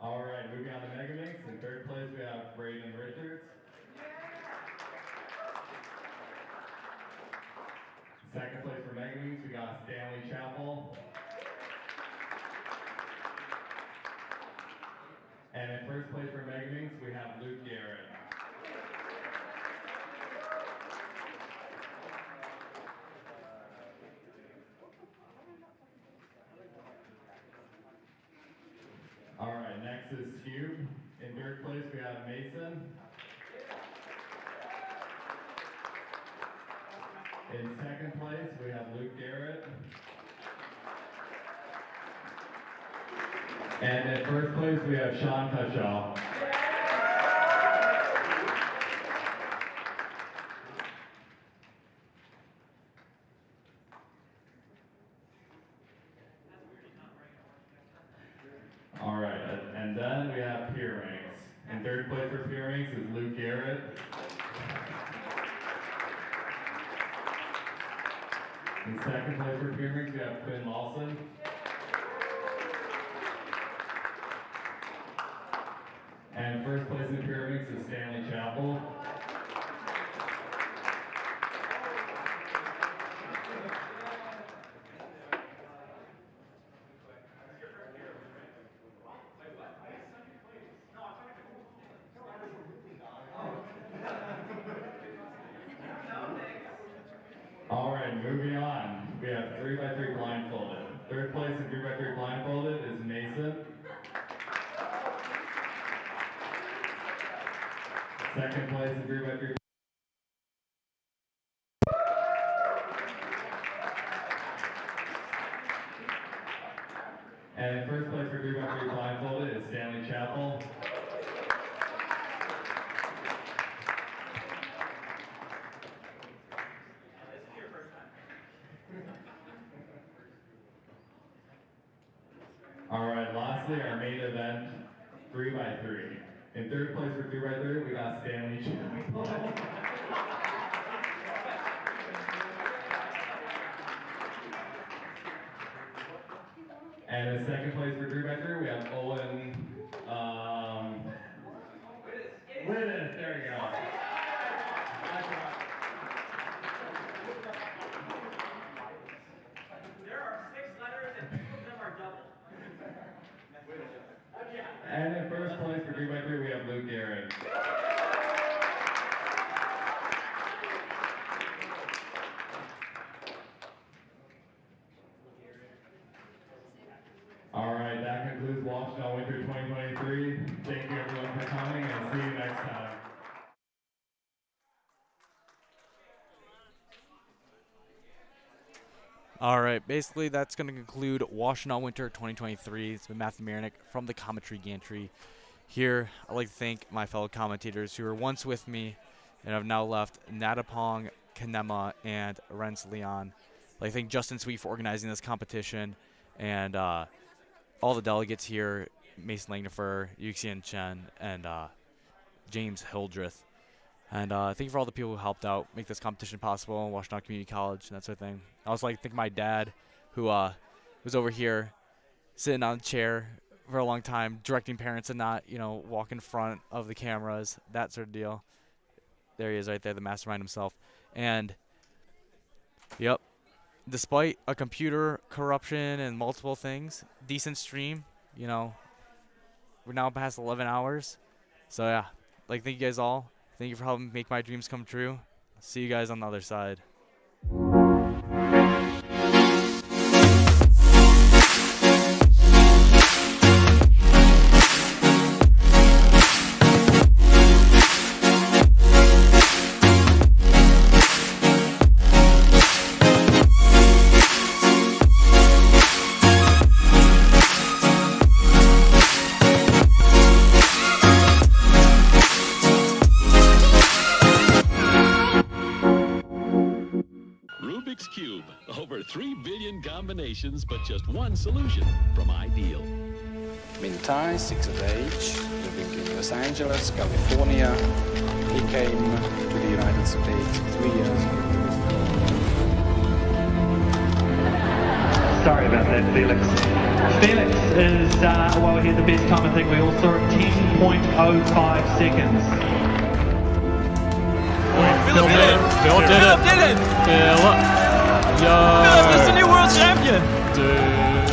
All right, moving on to Megaminx. In third place, we have Braden Richards. Second place for Megaminx, we got Stanley Chapel. And in first place for Megaminx, we have Luke Garrett. All right, next is Cube. In third place, we have Mason. In second place, we have Luke Garrett. And in first place, we have Sean Cushaw. In third place for Pyramids is Luke Garrett. In second place for Pyramids, we have Quinn Lawson. And first place in Pyramids is Stanley Chappell. All right, moving on. We have 3x3 blindfolded. Third place in 3x3 blindfolded is Mason. Second place in 3x3. And in first place for 3x3 blindfolded is Stanley Chappell. All right, lastly, our main event, 3x3. In third place for 3x3, we got Stanley Chappell. And in second place for 3x3, we have Owen, Witness, there you go. There are 6 letters and 2 of them are double. And in first place for 3x3, we have Luke Garrett. All right, that concludes Washtenaw Winter 2023. Thank you everyone for coming, and see you next time. All right, basically that's going to conclude Washtenaw Winter 2023. It's been Matthew Marinick from the Commentary Gantry. Here, I'd like to thank my fellow commentators who were once with me and have now left, Natapong, Kanema, and Renz Leon. I'd like to thank Justin Sweet for organizing this competition, and all the delegates here, Mason Langnefer, Yuxian Chen, and James Hildreth. And thank you for all the people who helped out make this competition possible, Washtenaw Community College and that sort of thing. I also like to thank my dad, who was over here sitting on a chair for a long time, directing parents and not, walk in front of the cameras, that sort of deal. There he is right there, the mastermind himself. And, yep, despite a computer corruption and multiple things, decent stream, we're now past 11 hours. So, yeah, thank you guys all. Thank you for helping make my dreams come true. See you guys on the other side. Over 3 billion combinations, but just one solution from Ideal. Mintai, 6 of age, living in Los Angeles, California. He came to the United States 3 years ago. Sorry about that, Felix. Felix is, well, he had the best time. I think we all saw it, 10.05 seconds. Phil did it! Phil did it! Phil! Yo! Philip is the new world champion! Dude.